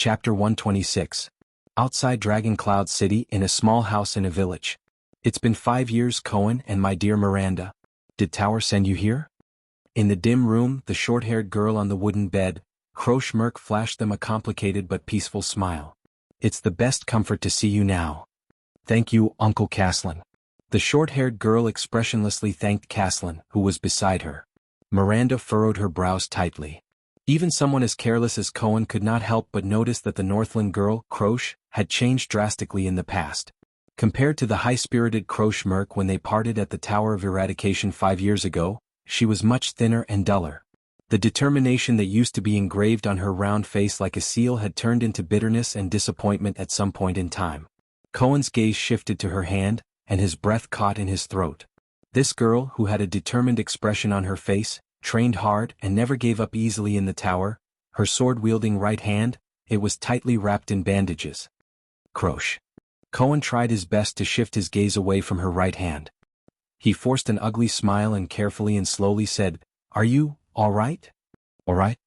Chapter 126. Outside Dragon Cloud City in a small house in a village. It's been 5 years, Cohen and my dear Miranda. Did Tower send you here? In the dim room, the short-haired girl on the wooden bed, Croche Merc flashed them a complicated but peaceful smile. It's the best comfort to see you now. Thank you, Uncle Caslin. The short-haired girl expressionlessly thanked Caslin, who was beside her. Miranda furrowed her brows tightly. Even someone as careless as Cohen could not help but notice that the Northland girl, Croche, had changed drastically in the past. Compared to the high-spirited Croche Merc when they parted at the Tower of Eradication 5 years ago, she was much thinner and duller. The determination that used to be engraved on her round face like a seal had turned into bitterness and disappointment at some point in time. Cohen's gaze shifted to her hand, and his breath caught in his throat. This girl, who had a determined expression on her face, trained hard and never gave up easily in the tower, her sword-wielding right hand, it was tightly wrapped in bandages. Croche. Cohen tried his best to shift his gaze away from her right hand. He forced an ugly smile and carefully and slowly said, "Are you, all right? All right?"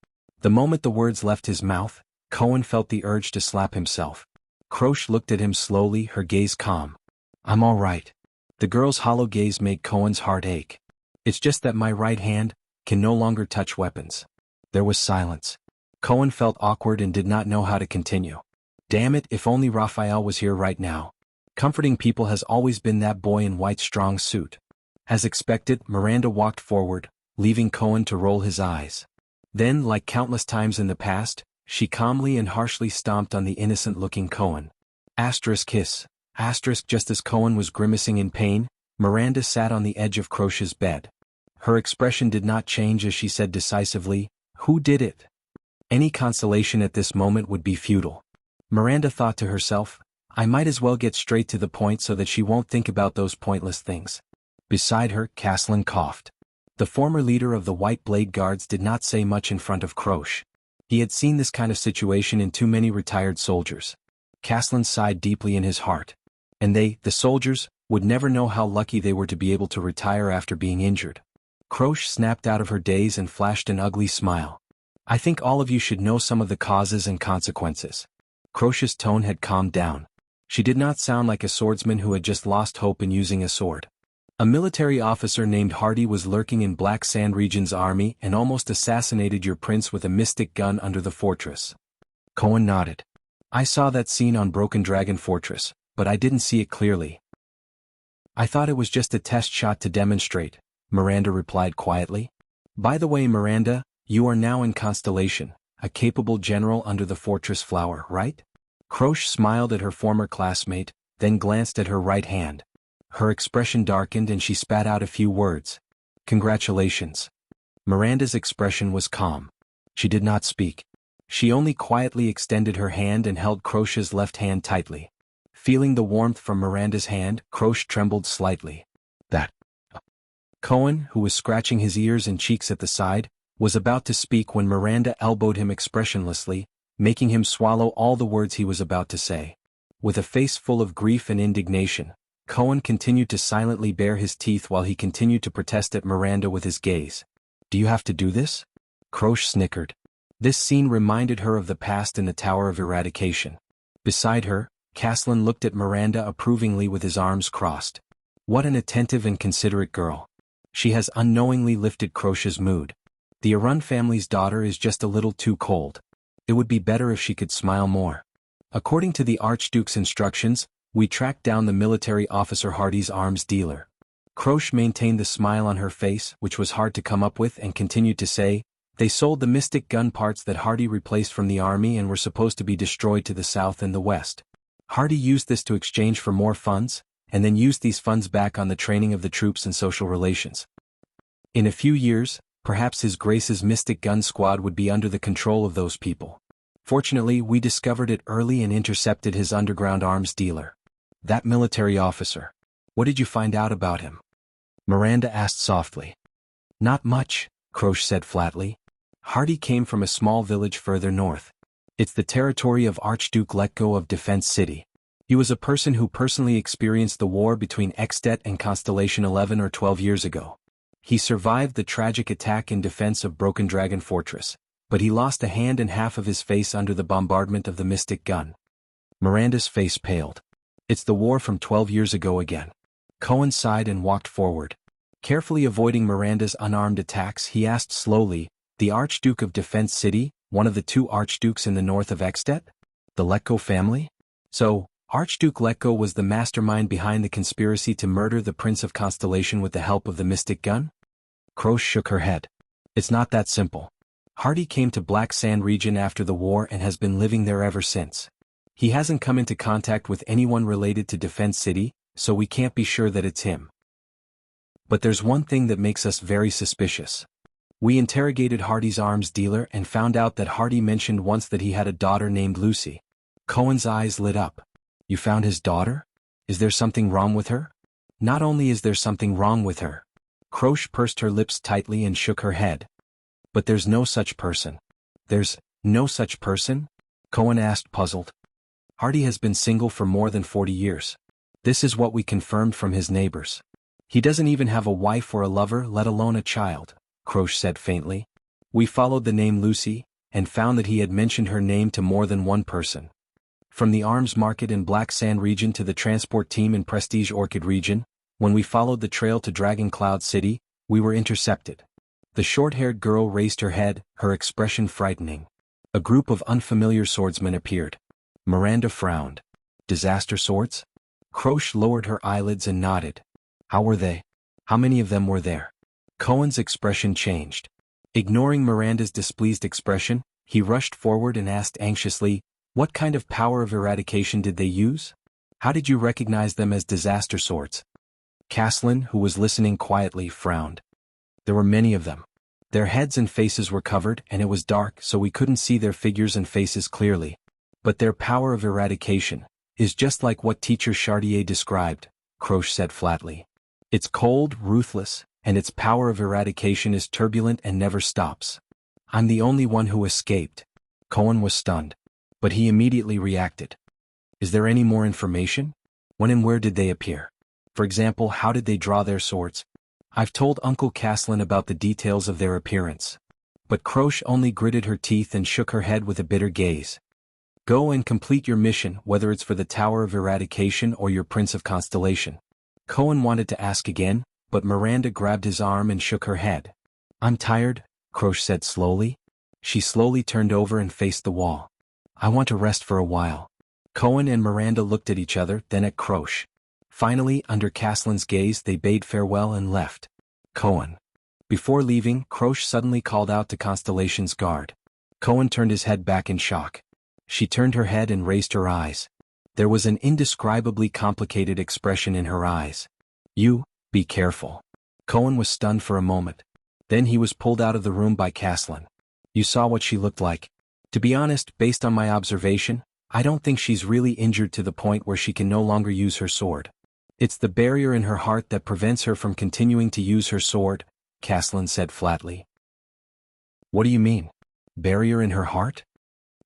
The moment the words left his mouth, Cohen felt the urge to slap himself. Croche looked at him slowly, her gaze calm. "I'm all right." The girl's hollow gaze made Cohen's heart ache. "It's just that my right hand can no longer touch weapons." There was silence. Cohen felt awkward and did not know how to continue. Damn it, if only Raphael was here right now. Comforting people has always been that boy in white strong suit. As expected, Miranda walked forward, leaving Cohen to roll his eyes. Then, like countless times in the past, she calmly and harshly stomped on the innocent-looking Cohen. Kiss. Just as Cohen was grimacing in pain, Miranda sat on the edge of Croche's bed. Her expression did not change as she said decisively, "Who did it?" Any consolation at this moment would be futile. Miranda thought to herself, I might as well get straight to the point so that she won't think about those pointless things. Beside her, Caslin coughed. The former leader of the White Blade Guards did not say much in front of Croche. He had seen this kind of situation in too many retired soldiers. Caslin sighed deeply in his heart. And they, the soldiers, would never know how lucky they were to be able to retire after being injured. Croche snapped out of her daze and flashed an ugly smile. I think all of you should know some of the causes and consequences. Croche's tone had calmed down. She did not sound like a swordsman who had just lost hope in using a sword. A military officer named Hardy was lurking in Black Sand Region's army and almost assassinated your prince with a mystic gun under the fortress. Cohen nodded. I saw that scene on Broken Dragon Fortress, but I didn't see it clearly. I thought it was just a test shot to demonstrate, Miranda replied quietly. By the way, Miranda, you are now in Constellation, a capable general under the fortress flower, right? Croche smiled at her former classmate, then glanced at her right hand. Her expression darkened and she spat out a few words. Congratulations. Miranda's expression was calm. She did not speak. She only quietly extended her hand and held Croche's left hand tightly. Feeling the warmth from Miranda's hand, Croche trembled slightly. That. Cohen, who was scratching his ears and cheeks at the side, was about to speak when Miranda elbowed him expressionlessly, making him swallow all the words he was about to say. With a face full of grief and indignation, Cohen continued to silently bare his teeth while he continued to protest at Miranda with his gaze. Do you have to do this? Croche snickered. This scene reminded her of the past in the Tower of Eradication. Beside her, Caslin looked at Miranda approvingly with his arms crossed. What an attentive and considerate girl. She has unknowingly lifted Croche's mood. The Arun family's daughter is just a little too cold. It would be better if she could smile more. According to the Archduke's instructions, we tracked down the military officer Hardy's arms dealer. Croche maintained the smile on her face, which was hard to come up with, and continued to say, they sold the mystic gun parts that Hardy replaced from the army and were supposed to be destroyed to the south and the west. Hardy used this to exchange for more funds, and then used these funds back on the training of the troops and social relations. In a few years, perhaps His Grace's Mystic Gun Squad would be under the control of those people. Fortunately, we discovered it early and intercepted his underground arms dealer. That military officer. What did you find out about him? Miranda asked softly. Not much, Croche said flatly. Hardy came from a small village further north. It's the territory of Archduke Letgo of Defense City. He was a person who personally experienced the war between Extet and Constellation 11 or 12 years ago. He survived the tragic attack in defense of Broken Dragon Fortress, but he lost a hand and half of his face under the bombardment of the mystic gun. Miranda's face paled. It's the war from 12 years ago again. Cohen sighed and walked forward. Carefully avoiding Miranda's unarmed attacks, he asked slowly, "The Archduke of Defense City, one of the two archdukes in the north of Ekstedt? The Letko family? So, Archduke Letko was the mastermind behind the conspiracy to murder the Prince of Constellation with the help of the mystic gun?" Krosh shook her head. "It's not that simple. Hardy came to Black Sand region after the war and has been living there ever since. He hasn't come into contact with anyone related to Defense City, so we can't be sure that it's him. But there's one thing that makes us very suspicious. We interrogated Hardy's arms dealer and found out that Hardy mentioned once that he had a daughter named Lucy." Cohen's eyes lit up. "You found his daughter? Is there something wrong with her?" "Not only is there something wrong with her." Krosh pursed her lips tightly and shook her head. "But there's no such person." "There's no such person?" Cohen asked, puzzled. "Hardy has been single for more than 40 years. This is what we confirmed from his neighbors. He doesn't even have a wife or a lover, let alone a child," Krosh said faintly. "We followed the name Lucy, and found that he had mentioned her name to more than one person. From the arms market in Black Sand region to the transport team in Prestige Orchid region, when we followed the trail to Dragon Cloud City, we were intercepted." The short-haired girl raised her head, her expression frightening. A group of unfamiliar swordsmen appeared. Miranda frowned. "Disaster swords?" Krosh lowered her eyelids and nodded. "How were they? How many of them were there?" Cohen's expression changed. Ignoring Miranda's displeased expression, he rushed forward and asked anxiously, "What kind of power of eradication did they use? How did you recognize them as disaster swords?" Caslin, who was listening quietly, frowned. "There were many of them. Their heads and faces were covered and it was dark so we couldn't see their figures and faces clearly. But their power of eradication is just like what Teacher Chartier described," Krosh said flatly. "It's cold, ruthless, and its power of eradication is turbulent and never stops. I'm the only one who escaped." Cohen was stunned. But he immediately reacted. "Is there any more information? When and where did they appear? For example, how did they draw their swords?" "I've told Uncle Caslin about the details of their appearance." But Krosh only gritted her teeth and shook her head with a bitter gaze. "Go and complete your mission, whether it's for the Tower of Eradication or your Prince of Constellation." Cohen wanted to ask again, but Miranda grabbed his arm and shook her head. "I'm tired," Krosh said slowly. She slowly turned over and faced the wall. "I want to rest for a while." Cohen and Miranda looked at each other, then at Krosh. Finally, under Caslin's gaze, they bade farewell and left. Cohen. Before leaving, Krosh suddenly called out to Constellation's guard. Cohen turned his head back in shock. She turned her head and raised her eyes. There was an indescribably complicated expression in her eyes. "You, be careful." Cohen was stunned for a moment. Then he was pulled out of the room by Caslin. "You saw what she looked like. To be honest, based on my observation, I don't think she's really injured to the point where she can no longer use her sword. It's the barrier in her heart that prevents her from continuing to use her sword," Caslin said flatly. "What do you mean? Barrier in her heart?"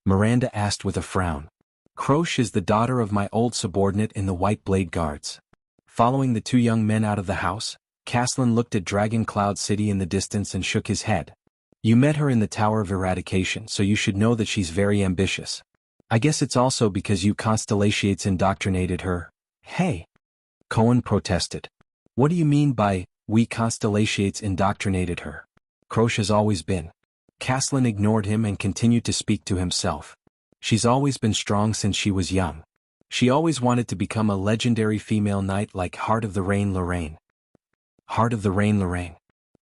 Miranda asked with a frown. "Krosh is the daughter of my old subordinate in the White Blade Guards." Following the two young men out of the house, Caslin looked at Dragon Cloud City in the distance and shook his head. "You met her in the Tower of Eradication, so you should know that she's very ambitious. I guess it's also because you Constellations indoctrinated her." "Hey!" Cohen protested. "What do you mean by, we Constellations indoctrinated her?" Krosh has always been. Caslin ignored him and continued to speak to himself. "She's always been strong since she was young. She always wanted to become a legendary female knight like Heart of the Rain Lorraine." "Heart of the Rain Lorraine?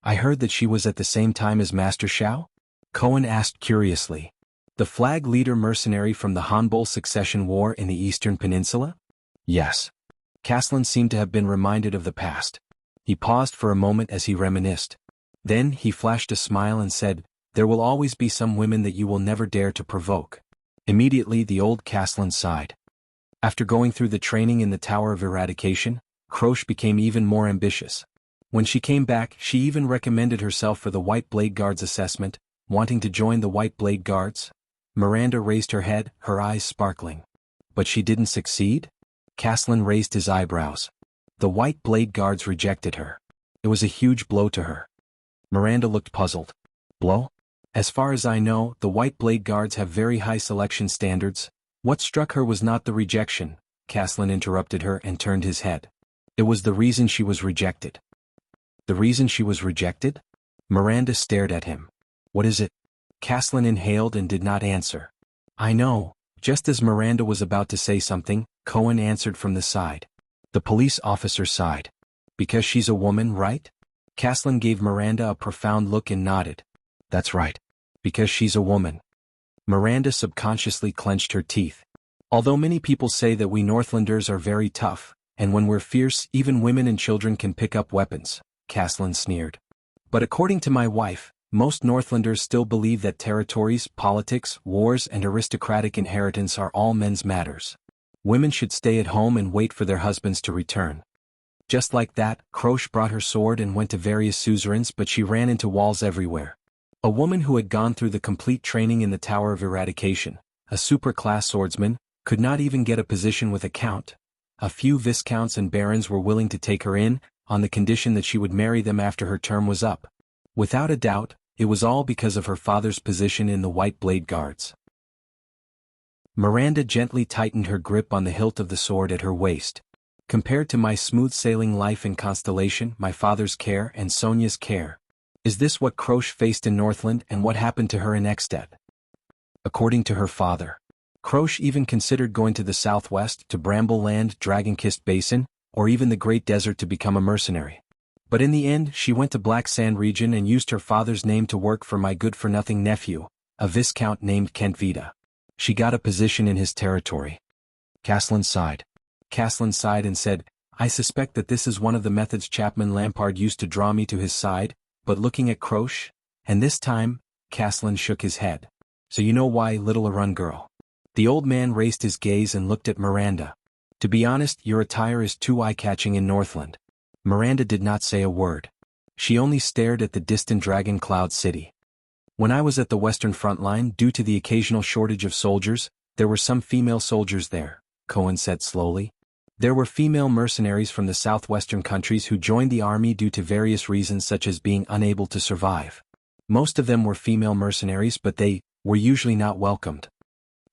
I heard that she was at the same time as Master Shao?" Cohen asked curiously. "The flag leader mercenary from the Hanbol Succession War in the Eastern Peninsula?" "Yes." Caslin seemed to have been reminded of the past. He paused for a moment as he reminisced. Then he flashed a smile and said, "There will always be some women that you will never dare to provoke." Immediately the old Caslin sighed. After going through the training in the Tower of Eradication, Krosh became even more ambitious. When she came back, she even recommended herself for the White Blade Guards assessment, wanting to join the White Blade Guards. Miranda raised her head, her eyes sparkling. "But she didn't succeed?" Caslin raised his eyebrows. "The White Blade Guards rejected her. It was a huge blow to her." Miranda looked puzzled. "Blow? As far as I know, the White Blade Guards have very high selection standards. What struck her was not the rejection, Caslin interrupted her and turned his head. It was the reason she was rejected. The reason she was rejected? Miranda stared at him. What is it? Caslin inhaled and did not answer. I know. Just as Miranda was about to say something, Cohen answered from the side. The police officer sighed. Because she's a woman, right? Caslin gave Miranda a profound look and nodded. That's right. Because she's a woman. Miranda subconsciously clenched her teeth. Although many people say that we Northlanders are very tough, and when we're fierce, even women and children can pick up weapons, Caslin sneered. But according to my wife, most Northlanders still believe that territories, politics, wars, and aristocratic inheritance are all men's matters. Women should stay at home and wait for their husbands to return. Just like that, Croche brought her sword and went to various suzerains, but she ran into walls everywhere. A woman who had gone through the complete training in the Tower of Eradication, a super-class swordsman, could not even get a position with a count. A few viscounts and barons were willing to take her in, on the condition that she would marry them after her term was up. Without a doubt, it was all because of her father's position in the White Blade Guards. Miranda gently tightened her grip on the hilt of the sword at her waist. Compared to my smooth-sailing life in Constellation, my father's care and Sonia's care. Is this what Croche faced in Northland and what happened to her in Ekstedt? According to her father, Croche even considered going to the southwest, to Bramble Land, Dragon-Kissed Basin, or even the Great Desert to become a mercenary. But in the end, she went to Black Sand region and used her father's name to work for my good-for-nothing nephew, a viscount named Kent Vida. She got a position in his territory. Caslin sighed. Caslin sighed and said, I suspect that this is one of the methods Chapman Lampard used to draw me to his side, but looking at Croche, and this time, Caslin shook his head. So you know why, little Arun girl? The old man raised his gaze and looked at Miranda. To be honest, your attire is too eye-catching in Northland. Miranda did not say a word. She only stared at the distant Dragon Cloud City. When I was at the Western Front Line, due to the occasional shortage of soldiers, there were some female soldiers there, Cohen said slowly. There were female mercenaries from the southwestern countries who joined the army due to various reasons such as being unable to survive. Most of them were female mercenaries, but they were usually not welcomed.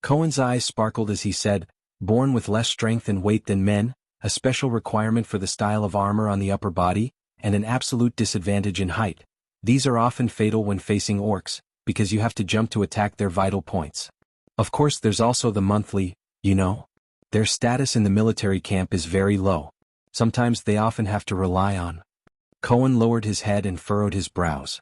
Cohen's eyes sparkled as he said, born with less strength and weight than men, a special requirement for the style of armor on the upper body, and an absolute disadvantage in height. These are often fatal when facing orcs, because you have to jump to attack their vital points. Of course, there's also the monthly, Their status in the military camp is very low. Sometimes they often have to rely on. Cohen lowered his head and furrowed his brows.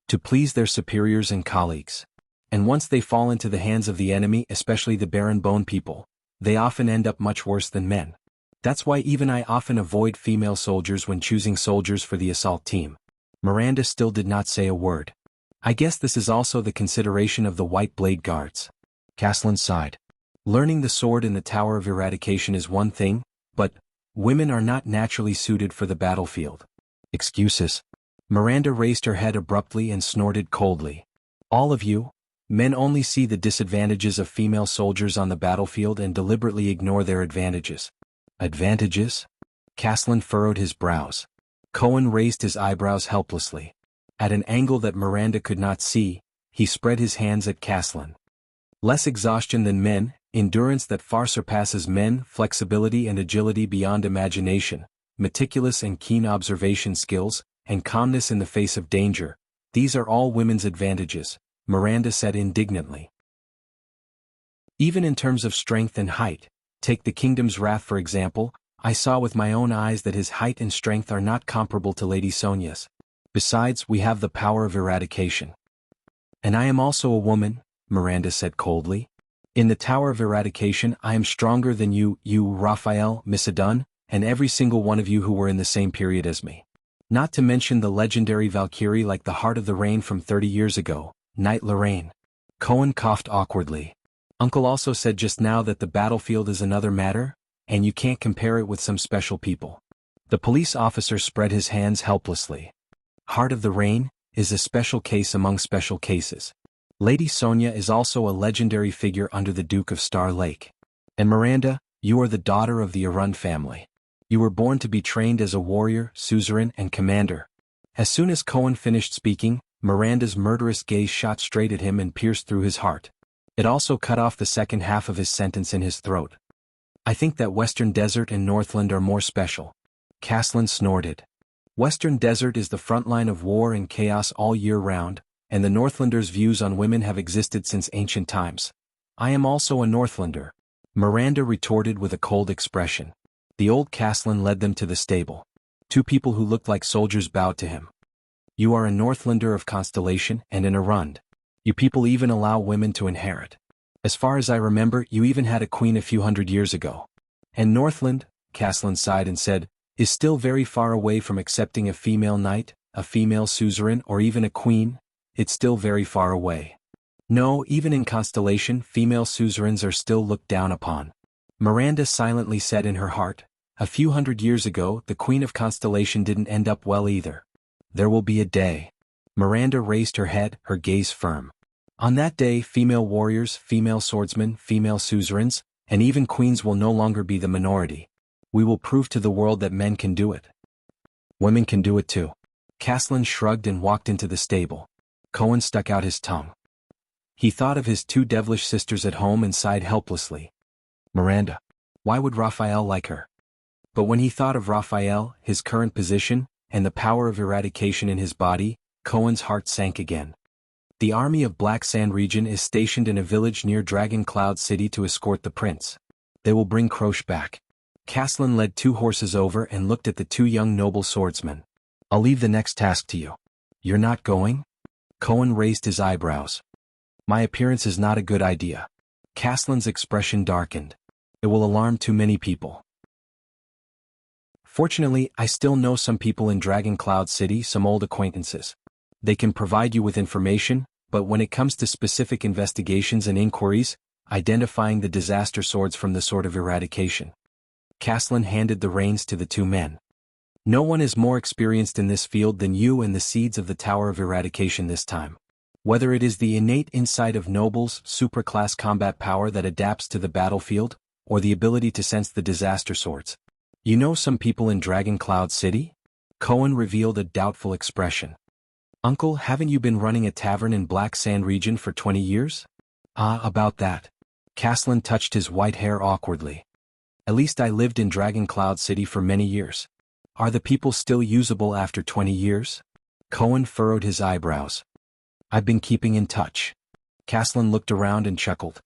To please their superiors and colleagues. And once they fall into the hands of the enemy, especially the Baron Bone people, they often end up much worse than men. That's why even I often avoid female soldiers when choosing soldiers for the assault team. Miranda still did not say a word. I guess this is also the consideration of the White Blade Guards. Caslin sighed. Learning the sword in the Tower of Eradication is one thing, but women are not naturally suited for the battlefield. Excuses. Miranda raised her head abruptly and snorted coldly. All of you, men only see the disadvantages of female soldiers on the battlefield and deliberately ignore their advantages. Advantages? Caslin furrowed his brows. Cohen raised his eyebrows helplessly. At an angle that Miranda could not see, he spread his hands at Caslin. Less exhaustion than men, endurance that far surpasses men, flexibility and agility beyond imagination, meticulous and keen observation skills, and calmness in the face of danger. These are all women's advantages, Miranda said indignantly. Even in terms of strength and height, take the Kingdom's Wrath for example, I saw with my own eyes that his height and strength are not comparable to Lady Sonia's. Besides, we have the power of eradication. And I am also a woman, Miranda said coldly. In the Tower of Eradication I am stronger than you, Raphael, Miss Adun, and every single one of you who were in the same period as me. Not to mention the legendary Valkyrie like the Heart of the Rain from 30 years ago, Knight Lorraine. Cohen coughed awkwardly. Uncle also said just now that the battlefield is another matter, and you can't compare it with some special people. The police officer spread his hands helplessly. Heart of the Rain is a special case among special cases. Lady Sonia is also a legendary figure under the Duke of Star Lake. And Miranda, you are the daughter of the Arun family. You were born to be trained as a warrior, suzerain, and commander. As soon as Cohen finished speaking, Miranda's murderous gaze shot straight at him and pierced through his heart. It also cut off the second half of his sentence in his throat. I think that Western Desert and Northland are more special. Caslin snorted. Western Desert is the front line of war and chaos all year round, and the Northlanders' views on women have existed since ancient times. I am also a Northlander, Miranda retorted with a cold expression. The old Caslin led them to the stable. Two people who looked like soldiers bowed to him. You are a Northlander of Constellation and an Arund. You people even allow women to inherit. As far as I remember, you even had a queen a few hundred years ago. And Northland, Caslin sighed and said, is still very far away from accepting a female knight, a female suzerain, or even a queen. It's still very far away. No, even in Constellation, female suzerains are still looked down upon. Miranda silently said in her heart, a few hundred years ago, the Queen of Constellation didn't end up well either. There will be a day. Miranda raised her head, her gaze firm. On that day, female warriors, female swordsmen, female suzerains, and even queens will no longer be the minority. We will prove to the world that men can do it. Women can do it too. Caslin shrugged and walked into the stable. Cohen stuck out his tongue. He thought of his two devilish sisters at home and sighed helplessly. Miranda. Why would Raphael like her? But when he thought of Raphael, his current position, and the power of eradication in his body, Cohen's heart sank again. The army of Black Sand region is stationed in a village near Dragon Cloud City to escort the prince. They will bring Croche back. Caslin led two horses over and looked at the two young noble swordsmen. I'll leave the next task to you. You're not going? Cohen raised his eyebrows. My appearance is not a good idea. Caslin's expression darkened. It will alarm too many people. Fortunately, I still know some people in Dragon Cloud City, some old acquaintances. They can provide you with information, but when it comes to specific investigations and inquiries, identifying the disaster swords from the Sword of Eradication. Caslin handed the reins to the two men. No one is more experienced in this field than you and the seeds of the Tower of Eradication this time. Whether it is the innate insight of nobles, superclass combat power that adapts to the battlefield, or the ability to sense the disaster swords. You know some people in Dragon Cloud City? Cohen revealed a doubtful expression. Uncle, haven't you been running a tavern in Black Sand region for 20 years? About that. Caslin touched his white hair awkwardly. At least I lived in Dragon Cloud City for many years. Are the people still usable after 20 years? Cohen furrowed his eyebrows. I've been keeping in touch. Caslin looked around and chuckled.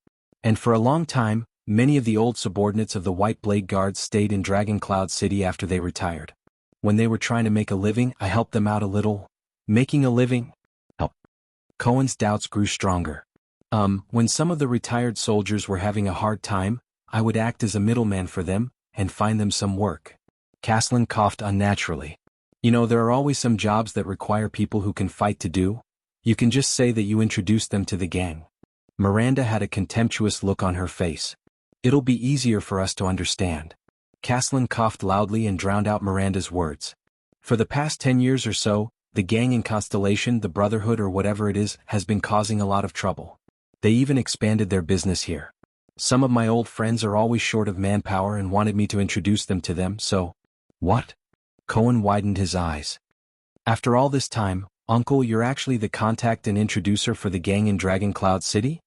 And for a long time, many of the old subordinates of the White Blade Guards stayed in Dragon Cloud City after they retired. When they were trying to make a living, I helped them out a little. Making a living? Help. Cohen's doubts grew stronger. When some of the retired soldiers were having a hard time, I would act as a middleman for them, and find them some work. Caslin coughed unnaturally. You know, there are always some jobs that require people who can fight to do. You can just say that you introduced them to the gang. Miranda had a contemptuous look on her face. It'll be easier for us to understand. Caslin coughed loudly and drowned out Miranda's words. For the past 10 years or so, the gang in Constellation, the Brotherhood or whatever it is, has been causing a lot of trouble. They even expanded their business here. Some of my old friends are always short of manpower and wanted me to introduce them to them, so... What? Cohen widened his eyes. After all this time, Uncle, you're actually the contact and introducer for the gang in Dragon Cloud City?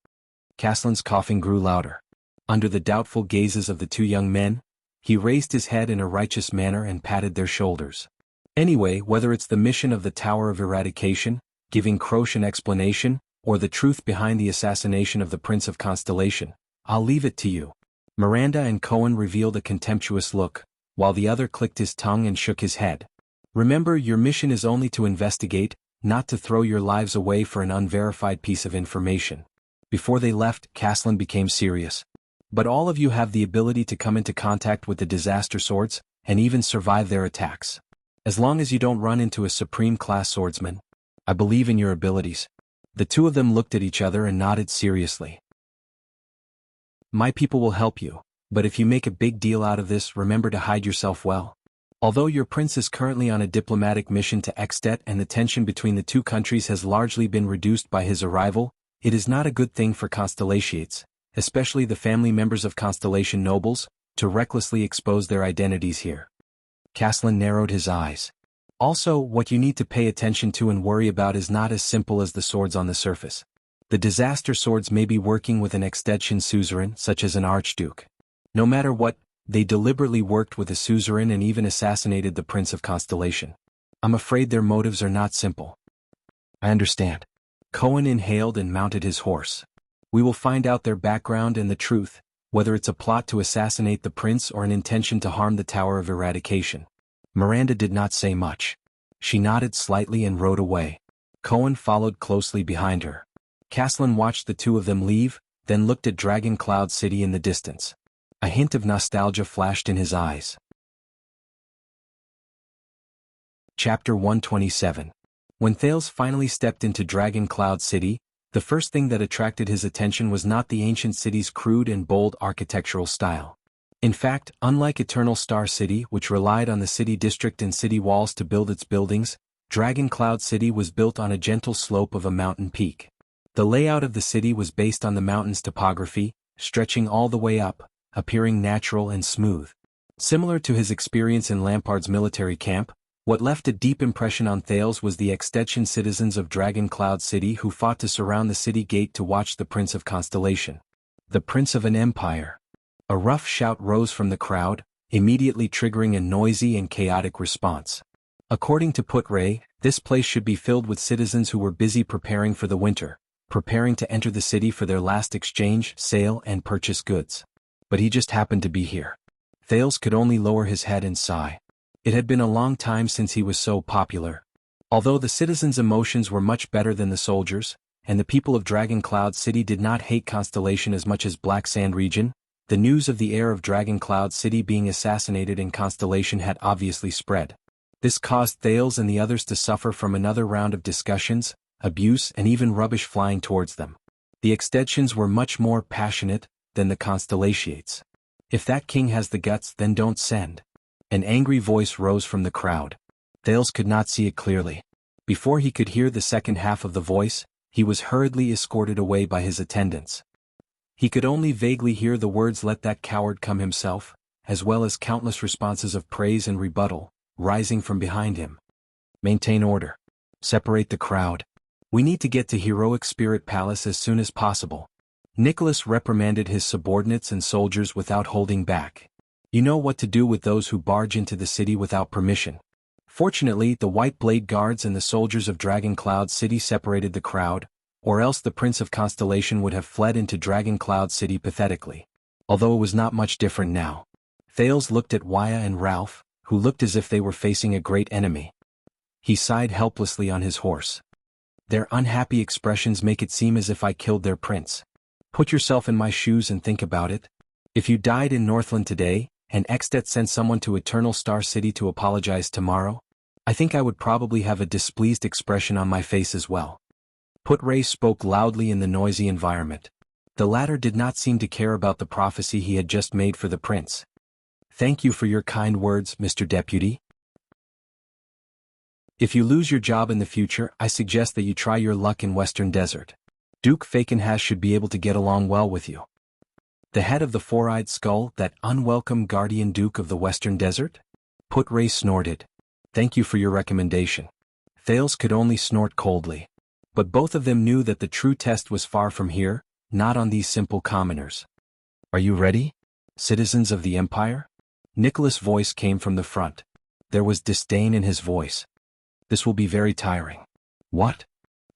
Caslin's coughing grew louder. Under the doubtful gazes of the two young men, he raised his head in a righteous manner and patted their shoulders. Anyway, whether it's the mission of the Tower of Eradication, giving Croche an explanation, or the truth behind the assassination of the Prince of Constellation, I'll leave it to you. Miranda and Cohen revealed a contemptuous look, while the other clicked his tongue and shook his head. Remember, your mission is only to investigate, not to throw your lives away for an unverified piece of information. Before they left, Caslin became serious. But all of you have the ability to come into contact with the disaster swords, and even survive their attacks. As long as you don't run into a supreme-class swordsman. I believe in your abilities. The two of them looked at each other and nodded seriously. My people will help you, but if you make a big deal out of this, remember to hide yourself well. Although your prince is currently on a diplomatic mission to Extet and the tension between the two countries has largely been reduced by his arrival, it is not a good thing for Constellations, especially the family members of Constellation nobles, to recklessly expose their identities here. Caslin narrowed his eyes. Also, what you need to pay attention to and worry about is not as simple as the swords on the surface. The disaster swords may be working with an extension suzerain, such as an archduke. No matter what, they deliberately worked with a suzerain and even assassinated the Prince of Constellation. I'm afraid their motives are not simple. I understand. Cohen inhaled and mounted his horse. We will find out their background and the truth, whether it's a plot to assassinate the prince or an intention to harm the Tower of Eradication. Miranda did not say much. She nodded slightly and rode away. Cohen followed closely behind her. Caslin watched the two of them leave, then looked at Dragon Cloud City in the distance. A hint of nostalgia flashed in his eyes. Chapter 127. When Thales finally stepped into Dragon Cloud City, the first thing that attracted his attention was not the ancient city's crude and bold architectural style. In fact, unlike Eternal Star City, which relied on the city district and city walls to build its buildings, Dragon Cloud City was built on a gentle slope of a mountain peak. The layout of the city was based on the mountain's topography, stretching all the way up, appearing natural and smooth. Similar to his experience in Lampard's military camp, what left a deep impression on Thales was the extension citizens of Dragon Cloud City who fought to surround the city gate to watch the Prince of Constellation. The Prince of an Empire. A rough shout rose from the crowd, immediately triggering a noisy and chaotic response. According to Putray, this place should be filled with citizens who were busy preparing for the winter, preparing to enter the city for their last exchange, sale and purchase goods. But he just happened to be here. Thales could only lower his head and sigh. It had been a long time since he was so popular. Although the citizens' emotions were much better than the soldiers, and the people of Dragon Cloud City did not hate Constellation as much as Black Sand Region, the news of the heir of Dragon Cloud City being assassinated in Constellation had obviously spread. This caused Thales and the others to suffer from another round of discussions, abuse and even rubbish flying towards them. The extensions were much more passionate than the Constellations. If that king has the guts, then don't send. An angry voice rose from the crowd. Thales could not see it clearly. Before he could hear the second half of the voice, he was hurriedly escorted away by his attendants. He could only vaguely hear the words "let that coward come himself," as well as countless responses of praise and rebuttal, rising from behind him. Maintain order. Separate the crowd. We need to get to Heroic Spirit Palace as soon as possible. Nicholas reprimanded his subordinates and soldiers without holding back. You know what to do with those who barge into the city without permission. Fortunately, the White Blade Guards and the soldiers of Dragon Cloud City separated the crowd, or else the Prince of Constellation would have fled into Dragon Cloud City pathetically. Although it was not much different now. Thales looked at Waya and Ralph, who looked as if they were facing a great enemy. He sighed helplessly on his horse. Their unhappy expressions make it seem as if I killed their prince. Put yourself in my shoes and think about it. If you died in Northland today, and Extet sent someone to Eternal Star City to apologize tomorrow, I think I would probably have a displeased expression on my face as well. Putray spoke loudly in the noisy environment. The latter did not seem to care about the prophecy he had just made for the prince. Thank you for your kind words, Mr. Deputy. If you lose your job in the future, I suggest that you try your luck in Western Desert. Duke Fakenhas should be able to get along well with you. The head of the four-eyed skull, that unwelcome guardian duke of the Western Desert? Putray snorted. Thank you for your recommendation. Thales could only snort coldly. But both of them knew that the true test was far from here, not on these simple commoners. Are you ready, citizens of the Empire? Nicholas' voice came from the front. There was disdain in his voice. This will be very tiring. What?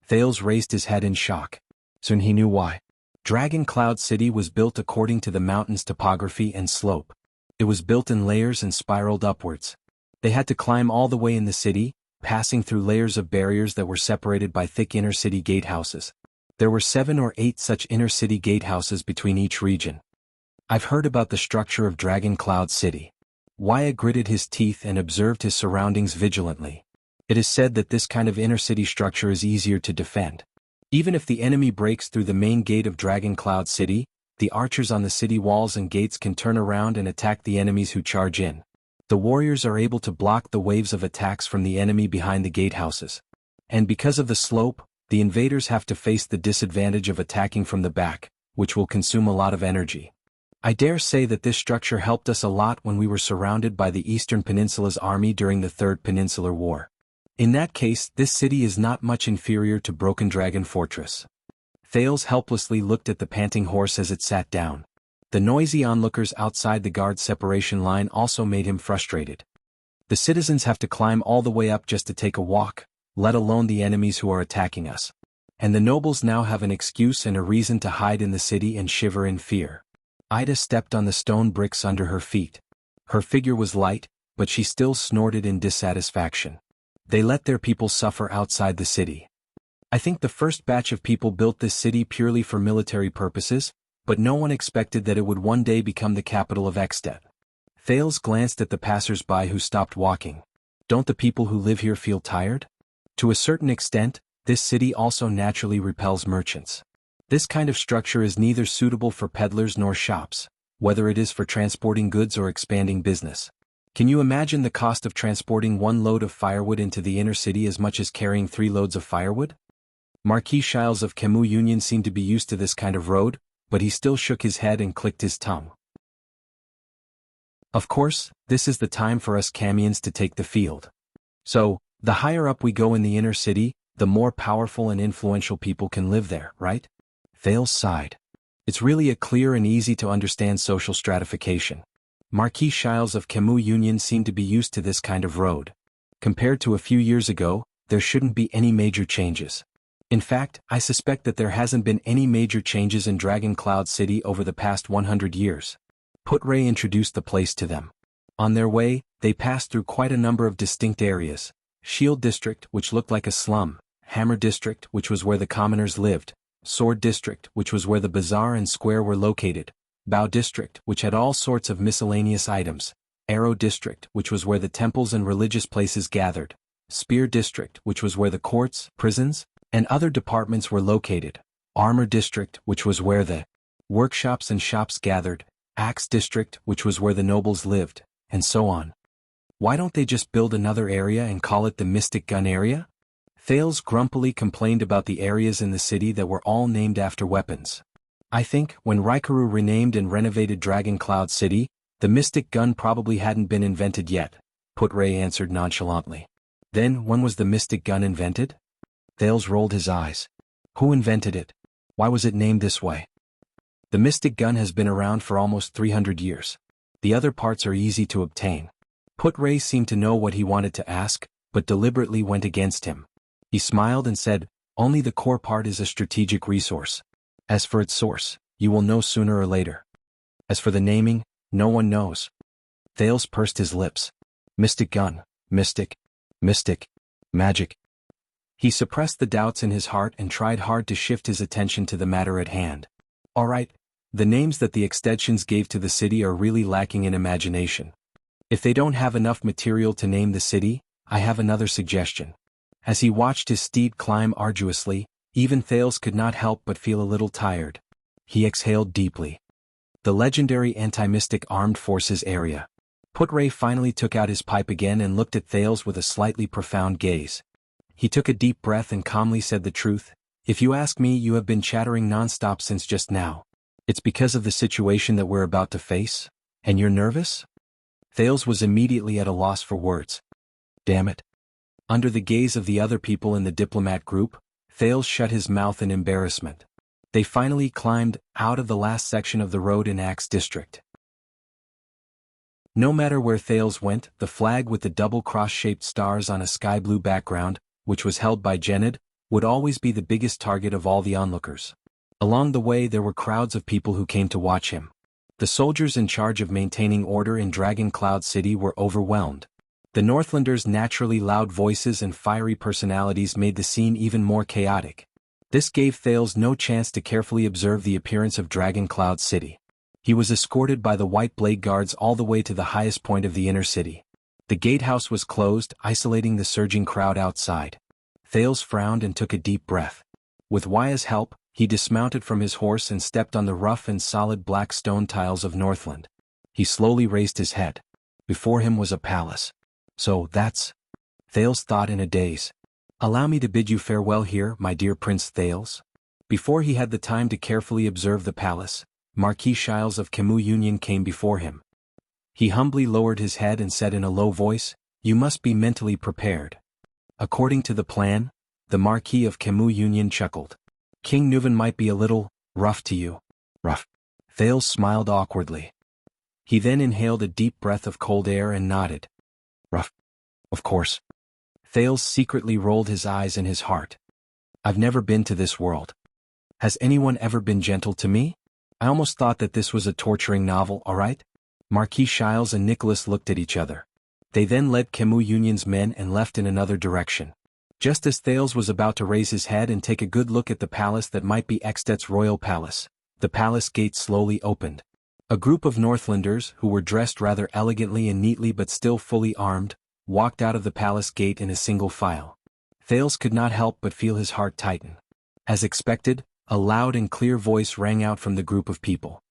Thales raised his head in shock. Soon he knew why. Dragon Cloud City was built according to the mountain's topography and slope. It was built in layers and spiraled upwards. They had to climb all the way in the city, passing through layers of barriers that were separated by thick inner-city gatehouses. There were 7 or 8 such inner-city gatehouses between each region. I've heard about the structure of Dragon Cloud City. Waya gritted his teeth and observed his surroundings vigilantly. It is said that this kind of inner-city structure is easier to defend. Even if the enemy breaks through the main gate of Dragon Cloud City, the archers on the city walls and gates can turn around and attack the enemies who charge in. The warriors are able to block the waves of attacks from the enemy behind the gatehouses. And because of the slope, the invaders have to face the disadvantage of attacking from the back, which will consume a lot of energy. I dare say that this structure helped us a lot when we were surrounded by the Eastern Peninsula's army during the Third Peninsular War. In that case, this city is not much inferior to Broken Dragon Fortress. Thales helplessly looked at the panting horse as it sat down. The noisy onlookers outside the guard separation line also made him frustrated. The citizens have to climb all the way up just to take a walk, let alone the enemies who are attacking us. And the nobles now have an excuse and a reason to hide in the city and shiver in fear. Ida stepped on the stone bricks under her feet. Her figure was light, but she still snorted in dissatisfaction. They let their people suffer outside the city. I think the first batch of people built this city purely for military purposes, but no one expected that it would one day become the capital of Extet. Thales glanced at the passers-by who stopped walking. Don't the people who live here feel tired? To a certain extent, this city also naturally repels merchants. This kind of structure is neither suitable for peddlers nor shops, whether it is for transporting goods or expanding business. Can you imagine the cost of transporting 1 load of firewood into the inner city as much as carrying 3 loads of firewood? Marquis Shiles of Camus Union seemed to be used to this kind of road, but he still shook his head and clicked his tongue. Of course, this is the time for us Camians to take the field. So, the higher up we go in the inner city, the more powerful and influential people can live there, right? Thales sighed. It's really a clear and easy to understand social stratification. Marquis Shiles of Camus Union seemed to be used to this kind of road. Compared to a few years ago, there shouldn't be any major changes. In fact, I suspect that there hasn't been any major changes in Dragon Cloud City over the past 100 years. Putray introduced the place to them. On their way, they passed through quite a number of distinct areas. Shield District, which looked like a slum, Hammer District, which was where the commoners lived, Sword District, which was where the bazaar and square were located, Bow District, which had all sorts of miscellaneous items, Arrow District, which was where the temples and religious places gathered, Spear District, which was where the courts, prisons, and other departments were located, Armor District, which was where the workshops and shops gathered, Axe District, which was where the nobles lived, and so on. Why don't they just build another area and call it the Mystic Gun Area? Thales grumpily complained about the areas in the city that were all named after weapons. I think, when Raikaru renamed and renovated Dragon Cloud City, the Mystic Gun probably hadn't been invented yet, Putray answered nonchalantly. Then, when was the Mystic Gun invented? Thales rolled his eyes. Who invented it? Why was it named this way? The Mystic Gun has been around for almost 300 years. The other parts are easy to obtain. Putray seemed to know what he wanted to ask, but deliberately went against him. He smiled and said, only the core part is a strategic resource. As for its source, you will know sooner or later. As for the naming, no one knows. Thales pursed his lips. Mystic Gun, mystic, magic. He suppressed the doubts in his heart and tried hard to shift his attention to the matter at hand. All right, the names that the extensions gave to the city are really lacking in imagination. If they don't have enough material to name the city, I have another suggestion. As he watched his steed climb arduously, even Thales could not help but feel a little tired. He exhaled deeply. The legendary anti-mystic armed forces area. Putray finally took out his pipe again and looked at Thales with a slightly profound gaze. He took a deep breath and calmly said the truth. If you ask me, you have been chattering non-stop since just now. It's because of the situation that we're about to face? And you're nervous? Thales was immediately at a loss for words. Damn it. Under the gaze of the other people in the diplomat group, Thales shut his mouth in embarrassment. They finally climbed out of the last section of the road in Axe District. No matter where Thales went, the flag with the double cross-shaped stars on a sky-blue background, which was held by Genid, would always be the biggest target of all the onlookers. Along the way there were crowds of people who came to watch him. The soldiers in charge of maintaining order in Dragon Cloud City were overwhelmed. The Northlanders' naturally loud voices and fiery personalities made the scene even more chaotic. This gave Thales no chance to carefully observe the appearance of Dragon Cloud City. He was escorted by the White Blade Guards all the way to the highest point of the inner city. The gatehouse was closed, isolating the surging crowd outside. Thales frowned and took a deep breath. With Waya's help, he dismounted from his horse and stepped on the rough and solid black stone tiles of Northland. He slowly raised his head. Before him was a palace. So that's... Thales thought in a daze. Allow me to bid you farewell here, my dear Prince Thales. Before he had the time to carefully observe the palace, Marquis Shiles of Camus Union came before him. He humbly lowered his head and said in a low voice, "You must be mentally prepared." According to the plan, the Marquis of Camus Union chuckled. King Nuvan might be a little rough to you. Rough. Thales smiled awkwardly. He then inhaled a deep breath of cold air and nodded. Rough. Of course. Thales secretly rolled his eyes in his heart. I've never been to this world. Has anyone ever been gentle to me? I almost thought that this was a torturing novel, alright? Marquis Shiles and Nicholas looked at each other. They then led Camus Union's men and left in another direction. Just as Thales was about to raise his head and take a good look at the palace that might be Extet's royal palace, the palace gate slowly opened. A group of Northlanders, who were dressed rather elegantly and neatly but still fully armed, walked out of the palace gate in a single file. Thales could not help but feel his heart tighten. As expected, a loud and clear voice rang out from the group of people.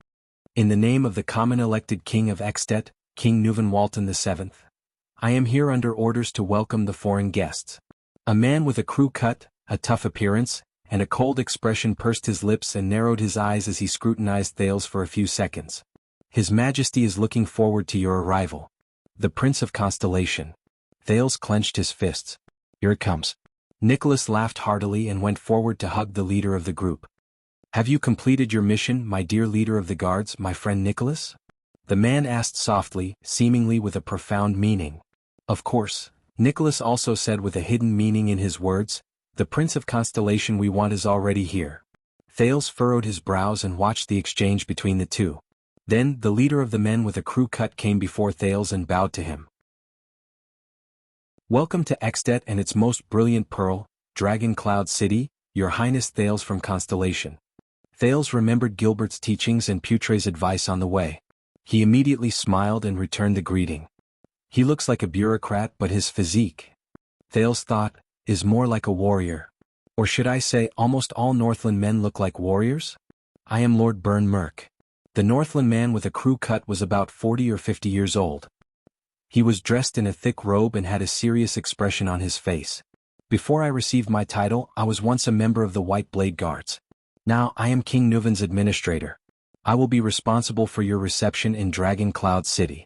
In the name of the common elected king of Extet, King Nuvan Walton VII, I am here under orders to welcome the foreign guests. A man with a crew cut, a tough appearance, and a cold expression pursed his lips and narrowed his eyes as he scrutinized Thales for a few seconds. His Majesty is looking forward to your arrival. The Prince of Constellation. Thales clenched his fists. Here it comes. Nicholas laughed heartily and went forward to hug the leader of the group. Have you completed your mission, my dear leader of the guards, my friend Nicholas? The man asked softly, seemingly with a profound meaning. Of course, Nicholas also said with a hidden meaning in his words, the Prince of Constellation we want is already here. Thales furrowed his brows and watched the exchange between the two. Then, the leader of the men with a crew cut came before Thales and bowed to him. Welcome to Extet and its most brilliant pearl, Dragon Cloud City, Your Highness Thales from Constellation. Thales remembered Gilbert's teachings and Putre's advice on the way. He immediately smiled and returned the greeting. He looks like a bureaucrat, but his physique, Thales thought, is more like a warrior. Or should I say almost all Northland men look like warriors? I am Lord Burn Merk. The Northland man with a crew cut was about 40 or 50 years old. He was dressed in a thick robe and had a serious expression on his face. Before I received my title, I was once a member of the White Blade Guards. Now I am King Nuvan's administrator. I will be responsible for your reception in Dragon Cloud City.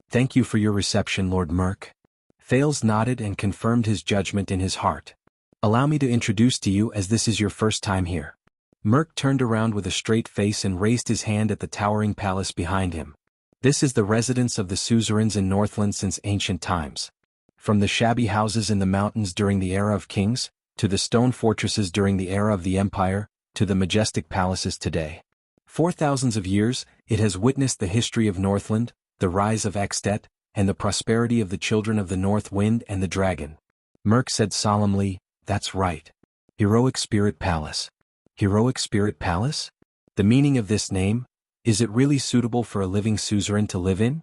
Thank you for your reception, Lord Merk. Thales nodded and confirmed his judgment in his heart. Allow me to introduce to you as this is your first time here. Merk turned around with a straight face and raised his hand at the towering palace behind him. This is the residence of the suzerains in Northland since ancient times. From the shabby houses in the mountains during the era of kings, to the stone fortresses during the era of the empire, to the majestic palaces today. For thousands of years, it has witnessed the history of Northland, the rise of Extet, and the prosperity of the children of the North Wind and the Dragon. Merk said solemnly, that's right. Heroic Spirit Palace. Heroic Spirit Palace? The meaning of this name? Is it really suitable for a living suzerain to live in?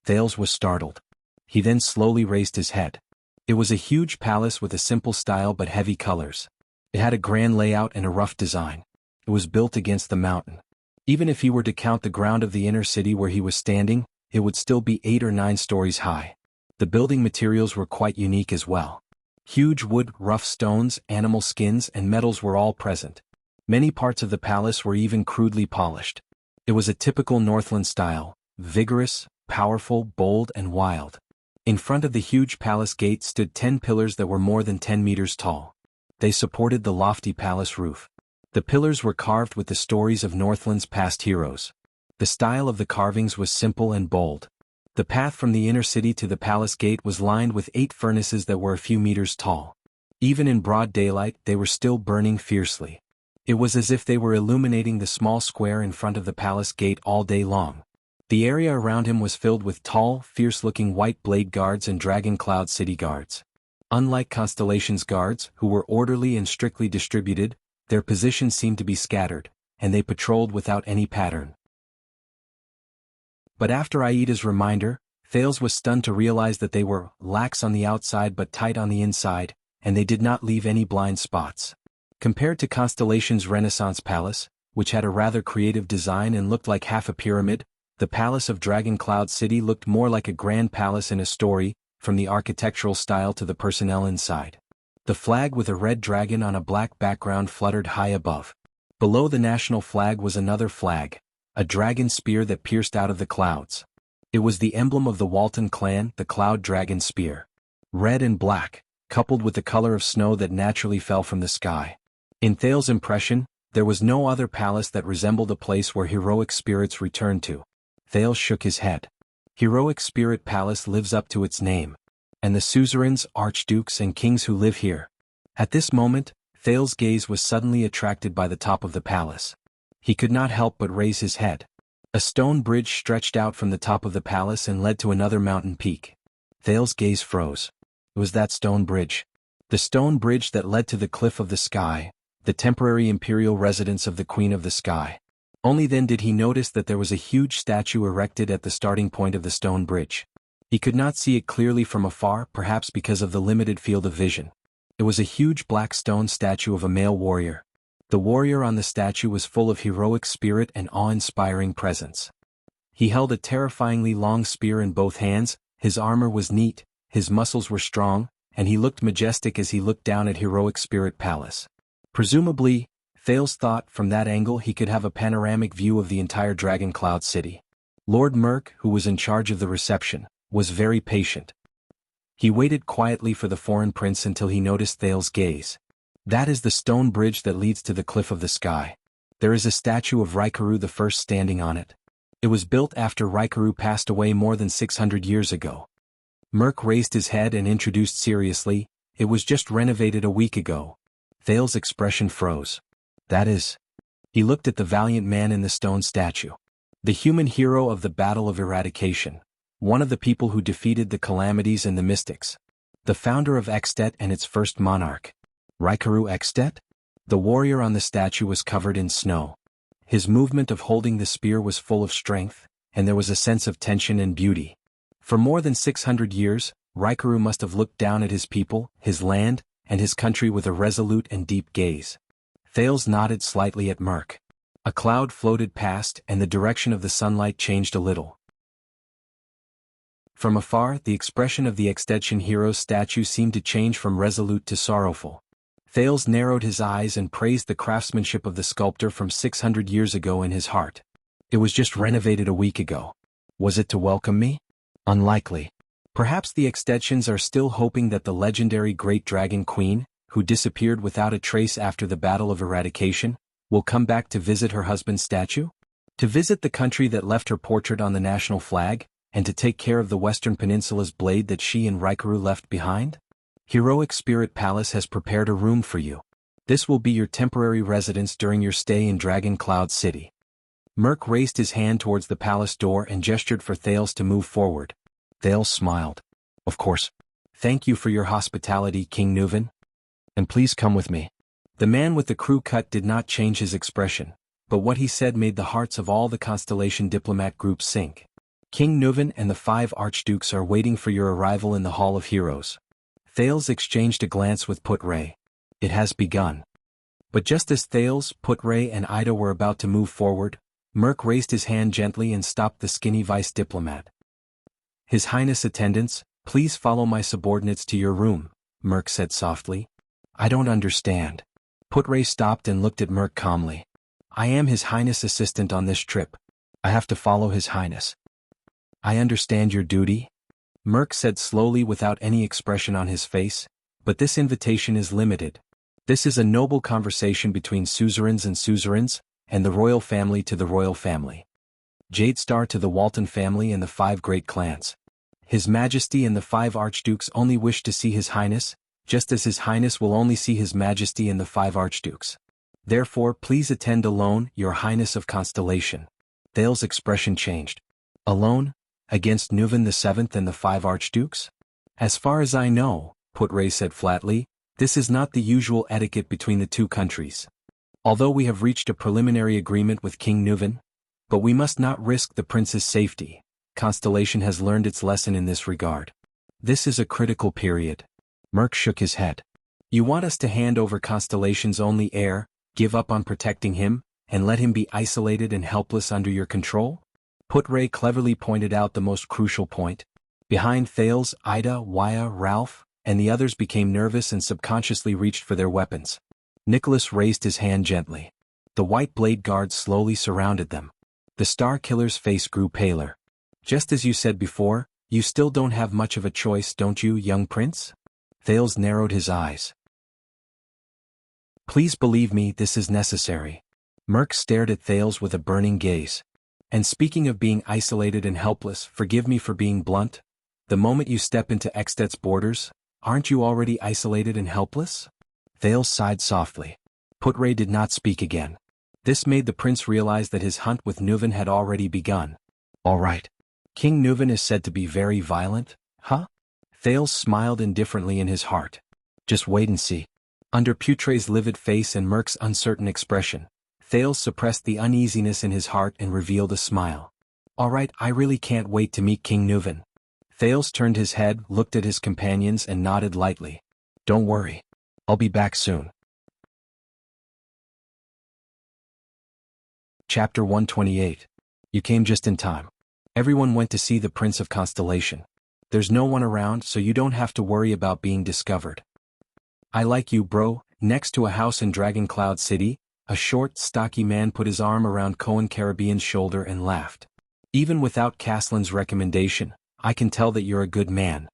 Thales was startled. He then slowly raised his head. It was a huge palace with a simple style but heavy colors. It had a grand layout and a rough design. It was built against the mountain. Even if he were to count the ground of the inner city where he was standing, it would still be 8 or 9 stories high. The building materials were quite unique as well. Huge wood, rough stones, animal skins, and metals were all present. Many parts of the palace were even crudely polished. It was a typical Northland style, vigorous, powerful, bold, and wild. In front of the huge palace gate stood 10 pillars that were more than 10 meters tall. They supported the lofty palace roof. The pillars were carved with the stories of Northland's past heroes. The style of the carvings was simple and bold. The path from the inner city to the palace gate was lined with 8 furnaces that were a few meters tall. Even in broad daylight, they were still burning fiercely. It was as if they were illuminating the small square in front of the palace gate all day long. The area around him was filled with tall, fierce-looking White Blade Guards and Dragon Cloud City Guards. Unlike Constellation's guards, who were orderly and strictly distributed, their positions seemed to be scattered, and they patrolled without any pattern. But after Aida's reminder, Thales was stunned to realize that they were lax on the outside but tight on the inside, and they did not leave any blind spots. Compared to Constellation's Renaissance Palace, which had a rather creative design and looked like half a pyramid, the palace of Dragon Cloud City looked more like a grand palace in a story, from the architectural style to the personnel inside. The flag with a red dragon on a black background fluttered high above. Below the national flag was another flag, a dragon spear that pierced out of the clouds. It was the emblem of the Walton clan, the Cloud Dragon Spear. Red and black, coupled with the color of snow that naturally fell from the sky. In Thales's impression, there was no other palace that resembled a place where heroic spirits returned to. Thales shook his head. Heroic Spirit Palace lives up to its name. And the suzerains, archdukes and kings who live here. At this moment, Thales's gaze was suddenly attracted by the top of the palace. He could not help but raise his head. A stone bridge stretched out from the top of the palace and led to another mountain peak. Thales's gaze froze. It was that stone bridge. The stone bridge that led to the cliff of the sky, the temporary imperial residence of the Queen of the Sky. Only then did he notice that there was a huge statue erected at the starting point of the stone bridge. He could not see it clearly from afar, perhaps because of the limited field of vision. It was a huge black stone statue of a male warrior. The warrior on the statue was full of heroic spirit and awe-inspiring presence. He held a terrifyingly long spear in both hands, his armor was neat, his muscles were strong, and he looked majestic as he looked down at Heroic Spirit Palace. Presumably, Thales thought from that angle he could have a panoramic view of the entire Dragon Cloud City. Lord Merk, who was in charge of the reception, was very patient. He waited quietly for the foreign prince until he noticed Thales's gaze. That is the stone bridge that leads to the cliff of the sky. There is a statue of Raikaru the First standing on it. It was built after Raikaru passed away more than 600 years ago. Merk raised his head and introduced seriously, "It was just renovated a week ago." Thales's expression froze. That is. He looked at the valiant man in the stone statue. The human hero of the Battle of Eradication. One of the people who defeated the Calamities and the Mystics. The founder of Extet and its first monarch. Raikaru Extet? The warrior on the statue was covered in snow. His movement of holding the spear was full of strength, and there was a sense of tension and beauty. For more than 600 years, Raikaru must have looked down at his people, his land, and his country with a resolute and deep gaze. Thales nodded slightly at Merk. A cloud floated past and the direction of the sunlight changed a little. From afar, the expression of the Extension hero's statue seemed to change from resolute to sorrowful. Thales narrowed his eyes and praised the craftsmanship of the sculptor from 600 years ago in his heart. It was just renovated a week ago. Was it to welcome me? Unlikely. Perhaps the Extensions are still hoping that the legendary Great Dragon Queen, who disappeared without a trace after the Battle of Eradication, will come back to visit her husband's statue? To visit the country that left her portrait on the national flag, and to take care of the Western Peninsula's blade that she and Raikaru left behind? Heroic Spirit Palace has prepared a room for you. This will be your temporary residence during your stay in Dragon Cloud City. Merk raised his hand towards the palace door and gestured for Thales to move forward. Thales smiled. Of course. Thank you for your hospitality, King Nuven. And please come with me. The man with the crew cut did not change his expression, but what he said made the hearts of all the Constellation diplomat group sink. King Nuven and the 5 archdukes are waiting for your arrival in the Hall of Heroes. Thales exchanged a glance with Put-Ray. It has begun. But just as Thales, Put-Ray and Ida were about to move forward, Merk raised his hand gently and stopped the skinny vice diplomat. His Highness attendants, please follow my subordinates to your room, Merk said softly. I don't understand. Put-Ray stopped and looked at Merk calmly. I am His Highness' assistant on this trip. I have to follow His Highness. I understand your duty, Merk said slowly without any expression on his face, but this invitation is limited. This is a noble conversation between suzerains and suzerains, and the royal family to the royal family. Jadestar to the Walton family and the 5 great clans. His Majesty and the 5 archdukes only wish to see His Highness, just as His Highness will only see His Majesty and the 5 archdukes. Therefore please attend alone, Your Highness of Constellation. Thales' expression changed. Alone? Against Nuven the 7th and the 5 archdukes? As far as I know, Put-Ray said flatly, this is not the usual etiquette between the 2 countries. Although we have reached a preliminary agreement with King Nuven, but we must not risk the prince's safety. Constellation has learned its lesson in this regard. This is a critical period. Merk shook his head. You want us to hand over Constellation's only heir, give up on protecting him, and let him be isolated and helpless under your control? Put-Ray cleverly pointed out the most crucial point. Behind Thales, Ida, Waya, Ralph, and the others became nervous and subconsciously reached for their weapons. Nicholas raised his hand gently. The white blade guards slowly surrounded them. The Star Killer's face grew paler. Just as you said before, you still don't have much of a choice, don't you, young prince? Thales narrowed his eyes. Please believe me, this is necessary. Merc stared at Thales with a burning gaze. And speaking of being isolated and helpless, forgive me for being blunt. The moment you step into Extet's borders, aren't you already isolated and helpless? Thales sighed softly. Putre did not speak again. This made the prince realize that his hunt with Nuven had already begun. All right. King Nuven is said to be very violent, huh? Thales smiled indifferently in his heart. Just wait and see. Under Putre's livid face and Merc's uncertain expression, Thales suppressed the uneasiness in his heart and revealed a smile. All right, I really can't wait to meet King Nuven. Thales turned his head, looked at his companions and nodded lightly. Don't worry. I'll be back soon. Chapter 128. You came just in time. Everyone went to see the Prince of Constellation. There's no one around, so you don't have to worry about being discovered. I like you, bro. Next to a house in Dragon Cloud City, a short, stocky man put his arm around Cohen Caribbean's shoulder and laughed. Even without Caslin's recommendation, I can tell that you're a good man.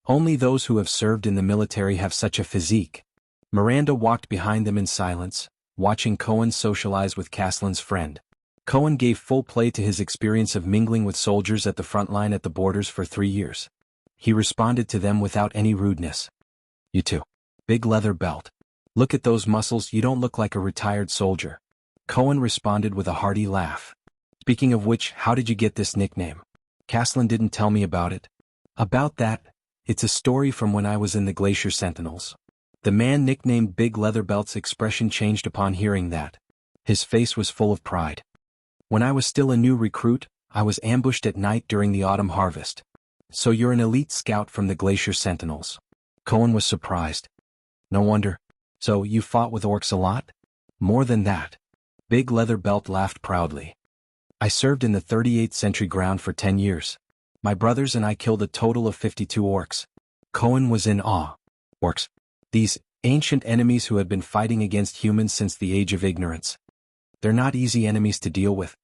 Only those who have served in the military have such a physique. Miranda walked behind them in silence, watching Cohen socialize with Caslin's friend. Cohen gave full play to his experience of mingling with soldiers at the front line at the borders for 3 years. He responded to them without any rudeness. You too. Big leather belt. Look at those muscles, you don't look like a retired soldier. Cohen responded with a hearty laugh. Speaking of which, how did you get this nickname? Caslin didn't tell me about it. About that, it's a story from when I was in the Glacier Sentinels. The man nicknamed Big Leatherbelt's expression changed upon hearing that. His face was full of pride. When I was still a new recruit, I was ambushed at night during the autumn harvest. So you're an elite scout from the Glacier Sentinels. Cohen was surprised. No wonder. So you fought with orcs a lot? More than that. Big Leatherbelt laughed proudly. I served in the 38th Century Ground for 10 years. My brothers and I killed a total of 52 orcs. Cohen was in awe. Orcs. These ancient enemies who had been fighting against humans since the Age of Ignorance. They're not easy enemies to deal with.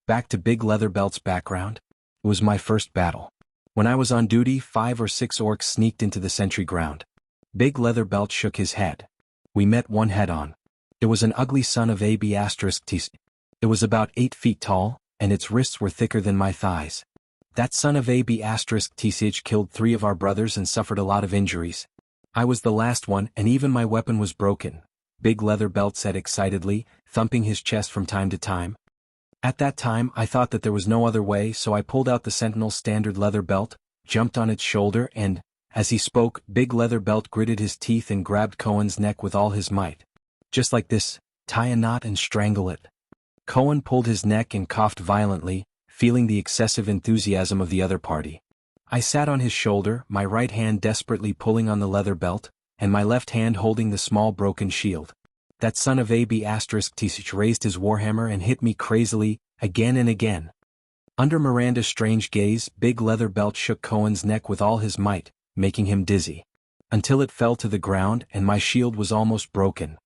Back to Big Leatherbelt's background. It was my first battle. When I was on duty, 5 or 6 orcs sneaked into the sentry ground. Big Leatherbelt shook his head. We met one head-on. It was an ugly son of AB***. It was about 8 feet tall, and its wrists were thicker than my thighs. That son of AB** killed 3 of our brothers and suffered a lot of injuries. I was the last one, and even my weapon was broken, Big Leatherbelt said excitedly, thumping his chest from time to time. At that time I thought that there was no other way, so I pulled out the Sentinel's standard leather belt, jumped on its shoulder and, as he spoke, Big Leatherbelt gritted his teeth and grabbed Cohen's neck with all his might. Just like this, tie a knot and strangle it. Cohen pulled his neck and coughed violently, feeling the excessive enthusiasm of the other party. I sat on his shoulder, my right hand desperately pulling on the leather belt, and my left hand holding the small broken shield. That son of AB** raised his warhammer and hit me crazily, again and again. Under Miranda's strange gaze, Big Leatherbelt shook Cohen's neck with all his might, making him dizzy. Until it fell to the ground and my shield was almost broken.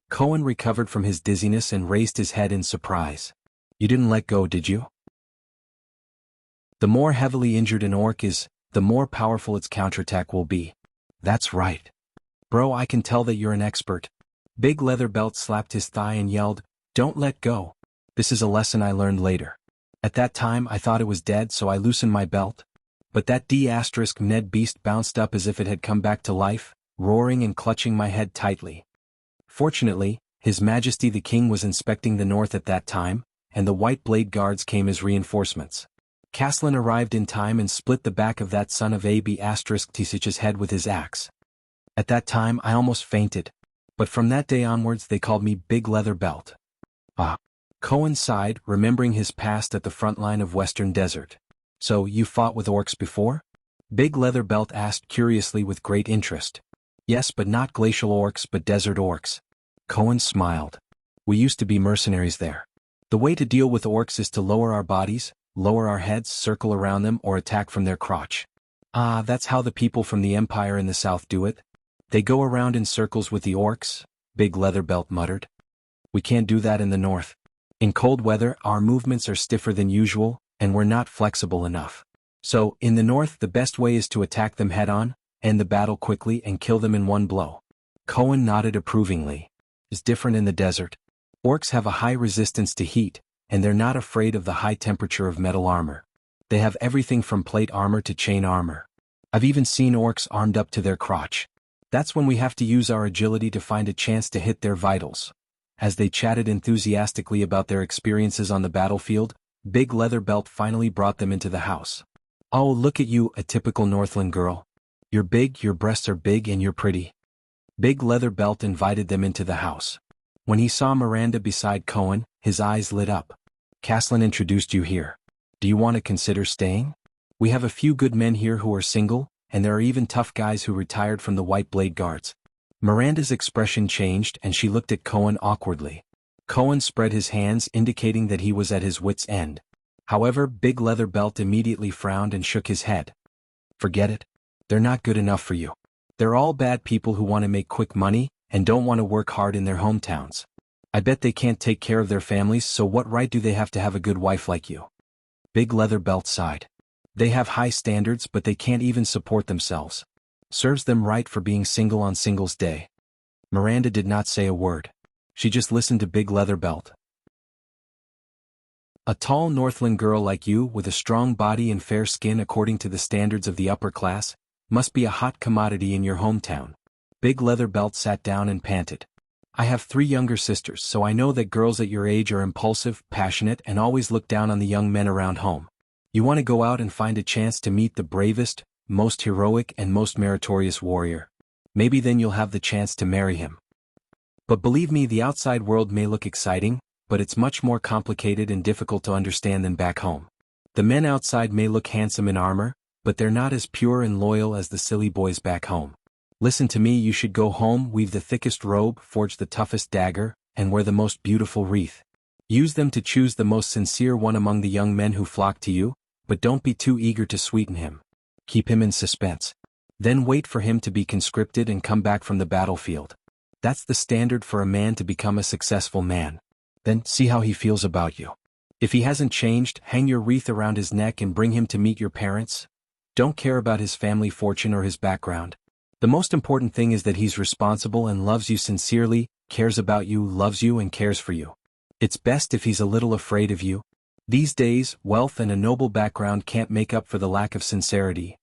Cohen recovered from his dizziness and raised his head in surprise. You didn't let go, did you? The more heavily injured an orc is, the more powerful its counterattack will be. That's right. Bro, I can tell that you're an expert. Big Leatherbelt slapped his thigh and yelled, Don't let go. This is a lesson I learned later. At that time I thought it was dead, so I loosened my belt. But that D***Ned beast bounced up as if it had come back to life, roaring and clutching my head tightly. Fortunately, His Majesty the King was inspecting the north at that time, and the White Blade Guards came as reinforcements. Caslin arrived in time and split the back of that son of AB** Tisic's head with his axe. At that time I almost fainted. But from that day onwards they called me Big Leatherbelt. Ah. Cohen sighed, remembering his past at the front line of Western Desert. So, you fought with orcs before? Big Leatherbelt asked curiously with great interest. Yes, but not glacial orcs but desert orcs. Cohen smiled. We used to be mercenaries there. The way to deal with orcs is to lower our bodies, lower our heads, circle around them or attack from their crotch. Ah, that's how the people from the Empire in the south do it. They go around in circles with the orcs, Big Leatherbelt muttered. We can't do that in the north. In cold weather, our movements are stiffer than usual, and we're not flexible enough. So, in the north the best way is to attack them head-on, End the battle quickly and kill them in one blow. Cohen nodded approvingly. It's different in the desert. Orcs have a high resistance to heat, and they're not afraid of the high temperature of metal armor. They have everything from plate armor to chain armor. I've even seen orcs armed up to their crotch. That's when we have to use our agility to find a chance to hit their vitals. As they chatted enthusiastically about their experiences on the battlefield, Big Leather Belt finally brought them into the house. Oh, look at you, a typical Northland girl. You're big, your breasts are big, and you're pretty. Big Leather Belt invited them into the house. When he saw Miranda beside Cohen, his eyes lit up. Caslin introduced you here. Do you want to consider staying? We have a few good men here who are single, and there are even tough guys who retired from the White Blade Guards. Miranda's expression changed and she looked at Cohen awkwardly. Cohen spread his hands indicating that he was at his wit's end. However, Big Leather Belt immediately frowned and shook his head. Forget it. They're not good enough for you. They're all bad people who want to make quick money and don't want to work hard in their hometowns. I bet they can't take care of their families, so what right do they have a good wife like you? Big Leather Belt sighed. They have high standards, but they can't even support themselves. Serves them right for being single on Singles Day. Miranda did not say a word. She just listened to Big Leather Belt. A tall Northland girl like you, with a strong body and fair skin according to the standards of the upper class, must be a hot commodity in your hometown. Big Leather Belt sat down and panted. I have 3 younger sisters, so I know that girls at your age are impulsive, passionate, and always look down on the young men around home. You want to go out and find a chance to meet the bravest, most heroic, and most meritorious warrior. Maybe then you'll have the chance to marry him. But believe me, the outside world may look exciting, but it's much more complicated and difficult to understand than back home. The men outside may look handsome in armor, but they're not as pure and loyal as the silly boys back home. Listen to me, you should go home, weave the thickest robe, forge the toughest dagger, and wear the most beautiful wreath. Use them to choose the most sincere one among the young men who flock to you, but don't be too eager to sweeten him. Keep him in suspense. Then wait for him to be conscripted and come back from the battlefield. That's the standard for a man to become a successful man. Then see how he feels about you. If he hasn't changed, hang your wreath around his neck and bring him to meet your parents. Don't care about his family fortune or his background. The most important thing is that he's responsible and loves you sincerely, cares about you, loves you, and cares for you. It's best if he's a little afraid of you. These days, wealth and a noble background can't make up for the lack of sincerity.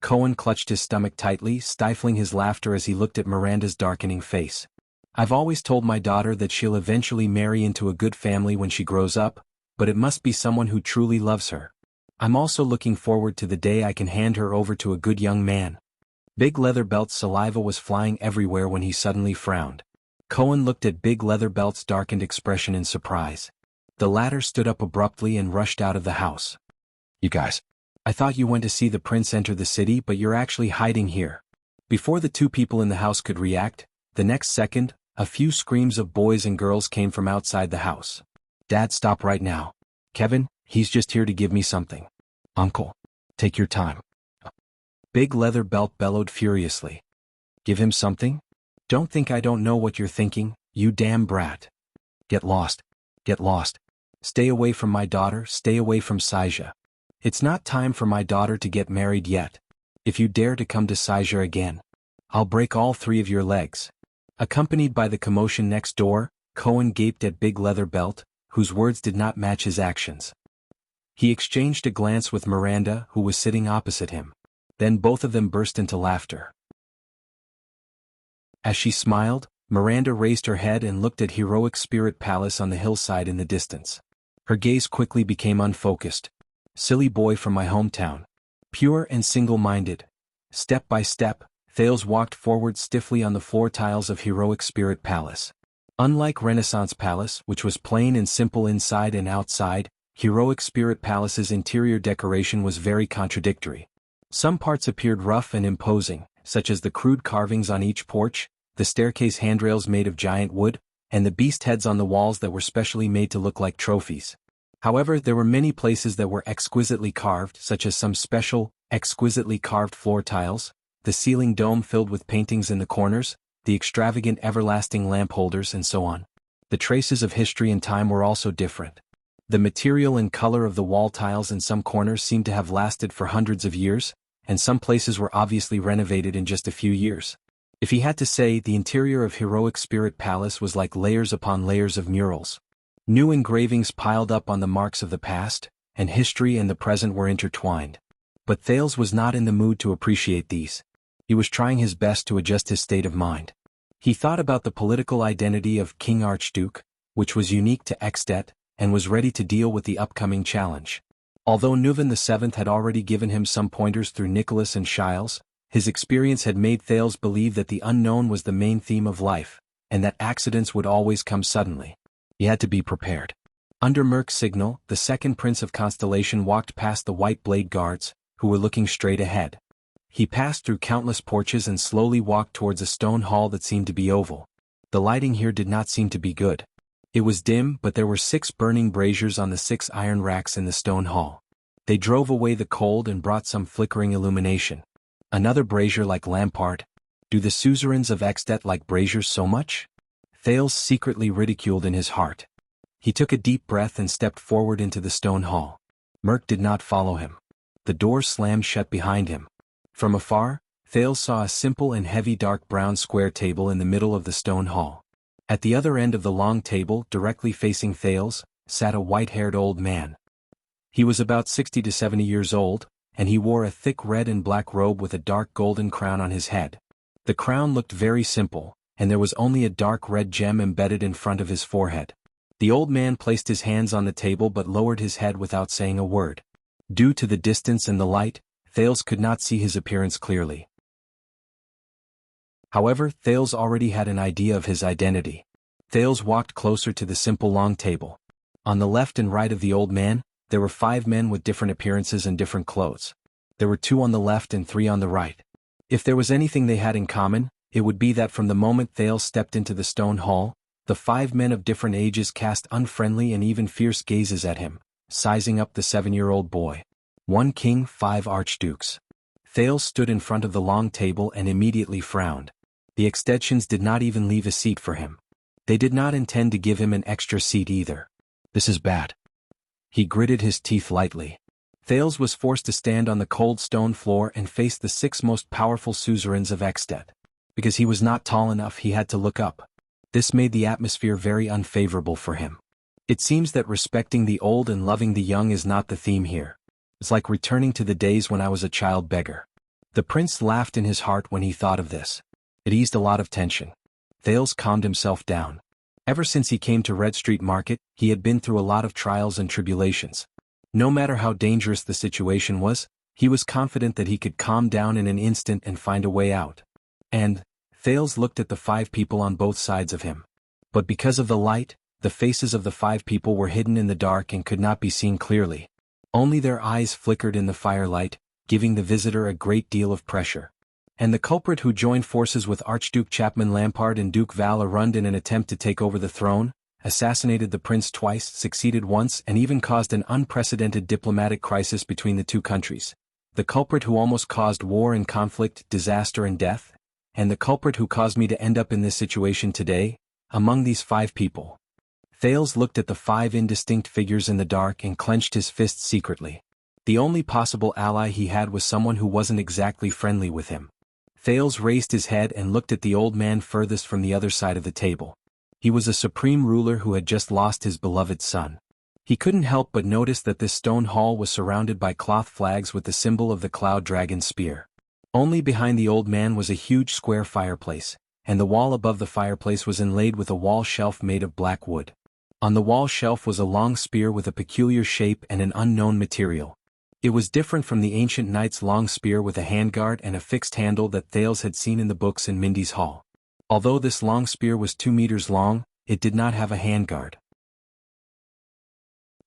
Cohen clutched his stomach tightly, stifling his laughter as he looked at Miranda's darkening face. I've always told my daughter that she'll eventually marry into a good family when she grows up, but it must be someone who truly loves her. I'm also looking forward to the day I can hand her over to a good young man. Big Leather Belt's saliva was flying everywhere when he suddenly frowned. Cohen looked at Big Leather Belt's darkened expression in surprise. The latter stood up abruptly and rushed out of the house. You guys. I thought you went to see the prince enter the city, but you're actually hiding here. Before the 2 people in the house could react, the next second, a few screams of boys and girls came from outside the house. Dad, stop right now. Kevin, he's just here to give me something. Uncle, take your time. Big Leather Belt bellowed furiously. Give him something? Don't think I don't know what you're thinking, you damn brat. Get lost. Get lost. Stay away from my daughter, stay away from Saija. It's not time for my daughter to get married yet. If you dare to come to Saija again, I'll break all 3 of your legs. Accompanied by the commotion next door, Cohen gaped at Big Leather Belt, whose words did not match his actions. He exchanged a glance with Miranda, who was sitting opposite him. Then both of them burst into laughter. As she smiled, Miranda raised her head and looked at Heroic Spirit Palace on the hillside in the distance. Her gaze quickly became unfocused. Silly boy from my hometown. Pure and single-minded. Step by step, Thales walked forward stiffly on the floor tiles of Heroic Spirit Palace. Unlike Renaissance Palace, which was plain and simple inside and outside, Heroic Spirit Palace's interior decoration was very contradictory. Some parts appeared rough and imposing, such as the crude carvings on each porch, the staircase handrails made of giant wood, and the beast heads on the walls that were specially made to look like trophies. However, there were many places that were exquisitely carved, such as some special, exquisitely carved floor tiles, the ceiling dome filled with paintings in the corners, the extravagant everlasting lamp holders, and so on. The traces of history and time were also different. The material and color of the wall tiles in some corners seemed to have lasted for hundreds of years, and some places were obviously renovated in just a few years. If he had to say, the interior of Heroic Spirit Palace was like layers upon layers of murals. New engravings piled up on the marks of the past, and history and the present were intertwined. But Thales was not in the mood to appreciate these. He was trying his best to adjust his state of mind. He thought about the political identity of King Archduke, which was unique to Extet, and was ready to deal with the upcoming challenge. Although Nuvan VII had already given him some pointers through Nicholas and Shiles, his experience had made Thales believe that the unknown was the main theme of life, and that accidents would always come suddenly. He had to be prepared. Under Merck's signal, the second Prince of Constellation walked past the White Blade Guards, who were looking straight ahead. He passed through countless porches and slowly walked towards a stone hall that seemed to be oval. The lighting here did not seem to be good. It was dim, but there were 6 burning braziers on the 6 iron racks in the stone hall. They drove away the cold and brought some flickering illumination. Another brazier like Lampart. Do the suzerains of Extet like braziers so much? Thales secretly ridiculed in his heart. He took a deep breath and stepped forward into the stone hall. Merck did not follow him. The door slammed shut behind him. From afar, Thales saw a simple and heavy dark brown square table in the middle of the stone hall. At the other end of the long table, directly facing Thales, sat a white-haired old man. He was about 60 to 70 years old, and he wore a thick red and black robe with a dark golden crown on his head. The crown looked very simple, and there was only a dark red gem embedded in front of his forehead. The old man placed his hands on the table but lowered his head without saying a word. Due to the distance and the light, Thales could not see his appearance clearly. However, Thales already had an idea of his identity. Thales walked closer to the simple long table. On the left and right of the old man, there were 5 men with different appearances and different clothes. There were 2 on the left and 3 on the right. If there was anything they had in common, it would be that from the moment Thales stepped into the stone hall, the 5 men of different ages cast unfriendly and even fierce gazes at him, sizing up the 7-year-old boy. 1 king, 5 archdukes. Thales stood in front of the long table and immediately frowned. The Extensions did not even leave a seat for him. They did not intend to give him an extra seat either. This is bad. He gritted his teeth lightly. Thales was forced to stand on the cold stone floor and face the 6 most powerful suzerains of Extet. Because he was not tall enough, he had to look up. This made the atmosphere very unfavorable for him. It seems that respecting the old and loving the young is not the theme here. It's like returning to the days when I was a child beggar. The prince laughed in his heart when he thought of this. It eased a lot of tension. Thales calmed himself down. Ever since he came to Red Street Market, he had been through a lot of trials and tribulations. No matter how dangerous the situation was, he was confident that he could calm down in an instant and find a way out. And Thales looked at the 5 people on both sides of him. But because of the light, the faces of the 5 people were hidden in the dark and could not be seen clearly. Only their eyes flickered in the firelight, giving the visitor a great deal of pressure. And the culprit who joined forces with Archduke Chapman Lampard and Duke Val Arund in an attempt to take over the throne, assassinated the prince twice, succeeded once, and even caused an unprecedented diplomatic crisis between the 2 countries. The culprit who almost caused war and conflict, disaster and death, and the culprit who caused me to end up in this situation today, among these 5 people. Thales looked at the 5 indistinct figures in the dark and clenched his fists secretly. The only possible ally he had was someone who wasn't exactly friendly with him. Thales raised his head and looked at the old man furthest from the other side of the table. He was a supreme ruler who had just lost his beloved son. He couldn't help but notice that this stone hall was surrounded by cloth flags with the symbol of the cloud dragon spear. Only behind the old man was a huge square fireplace, and the wall above the fireplace was inlaid with a wall shelf made of black wood. On the wall shelf was a long spear with a peculiar shape and an unknown material. It was different from the ancient knight's long spear with a handguard and a fixed handle that Thales had seen in the books in Mindy's hall. Although this long spear was 2 meters long, it did not have a handguard.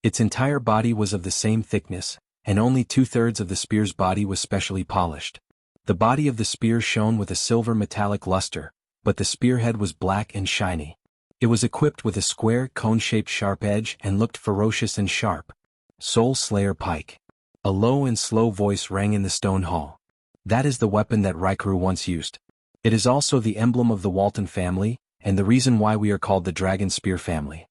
Its entire body was of the same thickness, and only 2/3 of the spear's body was specially polished. The body of the spear shone with a silver metallic luster, but the spearhead was black and shiny. It was equipped with a square, cone-shaped sharp edge and looked ferocious and sharp. Soul Slayer Pike. A low and slow voice rang in the stone hall. That is the weapon that Raikuru once used. It is also the emblem of the Walton family, and the reason why we are called the Dragon Spear family.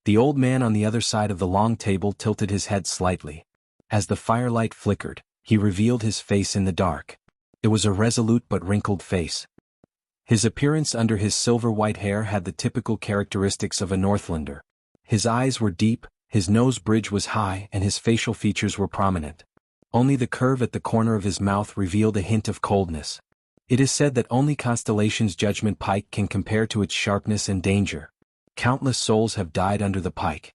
The old man on the other side of the long table tilted his head slightly. As the firelight flickered, He revealed his face in the dark. It was a resolute but wrinkled face. His appearance under his silver-white hair had the typical characteristics of a Northlander. His eyes were deep, his nose bridge was high, and his facial features were prominent. Only the curve at the corner of his mouth revealed a hint of coldness. It is said that only Constellation's judgment pike can compare to its sharpness and danger. Countless souls have died under the pike.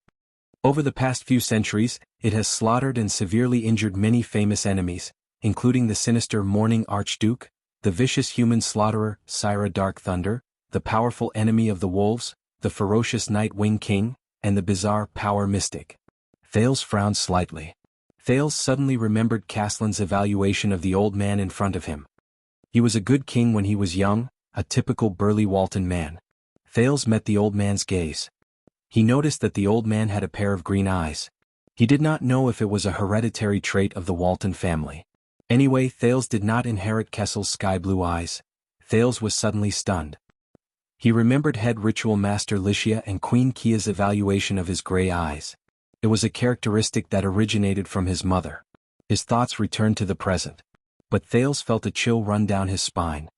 Over the past few centuries, it has slaughtered and severely injured many famous enemies, including the sinister Morning Archduke, the vicious human slaughterer, Syra Dark Thunder, the powerful enemy of the wolves, the ferocious Night Wing King, and the bizarre Power Mystic. Thales frowned slightly. Thales suddenly remembered Caslin's evaluation of the old man in front of him. He was a good king when he was young, a typical burly Walton man. Thales met the old man's gaze. He noticed that the old man had a pair of green eyes. He did not know if it was a hereditary trait of the Walton family. Anyway, Thales did not inherit Kessel's sky-blue eyes. Thales was suddenly stunned. He remembered head ritual master Lycia and Queen Kia's evaluation of his gray eyes. It was a characteristic that originated from his mother. His thoughts returned to the present. But Thales felt a chill run down his spine.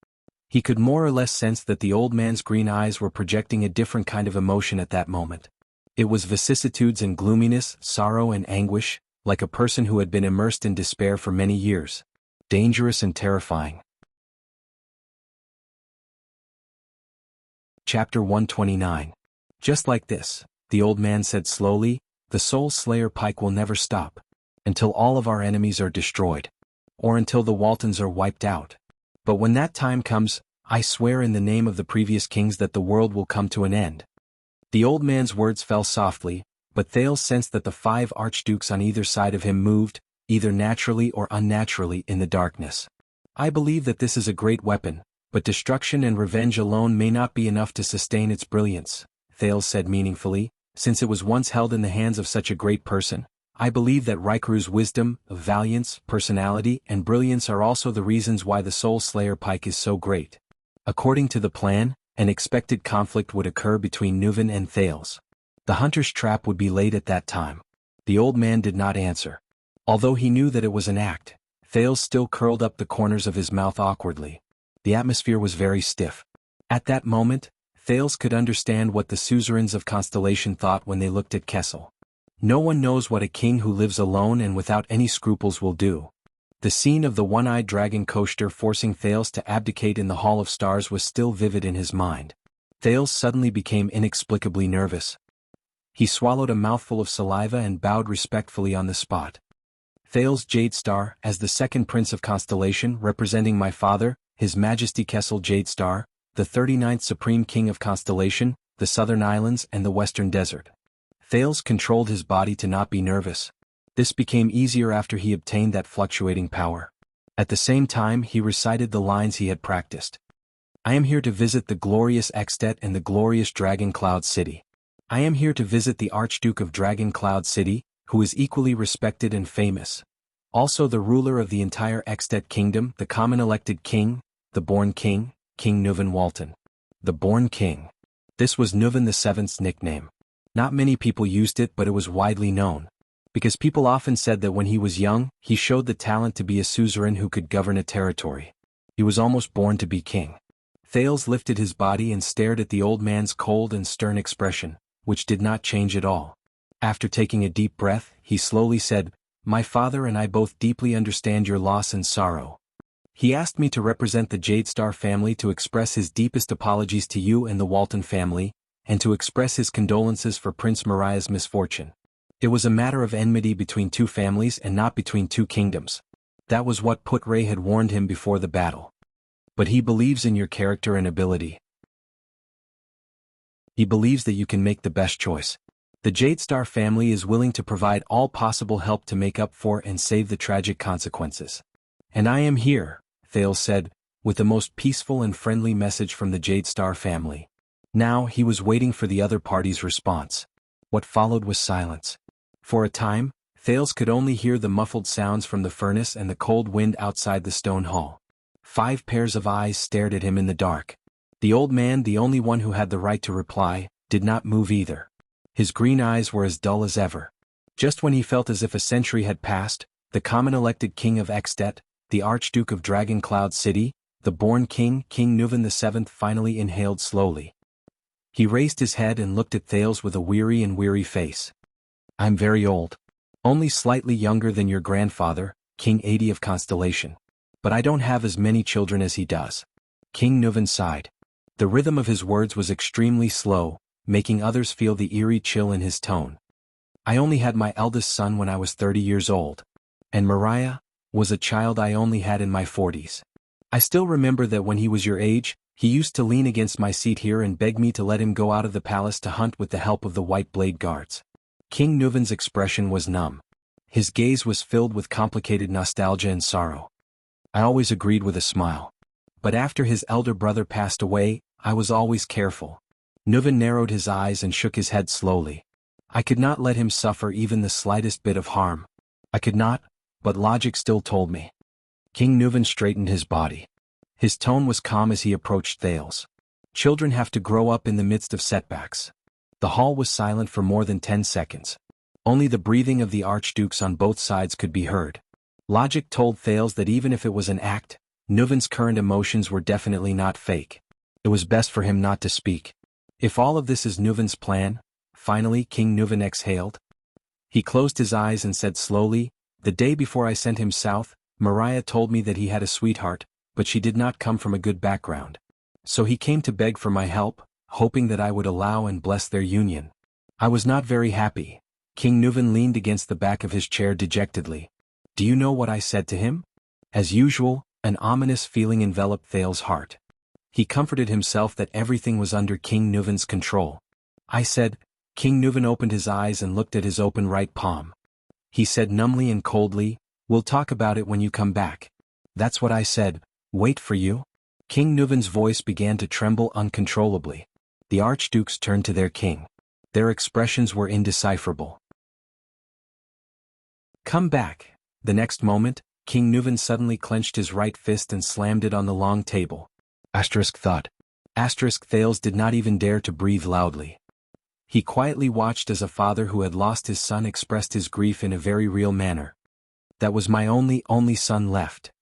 He could more or less sense that the old man's green eyes were projecting a different kind of emotion at that moment. It was vicissitudes and gloominess, sorrow and anguish, like a person who had been immersed in despair for many years. Dangerous and terrifying. Chapter 129. Just like this, the old man said slowly, the Soul Slayer pike will never stop. Until all of our enemies are destroyed. Or until the Waltons are wiped out. But when that time comes, I swear in the name of the previous kings that the world will come to an end. The old man's words fell softly, but Thales sensed that the 5 archdukes on either side of him moved, either naturally or unnaturally, in the darkness. I believe that this is a great weapon, but destruction and revenge alone may not be enough to sustain its brilliance, Thales said meaningfully, since it was once held in the hands of such a great person. I believe that Raikuru's wisdom, valiance, personality, and brilliance are also the reasons why the Soul Slayer pike is so great. According to the plan, an expected conflict would occur between Nuven and Thales. The hunter's trap would be laid at that time. The old man did not answer. Although he knew that it was an act, Thales still curled up the corners of his mouth awkwardly. The atmosphere was very stiff. At that moment, Thales could understand what the suzerains of Constellation thought when they looked at Kessel. No one knows what a king who lives alone and without any scruples will do. The scene of the one-eyed dragon Koshter forcing Thales to abdicate in the Hall of Stars was still vivid in his mind. Thales suddenly became inexplicably nervous. He swallowed a mouthful of saliva and bowed respectfully on the spot. Thales Jade Star, as the second prince of Constellation representing my father, His Majesty Kessel Jade Star, the 39th Supreme King of Constellation, the Southern Islands and the Western Desert. Thales controlled his body to not be nervous. This became easier after he obtained that fluctuating power. At the same time he recited the lines he had practiced. I am here to visit the glorious Extet and the glorious Dragon Cloud City. I am here to visit the Archduke of Dragon Cloud City, who is equally respected and famous. Also the ruler of the entire Extet Kingdom, the common elected king, the born king, King Nuven Walton. The born king. This was Nuven VII's nickname. Not many people used it, but it was widely known. Because people often said that when he was young, he showed the talent to be a suzerain who could govern a territory. He was almost born to be king. Thales lifted his body and stared at the old man's cold and stern expression, which did not change at all. After taking a deep breath, he slowly said, My father and I both deeply understand your loss and sorrow. He asked me to represent the Jade Star family to express his deepest apologies to you and the Walton family, and to express his condolences for Prince Mariah's misfortune. It was a matter of enmity between two families and not between two kingdoms. That was what Putray had warned him before the battle. But he believes in your character and ability. He believes that you can make the best choice. The Jade Star family is willing to provide all possible help to make up for and save the tragic consequences. And I am here, Thales said, with the most peaceful and friendly message from the Jade Star family. Now he was waiting for the other party's response. What followed was silence. For a time, Thales could only hear the muffled sounds from the furnace and the cold wind outside the stone hall. 5 pairs of eyes stared at him in the dark. The old man, the only one who had the right to reply, did not move either. His green eyes were as dull as ever. Just when he felt as if a century had passed, the common elected king of Extet, the Archduke of Dragon Cloud City, the born king, King Nuvan VII finally inhaled slowly. He raised his head and looked at Thales with a weary face. I'm very old. Only slightly younger than your grandfather, King Adi of Constellation. But I don't have as many children as he does. King Nuvan sighed. The rhythm of his words was extremely slow, making others feel the eerie chill in his tone. I only had my eldest son when I was 30 years old. And Mariah was a child I only had in my 40s. I still remember that when he was your age, he used to lean against my seat here and beg me to let him go out of the palace to hunt with the help of the White Blade Guards. King Nuvan's expression was numb. His gaze was filled with complicated nostalgia and sorrow. I always agreed with a smile. But after his elder brother passed away, I was always careful. Nuvan narrowed his eyes and shook his head slowly. I could not let him suffer even the slightest bit of harm. I could not, but logic still told me. King Nuvan straightened his body. His tone was calm as he approached Thales. Children have to grow up in the midst of setbacks. The hall was silent for more than 10 seconds. Only the breathing of the archdukes on both sides could be heard. Logic told Thales that even if it was an act, Nuvan's current emotions were definitely not fake. It was best for him not to speak. If all of this is Nuvan's plan, finally King Nuvan exhaled. He closed his eyes and said slowly, the day before I sent him south, Mariah told me that he had a sweetheart, but she did not come from a good background. So he came to beg for my help, hoping that I would allow and bless their union. I was not very happy. King Nuvan leaned against the back of his chair dejectedly. Do you know what I said to him? As usual, an ominous feeling enveloped Thales' heart. He comforted himself that everything was under King Nuvan's control. I said, King Nuvan opened his eyes and looked at his open right palm. He said numbly and coldly, we'll talk about it when you come back. That's what I said, wait for you? King Nuvan's voice began to tremble uncontrollably. The archdukes turned to their king. Their expressions were indecipherable. Come back. The next moment, King Nuvan suddenly clenched his right fist and slammed it on the long table. Thud. Thales did not even dare to breathe loudly. He quietly watched as a father who had lost his son expressed his grief in a very real manner. That was my only son left.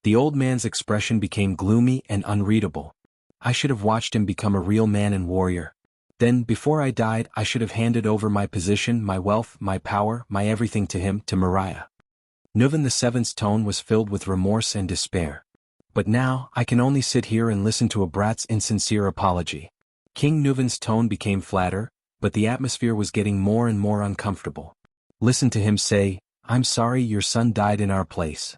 The old man's expression became gloomy and unreadable. I should have watched him become a real man and warrior. Then, before I died, I should have handed over my position, my wealth, my power, my everything to him, to Mariah. Nuvan VII's tone was filled with remorse and despair. But now, I can only sit here and listen to a brat's insincere apology. King Nuvan's tone became flatter, but the atmosphere was getting more and more uncomfortable. Listen to him say, I'm sorry your son died in our place.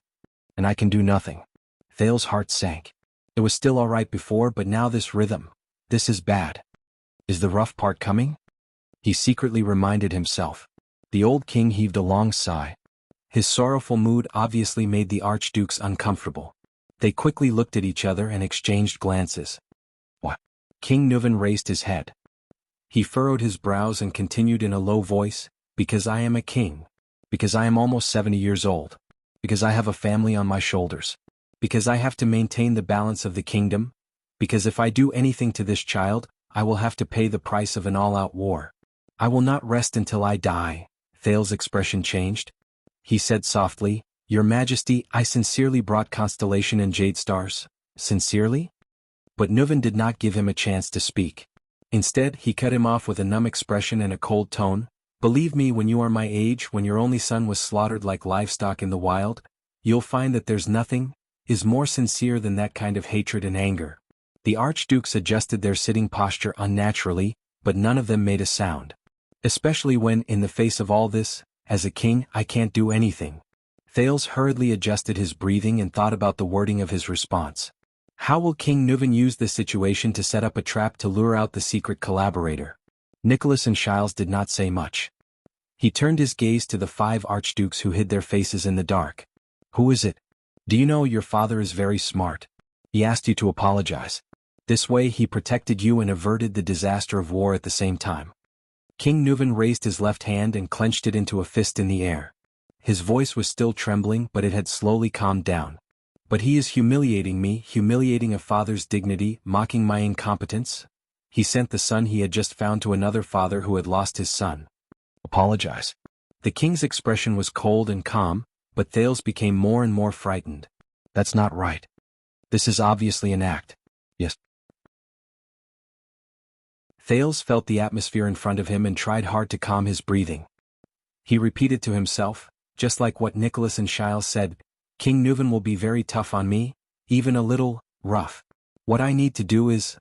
And I can do nothing. Thales' heart sank. It was still all right before, but now this rhythm. This is bad. Is the rough part coming? He secretly reminded himself. The old king heaved a long sigh. His sorrowful mood obviously made the archdukes uncomfortable. They quickly looked at each other and exchanged glances. What? King Nuvan raised his head. He furrowed his brows and continued in a low voice, because I am a king. Because I am almost 70 years old. Because I have a family on my shoulders. Because I have to maintain the balance of the kingdom. Because if I do anything to this child, I will have to pay the price of an all-out war. I will not rest until I die. Thales' expression changed. He said softly, Your Majesty, I sincerely brought constellation and jade stars. Sincerely? But Nuvan did not give him a chance to speak. Instead, he cut him off with a numb expression and a cold tone. Believe me, when you are my age, when your only son was slaughtered like livestock in the wild, you'll find that there's nothing is more sincere than that kind of hatred and anger. The archdukes adjusted their sitting posture unnaturally, but none of them made a sound. Especially when, in the face of all this, as a king, I can't do anything. Thales hurriedly adjusted his breathing and thought about the wording of his response. How will King Nuvan use this situation to set up a trap to lure out the secret collaborator? Nicholas and Shiles did not say much. He turned his gaze to the 5 archdukes who hid their faces in the dark. Who is it? Do you know your father is very smart? He asked you to apologize. This way he protected you and averted the disaster of war at the same time. King Nuvan raised his left hand and clenched it into a fist in the air. His voice was still trembling, but it had slowly calmed down. But he is humiliating me, humiliating a father's dignity, mocking my incompetence. He sent the son he had just found to another father who had lost his son. Apologize. The king's expression was cold and calm, but Thales became more and more frightened. That's not right. This is obviously an act. Yes. Thales felt the atmosphere in front of him and tried hard to calm his breathing. He repeated to himself, just like what Nicholas and Shiles said, King Nuven will be very tough on me, even a little rough. What I need to do is,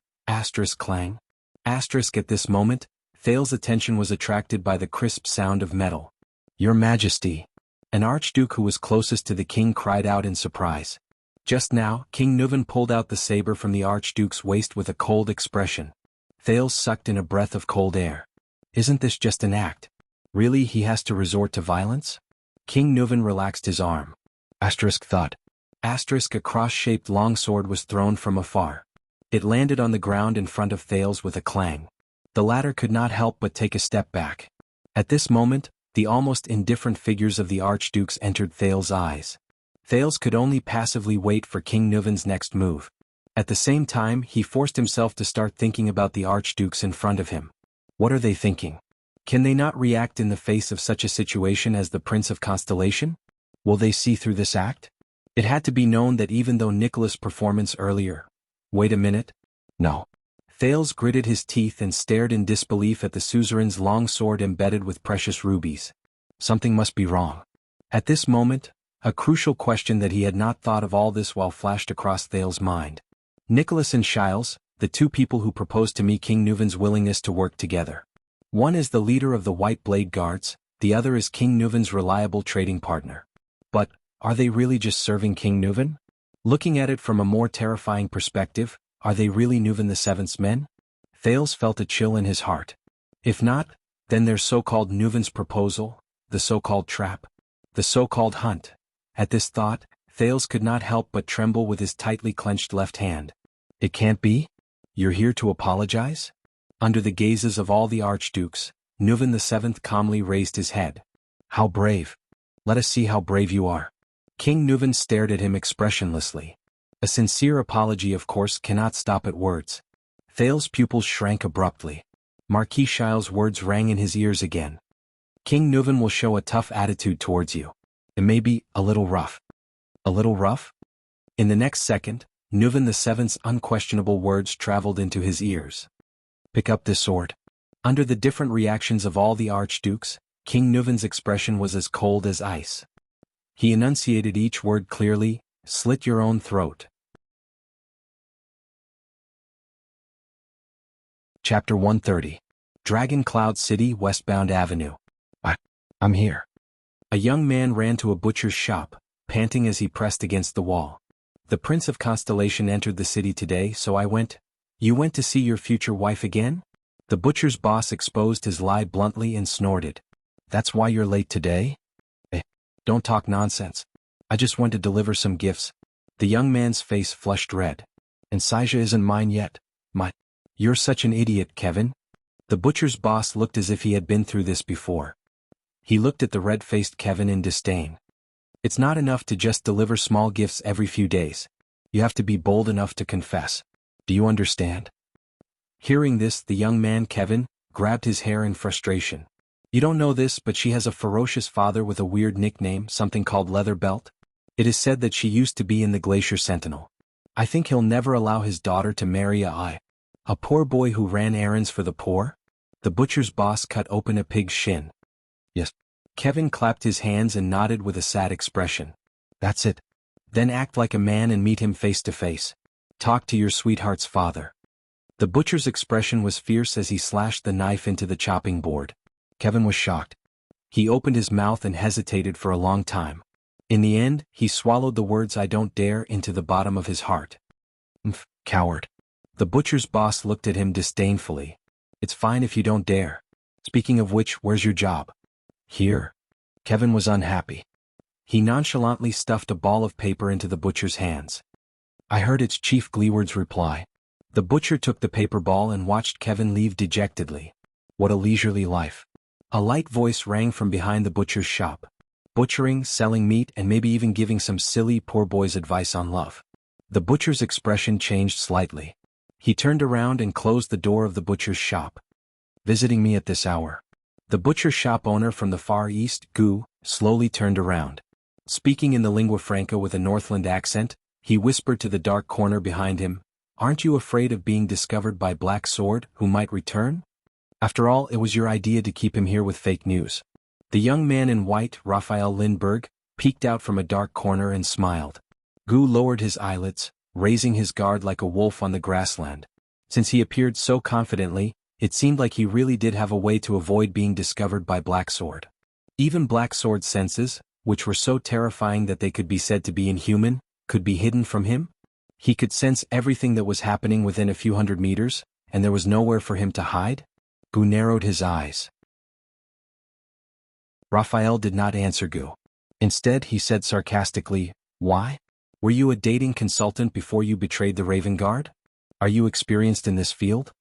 clang. At this moment, Thales' attention was attracted by the crisp sound of metal. Your Majesty. An archduke who was closest to the king cried out in surprise. Just now, King Nuven pulled out the saber from the archduke's waist with a cold expression. Thales sucked in a breath of cold air. Isn't this just an act? Really, he has to resort to violence? King Nuven relaxed his arm. Thought. A cross-shaped longsword was thrown from afar. It landed on the ground in front of Thales with a clang. The latter could not help but take a step back. At this moment, the almost indifferent figures of the archdukes entered Thales' eyes. Thales could only passively wait for King Nuven's next move. At the same time, he forced himself to start thinking about the archdukes in front of him. What are they thinking? Can they not react in the face of such a situation as the Prince of Constellation? Will they see through this act? It had to be known that even though Nicholas' performance earlier... Wait a minute. No. Thales gritted his teeth and stared in disbelief at the suzerain's long sword embedded with precious rubies. Something must be wrong. At this moment, a crucial question that he had not thought of all this while flashed across Thales' mind. Nicholas and Shiles, the two people who proposed to me King Nuven's willingness to work together. One is the leader of the White Blade Guards, the other is King Nuven's reliable trading partner. But, are they really just serving King Nuven? Looking at it from a more terrifying perspective, are they really Nuven the Seventh's men? Thales felt a chill in his heart. If not, then there's so-called Nuven's proposal, the so-called trap, the so-called hunt. At this thought, Thales could not help but tremble with his tightly clenched left hand. It can't be? You're here to apologize? Under the gazes of all the archdukes, Nuven the Seventh calmly raised his head. How brave. Let us see how brave you are. King Nuven stared at him expressionlessly. A sincere apology of course cannot stop at words. Thales' pupils shrank abruptly. Marquis Shiles' words rang in his ears again. King Nuven will show a tough attitude towards you. It may be a little rough. A little rough? In the next second, Nuven the Seventh's unquestionable words traveled into his ears. Pick up this sword. Under the different reactions of all the archdukes, King Nuven's expression was as cold as ice. He enunciated each word clearly, slit your own throat. Chapter 130. Dragon Cloud City, Westbound Avenue. I'm here. A young man ran to a butcher's shop, panting as he pressed against the wall. The Prince of Constellation entered the city today, so I went. You went to see your future wife again? The butcher's boss exposed his lie bluntly and snorted. That's why you're late today? Don't talk nonsense. I just went to deliver some gifts. The young man's face flushed red. And Saija isn't mine yet. You're such an idiot, Kevin. The butcher's boss looked as if he had been through this before. He looked at the red-faced Kevin in disdain. It's not enough to just deliver small gifts every few days. You have to be bold enough to confess. Do you understand? Hearing this, the young man Kevin grabbed his hair in frustration. You don't know this, but she has a ferocious father with a weird nickname, something called Leather Belt. It is said that she used to be in the Glacier Sentinel. I think he'll never allow his daughter to marry a poor boy who ran errands for the poor? The butcher's boss cut open a pig's shin. Yes. Kevin clapped his hands and nodded with a sad expression. That's it. Then act like a man and meet him face to face. Talk to your sweetheart's father. The butcher's expression was fierce as he slashed the knife into the chopping board. Kevin was shocked. He opened his mouth and hesitated for a long time. In the end, he swallowed the words "I don't dare" into the bottom of his heart. Coward. The butcher's boss looked at him disdainfully. It's fine if you don't dare. Speaking of which, where's your job? Here. Kevin was unhappy. He nonchalantly stuffed a ball of paper into the butcher's hands. I heard its Chief Gleeward's reply. The butcher took the paper ball and watched Kevin leave dejectedly. What a leisurely life. A light voice rang from behind the butcher's shop. Butchering, selling meat, and maybe even giving some silly poor boy's advice on love. The butcher's expression changed slightly. He turned around and closed the door of the butcher's shop. Visiting me at this hour. The butcher shop owner from the Far East, Gu, slowly turned around. Speaking in the lingua franca with a Northland accent, he whispered to the dark corner behind him, "Aren't you afraid of being discovered by Black Sword, who might return? After all, it was your idea to keep him here with fake news." The young man in white, Raphael Lindbergh, peeked out from a dark corner and smiled. Gu lowered his eyelids, raising his guard like a wolf on the grassland. Since he appeared so confidently, it seemed like he really did have a way to avoid being discovered by Black Sword. Even Black Sword's senses, which were so terrifying that they could be said to be inhuman, could be hidden from him? He could sense everything that was happening within a few hundred meters, and there was nowhere for him to hide? Gu narrowed his eyes. Raphael did not answer Gu. Instead, he said sarcastically, "Why? Were you a dating consultant before you betrayed the Raven Guard? Are you experienced in this field?"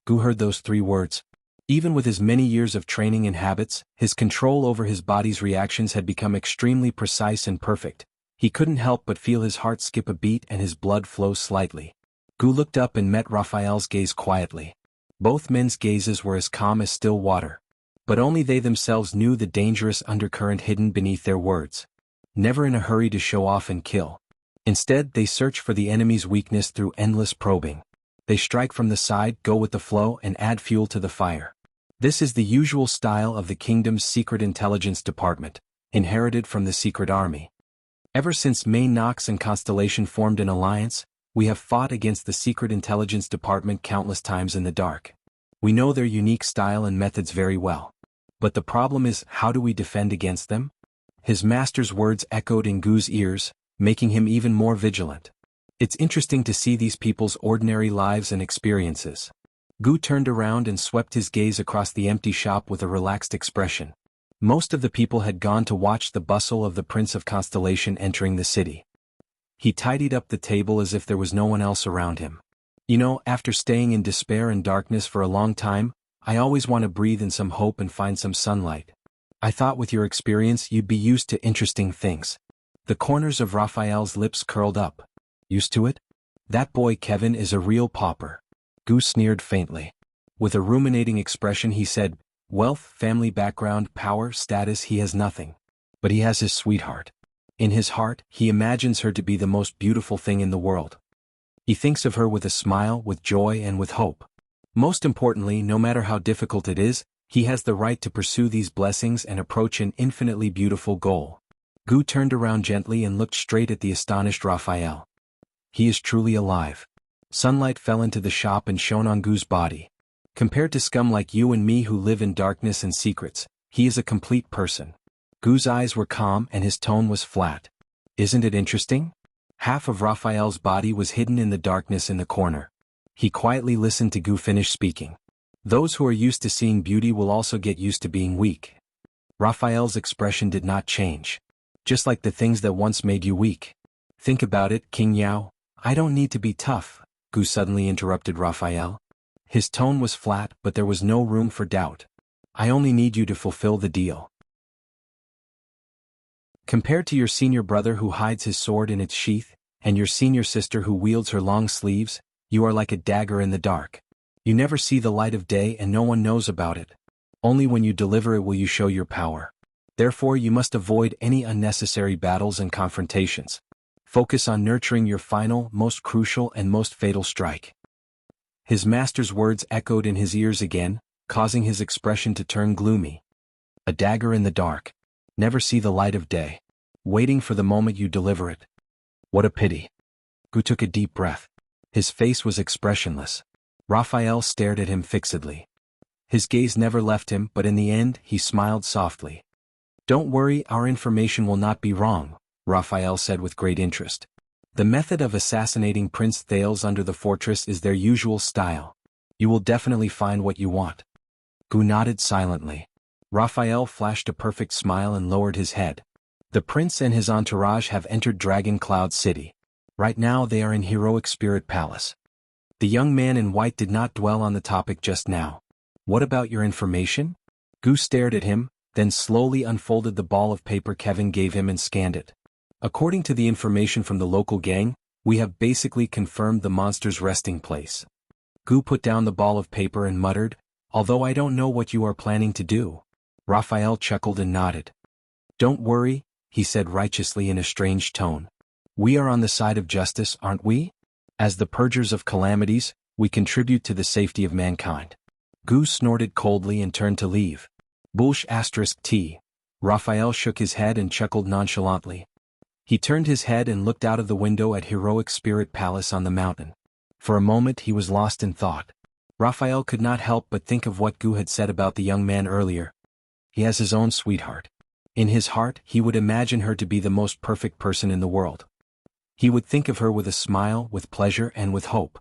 Gu heard those 3 words. Even with his many years of training and habits, his control over his body's reactions had become extremely precise and perfect. He couldn't help but feel his heart skip a beat and his blood flow slightly. Gu looked up and met Raphael's gaze quietly. Both men's gazes were as calm as still water. But only they themselves knew the dangerous undercurrent hidden beneath their words. Never in a hurry to show off and kill. Instead, they search for the enemy's weakness through endless probing. They strike from the side, go with the flow, and add fuel to the fire. This is the usual style of the kingdom's secret intelligence department, inherited from the secret army. Ever since May Nox and Constellation formed an alliance, we have fought against the secret intelligence department countless times in the dark. We know their unique style and methods very well. But the problem is, how do we defend against them? His master's words echoed in Gu's ears, making him even more vigilant. It's interesting to see these people's ordinary lives and experiences. Gu turned around and swept his gaze across the empty shop with a relaxed expression. Most of the people had gone to watch the bustle of the Prince of Constellation entering the city. He tidied up the table as if there was no one else around him. "You know, after staying in despair and darkness for a long time, I always want to breathe in some hope and find some sunlight. I thought with your experience you'd be used to interesting things." The corners of Raphael's lips curled up. "Used to it? That boy Kevin is a real pauper." Gu sneered faintly. With a ruminating expression he said, "Wealth, family background, power, status, he has nothing. But he has his sweetheart. In his heart, he imagines her to be the most beautiful thing in the world. He thinks of her with a smile, with joy, and with hope. Most importantly, no matter how difficult it is, he has the right to pursue these blessings and approach an infinitely beautiful goal." Gu turned around gently and looked straight at the astonished Raphael. "He is truly alive." Sunlight fell into the shop and shone on Gu's body. Compared to scum like you and me who live in darkness and secrets, he is a complete person. Gu's eyes were calm and his tone was flat. "Isn't it interesting?" Half of Raphael's body was hidden in the darkness in the corner. He quietly listened to Gu finish speaking. "Those who are used to seeing beauty will also get used to being weak." Raphael's expression did not change. "Just like the things that once made you weak. Think about it, King Yao. I don't need to be tough," Gu suddenly interrupted Raphael. His tone was flat, but there was no room for doubt. "I only need you to fulfill the deal." Compared to your senior brother who hides his sword in its sheath, and your senior sister who wields her long sleeves, you are like a dagger in the dark. You never see the light of day and no one knows about it. Only when you deliver it will you show your power. Therefore you must avoid any unnecessary battles and confrontations. Focus on nurturing your final, most crucial and most fatal strike. His master's words echoed in his ears again, causing his expression to turn gloomy. A dagger in the dark. Never see the light of day. Waiting for the moment you deliver it. What a pity. Gu took a deep breath. His face was expressionless. Raphael stared at him fixedly. His gaze never left him, but in the end, he smiled softly. "Don't worry, our information will not be wrong," Raphael said with great interest. "The method of assassinating Prince Thales under the fortress is their usual style. You will definitely find what you want." Gu nodded silently. Raphael flashed a perfect smile and lowered his head. The prince and his entourage have entered Dragon Cloud City. Right now they are in Heroic Spirit Palace. The young man in white did not dwell on the topic just now. "What about your information?" Gu stared at him, then slowly unfolded the ball of paper Kevin gave him and scanned it. "According to the information from the local gang, we have basically confirmed the monster's resting place." Gu put down the ball of paper and muttered, "Although I don't know what you are planning to do." Raphael chuckled and nodded. "Don't worry, he said righteously in a strange tone. We are on the side of justice, aren't we? As the purgers of calamities, we contribute to the safety of mankind. Gu snorted coldly and turned to leave. Bullsh *T. Raphael shook his head and chuckled nonchalantly. He turned his head and looked out of the window at Heroic Spirit Palace on the mountain. For a moment he was lost in thought. Raphael could not help but think of what Gu had said about the young man earlier. He has his own sweetheart. In his heart he would imagine her to be the most perfect person in the world. He would think of her with a smile, with pleasure and with hope.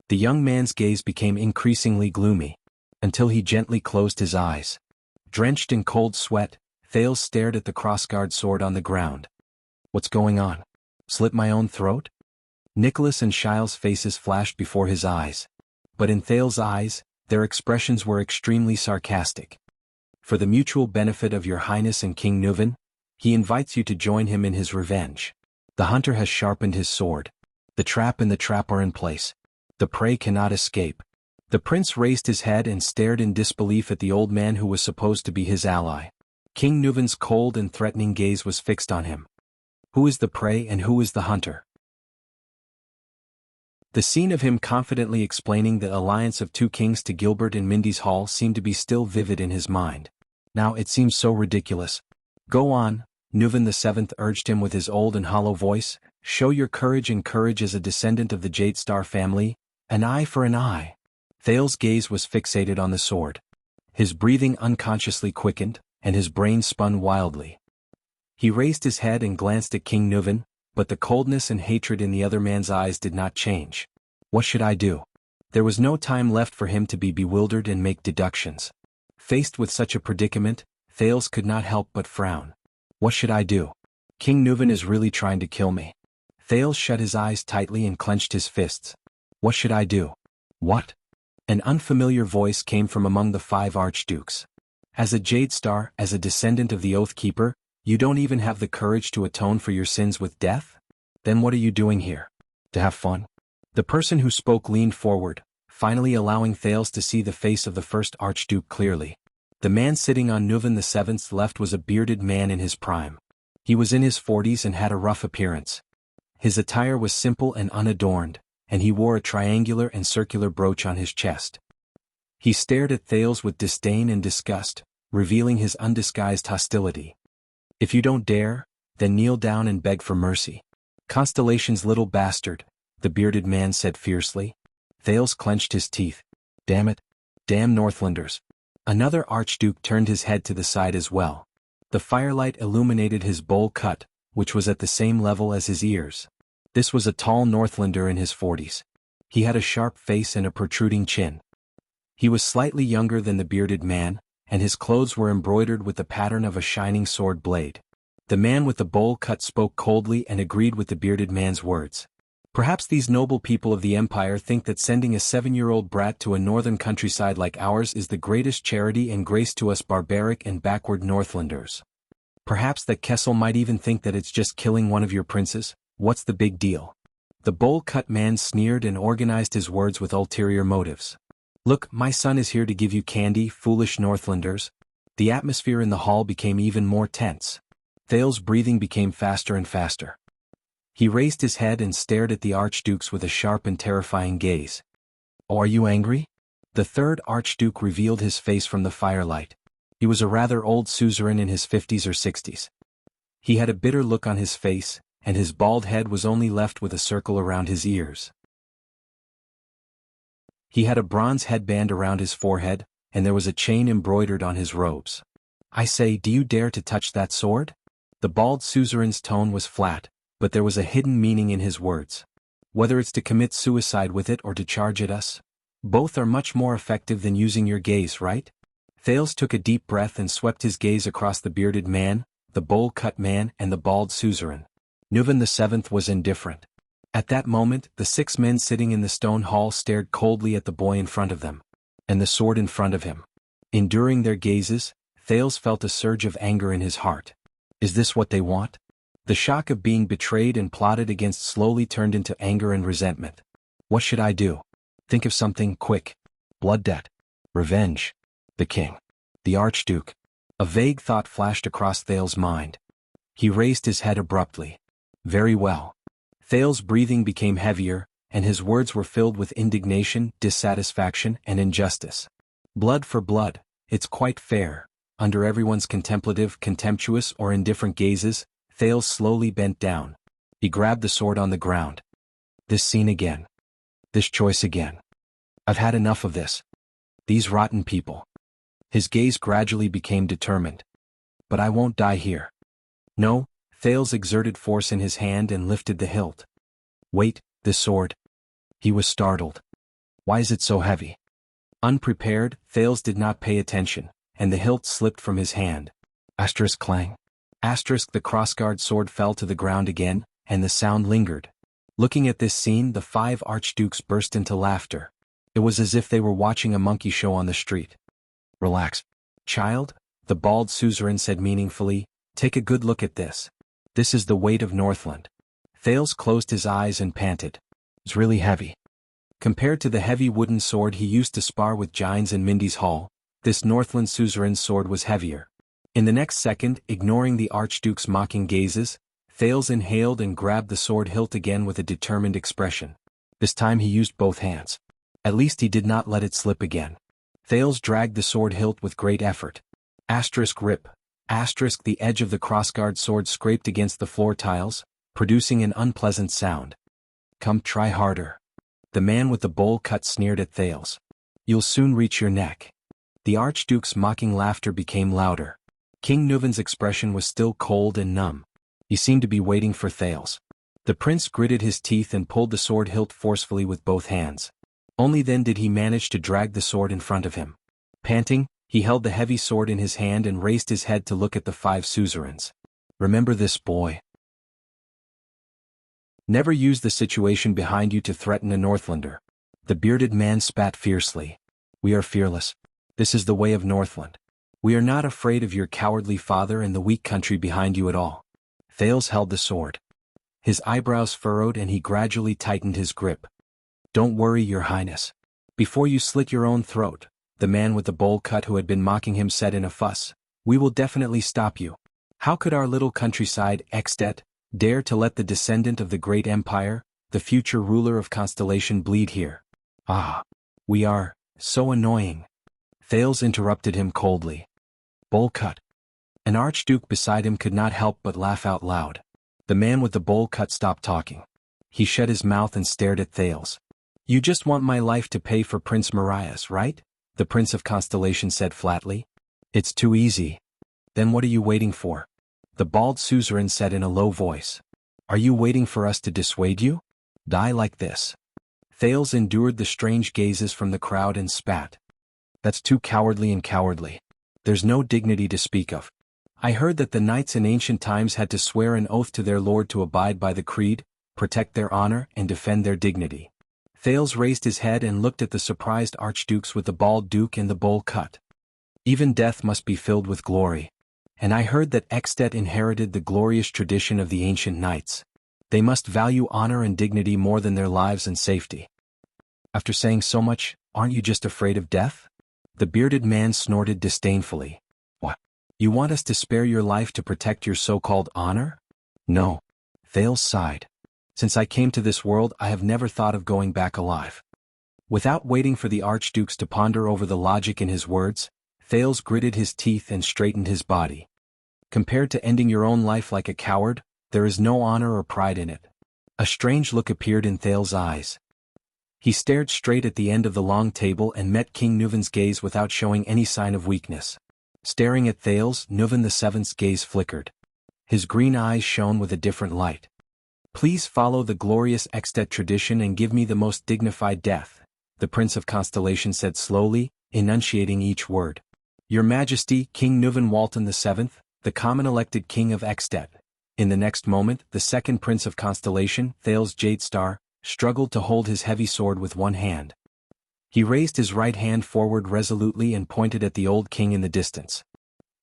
The young man's gaze became increasingly gloomy, until he gently closed his eyes. Drenched in cold sweat, Thales stared at the crossguard sword on the ground. What's going on? Slit my own throat? Nicholas and Shile's faces flashed before his eyes. But in Thales' eyes, their expressions were extremely sarcastic. For the mutual benefit of your highness and King Nuvan, he invites you to join him in his revenge. The hunter has sharpened his sword. The trap and the trap are in place. The prey cannot escape. The prince raised his head and stared in disbelief at the old man who was supposed to be his ally. King Nuvan's cold and threatening gaze was fixed on him. Who is the prey and who is the hunter? The scene of him confidently explaining the alliance of two kings to Gilbert in Mindy's hall seemed to be still vivid in his mind. Now it seems so ridiculous. Go on, Nuvan VII urged him with his old and hollow voice. Show your courage, and courage as a descendant of the Jade Star family. An eye for an eye. Thales' gaze was fixated on the sword. His breathing unconsciously quickened, and his brain spun wildly. He raised his head and glanced at King Nuvan, but the coldness and hatred in the other man's eyes did not change. What should I do? There was no time left for him to be bewildered and make deductions. Faced with such a predicament, Thales could not help but frown. What should I do? King Nuvan is really trying to kill me. Thales shut his eyes tightly and clenched his fists. What should I do? What? An unfamiliar voice came from among the 5 archdukes. As a Jade Star, as a descendant of the Oathkeeper, you don't even have the courage to atone for your sins with death? Then what are you doing here? To have fun? The person who spoke leaned forward, finally allowing Thales to see the face of the first archduke clearly. The man sitting on Nuvan VII's left was a bearded man in his prime. He was in his 40s and had a rough appearance. His attire was simple and unadorned, and he wore a triangular and circular brooch on his chest. He stared at Thales with disdain and disgust, revealing his undisguised hostility. If you don't dare, then kneel down and beg for mercy. Constellation's little bastard, the bearded man said fiercely. Thales clenched his teeth. Damn it. Damn Northlanders. Another archduke turned his head to the side as well. The firelight illuminated his bowl cut, which was at the same level as his ears. This was a tall Northlander in his 40s. He had a sharp face and a protruding chin. He was slightly younger than the bearded man, and his clothes were embroidered with the pattern of a shining sword blade. The man with the bowl cut spoke coldly and agreed with the bearded man's words. Perhaps these noble people of the Empire think that sending a 7-year-old brat to a northern countryside like ours is the greatest charity and grace to us barbaric and backward Northlanders. Perhaps that Kessel might even think that it's just killing one of your princes. What's the big deal? The bowl-cut man sneered and organized his words with ulterior motives. Look, my son is here to give you candy, foolish Northlanders. The atmosphere in the hall became even more tense. Thales' breathing became faster and faster. He raised his head and stared at the archdukes with a sharp and terrifying gaze. Oh, are you angry? The third archduke revealed his face from the firelight. He was a rather old suzerain in his 50s or 60s. He had a bitter look on his face, and his bald head was only left with a circle around his ears. He had a bronze headband around his forehead, and there was a chain embroidered on his robes. I say, do you dare to touch that sword? The bald suzerain's tone was flat, but there was a hidden meaning in his words. Whether it's to commit suicide with it or to charge at us, both are much more effective than using your gaze, right? Thales took a deep breath and swept his gaze across the bearded man, the bowl-cut man and the bald suzerain. Nuvan VII was indifferent. At that moment, the 6 men sitting in the stone hall stared coldly at the boy in front of them, and the sword in front of him. Enduring their gazes, Thales felt a surge of anger in his heart. Is this what they want? The shock of being betrayed and plotted against slowly turned into anger and resentment. What should I do? Think of something quick. Blood debt. Revenge. The king. The archduke. A vague thought flashed across Thales' mind. He raised his head abruptly. Very well. Thales's breathing became heavier, and his words were filled with indignation, dissatisfaction, and injustice. Blood for blood, it's quite fair. Under everyone's contemplative, contemptuous, or indifferent gazes, Thales slowly bent down. He grabbed the sword on the ground. This scene again. This choice again. I've had enough of this. These rotten people. His gaze gradually became determined. But I won't die here. No, Thales exerted force in his hand and lifted the hilt. Wait, this sword. He was startled. Why is it so heavy? Unprepared, Thales did not pay attention, and the hilt slipped from his hand. Asterisk clang. Asterisk the crossguard sword fell to the ground again, and the sound lingered. Looking at this scene, the 5 archdukes burst into laughter. It was as if they were watching a monkey show on the street. Relax, child, the bald suzerain said meaningfully. Take a good look at this. This is the weight of Northland. Thales closed his eyes and panted. It's really heavy. Compared to the heavy wooden sword he used to spar with giants in Mindy's Hall, this Northland suzerain's sword was heavier. In the next second, ignoring the archduke's mocking gazes, Thales inhaled and grabbed the sword hilt again with a determined expression. This time he used both hands. At least he did not let it slip again. Thales dragged the sword hilt with great effort. Asterisk rip. Asterisk the edge of the crossguard sword scraped against the floor tiles, producing an unpleasant sound. Come try harder. The man with the bowl cut sneered at Thales. You'll soon reach your neck. The archduke's mocking laughter became louder. King Nuvan's expression was still cold and numb. He seemed to be waiting for Thales. The prince gritted his teeth and pulled the sword hilt forcefully with both hands. Only then did he manage to drag the sword in front of him. Panting, he held the heavy sword in his hand and raised his head to look at the 5 suzerains. Remember this, boy. Never use the situation behind you to threaten a Northlander. The bearded man spat fiercely. We are fearless. This is the way of Northland. We are not afraid of your cowardly father and the weak country behind you at all. Thales held the sword. His eyebrows furrowed and he gradually tightened his grip. Don't worry, your highness. Before you slit your own throat, the man with the bowl cut who had been mocking him said in a fuss, we will definitely stop you. How could our little countryside, Extet, dare to let the descendant of the great empire, the future ruler of Constellation, bleed here? Ah, we are so annoying. Thales interrupted him coldly. Bowl cut. An archduke beside him could not help but laugh out loud. The man with the bowl cut stopped talking. He shut his mouth and stared at Thales. You just want my life to pay for Prince Marius, right? The Prince of Constellation said flatly. It's too easy. Then what are you waiting for? The bald suzerain said in a low voice. Are you waiting for us to dissuade you? Die like this. Thales endured the strange gazes from the crowd and spat. That's too cowardly and cowardly. There's no dignity to speak of. I heard that the knights in ancient times had to swear an oath to their lord to abide by the creed, protect their honor, and defend their dignity. Thales raised his head and looked at the surprised archdukes with the bald duke and the bowl cut. Even death must be filled with glory. And I heard that Extet inherited the glorious tradition of the ancient knights. They must value honor and dignity more than their lives and safety. After saying so much, aren't you just afraid of death? The bearded man snorted disdainfully. What? You want us to spare your life to protect your so-called honor? No. Thales sighed. Since I came to this world, I have never thought of going back alive. Without waiting for the archdukes to ponder over the logic in his words, Thales gritted his teeth and straightened his body. Compared to ending your own life like a coward, there is no honor or pride in it. A strange look appeared in Thales' eyes. He stared straight at the end of the long table and met King Nuvan's gaze without showing any sign of weakness. Staring at Thales, Nuvan VII's gaze flickered. His green eyes shone with a different light. Please follow the glorious Extet tradition and give me the most dignified death, the Prince of Constellation said slowly, enunciating each word. Your Majesty, King Nuvan Walton VII, the common elected king of Extet. In the next moment, the second Prince of Constellation, Thales Jadestar, struggled to hold his heavy sword with one hand. He raised his right hand forward resolutely and pointed at the old king in the distance.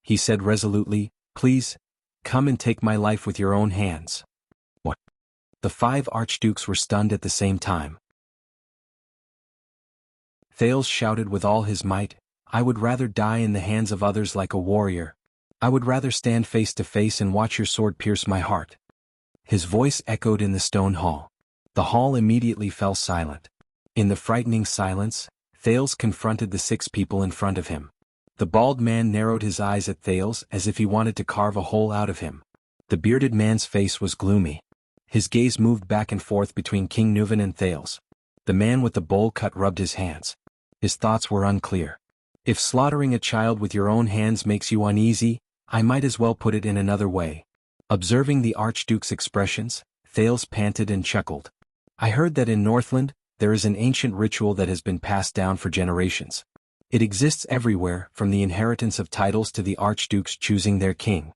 He said resolutely, please, come and take my life with your own hands. What? The 5 archdukes were stunned at the same time. Thales shouted with all his might, I would rather die in the hands of others like a warrior. I would rather stand face to face and watch your sword pierce my heart. His voice echoed in the stone hall. The hall immediately fell silent. In the frightening silence, Thales confronted the 6 people in front of him. The bald man narrowed his eyes at Thales as if he wanted to carve a hole out of him. The bearded man's face was gloomy. His gaze moved back and forth between King Nuvan and Thales. The man with the bowl cut rubbed his hands. His thoughts were unclear. If slaughtering a child with your own hands makes you uneasy, I might as well put it in another way. Observing the Archduke's expressions, Thales panted and chuckled. I heard that in Northland, there is an ancient ritual that has been passed down for generations. It exists everywhere, from the inheritance of titles to the archdukes choosing their king.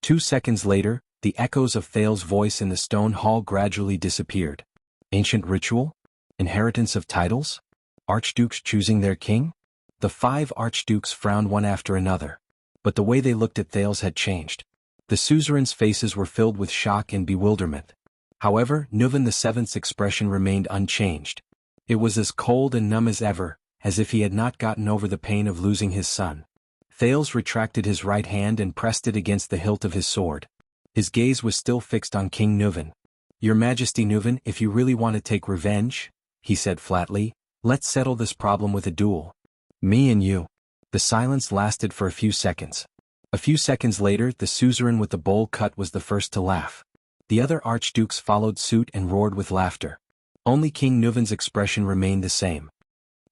2 seconds later, the echoes of Thales' voice in the stone hall gradually disappeared. Ancient ritual? Inheritance of titles? Archdukes choosing their king? The 5 archdukes frowned one after another. But the way they looked at Thales had changed. The suzerains' faces were filled with shock and bewilderment. However, Nuvan VII's expression remained unchanged. It was as cold and numb as ever, as if he had not gotten over the pain of losing his son. Thales retracted his right hand and pressed it against the hilt of his sword. His gaze was still fixed on King Nuvan. Your Majesty Nuvan, if you really want to take revenge, he said flatly, let's settle this problem with a duel. Me and you. The silence lasted for a few seconds. A few seconds later, the suzerain with the bowl cut was the first to laugh. The other archdukes followed suit and roared with laughter. Only King Nuvan's expression remained the same.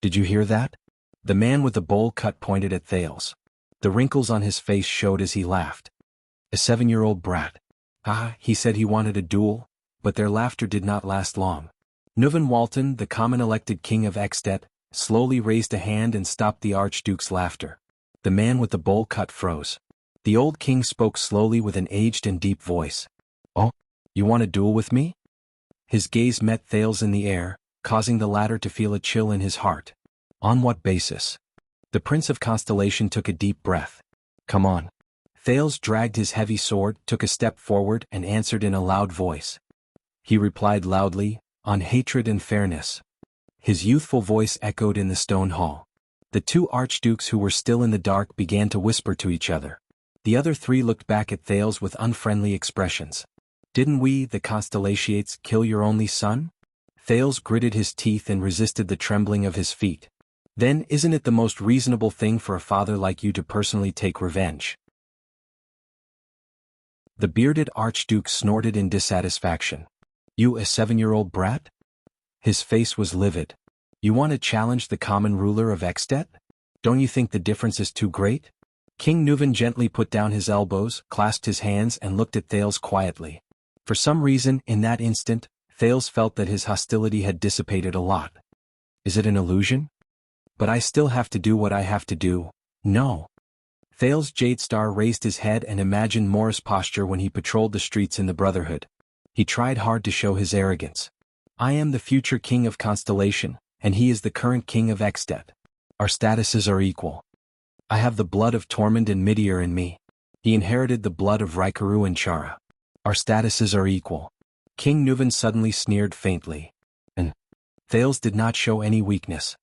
Did you hear that? The man with the bowl cut pointed at Thales. The wrinkles on his face showed as he laughed. A 7-year-old brat. He said he wanted a duel, but their laughter did not last long. Nuvan Walton, the common elected king of Extet, slowly raised a hand and stopped the archduke's laughter. The man with the bowl cut froze. The old king spoke slowly with an aged and deep voice. Oh, you want a duel with me? His gaze met Thales in the air, causing the latter to feel a chill in his heart. On what basis? The Prince of Constellation took a deep breath. Come on. Thales dragged his heavy sword, took a step forward and answered in a loud voice. He replied loudly, on hatred and fairness. His youthful voice echoed in the stone hall. The 2 archdukes who were still in the dark began to whisper to each other. The other 3 looked back at Thales with unfriendly expressions. Didn't we, the Constellations, kill your only son? Thales gritted his teeth and resisted the trembling of his feet. Then isn't it the most reasonable thing for a father like you to personally take revenge? The bearded archduke snorted in dissatisfaction. You a 7-year-old brat? His face was livid. You want to challenge the common ruler of Extet? Don't you think the difference is too great? King Nuvan gently put down his elbows, clasped his hands and looked at Thales quietly. For some reason, in that instant, Thales felt that his hostility had dissipated a lot. Is it an illusion? But I still have to do what I have to do. No. Thales Jadestar raised his head and imagined Morris' posture when he patrolled the streets in the Brotherhood. He tried hard to show his arrogance. I am the future king of Constellation, and he is the current king of Extet. Our statuses are equal. I have the blood of Tormund and Midir in me. He inherited the blood of Raikaru and Chara. Our statuses are equal. King Nuvan suddenly sneered faintly. And Thales did not show any weakness.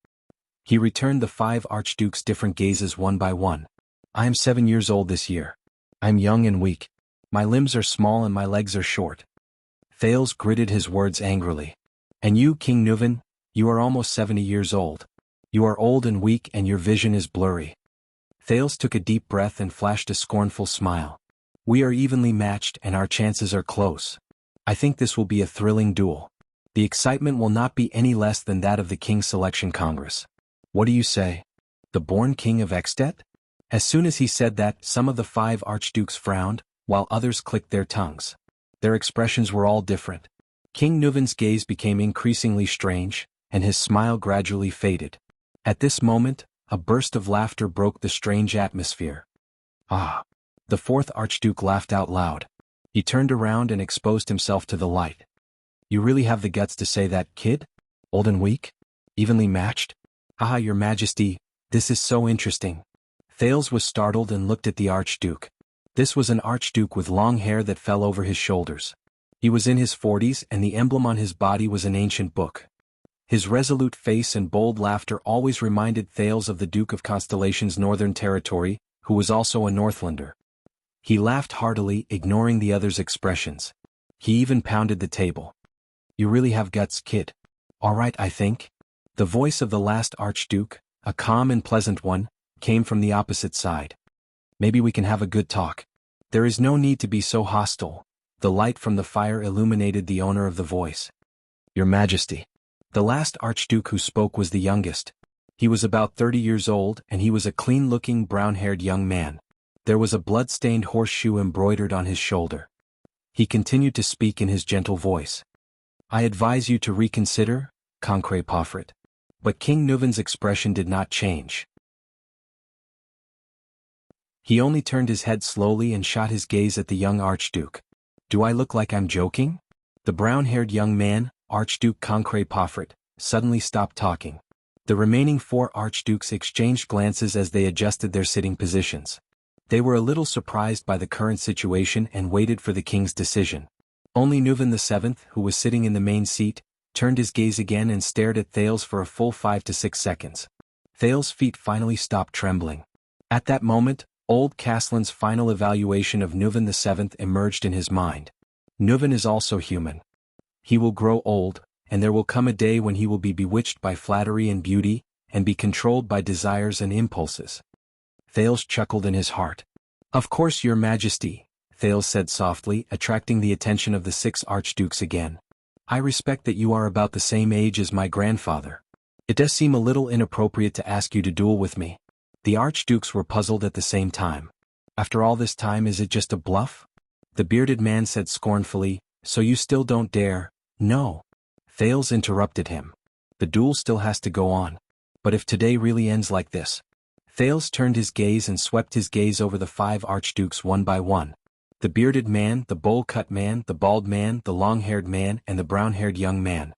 He returned the 5 archdukes' different gazes one by one. I am 7 years old this year. I am young and weak. My limbs are small and my legs are short. Thales gritted his words angrily. And you, King Nuvan, you are almost 70 years old. You are old and weak and your vision is blurry. Thales took a deep breath and flashed a scornful smile. We are evenly matched and our chances are close. I think this will be a thrilling duel. The excitement will not be any less than that of the King's Selection Congress. What do you say? The born king of Extet? As soon as he said that, some of the 5 archdukes frowned, while others clicked their tongues. Their expressions were all different. King Nuvan's gaze became increasingly strange, and his smile gradually faded. At this moment, a burst of laughter broke the strange atmosphere. Ah! The 4th archduke laughed out loud. He turned around and exposed himself to the light. You really have the guts to say that, kid? Old and weak? Evenly matched? Ah, your majesty, this is so interesting. Thales was startled and looked at the archduke. This was an archduke with long hair that fell over his shoulders. He was in his 40s and the emblem on his body was an ancient book. His resolute face and bold laughter always reminded Thales of the Duke of Constellation's northern territory, who was also a Northlander. He laughed heartily, ignoring the other's expressions. He even pounded the table. You really have guts, kid. All right, I think. The voice of the last archduke, a calm and pleasant one, came from the opposite side. Maybe we can have a good talk. There is no need to be so hostile. The light from the fire illuminated the owner of the voice. Your Majesty. The last archduke who spoke was the youngest. He was about 30 years old, and he was a clean-looking, brown-haired young man. There was a blood-stained horseshoe embroidered on his shoulder. He continued to speak in his gentle voice. I advise you to reconsider, Concret Pofrit. But King Nuvan's expression did not change. He only turned his head slowly and shot his gaze at the young archduke. Do I look like I'm joking? The brown-haired young man, Archduke Concret Pofrit, suddenly stopped talking. The remaining 4 archdukes exchanged glances as they adjusted their sitting positions. They were a little surprised by the current situation and waited for the king's decision. Only Nuvan VII, who was sitting in the main seat, turned his gaze again and stared at Thales for a full 5 to 6 seconds. Thales' feet finally stopped trembling. At that moment, Old Castellan's final evaluation of Nuvan VII emerged in his mind. Nuvan is also human. He will grow old, and there will come a day when he will be bewitched by flattery and beauty, and be controlled by desires and impulses. Thales chuckled in his heart. Of course, Your Majesty, Thales said softly, attracting the attention of the 6 archdukes again. I respect that you are about the same age as my grandfather. It does seem a little inappropriate to ask you to duel with me. The archdukes were puzzled at the same time. After all this time, is it just a bluff? The bearded man said scornfully, so you still don't dare? No. Thales interrupted him. The duel still has to go on. But if today really ends like this? Thales turned his gaze and swept his gaze over the 5 archdukes one by one. The bearded man, the bowl-cut man, the bald man, the long-haired man, and the brown-haired young man.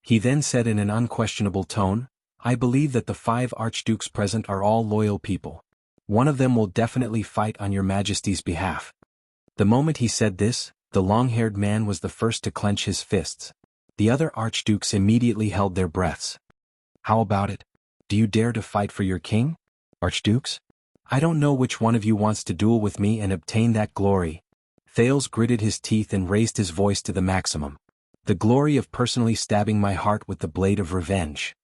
He then said in an unquestionable tone, I believe that the 5 archdukes present are all loyal people. One of them will definitely fight on Your Majesty's behalf. The moment he said this, the long-haired man was the first to clench his fists. The other archdukes immediately held their breaths. How about it? Do you dare to fight for your king? Archdukes? I don't know which one of you wants to duel with me and obtain that glory. Thales gritted his teeth and raised his voice to the maximum. The glory of personally stabbing my heart with the blade of revenge.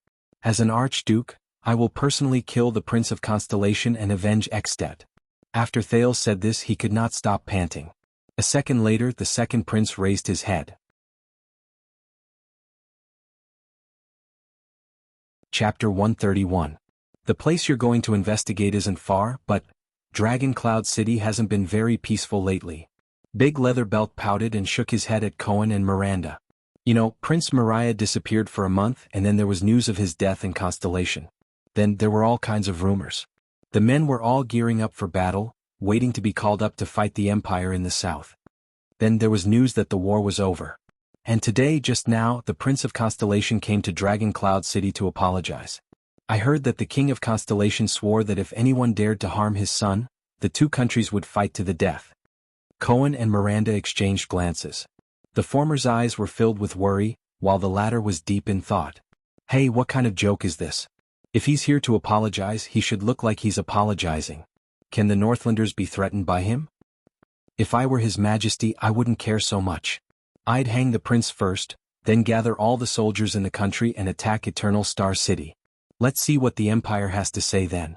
As an archduke, I will personally kill the Prince of Constellation and avenge Ekstedt. After Thales said this, he could not stop panting. A second later, the second prince raised his head. Chapter 131. The place you're going to investigate isn't far, but Dragon Cloud City hasn't been very peaceful lately. Big Leather Belt pouted and shook his head at Cohen and Miranda. You know, Prince Mariah disappeared for a month, and then there was news of his death in Constellation. Then there were all kinds of rumors. The men were all gearing up for battle, waiting to be called up to fight the Empire in the south. Then there was news that the war was over. And today, just now, the Prince of Constellation came to Dragon Cloud City to apologize. I heard that the King of Constellation swore that if anyone dared to harm his son, the 2 countries would fight to the death. Cohen and Miranda exchanged glances. The former's eyes were filled with worry, while the latter was deep in thought. Hey, what kind of joke is this? If he's here to apologize, he should look like he's apologizing. Can the Northlanders be threatened by him? If I were His Majesty, I wouldn't care so much. I'd hang the prince first, then gather all the soldiers in the country and attack Eternal Star City. Let's see what the Empire has to say then.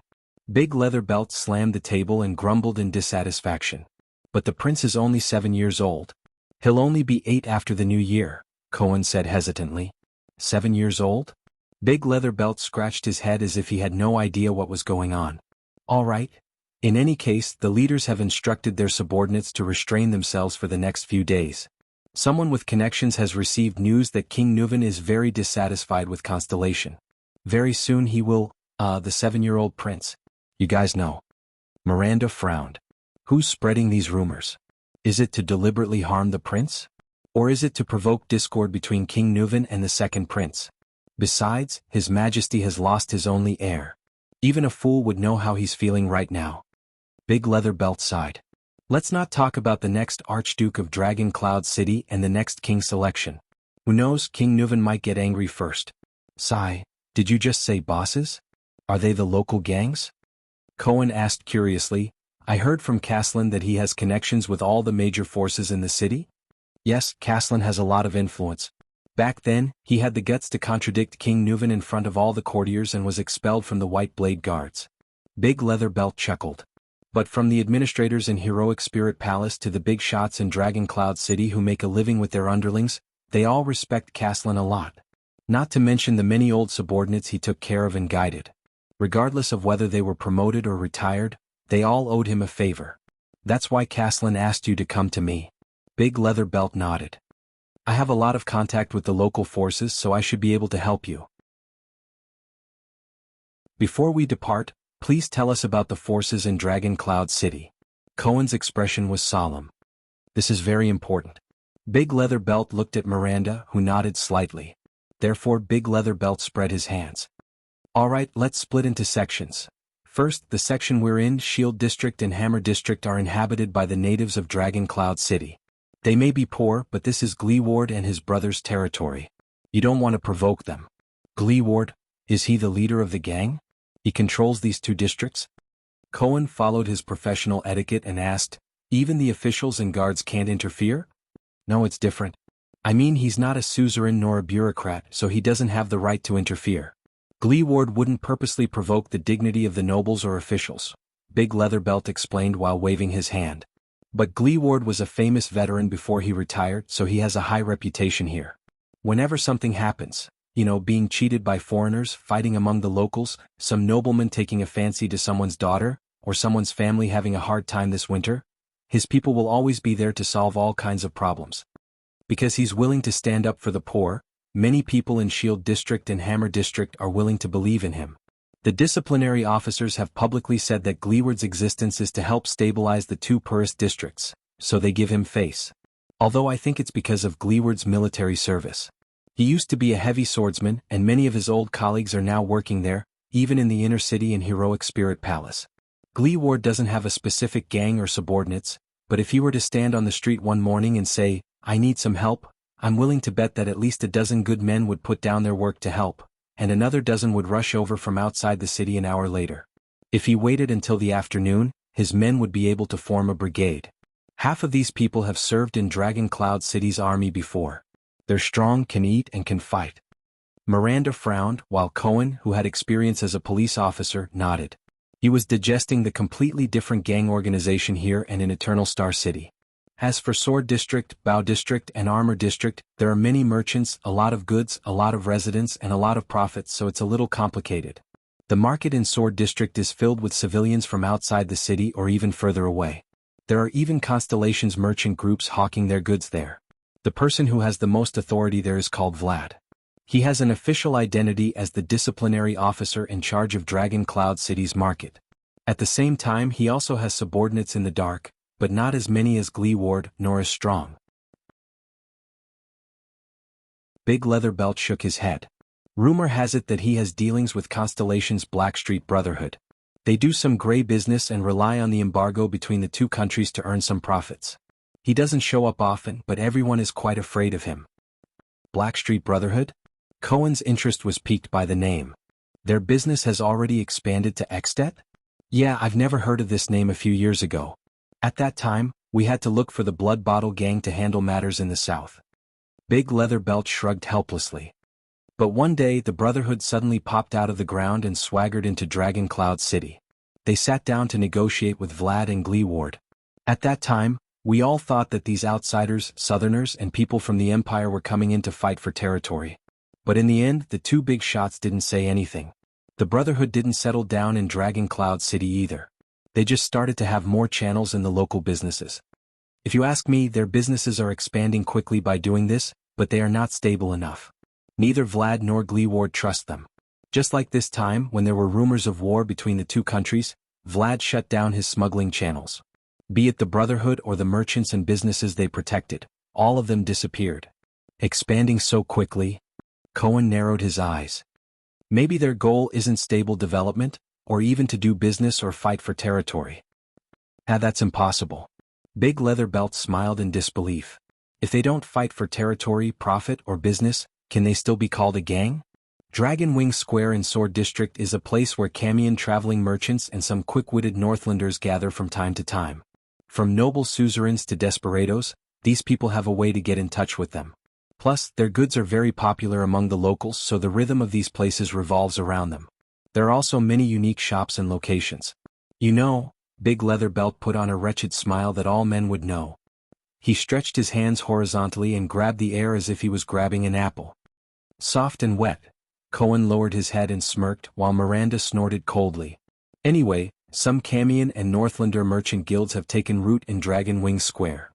Big Leather Belt slammed the table and grumbled in dissatisfaction. But the prince is only 7 years old. He'll only be 8 after the new year, Cohen said hesitantly. 7 years old? Big Leather Belt scratched his head as if he had no idea what was going on. All right. In any case, the leaders have instructed their subordinates to restrain themselves for the next few days. Someone with connections has received news that King Nuvan is very dissatisfied with Constellation. Very soon he will, the 7-year-old prince. You guys know. Miranda frowned. Who's spreading these rumors? Is it to deliberately harm the prince? Or is it to provoke discord between King Nuvan and the second prince? Besides, His Majesty has lost his only heir. Even a fool would know how he's feeling right now. Big Leather Belt sighed. Let's not talk about the next Archduke of Dragon Cloud City and the next king selection. Who knows, King Nuvan might get angry first. Sigh, did you just say bosses? Are they the local gangs? Cohen asked curiously. I heard from Caslin that he has connections with all the major forces in the city? Yes, Caslin has a lot of influence. Back then, he had the guts to contradict King Nuvan in front of all the courtiers and was expelled from the White Blade Guards. Big Leather Belt chuckled. But from the administrators in Heroic Spirit Palace to the big shots in Dragon Cloud City who make a living with their underlings, they all respect Caslin a lot. Not to mention the many old subordinates he took care of and guided. Regardless of whether they were promoted or retired, they all owed him a favor. That's why Caslin asked you to come to me. Big Leather Belt nodded. I have a lot of contact with the local forces, so I should be able to help you. Before we depart, please tell us about the forces in Dragon Cloud City. Cohen's expression was solemn. This is very important. Big Leather Belt looked at Miranda, who nodded slightly. Therefore Big Leather Belt spread his hands. Alright, let's split into sections. First, the section we're in, Shield District and Hammer District, are inhabited by the natives of Dragon Cloud City. They may be poor, but this is Gleeward and his brother's territory. You don't want to provoke them. Gleeward, is he the leader of the gang? He controls these two districts? Cohen followed his professional etiquette and asked, even the officials and guards can't interfere? No, it's different. I mean, he's not a suzerain nor a bureaucrat, so he doesn't have the right to interfere. Gleeward wouldn't purposely provoke the dignity of the nobles or officials, Big Leather Belt explained while waving his hand. But Gleeward was a famous veteran before he retired, so he has a high reputation here. Whenever something happens, being cheated by foreigners, fighting among the locals, some nobleman taking a fancy to someone's daughter, or someone's family having a hard time this winter, his people will always be there to solve all kinds of problems. Because he's willing to stand up for the poor, many people in Shield District and Hammer District are willing to believe in him. The disciplinary officers have publicly said that Gleeward's existence is to help stabilize the two poorest districts, so they give him face. Although I think it's because of Gleeward's military service. He used to be a heavy swordsman, and many of his old colleagues are now working there, even in the inner city in Heroic Spirit Palace. Gleeward doesn't have a specific gang or subordinates, but if he were to stand on the street one morning and say, I need some help, I'm willing to bet that at least a dozen good men would put down their work to help, and another dozen would rush over from outside the city an hour later. If he waited until the afternoon, his men would be able to form a brigade. Half of these people have served in Dragon Cloud City's army before. They're strong, can eat, and can fight. Miranda frowned, while Cohen, who had experience as a police officer, nodded. He was digesting the completely different gang organization here and in Eternal Star City. As for Sword District, Bow District, and Armor District, there are many merchants, a lot of goods, a lot of residents, and a lot of profits, so it's a little complicated. The market in Sword District is filled with civilians from outside the city or even further away. There are even Constellation's merchant groups hawking their goods there. The person who has the most authority there is called Vlad. He has an official identity as the disciplinary officer in charge of Dragon Cloud City's market. At the same time, he also has subordinates in the dark, but not as many as Gleeward, nor as strong. Big Leather Belt shook his head. Rumor has it that he has dealings with Constellation's Blackstreet Brotherhood. They do some gray business and rely on the embargo between the two countries to earn some profits. He doesn't show up often, but everyone is quite afraid of him. Blackstreet Brotherhood? Cohen's interest was piqued by the name. Their business has already expanded to Extet? Yeah, I've never heard of this name a few years ago. At that time, we had to look for the Blood Bottle Gang to handle matters in the south. Big Leather Belt shrugged helplessly. But one day the Brotherhood suddenly popped out of the ground and swaggered into Dragon Cloud City. They sat down to negotiate with Vlad and Gleeward. At that time, we all thought that these outsiders, Southerners, and people from the Empire were coming in to fight for territory. But in the end, the two big shots didn't say anything. The Brotherhood didn't settle down in Dragon Cloud City either. They just started to have more channels in the local businesses. If you ask me, their businesses are expanding quickly by doing this, but they are not stable enough. Neither Vlad nor Gleeward trust them. Just like this time, when there were rumors of war between the two countries, Vlad shut down his smuggling channels. Be it the Brotherhood or the merchants and businesses they protected, all of them disappeared. Expanding so quickly? Cohen narrowed his eyes. Maybe their goal isn't stable development, or even to do business or fight for territory. That's impossible. Big Leather Belt smiled in disbelief. If they don't fight for territory, profit, or business, can they still be called a gang? Dragon Wing Square in Sword District is a place where Camion traveling merchants and some quick-witted Northlanders gather from time to time. From noble suzerains to desperados, these people have a way to get in touch with them. Plus, their goods are very popular among the locals, so the rhythm of these places revolves around them. There are also many unique shops and locations. You know, Big Leatherbelt put on a wretched smile that all men would know. He stretched his hands horizontally and grabbed the air as if he was grabbing an apple. Soft and wet. Cohen lowered his head and smirked while Miranda snorted coldly. Anyway, some Camion and Northlander merchant guilds have taken root in Dragon Wing Square.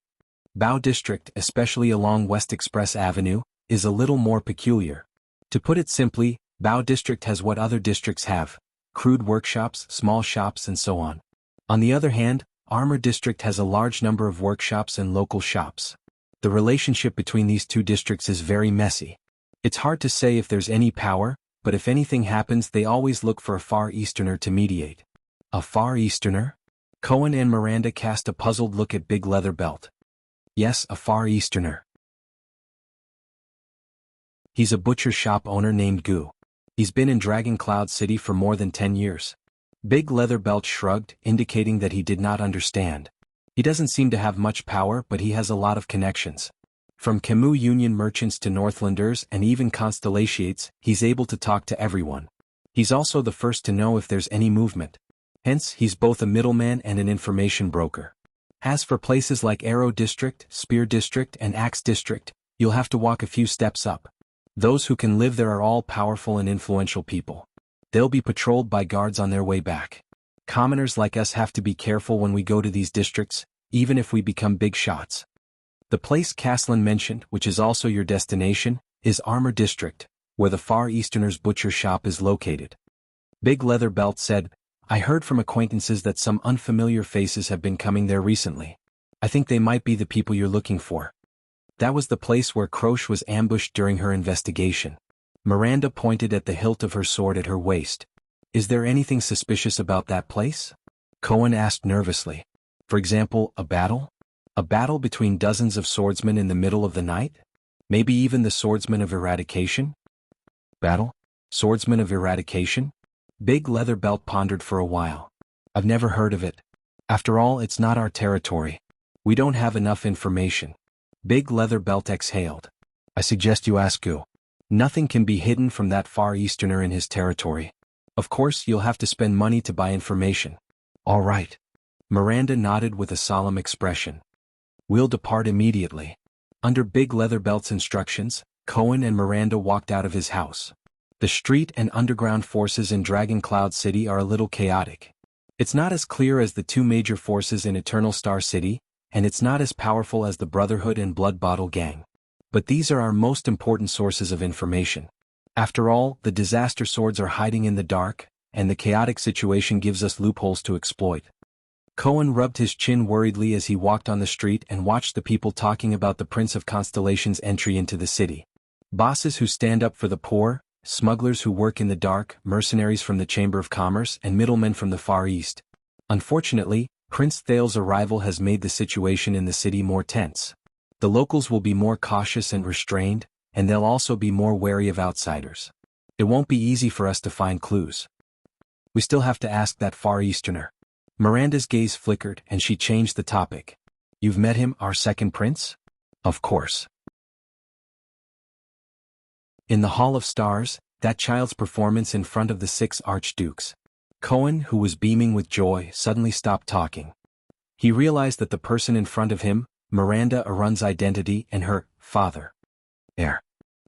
Bao District, especially along West Express Avenue, is a little more peculiar. To put it simply, Bao District has what other districts have: crude workshops, small shops and so on. On the other hand, Armor District has a large number of workshops and local shops. The relationship between these two districts is very messy. It's hard to say if there's any power, but if anything happens they always look for a Far Easterner to mediate. A Far Easterner? Cohen and Miranda cast a puzzled look at Big Leatherbelt. Yes, a Far Easterner. He's a butcher shop owner named Gu. He's been in Dragon Cloud City for more than 10 years. Big Leatherbelt shrugged, indicating that he did not understand. He doesn't seem to have much power, but he has a lot of connections. From Camus Union merchants to Northlanders and even Constellations, he's able to talk to everyone. He's also the first to know if there's any movement. Hence, he's both a middleman and an information broker. As for places like Arrow District, Spear District and Axe District, you'll have to walk a few steps up. Those who can live there are all powerful and influential people. They'll be patrolled by guards on their way back. Commoners like us have to be careful when we go to these districts, even if we become big shots. The place Caslin mentioned, which is also your destination, is Armor District, where the Far Easterner's butcher shop is located. Big Leatherbelt said, I heard from acquaintances that some unfamiliar faces have been coming there recently. I think they might be the people you're looking for. That was the place where Croche was ambushed during her investigation. Miranda pointed at the hilt of her sword at her waist. Is there anything suspicious about that place? Cohen asked nervously. For example, a battle? A battle between dozens of swordsmen in the middle of the night? Maybe even the swordsman of eradication? Battle? Swordsman of eradication? Big Leatherbelt pondered for a while. I've never heard of it. After all, it's not our territory. We don't have enough information. Big Leatherbelt exhaled. I suggest you ask Gu. Nothing can be hidden from that Far Easterner in his territory. Of course, you'll have to spend money to buy information. All right. Miranda nodded with a solemn expression. We'll depart immediately. Under Big Leatherbelt's instructions, Cohen and Miranda walked out of his house. The street and underground forces in Dragon Cloud City are a little chaotic. It's not as clear as the two major forces in Eternal Star City, and it's not as powerful as the Brotherhood and Blood Bottle Gang. But these are our most important sources of information. After all, the disaster swords are hiding in the dark, and the chaotic situation gives us loopholes to exploit. Cohen rubbed his chin worriedly as he walked on the street and watched the people talking about the Prince of Constellation's entry into the city. Bosses who stand up for the poor, smugglers who work in the dark, mercenaries from the Chamber of Commerce and middlemen from the Far East. Unfortunately, Prince Thale's arrival has made the situation in the city more tense. The locals will be more cautious and restrained, and they'll also be more wary of outsiders. It won't be easy for us to find clues. We still have to ask that Far Easterner. Miranda's gaze flickered and she changed the topic. You've met him, our second prince? Of course. In the Hall of Stars, that child's performance in front of the 6 archdukes. Cohen, who was beaming with joy, suddenly stopped talking. He realized that the person in front of him, Miranda Arun's identity and her father.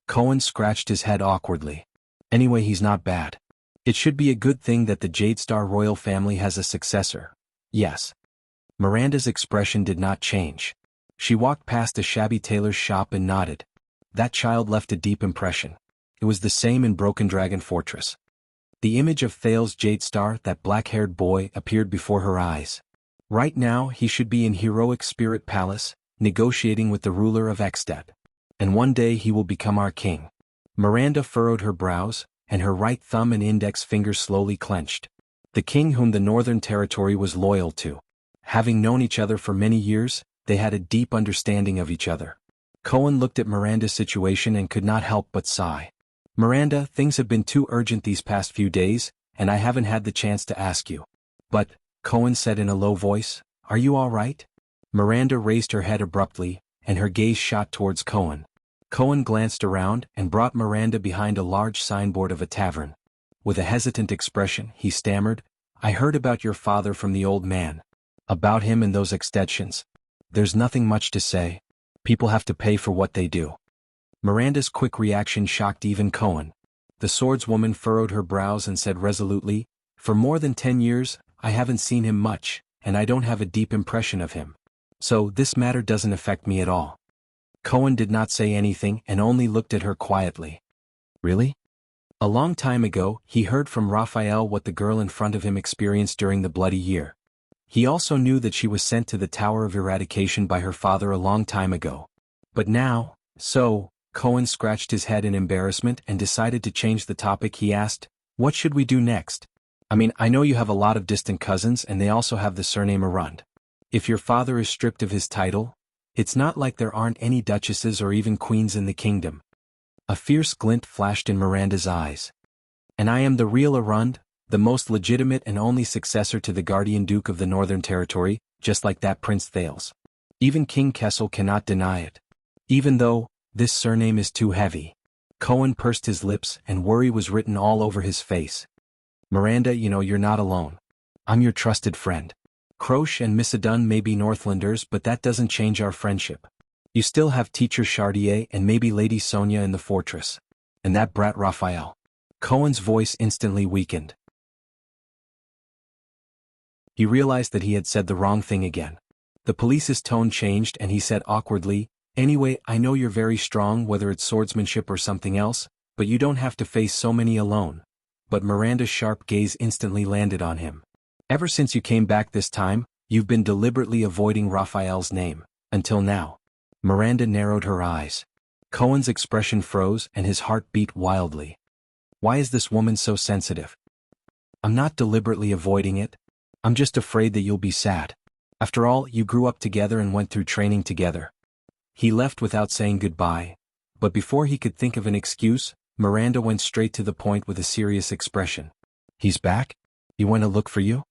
Cohen scratched his head awkwardly. Anyway, he's not bad. It should be a good thing that the Jadestar royal family has a successor. Yes. Miranda's expression did not change. She walked past a shabby tailor's shop and nodded. That child left a deep impression. It was the same in Broken Dragon Fortress. The image of Thales Jadestar, that black-haired boy, appeared before her eyes. Right now he should be in Heroic Spirit Palace, negotiating with the ruler of Ekstad. And one day he will become our king. Miranda furrowed her brows, and her right thumb and index finger slowly clenched. The king whom the Northern Territory was loyal to. Having known each other for many years, they had a deep understanding of each other. Cohen looked at Miranda's situation and could not help but sigh. Miranda, things have been too urgent these past few days, and I haven't had the chance to ask you. But, Cohen said in a low voice, are you all right? Miranda raised her head abruptly, and her gaze shot towards Cohen. Cohen glanced around and brought Miranda behind a large signboard of a tavern. With a hesitant expression, he stammered, I heard about your father from the old man. About him and those extensions. There's nothing much to say. People have to pay for what they do. Miranda's quick reaction shocked even Cohen. The swordswoman furrowed her brows and said resolutely, for more than 10 years, I haven't seen him much, and I don't have a deep impression of him. So this matter doesn't affect me at all. Cohen did not say anything and only looked at her quietly. Really? A long time ago, he heard from Raphael what the girl in front of him experienced during the bloody year. He also knew that she was sent to the Tower of Eradication by her father a long time ago. But now, Cohen scratched his head in embarrassment and decided to change the topic. He asked, what should we do next? I mean, I know you have a lot of distant cousins and they also have the surname Arund. If your father is stripped of his title, it's not like there aren't any duchesses or even queens in the kingdom. A fierce glint flashed in Miranda's eyes. And I am the real Arund, the most legitimate and only successor to the Guardian Duke of the Northern Territory, just like that Prince Thales. Even King Kessel cannot deny it. Even though, this surname is too heavy. Cohen pursed his lips and worry was written all over his face. Miranda, you know you're not alone. I'm your trusted friend. Croche and Missadun may be Northlanders, but that doesn't change our friendship. You still have Teacher Chartier and maybe Lady Sonia in the fortress. And that brat Raphael. Cohen's voice instantly weakened. He realized that he had said the wrong thing again. The police's tone changed and he said awkwardly, anyway, I know you're very strong whether it's swordsmanship or something else, but you don't have to face so many alone. But Miranda's sharp gaze instantly landed on him. Ever since you came back this time, you've been deliberately avoiding Raphael's name, until now. Miranda narrowed her eyes. Cohen's expression froze and his heart beat wildly. Why is this woman so sensitive? I'm not deliberately avoiding it. I'm just afraid that you'll be sad. After all, you grew up together and went through training together. He left without saying goodbye, but before he could think of an excuse, Miranda went straight to the point with a serious expression. He's back? He went to look for you?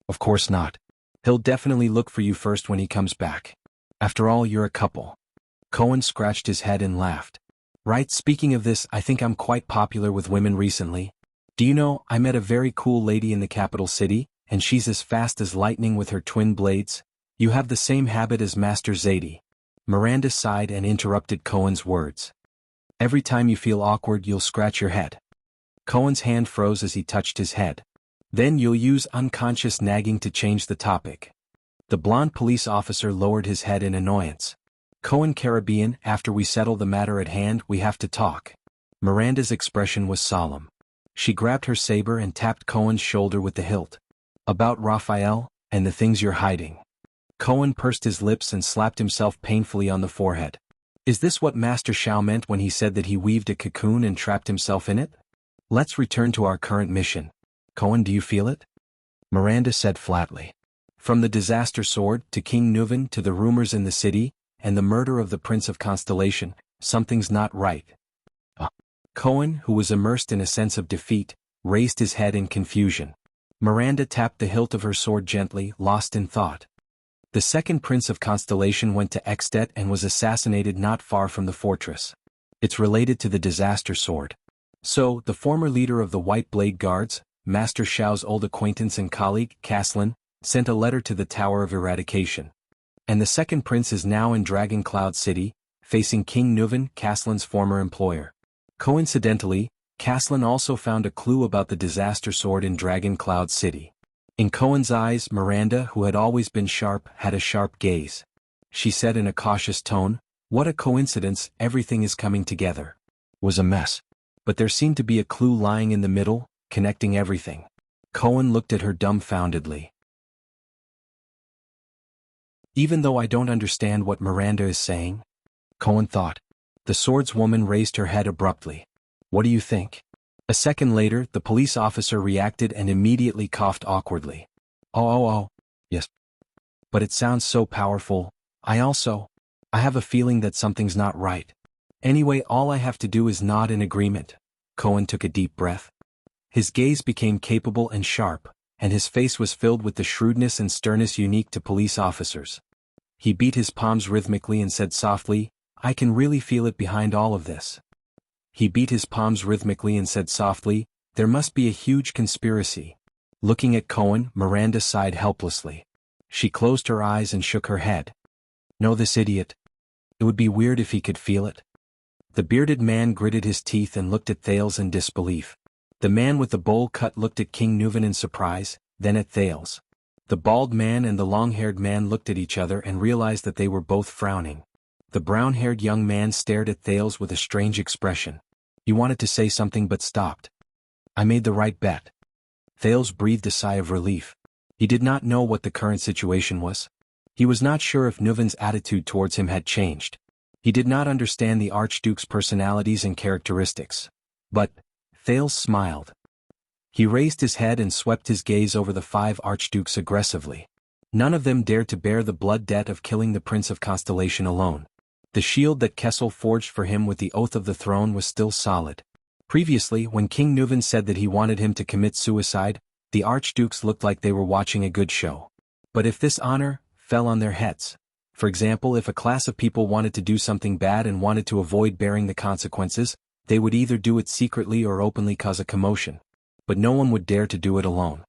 Of course not. He'll definitely look for you first when he comes back. After all, you're a couple. Cohen scratched his head and laughed. Right, speaking of this, I think I'm quite popular with women recently. Do you know, I met a very cool lady in the capital city, and she's as fast as lightning with her twin blades. You have the same habit as Master Zadie. Miranda sighed and interrupted Cohen's words. Every time you feel awkward, you'll scratch your head. Cohen's hand froze as he touched his head. Then you'll use unconscious nagging to change the topic. The blonde police officer lowered his head in annoyance. Cohen Caribbean, after we settle the matter at hand, we have to talk. Miranda's expression was solemn. She grabbed her saber and tapped Cohen's shoulder with the hilt. About Raphael, and the things you're hiding. Cohen pursed his lips and slapped himself painfully on the forehead. Is this what Master Shao meant when he said that he weaved a cocoon and trapped himself in it? Let's return to our current mission. Cohen, do you feel it? Miranda said flatly. From the disaster sword to King Nuvan to the rumors in the city, and the murder of the Prince of Constellation, something's not right. Cohen, who was immersed in a sense of defeat, raised his head in confusion. Miranda tapped the hilt of her sword gently, lost in thought. The second Prince of Constellation went to Extet and was assassinated not far from the fortress. It's related to the disaster sword. So, the former leader of the White Blade Guards, Master Shao's old acquaintance and colleague, Caslin, sent a letter to the Tower of Eradication. And the second prince is now in Dragon Cloud City, facing King Nuvan, Caslin's former employer. Coincidentally, Caslin also found a clue about the disaster sword in Dragon Cloud City. In Cohen's eyes, Miranda, who had always been sharp, had a sharp gaze. She said in a cautious tone, "What a coincidence, everything is coming together." Was a mess. But there seemed to be a clue lying in the middle, connecting everything. Cohen looked at her dumbfoundedly. Even though I don't understand what Miranda is saying, Cohen thought. The swordswoman raised her head abruptly. What do you think? A second later, the police officer reacted and immediately coughed awkwardly. Oh, yes. But it sounds so powerful. I have a feeling that something's not right. Anyway, all I have to do is nod in agreement. Cohen took a deep breath. His gaze became capable and sharp, and his face was filled with the shrewdness and sternness unique to police officers. He beat his palms rhythmically and said softly, "I can really feel it behind all of this." He beat his palms rhythmically and said softly, "There must be a huge conspiracy." Looking at Cohen, Miranda sighed helplessly. She closed her eyes and shook her head. "No, this idiot. It would be weird if he could feel it." The bearded man gritted his teeth and looked at Thales in disbelief. The man with the bowl cut looked at King Nuven in surprise, then at Thales. The bald man and the long-haired man looked at each other and realized that they were both frowning. The brown-haired young man stared at Thales with a strange expression. He wanted to say something but stopped. "I made the right bet." Thales breathed a sigh of relief. He did not know what the current situation was. He was not sure if Nuven's attitude towards him had changed. He did not understand the Archduke's personalities and characteristics. But Thales smiled. He raised his head and swept his gaze over the 5 archdukes aggressively. None of them dared to bear the blood debt of killing the Prince of Constellation alone. The shield that Kessel forged for him with the oath of the throne was still solid. Previously, when King Nuven said that he wanted him to commit suicide, the archdukes looked like they were watching a good show. But if this honor fell on their heads, for example, if a class of people wanted to do something bad and wanted to avoid bearing the consequences, they would either do it secretly or openly cause a commotion. But no one would dare to do it alone.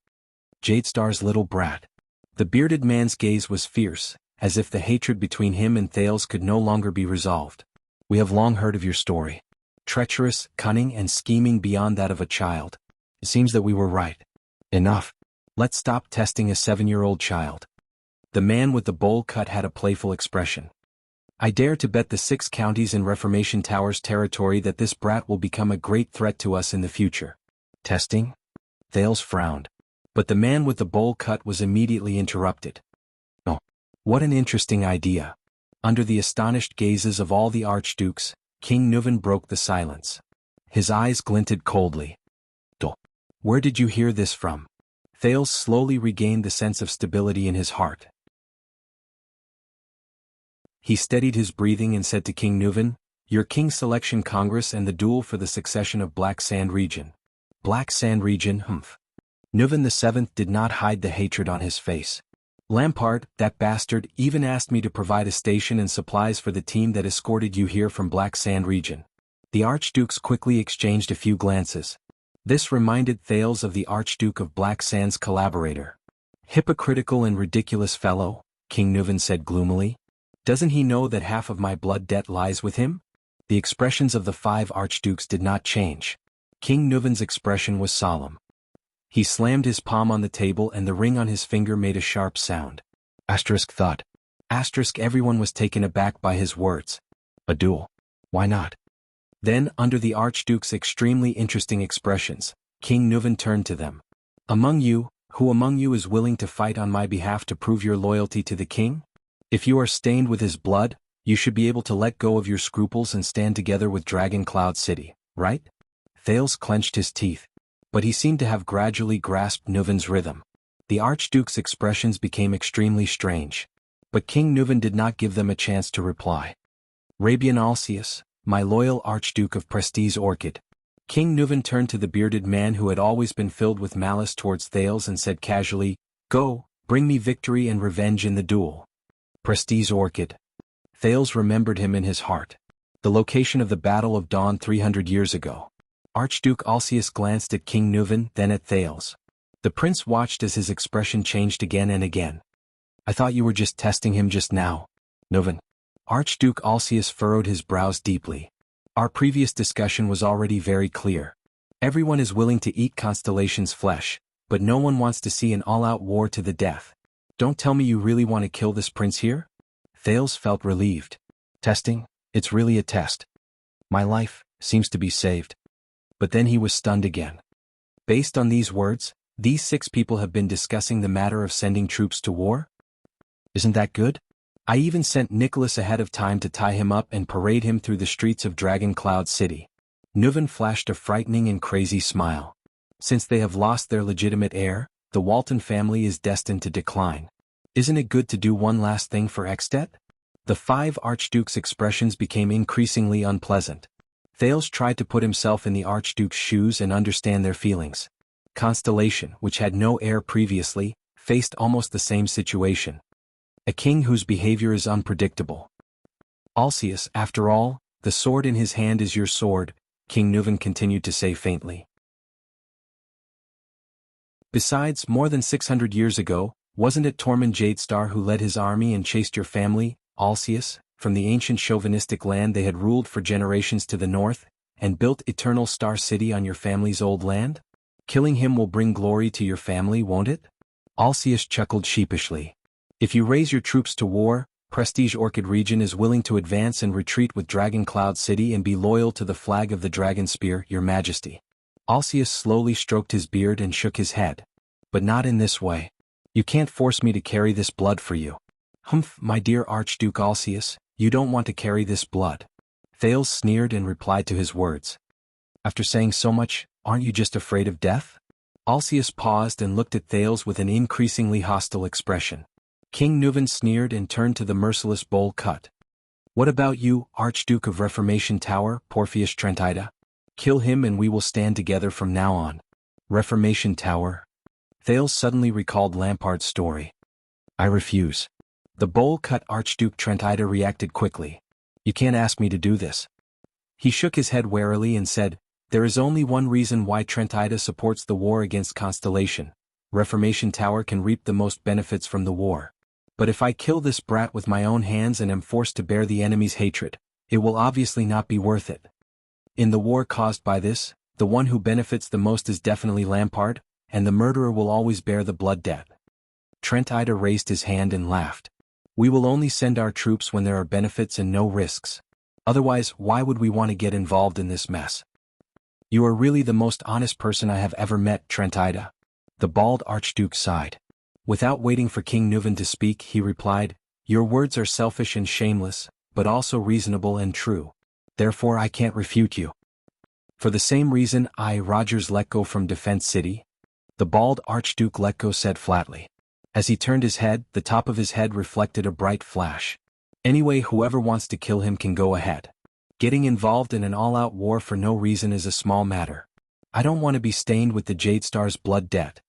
Jadestar's little brat. The bearded man's gaze was fierce, as if the hatred between him and Thales could no longer be resolved. "We have long heard of your story. Treacherous, cunning and scheming beyond that of a child. It seems that we were right. Enough. Let's stop testing a 7-year-old child." The man with the bowl cut had a playful expression. "I dare to bet the 6 counties in Reformation Tower's territory that this brat will become a great threat to us in the future." "Testing?" Thales frowned. But the man with the bowl cut was immediately interrupted. "Oh, what an interesting idea." Under the astonished gazes of all the archdukes, King Nuven broke the silence. His eyes glinted coldly. "Where did you hear this from?" Thales slowly regained the sense of stability in his heart. He steadied his breathing and said to King Nuven, "Your King Selection Congress and the duel for the succession of Black Sand Region." Black Sand Region, humph. Nuven VII did not hide the hatred on his face. "Lampard, that bastard, even asked me to provide a station and supplies for the team that escorted you here from Black Sand Region." The archdukes quickly exchanged a few glances. This reminded Thales of the Archduke of Black Sand's collaborator. "Hypocritical and ridiculous fellow," King Nuven said gloomily. "Doesn't he know that half of my blood debt lies with him?" The expressions of the 5 archdukes did not change. King Nuven's expression was solemn. He slammed his palm on the table and the ring on his finger made a sharp sound. Asterisk thought. Asterisk everyone was taken aback by his words. "A duel. Why not?" Then, under the Archduke's extremely interesting expressions, King Nuven turned to them. Who among you is willing to fight on my behalf to prove your loyalty to the king? If you are stained with his blood, you should be able to let go of your scruples and stand together with Dragon Cloud City, right?" Thales clenched his teeth. But he seemed to have gradually grasped Nuven's rhythm. The Archduke's expressions became extremely strange. But King Nuven did not give them a chance to reply. "Rabian Alcius, my loyal Archduke of Prestige Orchid." King Nuven turned to the bearded man who had always been filled with malice towards Thales and said casually, "Go, bring me victory and revenge in the duel." Prestige Orchid. Thales remembered him in his heart. The location of the Battle of Dawn 300 years ago. Archduke Alcius glanced at King Nuven, then at Thales. The prince watched as his expression changed again and again. "I thought you were just testing him just now, Nuven." Archduke Alcius furrowed his brows deeply. "Our previous discussion was already very clear. Everyone is willing to eat Constellation's flesh, but no one wants to see an all-out war to the death. Don't tell me you really want to kill this prince here?" Thales felt relieved. "Testing? It's really a test. My life seems to be saved." But then he was stunned again. Based on these words, these 6 people have been discussing the matter of sending troops to war? Isn't that good? I even sent Nicholas ahead of time to tie him up and parade him through the streets of Dragon Cloud City. Nuven flashed a frightening and crazy smile. Since they have lost their legitimate heir, the Walton family is destined to decline. Isn't it good to do one last thing for Ekstedt? The 5 archdukes' expressions became increasingly unpleasant. Thales tried to put himself in the Archduke's shoes and understand their feelings. Constellation, which had no heir previously, faced almost the same situation. A king whose behavior is unpredictable. Alcius, after all, the sword in his hand is your sword, King Nuvan continued to say faintly. Besides, more than 600 years ago, wasn't it Tormund Jadestar who led his army and chased your family, Alcius, from the ancient chauvinistic land they had ruled for generations to the north, and built Eternal Star City on your family's old land? Killing him will bring glory to your family, won't it? Alcius chuckled sheepishly. If you raise your troops to war, Prestige Orchid region is willing to advance and retreat with Dragon Cloud City and be loyal to the flag of the Dragon Spear, your majesty. Alcius slowly stroked his beard and shook his head. But not in this way. You can't force me to carry this blood for you. Humph, my dear Archduke Alcius, you don't want to carry this blood. Thales sneered and replied to his words. After saying so much, aren't you just afraid of death? Alcius paused and looked at Thales with an increasingly hostile expression. King Nuvan sneered and turned to the merciless bowl cut. What about you, Archduke of Reformation Tower, Porphyus Trentida? Kill him and we will stand together from now on. Reformation Tower? Thales suddenly recalled Lampard's story. I refuse. The bowl-cut Archduke Trentida reacted quickly. You can't ask me to do this. He shook his head warily and said, there is only one reason why Trentida supports the war against Constellation. Reformation Tower can reap the most benefits from the war. But if I kill this brat with my own hands and am forced to bear the enemy's hatred, it will obviously not be worth it. In the war caused by this, the one who benefits the most is definitely Lampard, and the murderer will always bear the blood debt. Trentida raised his hand and laughed. We will only send our troops when there are benefits and no risks. Otherwise, why would we want to get involved in this mess? You are really the most honest person I have ever met, Trentida. The bald Archduke sighed. Without waiting for King Nuvan to speak, he replied, your words are selfish and shameless, but also reasonable and true. Therefore I can't refute you. For the same reason I, Rogers, let go from Defense City. The bald Archduke let go said flatly. As he turned his head, the top of his head reflected a bright flash. Anyway, whoever wants to kill him can go ahead. Getting involved in an all-out war for no reason is a small matter. I don't want to be stained with the Jadestar's blood debt.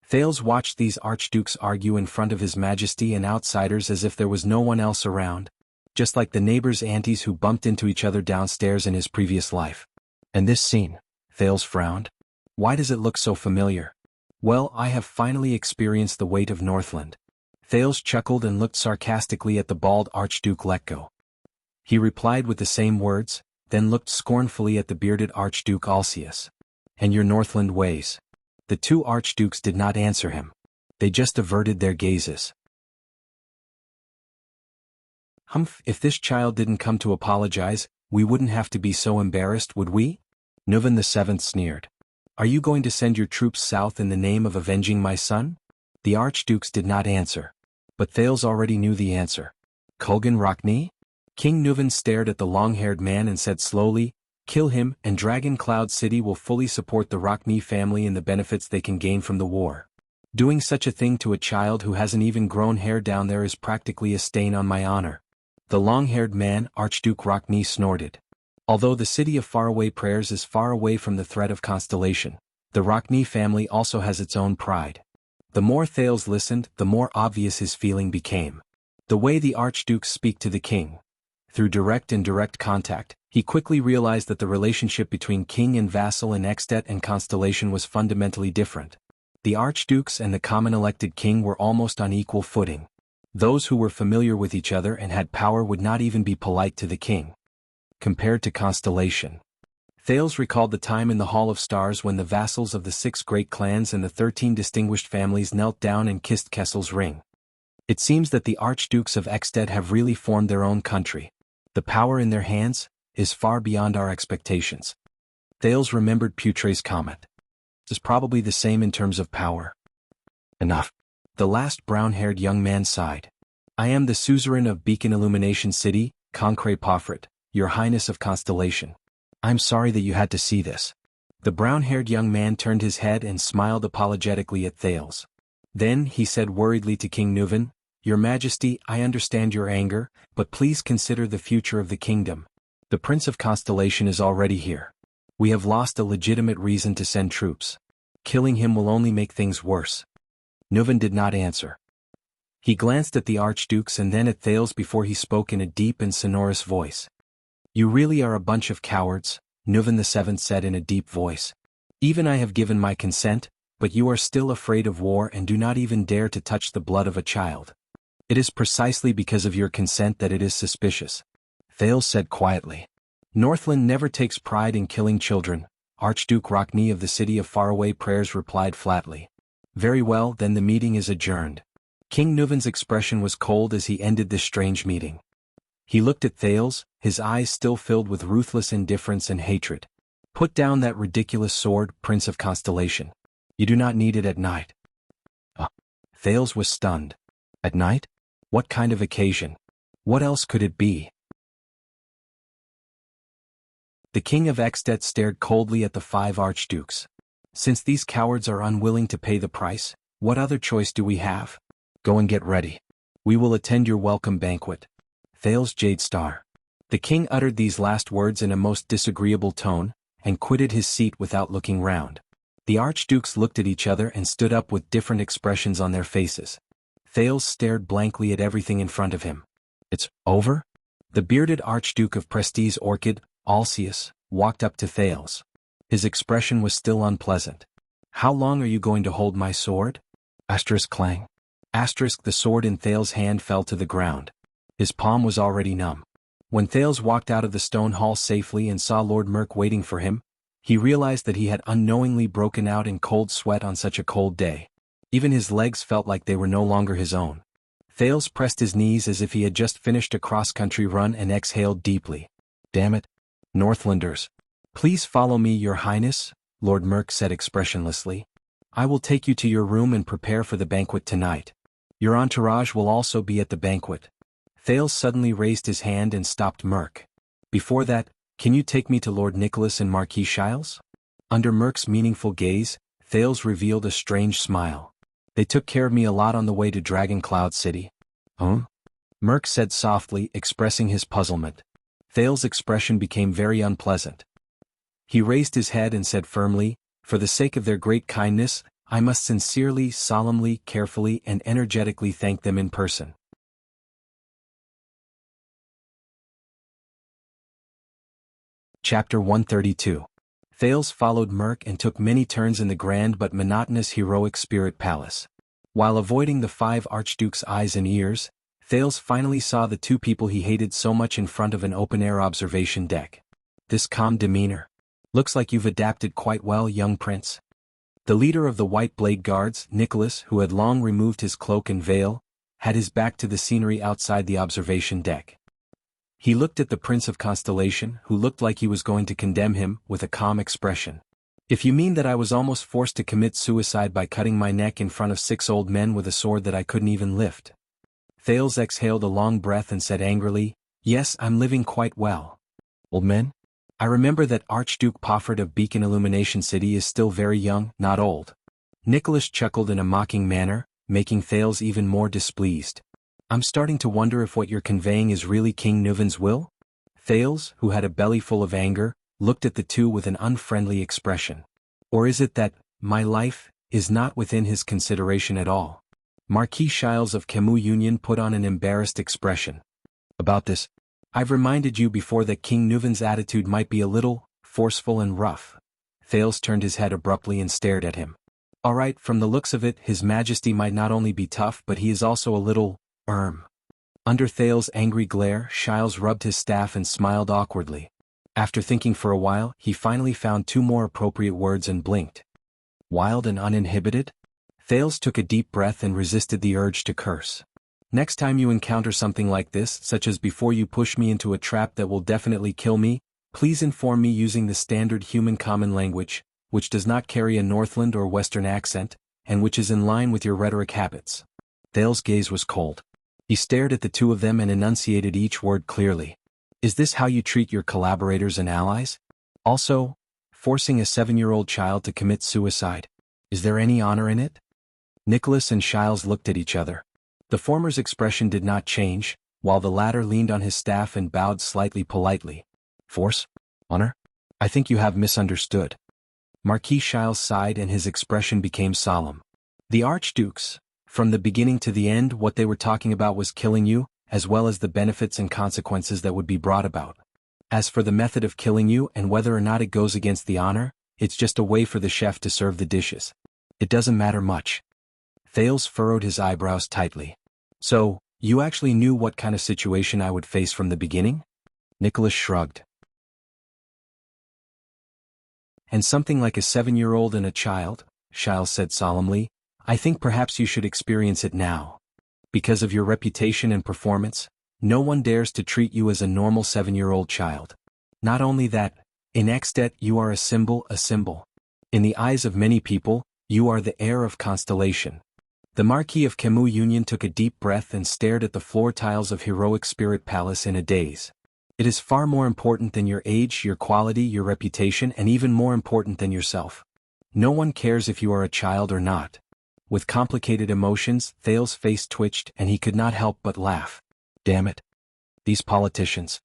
Thales watched these archdukes argue in front of his majesty and outsiders as if there was no one else around, just like the neighbors' aunties who bumped into each other downstairs in his previous life. And this scene, Thales frowned. Why does it look so familiar? Well, I have finally experienced the weight of Northland. Thales chuckled and looked sarcastically at the bald Archduke Letko. He replied with the same words, then looked scornfully at the bearded Archduke Alcius. And your Northland ways. The two archdukes did not answer him. They just averted their gazes. Humph, if this child didn't come to apologize, we wouldn't have to be so embarrassed, would we? Nuvan VII sneered. Are you going to send your troops south in the name of avenging my son? The archdukes did not answer. But Thales already knew the answer. Kulgan Rockney? King Nuvan stared at the long-haired man and said slowly, kill him, and Dragon Cloud City will fully support the Rockney family in the benefits they can gain from the war. Doing such a thing to a child who hasn't even grown hair down there is practically a stain on my honor. The long-haired man, Archduke Rockney, snorted. Although the city of faraway prayers is far away from the threat of Constellation, the Rockney family also has its own pride. The more Thales listened, the more obvious his feeling became. The way the archdukes speak to the king. Through direct and indirect contact, he quickly realized that the relationship between king and vassal in Extet and Constellation was fundamentally different. The archdukes and the common elected king were almost on equal footing. Those who were familiar with each other and had power would not even be polite to the king. Compared to Constellation. Thales recalled the time in the Hall of Stars when the vassals of the 6 great clans and the 13 distinguished families knelt down and kissed Kessel's ring. It seems that the archdukes of Exted have really formed their own country. The power in their hands is far beyond our expectations. Thales remembered Putre's comment. It's probably the same in terms of power. Enough. The last brown-haired young man sighed. I am the suzerain of Beacon Illumination City, Concre Pofrit, Your Highness of Constellation. I'm sorry that you had to see this. The brown-haired young man turned his head and smiled apologetically at Thales. Then he said worriedly to King Nuvan, Your Majesty, I understand your anger, but please consider the future of the kingdom. The Prince of Constellation is already here. We have lost a legitimate reason to send troops. Killing him will only make things worse. Nuven did not answer. He glanced at the archdukes and then at Thales before he spoke in a deep and sonorous voice. You really are a bunch of cowards, Nuven VII said in a deep voice. Even I have given my consent, but you are still afraid of war and do not even dare to touch the blood of a child. It is precisely because of your consent that it is suspicious. Thales said quietly. Northland never takes pride in killing children, Archduke Rockney of the City of Faraway Prayers replied flatly. Very well, then the meeting is adjourned. King Nuven's expression was cold as he ended this strange meeting. He looked at Thales, his eyes still filled with ruthless indifference and hatred. Put down that ridiculous sword, Prince of Constellation. You do not need it at night. Thales was stunned. At night? What kind of occasion? What else could it be? The King of Ekstedt stared coldly at the 5 archdukes. Since these cowards are unwilling to pay the price, what other choice do we have? Go and get ready. We will attend your welcome banquet. Thales Jade Star. The king uttered these last words in a most disagreeable tone, and quitted his seat without looking round. The archdukes looked at each other and stood up with different expressions on their faces. Thales stared blankly at everything in front of him. It's over? The bearded Archduke of Prestige Orchid, Alcius, walked up to Thales. His expression was still unpleasant. How long are you going to hold my sword? Clang. The sword in Thales' hand fell to the ground. His palm was already numb. When Thales walked out of the stone hall safely and saw Lord Merk waiting for him, he realized that he had unknowingly broken out in cold sweat on such a cold day. Even his legs felt like they were no longer his own. Thales pressed his knees as if he had just finished a cross-country run and exhaled deeply. Damn it. Northlanders. Please follow me, Your Highness, Lord Merk said expressionlessly. I will take you to your room and prepare for the banquet tonight. Your entourage will also be at the banquet. Thales suddenly raised his hand and stopped Merk. Before that, can you take me to Lord Nicholas and Marquis Shiles? Under Merk's meaningful gaze, Thales revealed a strange smile. They took care of me a lot on the way to Dragon Cloud City. Merk said softly, expressing his puzzlement. Thales' expression became very unpleasant. He raised his head and said firmly, for the sake of their great kindness, I must sincerely, solemnly, carefully, and energetically thank them in person. Chapter 132. Thales followed Merk and took many turns in the grand but monotonous heroic spirit palace. While avoiding the 5 archdukes' eyes and ears, Thales finally saw the 2 people he hated so much in front of an open-air observation deck. This calm demeanor. Looks like you've adapted quite well, young prince. The leader of the White Blade Guards, Nicholas, who had long removed his cloak and veil, had his back to the scenery outside the observation deck. He looked at the Prince of Constellation, who looked like he was going to condemn him, with a calm expression. If you mean that I was almost forced to commit suicide by cutting my neck in front of 6 old men with a sword that I couldn't even lift. Thales exhaled a long breath and said angrily, yes, I'm living quite well. Old men? I remember that Archduke Pofford of Beacon Illumination City is still very young, not old. Nicholas chuckled in a mocking manner, making Thales even more displeased. I'm starting to wonder if what you're conveying is really King Nuven's will? Thales, who had a belly full of anger, looked at the 2 with an unfriendly expression. Or is it that, my life, is not within his consideration at all? Marquis Shiles of Camus Union put on an embarrassed expression. About this, I've reminded you before that King Nuven's attitude might be a little forceful and rough. Thales turned his head abruptly and stared at him. All right, from the looks of it, His Majesty might not only be tough but he is also a little, Under Thales' angry glare, Shiles rubbed his staff and smiled awkwardly. After thinking for a while, he finally found 2 more appropriate words and blinked. Wild and uninhibited? Thales took a deep breath and resisted the urge to curse. Next time you encounter something like this, such as before you push me into a trap that will definitely kill me, please inform me using the standard human common language, which does not carry a Northland or Western accent, and which is in line with your rhetoric habits. Thales' gaze was cold. He stared at the 2 of them and enunciated each word clearly. Is this how you treat your collaborators and allies? Also, forcing a 7-year-old child to commit suicide. Is there any honor in it? Nicholas and Shiles looked at each other. The former's expression did not change, while the latter leaned on his staff and bowed slightly politely. Force? Honor? I think you have misunderstood. Marquis Shiles sighed and his expression became solemn. The archdukes, from the beginning to the end, what they were talking about was killing you, as well as the benefits and consequences that would be brought about. As for the method of killing you and whether or not it goes against the honor, it's just a way for the chef to serve the dishes. It doesn't matter much. Thales furrowed his eyebrows tightly. So, you actually knew what kind of situation I would face from the beginning? Nicholas shrugged. And something like a 7-year-old and a child, Shiles said solemnly, I think perhaps you should experience it now. Because of your reputation and performance, no one dares to treat you as a normal 7-year-old child. Not only that, in Extet you are a symbol. In the eyes of many people, you are the heir of Constellation. The Marquis of Camus Union took a deep breath and stared at the floor tiles of Heroic Spirit Palace in a daze. It is far more important than your age, your quality, your reputation, and even more important than yourself. No one cares if you are a child or not. With complicated emotions, Thales' face twitched and he could not help but laugh. Damn it. These politicians.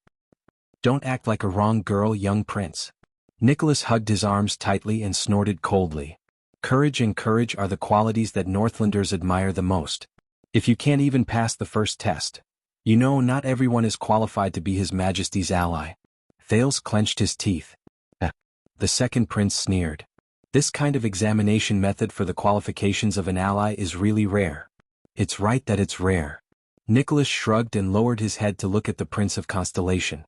Don't act like a wrong girl, young prince. Nicholas hugged his arms tightly and snorted coldly. Courage and courage are the qualities that Northlanders admire the most. If you can't even pass the first test, you know not everyone is qualified to be His Majesty's ally. Thales clenched his teeth. The second prince sneered. This kind of examination method for the qualifications of an ally is really rare. It's right that it's rare. Nicholas shrugged and lowered his head to look at the Prince of Constellation.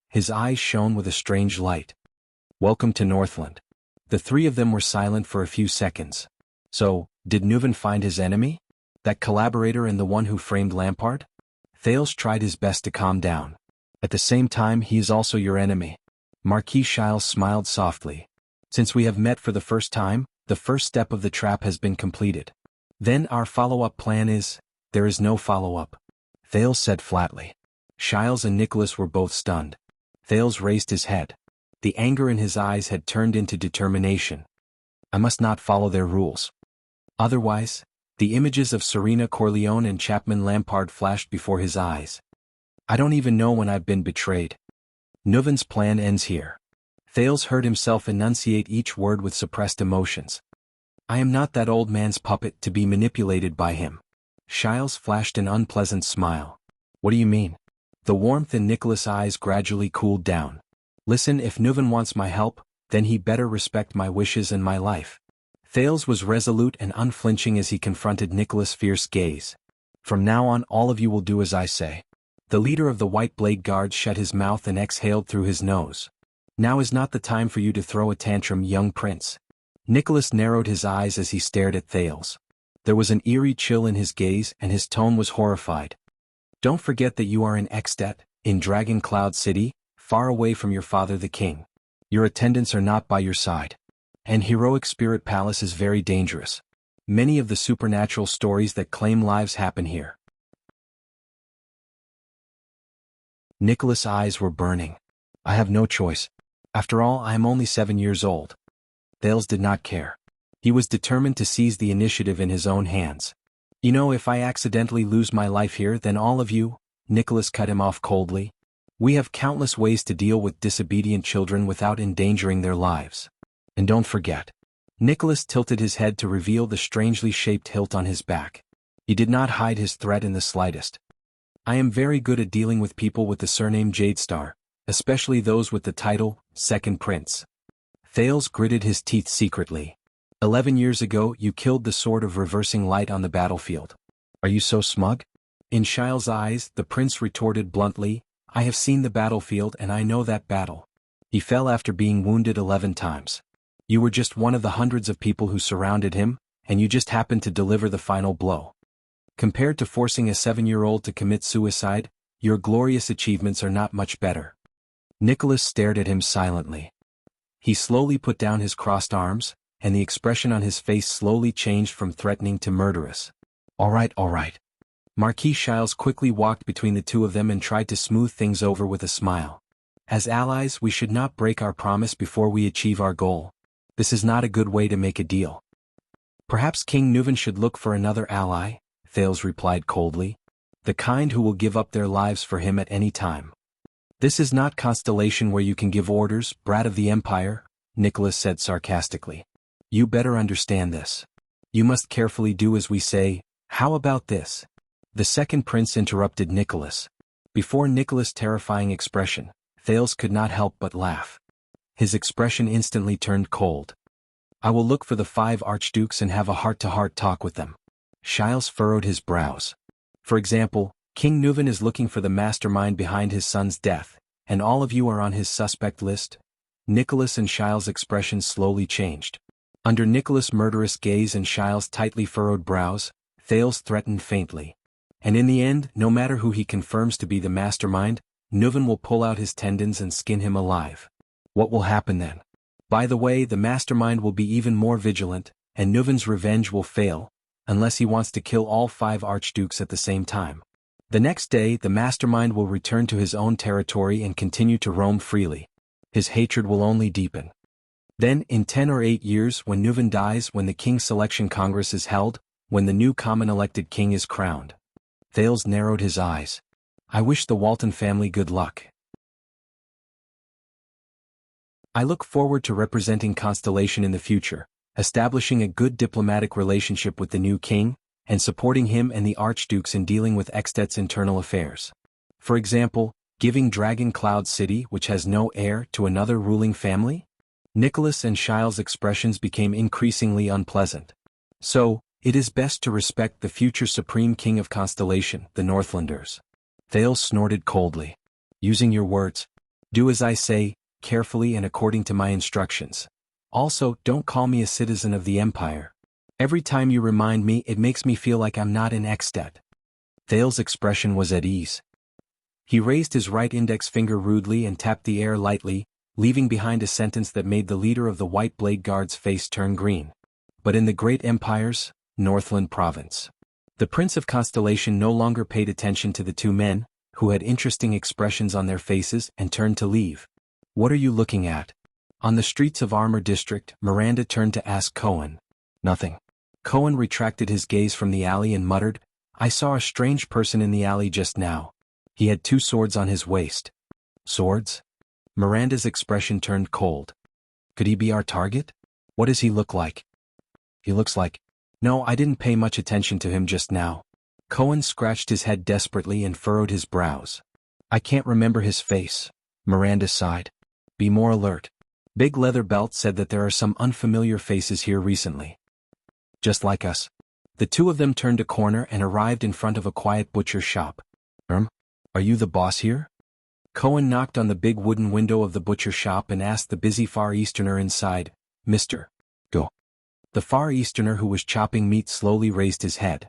His eyes shone with a strange light. Welcome to Northland. The three of them were silent for a few seconds. So, did Nuven find his enemy? That collaborator and the one who framed Lampard? Thales tried his best to calm down. At the same time, he is also your enemy. Marquis Shiles smiled softly. Since we have met for the first time, the first step of the trap has been completed. Then our follow-up plan is, there is no follow-up. Thales said flatly. Shiles and Nicholas were both stunned. Thales raised his head. The anger in his eyes had turned into determination. I must not follow their rules. Otherwise, the images of Serena Corleone and Chapman Lampard flashed before his eyes. I don't even know when I've been betrayed. Nuven's plan ends here. Thales heard himself enunciate each word with suppressed emotions. I am not that old man's puppet to be manipulated by him. Shiles flashed an unpleasant smile. What do you mean? The warmth in Nicholas' eyes gradually cooled down. Listen, if Nuven wants my help, then he better respect my wishes and my life. Thales was resolute and unflinching as he confronted Nicholas' fierce gaze. From now on, all of you will do as I say. The leader of the White Blade Guards shut his mouth and exhaled through his nose. Now is not the time for you to throw a tantrum, young prince. Nicholas narrowed his eyes as he stared at Thales. There was an eerie chill in his gaze and his tone was horrified. Don't forget that you are in Extet, in Dragon Cloud City, far away from your father the king. Your attendants are not by your side. And Heroic Spirit Palace is very dangerous. Many of the supernatural stories that claim lives happen here. Nicholas' eyes were burning. I have no choice. After all, I am only 7 years old. Thales did not care. He was determined to seize the initiative in his own hands. You know, if I accidentally lose my life here, then all of you, Nicholas cut him off coldly. We have countless ways to deal with disobedient children without endangering their lives. And don't forget. Nicholas tilted his head to reveal the strangely shaped hilt on his back. He did not hide his threat in the slightest. I am very good at dealing with people with the surname Jadestar, especially those with the title, Second Prince. Thales gritted his teeth secretly. 11 years ago you killed the Sword of Reversing Light on the battlefield. Are you so smug? In Shiles' eyes, the prince retorted bluntly, I have seen the battlefield and I know that battle. He fell after being wounded 11 times. You were just one of the hundreds of people who surrounded him, and you just happened to deliver the final blow. Compared to forcing a 7-year-old to commit suicide, your glorious achievements are not much better. Nicholas stared at him silently. He slowly put down his crossed arms, and the expression on his face slowly changed from threatening to murderous. All right. Marquis Shiles quickly walked between the two of them and tried to smooth things over with a smile. As allies, we should not break our promise before we achieve our goal. This is not a good way to make a deal. Perhaps King Nuven should look for another ally, Thales replied coldly. The kind who will give up their lives for him at any time. This is not Constellation where you can give orders, brat of the Empire, Nicholas said sarcastically. You better understand this. You must carefully do as we say. How about this? The second prince interrupted Nicholas. Before Nicholas' terrifying expression, Thales could not help but laugh. His expression instantly turned cold. I will look for the 5 archdukes and have a heart-to-heart talk with them. Shiles furrowed his brows. For example, King Nuvan is looking for the mastermind behind his son's death, and all of you are on his suspect list? Nicholas and Shiles' expressions slowly changed. Under Nicholas' murderous gaze and Shiles' tightly furrowed brows, Thales threatened faintly. And in the end, no matter who he confirms to be the mastermind, Nuvan will pull out his tendons and skin him alive. What will happen then? By the way, the mastermind will be even more vigilant, and Nuvan's revenge will fail, unless he wants to kill all 5 archdukes at the same time. The next day, the mastermind will return to his own territory and continue to roam freely. His hatred will only deepen. Then, in 10 or 8 years, when Nuvan dies, when the King's Selection Congress is held, when the new common-elected king is crowned. Thales narrowed his eyes. I wish the Walton family good luck. I look forward to representing Constellation in the future, establishing a good diplomatic relationship with the new king, and supporting him and the archdukes in dealing with Extet's internal affairs. For example, giving Dragon Cloud City, which has no heir, to another ruling family? Nicholas and Shiles' expressions became increasingly unpleasant. So, it is best to respect the future Supreme King of Constellation, the Northlanders. Thales snorted coldly. Using your words. Do as I say, carefully and according to my instructions. Also, don't call me a citizen of the Empire. Every time you remind me, it makes me feel like I'm not in Extet. Thales' expression was at ease. He raised his right index finger rudely and tapped the air lightly, leaving behind a sentence that made the leader of the White Blade Guard's face turn green. But in the Great Empire's Northland Province, the Prince of Constellation no longer paid attention to the 2 men, who had interesting expressions on their faces, and turned to leave. What are you looking at? On the streets of Armor District, Miranda turned to ask Cohen. Nothing. Cohen retracted his gaze from the alley and muttered, I saw a strange person in the alley just now. He had 2 swords on his waist. Swords? Miranda's expression turned cold. Could he be our target? What does he look like? He looks like... No, I didn't pay much attention to him just now. Cohen scratched his head desperately and furrowed his brows. I can't remember his face. Miranda sighed. Be more alert. Big Leather Belt said that there are some unfamiliar faces here recently. Just like us. The 2 of them turned a corner and arrived in front of a quiet butcher's shop. Are you the boss here? Cohen knocked on the big wooden window of the butcher shop and asked the busy Far Easterner inside, Mr. Go. The Far Easterner who was chopping meat slowly raised his head.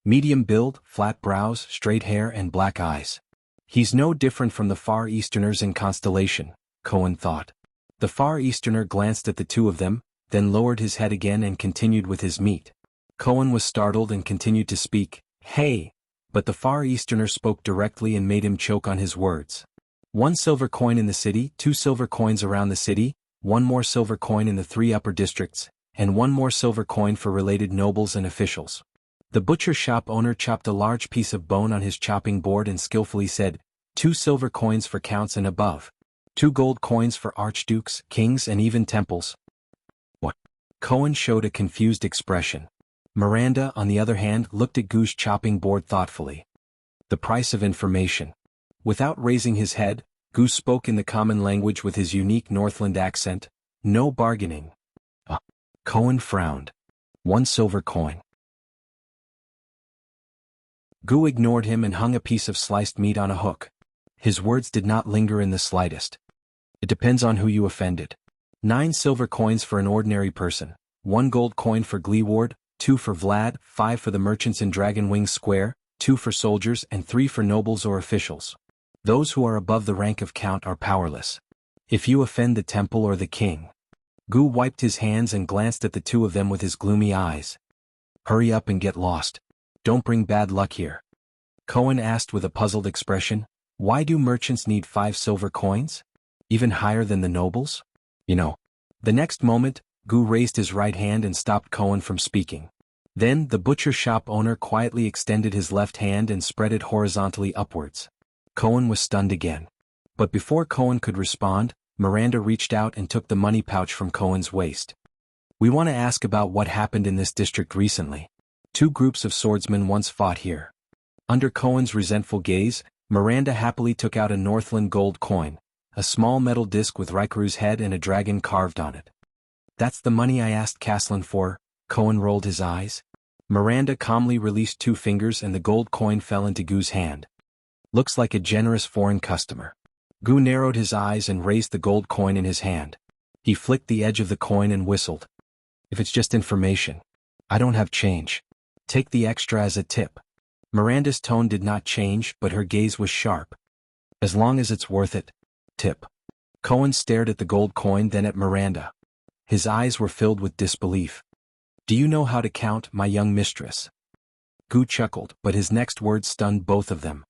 Medium build, flat brows, straight hair and black eyes. He's no different from the Far Easterners in Constellation, Cohen thought. The Far Easterner glanced at the 2 of them, then lowered his head again and continued with his meat. Cohen was startled and continued to speak, Hey! But the Far Easterner spoke directly and made him choke on his words. 1 silver coin in the city, 2 silver coins around the city, 1 more silver coin in the 3 upper districts, and 1 more silver coin for related nobles and officials. The butcher shop owner chopped a large piece of bone on his chopping board and skillfully said, 2 silver coins for counts and above. 2 gold coins for archdukes, kings and even temples. What? Cohen showed a confused expression. Miranda, on the other hand, looked at Goo's chopping board thoughtfully. The price of information. Without raising his head, Goo spoke in the common language with his unique Northland accent. No bargaining. Cohen frowned. 1 silver coin. Goo ignored him and hung a piece of sliced meat on a hook. His words did not linger in the slightest. It depends on who you offended. 9 silver coins for an ordinary person, 1 gold coin for Gleeward, 2 for Vlad, 5 for the merchants in Dragon Wing Square, 2 for soldiers and 3 for nobles or officials. Those who are above the rank of count are powerless. If you offend the temple or the king. Goo wiped his hands and glanced at the 2 of them with his gloomy eyes. Hurry up and get lost. Don't bring bad luck here. Cohen asked with a puzzled expression, why do merchants need 5 silver coins? Even higher than the nobles? The next moment, Goo raised his right hand and stopped Cohen from speaking. Then the butcher shop owner quietly extended his left hand and spread it horizontally upwards. Cohen was stunned again. But before Cohen could respond, Miranda reached out and took the money pouch from Cohen's waist. We want to ask about what happened in this district recently. Two groups of swordsmen once fought here. Under Cohen's resentful gaze, Miranda happily took out a Northland gold coin, a small metal disc with Raikuru's head and a dragon carved on it. That's the money I asked Caslin for. Cohen rolled his eyes. Miranda calmly released 2 fingers and the gold coin fell into Gu's hand. Looks like a generous foreign customer. Gu narrowed his eyes and raised the gold coin in his hand. He flicked the edge of the coin and whistled. If it's just information, I don't have change. Take the extra as a tip. Miranda's tone did not change, but her gaze was sharp. As long as it's worth it. Tip. Cohen stared at the gold coin, then at Miranda. His eyes were filled with disbelief. Do you know how to count, my young mistress? Gu chuckled, but his next words stunned both of them.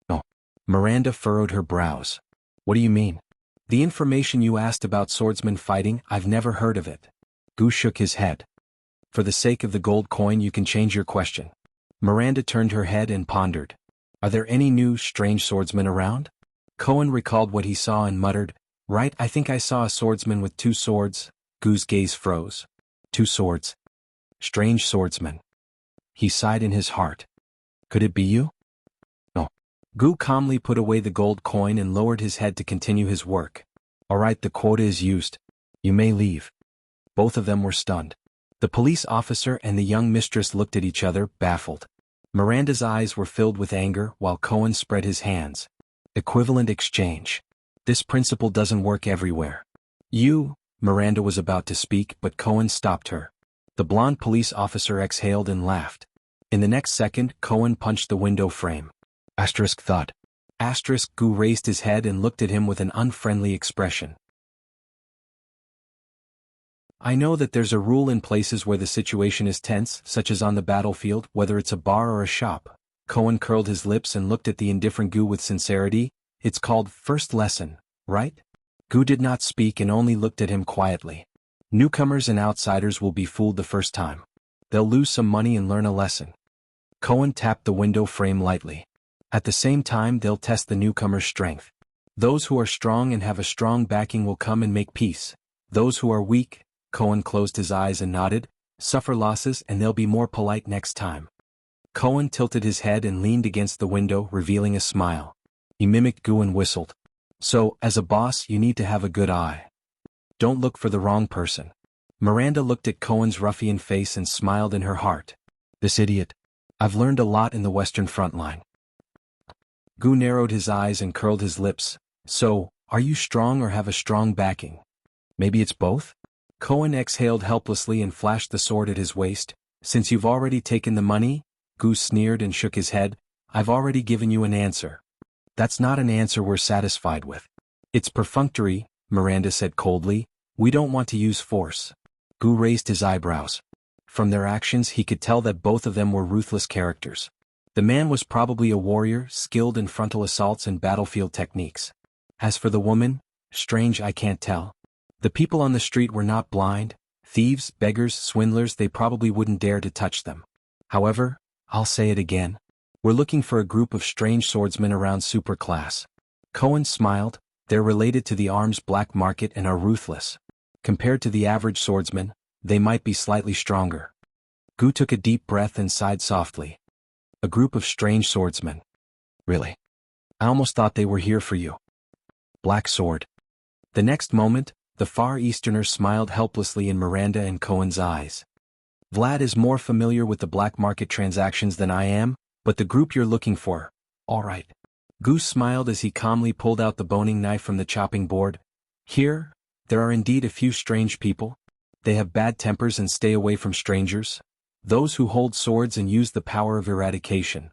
No. Miranda furrowed her brows. What do you mean? The information you asked about swordsmen fighting, I've never heard of it. Gu shook his head. For the sake of the gold coin, you can change your question. Miranda turned her head and pondered. Are there any new, strange swordsmen around? Cohen recalled what he saw and muttered, Right, I think I saw a swordsman with 2 swords. Gu's gaze froze. 2 swords. Strange swordsman. He sighed in his heart. Could it be you? No. Gu calmly put away the gold coin and lowered his head to continue his work. All right, the quota is used. You may leave. Both of them were stunned. The police officer and the young mistress looked at each other, baffled. Miranda's eyes were filled with anger while Cohen spread his hands. Equivalent exchange. This principle doesn't work everywhere. Miranda was about to speak, but Cohen stopped her. The blonde police officer exhaled and laughed. In the next second, Cohen punched the window frame. Thud. Gu raised his head and looked at him with an unfriendly expression. I know that there's a rule in places where the situation is tense, such as on the battlefield, whether it's a bar or a shop. Cohen curled his lips and looked at the indifferent Gu with sincerity. It's called first lesson, right? Gu did not speak and only looked at him quietly. Newcomers and outsiders will be fooled the first time. They'll lose some money and learn a lesson. Cohen tapped the window frame lightly. At the same time, they'll test the newcomer's strength. Those who are strong and have a strong backing will come and make peace. Those who are weak, Cohen closed his eyes and nodded, suffer losses and they'll be more polite next time. Cohen tilted his head and leaned against the window, revealing a smile. He mimicked Gu and whistled. So, as a boss, you need to have a good eye. Don't look for the wrong person. Miranda looked at Cohen's ruffian face and smiled in her heart. This idiot. I've learned a lot in the Western front line. Gu narrowed his eyes and curled his lips. So, are you strong or have a strong backing? Maybe it's both? Cohen exhaled helplessly and flashed the sword at his waist. Since you've already taken the money? Gu sneered and shook his head. I've already given you an answer. That's not an answer we're satisfied with. It's perfunctory, Miranda said coldly. We don't want to use force. Gu raised his eyebrows. From their actions he could tell that both of them were ruthless characters. The man was probably a warrior, skilled in frontal assaults and battlefield techniques. As for the woman, strange, I can't tell. The people on the street were not blind. Thieves, beggars, swindlers, they probably wouldn't dare to touch them. However, I'll say it again. We're looking for a group of strange swordsmen around superclass. Cohen smiled. They're related to the arms black market and are ruthless. Compared to the average swordsman, they might be slightly stronger. Gu took a deep breath and sighed softly. A group of strange swordsmen. Really? I almost thought they were here for you. Black sword. The next moment, the Far Easterner smiled helplessly in Miranda and Cohen's eyes. Vlad is more familiar with the black market transactions than I am, but the group you're looking for, all right. Gu smiled as he calmly pulled out the boning knife from the chopping board. Here, there are indeed a few strange people. They have bad tempers and stay away from strangers. Those who hold swords and use the power of eradication.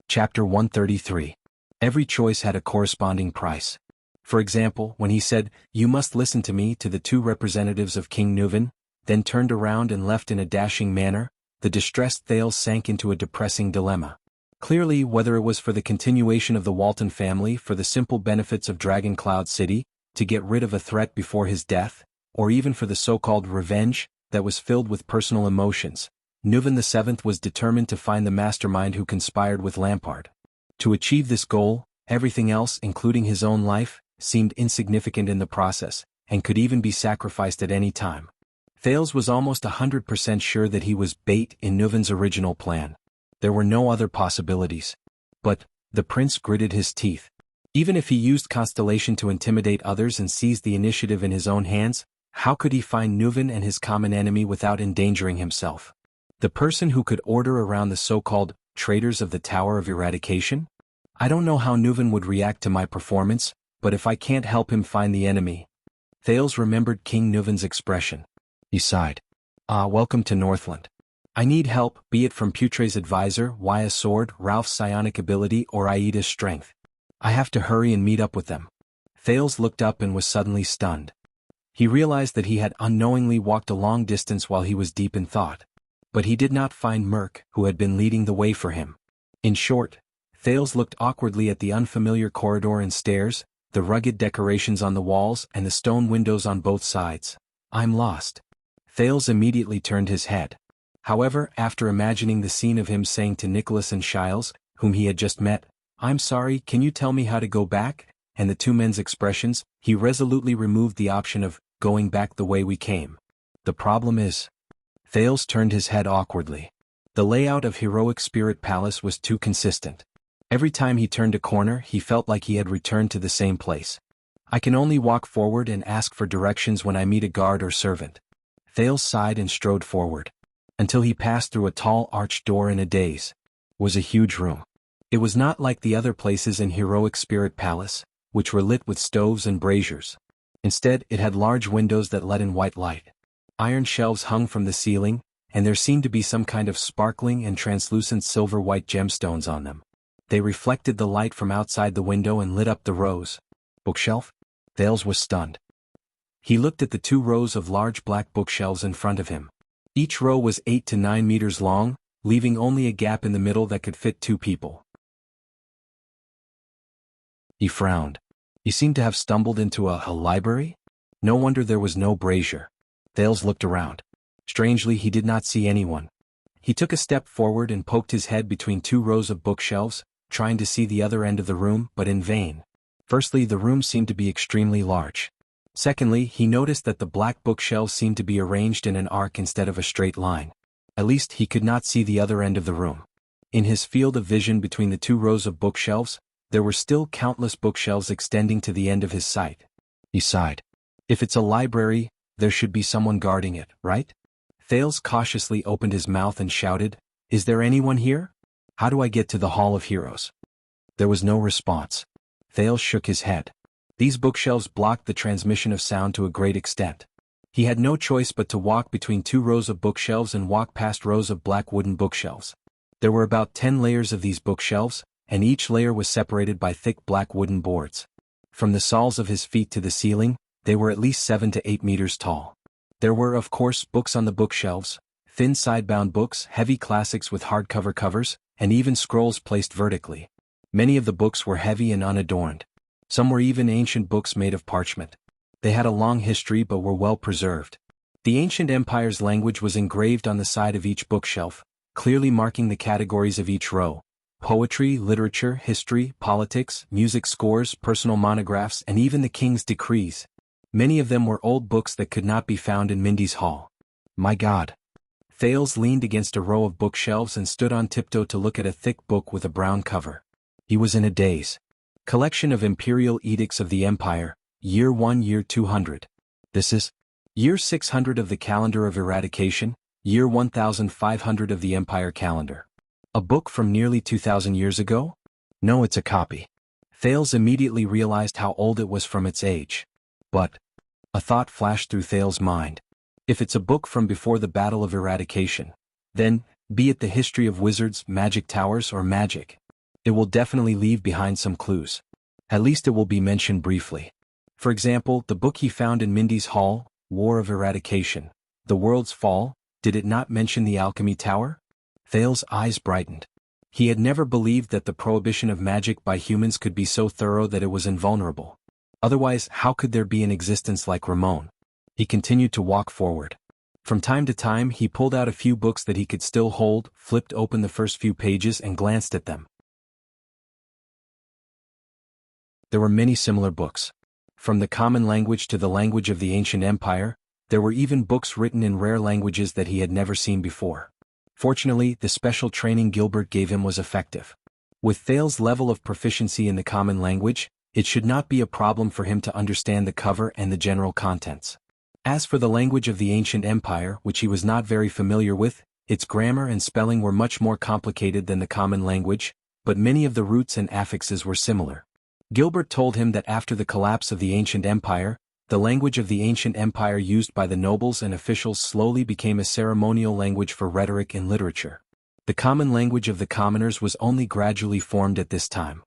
Chapter 133. Every choice had a corresponding price. For example, when he said, "You must listen to me," to the 2 representatives of King Nuvan, then turned around and left in a dashing manner, the distressed Thales sank into a depressing dilemma. Clearly, whether it was for the continuation of the Walton family, for the simple benefits of Dragon Cloud City, to get rid of a threat before his death, or even for the so-called revenge that was filled with personal emotions, Nuven VII was determined to find the mastermind who conspired with Lampard. To achieve this goal, everything else, including his own life, seemed insignificant in the process, and could even be sacrificed at any time. Thales was almost 100% sure that he was bait in Nuven's original plan. There were no other possibilities. But the prince gritted his teeth. Even if he used Constellation to intimidate others and seized the initiative in his own hands, how could he find Nuven and his common enemy without endangering himself? The person who could order around the so-called traitors of the Tower of Eradication? I don't know how Nuven would react to my performance, but if I can't help him find the enemy. Thales remembered King Nuven's expression. He sighed. Welcome to Northland. I need help, be it from Putre's advisor, Wya's sword, Ralph's psionic ability, or Aida's strength. I have to hurry and meet up with them. Thales looked up and was suddenly stunned. He realized that he had unknowingly walked a long distance while he was deep in thought. But he did not find Merc, who had been leading the way for him. In short, Thales looked awkwardly at the unfamiliar corridor and stairs, the rugged decorations on the walls and the stone windows on both sides. I'm lost. Thales immediately turned his head. However, after imagining the scene of him saying to Nicholas and Shiles, whom he had just met, "I'm sorry, can you tell me how to go back?" and the two men's expressions, he resolutely removed the option of going back the way we came. The problem is... Thales turned his head awkwardly. The layout of Heroic Spirit Palace was too consistent. Every time he turned a corner, he felt like he had returned to the same place. I can only walk forward and ask for directions when I meet a guard or servant. Thales sighed and strode forward. Until he passed through a tall arched door in a daze. It was a huge room. It was not like the other places in Heroic Spirit Palace, which were lit with stoves and braziers. Instead, it had large windows that let in white light. Iron shelves hung from the ceiling, and there seemed to be some kind of sparkling and translucent silver-white gemstones on them. They reflected the light from outside the window and lit up the rows. Bookshelf? Thales was stunned. He looked at the 2 rows of large black bookshelves in front of him. Each row was 8 to 9 meters long, leaving only a gap in the middle that could fit 2 people. He frowned. He seemed to have stumbled into a library? No wonder there was no brazier. Thales looked around. Strangely, he did not see anyone. He took a step forward and poked his head between 2 rows of bookshelves, trying to see the other end of the room, but in vain. Firstly, the room seemed to be extremely large. Secondly, he noticed that the black bookshelves seemed to be arranged in an arc instead of a straight line. At least he could not see the other end of the room. In his field of vision between the 2 rows of bookshelves, there were still countless bookshelves extending to the end of his sight. He sighed. If it's a library, there should be someone guarding it, right? Thales cautiously opened his mouth and shouted, "Is there anyone here? How do I get to the Hall of Heroes?" There was no response. Thales shook his head. These bookshelves blocked the transmission of sound to a great extent. He had no choice but to walk between 2 rows of bookshelves and walk past rows of black wooden bookshelves. There were about 10 layers of these bookshelves, and each layer was separated by thick black wooden boards. From the soles of his feet to the ceiling, they were at least 7 to 8 meters tall. There were, of course, books on the bookshelves, thin sidebound books, heavy classics with hardcover covers, and even scrolls placed vertically. Many of the books were heavy and unadorned. Some were even ancient books made of parchment. They had a long history but were well preserved. The ancient empire's language was engraved on the side of each bookshelf, clearly marking the categories of each row: poetry, literature, history, politics, music scores, personal monographs, and even the king's decrees. Many of them were old books that could not be found in Mindy's hall. My God. Thales leaned against a row of bookshelves and stood on tiptoe to look at a thick book with a brown cover. He was in a daze. Collection of Imperial Edicts of the Empire, Year 1, Year 200. This is Year 600 of the Calendar of Eradication, Year 1500 of the Empire Calendar. A book from nearly 2,000 years ago? No, it's a copy. Thales immediately realized how old it was from its age. But a thought flashed through Thales' mind. If it's a book from before the Battle of Eradication, then, be it the history of wizards, magic towers, or magic, it will definitely leave behind some clues. At least it will be mentioned briefly. For example, the book he found in Mindy's hall, War of Eradication, The World's Fall, did it not mention the Alchemy Tower? Thales' eyes brightened. He had never believed that the prohibition of magic by humans could be so thorough that it was invulnerable. Otherwise, how could there be an existence like Ramon? He continued to walk forward. From time to time he pulled out a few books that he could still hold, flipped open the first few pages and glanced at them. There were many similar books. From the common language to the language of the ancient empire, there were even books written in rare languages that he had never seen before. Fortunately, the special training Gilbert gave him was effective. With Thales' level of proficiency in the common language, it should not be a problem for him to understand the cover and the general contents. As for the language of the ancient empire, which he was not very familiar with, its grammar and spelling were much more complicated than the common language, but many of the roots and affixes were similar. Gilbert told him that after the collapse of the ancient empire, the language of the ancient empire used by the nobles and officials slowly became a ceremonial language for rhetoric and literature. The common language of the commoners was only gradually formed at this time.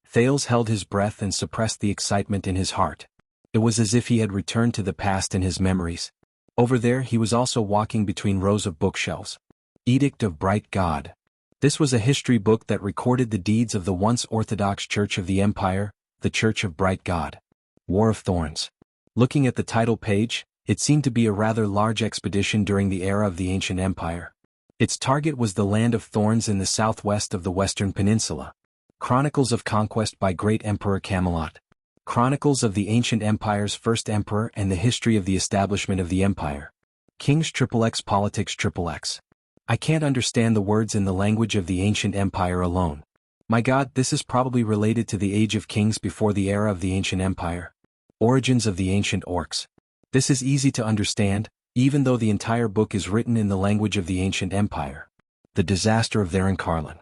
Thales held his breath and suppressed the excitement in his heart. It was as if he had returned to the past in his memories. Over there he was also walking between rows of bookshelves. Edict of Bright God. This was a history book that recorded the deeds of the once Orthodox Church of the Empire, the Church of Bright God. War of Thorns. Looking at the title page, it seemed to be a rather large expedition during the era of the ancient empire. Its target was the land of Thorns in the southwest of the Western Peninsula. Chronicles of Conquest by Great Emperor Camelot. Chronicles of the Ancient Empire's First Emperor and the History of the Establishment of the Empire. Kings XXX Politics XXX. I can't understand the words in the language of the ancient empire alone. My God, this is probably related to the age of kings before the era of the ancient empire. Origins of the ancient orcs. This is easy to understand, even though the entire book is written in the language of the ancient empire. The disaster of Varencarlin.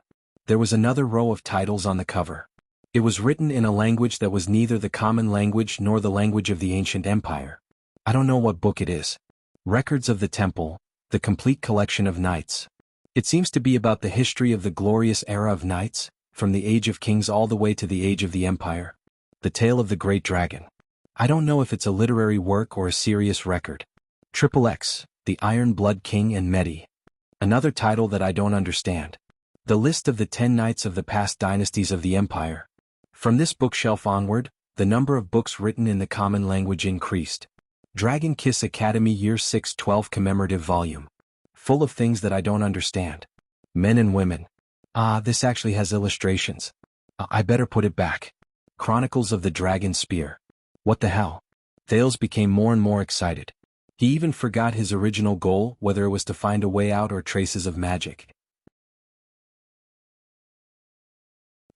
There was another row of titles on the cover. It was written in a language that was neither the common language nor the language of the ancient empire. I don't know what book it is. Records of the Temple, the complete collection of knights. It seems to be about the history of the glorious era of knights, from the age of kings all the way to the age of the empire. The Tale of the Great Dragon. I don't know if it's a literary work or a serious record. XXX, The Iron Blood King and Medi. Another title that I don't understand. The list of the 10 knights of the past dynasties of the empire. From this bookshelf onward, the number of books written in the common language increased. Dragon Kiss Academy Year 6 12 Commemorative Volume. Full of things that I don't understand. Men and Women. This actually has illustrations. I better put it back. Chronicles of the Dragon Spear. What the hell? Thales became more and more excited. He even forgot his original goal, whether it was to find a way out or traces of magic.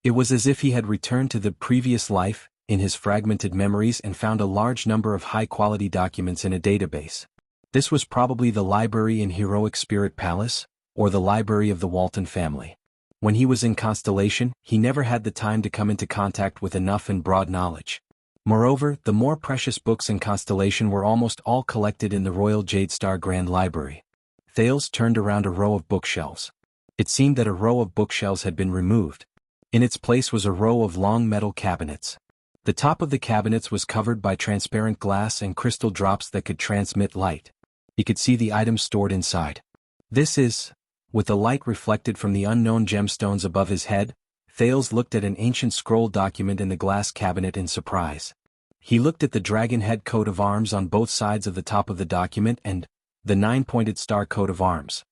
It was as if he had returned to the previous life, in his fragmented memories, and found a large number of high-quality documents in a database. This was probably the library in Heroic Spirit Palace, or the library of the Walton family. When he was in Constellation, he never had the time to come into contact with enough and broad knowledge. Moreover, the more precious books in Constellation were almost all collected in the Royal Jadestar Grand Library. Thales turned around a row of bookshelves. It seemed that a row of bookshelves had been removed. In its place was a row of long metal cabinets. The top of the cabinets was covered by transparent glass and crystal drops that could transmit light. He could see the items stored inside. This is, with the light reflected from the unknown gemstones above his head, Thales looked at an ancient scroll document in the glass cabinet in surprise. He looked at the dragon head coat of arms on both sides of the top of the document and the 9-pointed star coat of arms.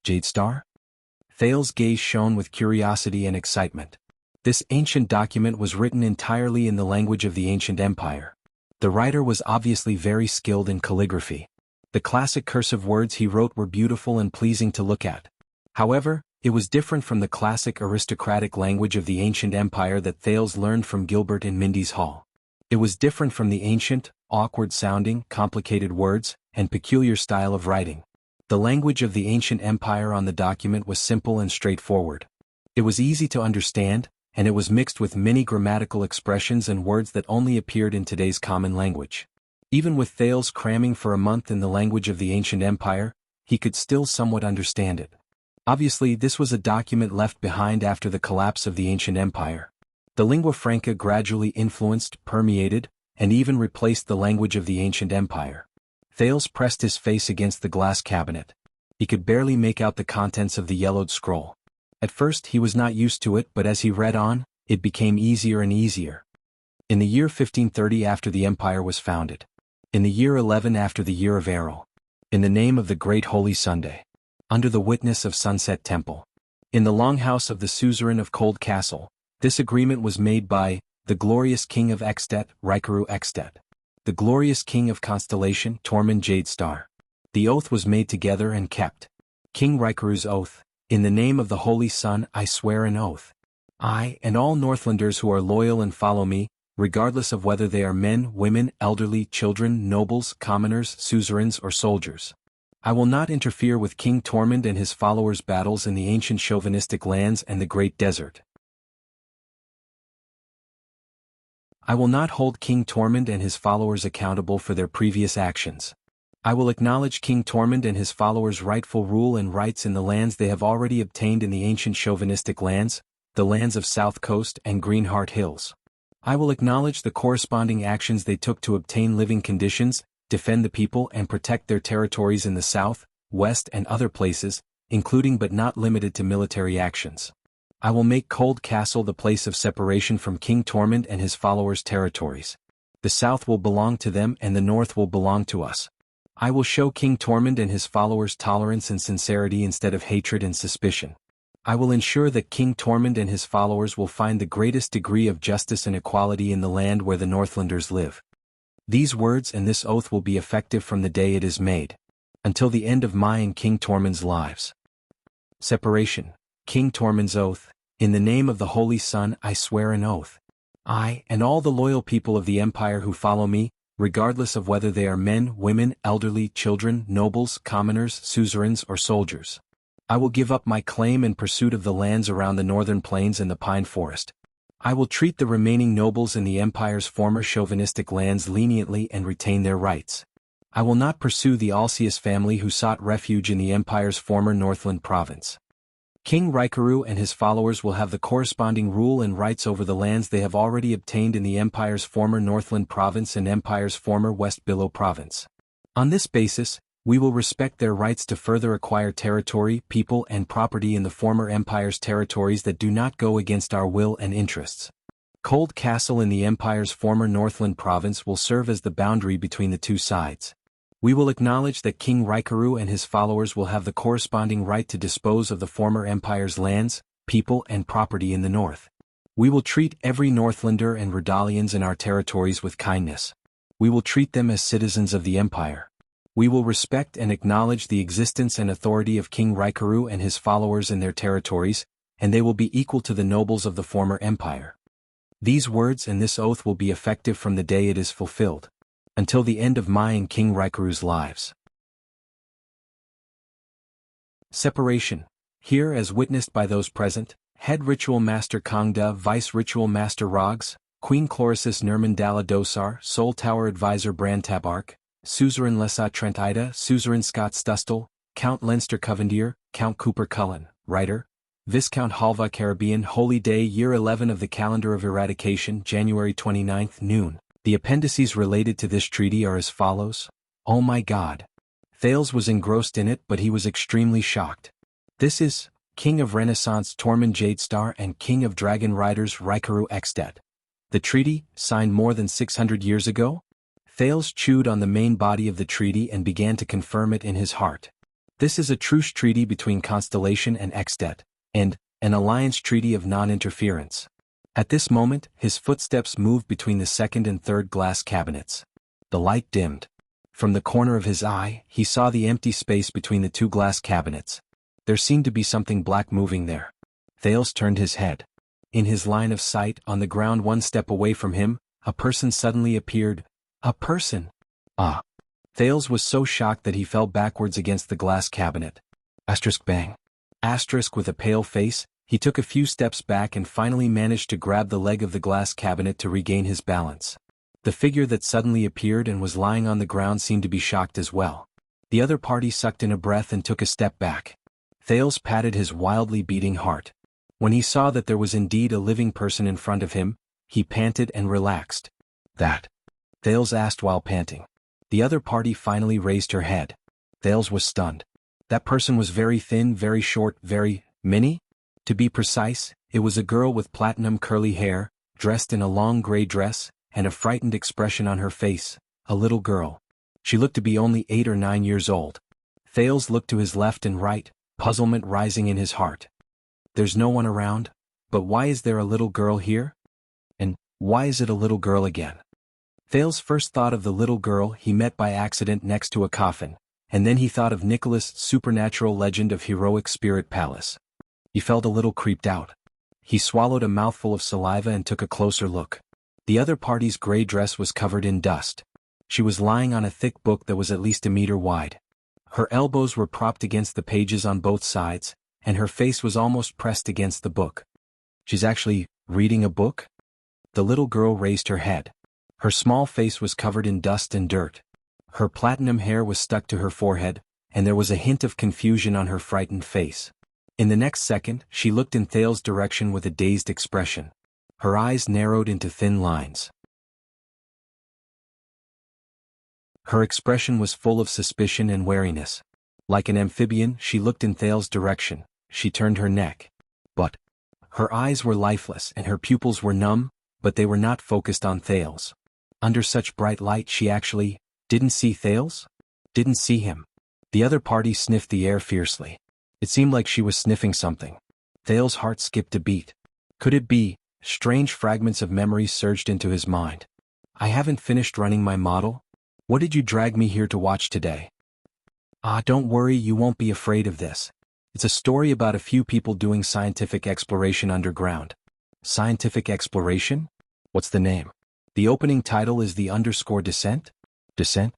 Jadestar? Thales' gaze shone with curiosity and excitement. This ancient document was written entirely in the language of the ancient empire. The writer was obviously very skilled in calligraphy. The classic cursive words he wrote were beautiful and pleasing to look at. However, it was different from the classic aristocratic language of the ancient empire that Thales learned from Gilbert in Mindy's Hall. It was different from the ancient, awkward-sounding, complicated words, and peculiar style of writing. The language of the ancient empire on the document was simple and straightforward. It was easy to understand, and it was mixed with many grammatical expressions and words that only appeared in today's common language. Even with Thales cramming for a month in the language of the ancient empire, he could still somewhat understand it. Obviously, this was a document left behind after the collapse of the ancient empire. The lingua franca gradually influenced, permeated, and even replaced the language of the ancient empire. Thales pressed his face against the glass cabinet. He could barely make out the contents of the yellowed scroll. At first he was not used to it, but as he read on, it became easier and easier. In the year 1530 after the empire was founded. In the year 11 after the year of Errol. In the name of the great holy Sunday. Under the witness of Sunset Temple. In the longhouse of the suzerain of Cold Castle, this agreement was made by the glorious king of Extet, Rikaru Extet. The glorious king of Constellation, Tormund Jade Star. The oath was made together and kept. King Rikaru's oath. In the name of the Holy Sun I swear an oath. I and all Northlanders who are loyal and follow me, regardless of whether they are men, women, elderly, children, nobles, commoners, suzerains or soldiers. I will not interfere with King Tormund and his followers' battles in the ancient chauvinistic lands and the Great Desert. I will not hold King Tormund and his followers accountable for their previous actions. I will acknowledge King Tormund and his followers' rightful rule and rights in the lands they have already obtained in the ancient chauvinistic lands, the lands of South Coast and Greenheart Hills. I will acknowledge the corresponding actions they took to obtain living conditions, defend the people and protect their territories in the south, west and other places, including but not limited to military actions. I will make Cold Castle the place of separation from King Tormund and his followers' territories. The south will belong to them and the north will belong to us. I will show King Tormund and his followers tolerance and sincerity instead of hatred and suspicion. I will ensure that King Tormund and his followers will find the greatest degree of justice and equality in the land where the Northlanders live. These words and this oath will be effective from the day it is made, until the end of my and King Tormund's lives. Separation. King Tormund's oath. In the name of the Holy Sun I swear an oath. I and all the loyal people of the Empire who follow me, regardless of whether they are men, women, elderly, children, nobles, commoners, suzerains or soldiers. I will give up my claim and pursuit of the lands around the northern plains and the pine forest. I will treat the remaining nobles in the Empire's former chauvinistic lands leniently and retain their rights. I will not pursue the Alcius family who sought refuge in the Empire's former Northland province. King Rikaru and his followers will have the corresponding rule and rights over the lands they have already obtained in the Empire's former Northland province and Empire's former West Billow province. On this basis, we will respect their rights to further acquire territory, people and property in the former Empire's territories that do not go against our will and interests. Cold Castle in the Empire's former Northland province will serve as the boundary between the two sides. We will acknowledge that King Rikaru and his followers will have the corresponding right to dispose of the former Empire's lands, people and property in the north. We will treat every Northlander and Redalians in our territories with kindness. We will treat them as citizens of the Empire. We will respect and acknowledge the existence and authority of King Rikaru and his followers in their territories, and they will be equal to the nobles of the former empire. These words and this oath will be effective from the day it is fulfilled, until the end of my and King Rikaru's lives. Separation. Here as witnessed by those present, Head Ritual Master Kangda, Vice Ritual Master Rogs, Queen Chlorisis Nirmandala Dosar, Soul Tower Advisor Brantabark, Suzerain Lessa Trentida, Suzerain Scott Stustel, Count Leinster Covendier, Count Cooper Cullen, Writer, Viscount Halva Caribbean Holy Day Year 11 of the Calendar of Eradication January 29th noon. The appendices related to this treaty are as follows. Oh my God. Thales was engrossed in it but he was extremely shocked. This is King of Renaissance Tormund Jadestar and King of Dragon Riders Rikaru Extet. The treaty, signed more than 600 years ago? Thales chewed on the main body of the treaty and began to confirm it in his heart. This is a truce treaty between Constellation and Extet, and an alliance treaty of non-interference. At this moment, his footsteps moved between the second and third glass cabinets. The light dimmed. From the corner of his eye, he saw the empty space between the two glass cabinets. There seemed to be something black moving there. Thales turned his head. In his line of sight, on the ground one step away from him, a person suddenly appeared. A person! Ah! Thales was so shocked that he fell backwards against the glass cabinet. Asterisk bang. Asterisk with a pale face, he took a few steps back and finally managed to grab the leg of the glass cabinet to regain his balance. The figure that suddenly appeared and was lying on the ground seemed to be shocked as well. The other party sucked in a breath and took a step back. Thales patted his wildly beating heart. When he saw that there was indeed a living person in front of him, he panted and relaxed. That? Thales asked while panting. The other party finally raised her head. Thales was stunned. That person was very thin, very short, very mini? To be precise, it was a girl with platinum curly hair, dressed in a long gray dress, and a frightened expression on her face, a little girl. She looked to be only 8 or 9 years old. Thales looked to his left and right, puzzlement rising in his heart. There's no one around, but why is there a little girl here? And why is it a little girl again? Thales first thought of the little girl he met by accident next to a coffin, and then he thought of Nicholas' supernatural legend of heroic spirit palace. He felt a little creeped out. He swallowed a mouthful of saliva and took a closer look. The other party's gray dress was covered in dust. She was lying on a thick book that was at least a meter wide. Her elbows were propped against the pages on both sides, and her face was almost pressed against the book. She's actually reading a book? The little girl raised her head. Her small face was covered in dust and dirt. Her platinum hair was stuck to her forehead, and there was a hint of confusion on her frightened face. In the next second, she looked in Thales' direction with a dazed expression. Her eyes narrowed into thin lines. Her expression was full of suspicion and wariness. Like an amphibian, she looked in Thales' direction. She turned her neck. But her eyes were lifeless and her pupils were numb, but they were not focused on Thales. Under such bright light she actually didn't see Thales? Didn't see him. The other party sniffed the air fiercely. It seemed like she was sniffing something. Thales' heart skipped a beat. Could it be? Strange fragments of memories surged into his mind. I haven't finished running my model? What did you drag me here to watch today? Don't worry, you won't be afraid of this. It's a story about a few people doing scientific exploration underground. Scientific exploration? What's the name? The opening title is The _Descent? Descent?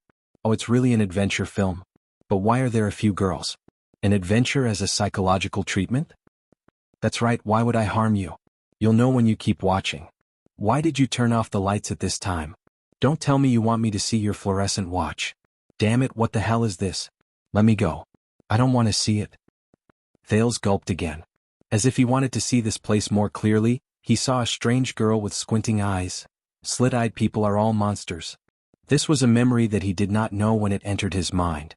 Oh, it's really an adventure film. But why are there a few girls? An adventure as a psychological treatment? That's right, why would I harm you? You'll know when you keep watching. Why did you turn off the lights at this time? Don't tell me you want me to see your fluorescent watch. Damn it, what the hell is this? Let me go. I don't want to see it. Thales gulped again. As if he wanted to see this place more clearly, he saw a strange girl with squinting eyes. Slit-eyed people are all monsters. This was a memory that he did not know when it entered his mind.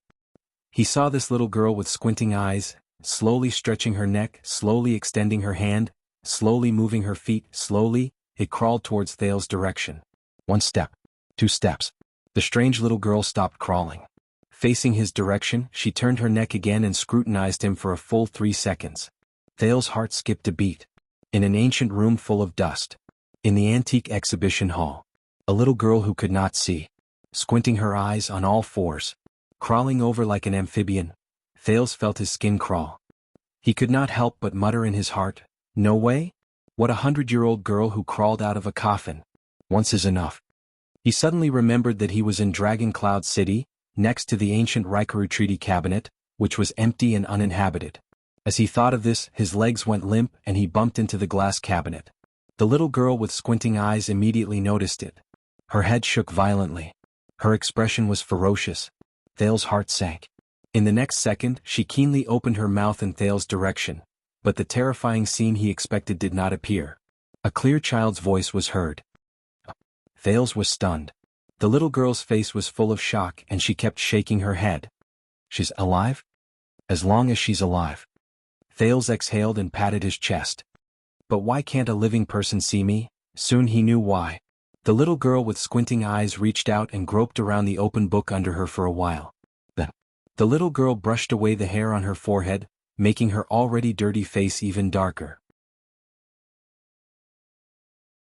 He saw this little girl with squinting eyes, slowly stretching her neck, slowly extending her hand, slowly moving her feet, slowly, it crawled towards Thales' direction. 1 step. 2 steps. The strange little girl stopped crawling. Facing his direction, she turned her neck again and scrutinized him for a full 3 seconds. Thales' heart skipped a beat. In an ancient room full of dust. In the antique exhibition hall. A little girl who could not see. Squinting her eyes on all fours. Crawling over like an amphibian. Thales felt his skin crawl. He could not help but mutter in his heart, no way? What a 100-year-old girl who crawled out of a coffin. Once is enough. He suddenly remembered that he was in Dragon Cloud City, next to the ancient Rikaru Treaty Cabinet, which was empty and uninhabited. As he thought of this, his legs went limp and he bumped into the glass cabinet. The little girl with squinting eyes immediately noticed it. Her head shook violently. Her expression was ferocious. Thales' heart sank. In the next second, she keenly opened her mouth in Thales' direction, but the terrifying scene he expected did not appear. A clear child's voice was heard. Thales was stunned. The little girl's face was full of shock and she kept shaking her head. She's alive? As long as she's alive. Thales exhaled and patted his chest. But why can't a living person see me? Soon he knew why. The little girl with squinting eyes reached out and groped around the open book under her for a while. Then, the little girl brushed away the hair on her forehead, making her already dirty face even darker.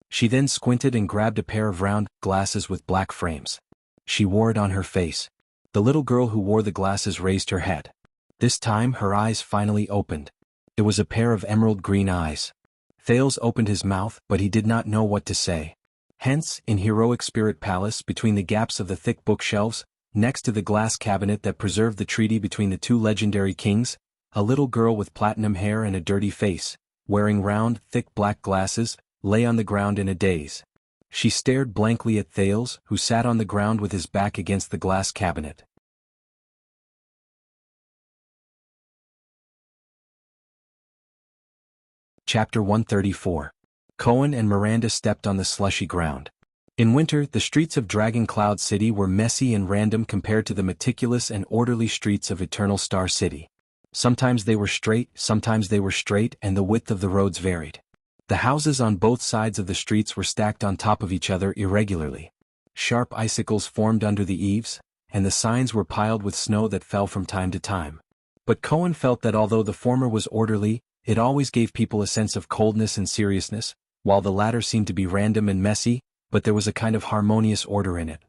She then squinted and grabbed a pair of round glasses with black frames. She wore it on her face. The little girl who wore the glasses raised her head. This time her eyes finally opened. It was a pair of emerald green eyes. Thales opened his mouth, but he did not know what to say. Hence, in Heroic Spirit Palace, between the gaps of the thick bookshelves, next to the glass cabinet that preserved the treaty between the two legendary kings, a little girl with platinum hair and a dirty face, wearing round, thick black glasses, lay on the ground in a daze. She stared blankly at Thales, who sat on the ground with his back against the glass cabinet. Chapter 134. Cohen and Miranda stepped on the slushy ground. In winter, the streets of Dragon Cloud City were messy and random compared to the meticulous and orderly streets of Eternal Star City. Sometimes they were straight, and the width of the roads varied. The houses on both sides of the streets were stacked on top of each other irregularly. Sharp icicles formed under the eaves, and the signs were piled with snow that fell from time to time. But Cohen felt that although the former was orderly, it always gave people a sense of coldness and seriousness, while the latter seemed to be random and messy, but there was a kind of harmonious order in it.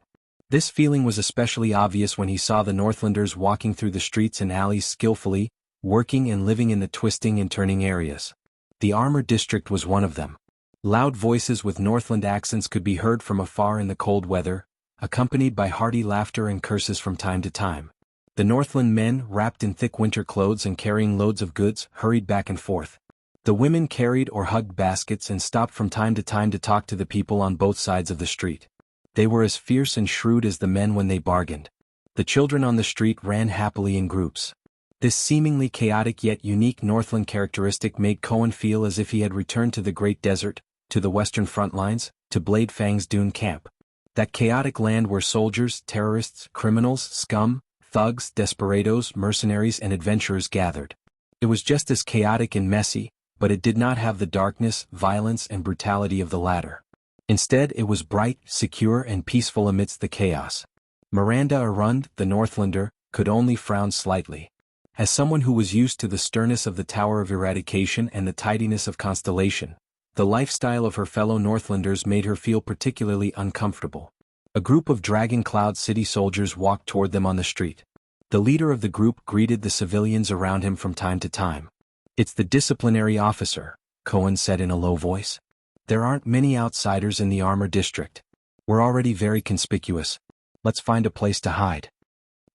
This feeling was especially obvious when he saw the Northlanders walking through the streets and alleys skillfully, working and living in the twisting and turning areas. The Armor District was one of them. Loud voices with Northland accents could be heard from afar in the cold weather, accompanied by hearty laughter and curses from time to time. The Northland men, wrapped in thick winter clothes and carrying loads of goods, hurried back and forth. The women carried or hugged baskets and stopped from time to talk to the people on both sides of the street. They were as fierce and shrewd as the men when they bargained. The children on the street ran happily in groups. This seemingly chaotic yet unique Northland characteristic made Cohen feel as if he had returned to the Great Desert, to the Western front lines, to Blade Fang's dune camp. That chaotic land where soldiers, terrorists, criminals, scum, thugs, desperados, mercenaries and adventurers gathered. It was just as chaotic and messy, but it did not have the darkness, violence and brutality of the latter. Instead it was bright, secure and peaceful amidst the chaos. Miranda Arund, the Northlander, could only frown slightly. As someone who was used to the sternness of the Tower of Eradication and the tidiness of Constellation, the lifestyle of her fellow Northlanders made her feel particularly uncomfortable. A group of Dragon Cloud City soldiers walked toward them on the street. The leader of the group greeted the civilians around him from time to time. "It's the disciplinary officer," Cohen said in a low voice. "There aren't many outsiders in the Armor District. We're already very conspicuous. Let's find a place to hide."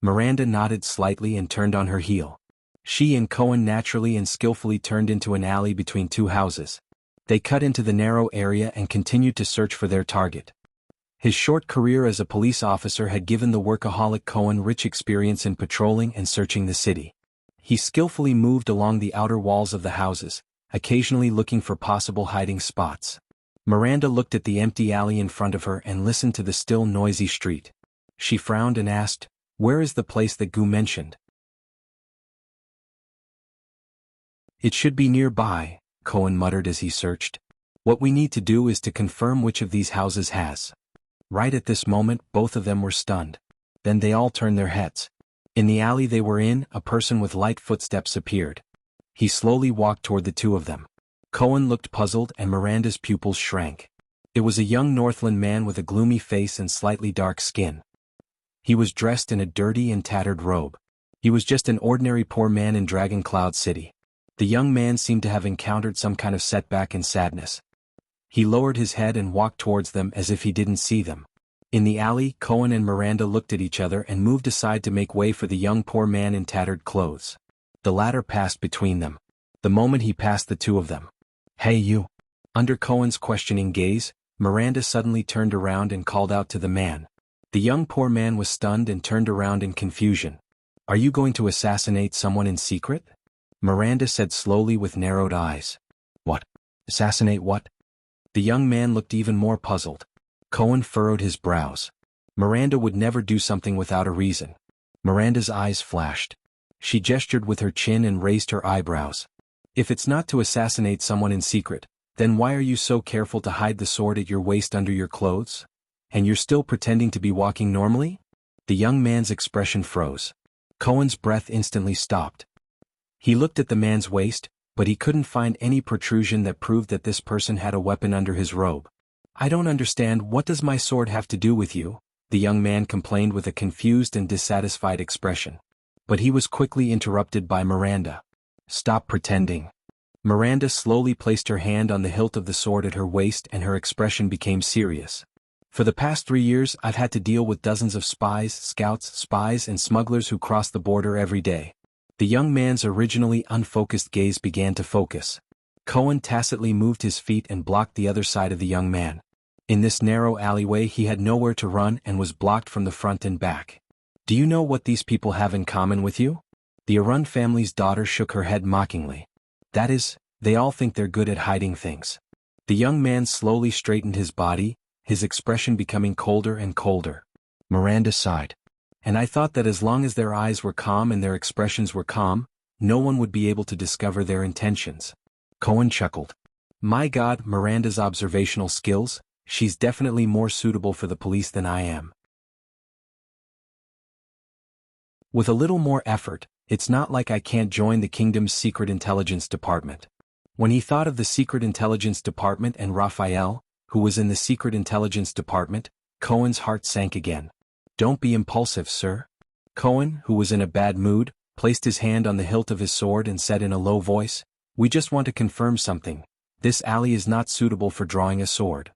Miranda nodded slightly and turned on her heel. She and Cohen naturally and skillfully turned into an alley between two houses. They cut into the narrow area and continued to search for their target. His short career as a police officer had given the workaholic Cohen rich experience in patrolling and searching the city. He skillfully moved along the outer walls of the houses, occasionally looking for possible hiding spots. Miranda looked at the empty alley in front of her and listened to the still noisy street. She frowned and asked, "Where is the place that Gu mentioned?" "It should be nearby," Cohen muttered as he searched. "What we need to do is to confirm which of these houses has." Right at this moment both of them were stunned. Then they all turned their heads. In the alley they were in, a person with light footsteps appeared. He slowly walked toward the two of them. Cohen looked puzzled and Miranda's pupils shrank. It was a young Northland man with a gloomy face and slightly dark skin. He was dressed in a dirty and tattered robe. He was just an ordinary poor man in Dragon Cloud City. The young man seemed to have encountered some kind of setback and sadness. He lowered his head and walked towards them as if he didn't see them. In the alley, Cohen and Miranda looked at each other and moved aside to make way for the young poor man in tattered clothes. The latter passed between them. The moment he passed the two of them. "Hey you!" Under Cohen's questioning gaze, Miranda suddenly turned around and called out to the man. The young poor man was stunned and turned around in confusion. "Are you going to assassinate someone in secret?" Miranda said slowly with narrowed eyes. "What? Assassinate what?" The young man looked even more puzzled. Cohen furrowed his brows. Miranda would never do something without a reason. Miranda's eyes flashed. She gestured with her chin and raised her eyebrows. "If it's not to assassinate someone in secret, then why are you so careful to hide the sword at your waist under your clothes? And you're still pretending to be walking normally?" The young man's expression froze. Cohen's breath instantly stopped. He looked at the man's waist, but he couldn't find any protrusion that proved that this person had a weapon under his robe. "I don't understand, what does my sword have to do with you?" the young man complained with a confused and dissatisfied expression. But he was quickly interrupted by Miranda. "Stop pretending." Miranda slowly placed her hand on the hilt of the sword at her waist and her expression became serious. "For the past 3 years I've had to deal with dozens of spies, scouts, spies and smugglers who cross the border every day." The young man's originally unfocused gaze began to focus. Cohen tacitly moved his feet and blocked the other side of the young man. In this narrow alleyway he had nowhere to run and was blocked from the front and back. "Do you know what these people have in common with you?" The Arun family's daughter shook her head mockingly. "That is, they all think they're good at hiding things." The young man slowly straightened his body, his expression becoming colder and colder. Miranda sighed. "And I thought that as long as their eyes were calm and their expressions were calm, no one would be able to discover their intentions." Cohen chuckled. "My God, Miranda's observational skills, she's definitely more suitable for the police than I am." With a little more effort, it's not like I can't join the kingdom's secret intelligence department. When he thought of the secret intelligence department and Raphael, who was in the secret intelligence department, Cohen's heart sank again. Don't be impulsive, sir. Cohen, who was in a bad mood, placed his hand on the hilt of his sword and said in a low voice, "We just want to confirm something. This alley is not suitable for drawing a sword."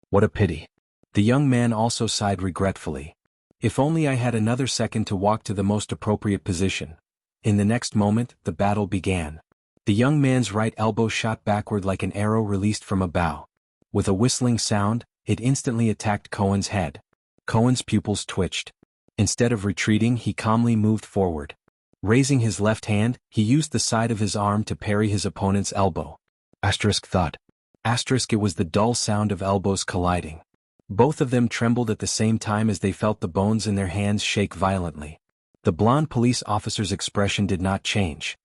What a pity. The young man also sighed regretfully. If only I had another second to walk to the most appropriate position. In the next moment, the battle began. The young man's right elbow shot backward like an arrow released from a bow. With a whistling sound, it instantly attacked Cohen's head. Cohen's pupils twitched. Instead of retreating, he calmly moved forward. Raising his left hand, he used the side of his arm to parry his opponent's elbow. Thud. It was the dull sound of elbows colliding. Both of them trembled at the same time as they felt the bones in their hands shake violently. The blonde police officer's expression did not change.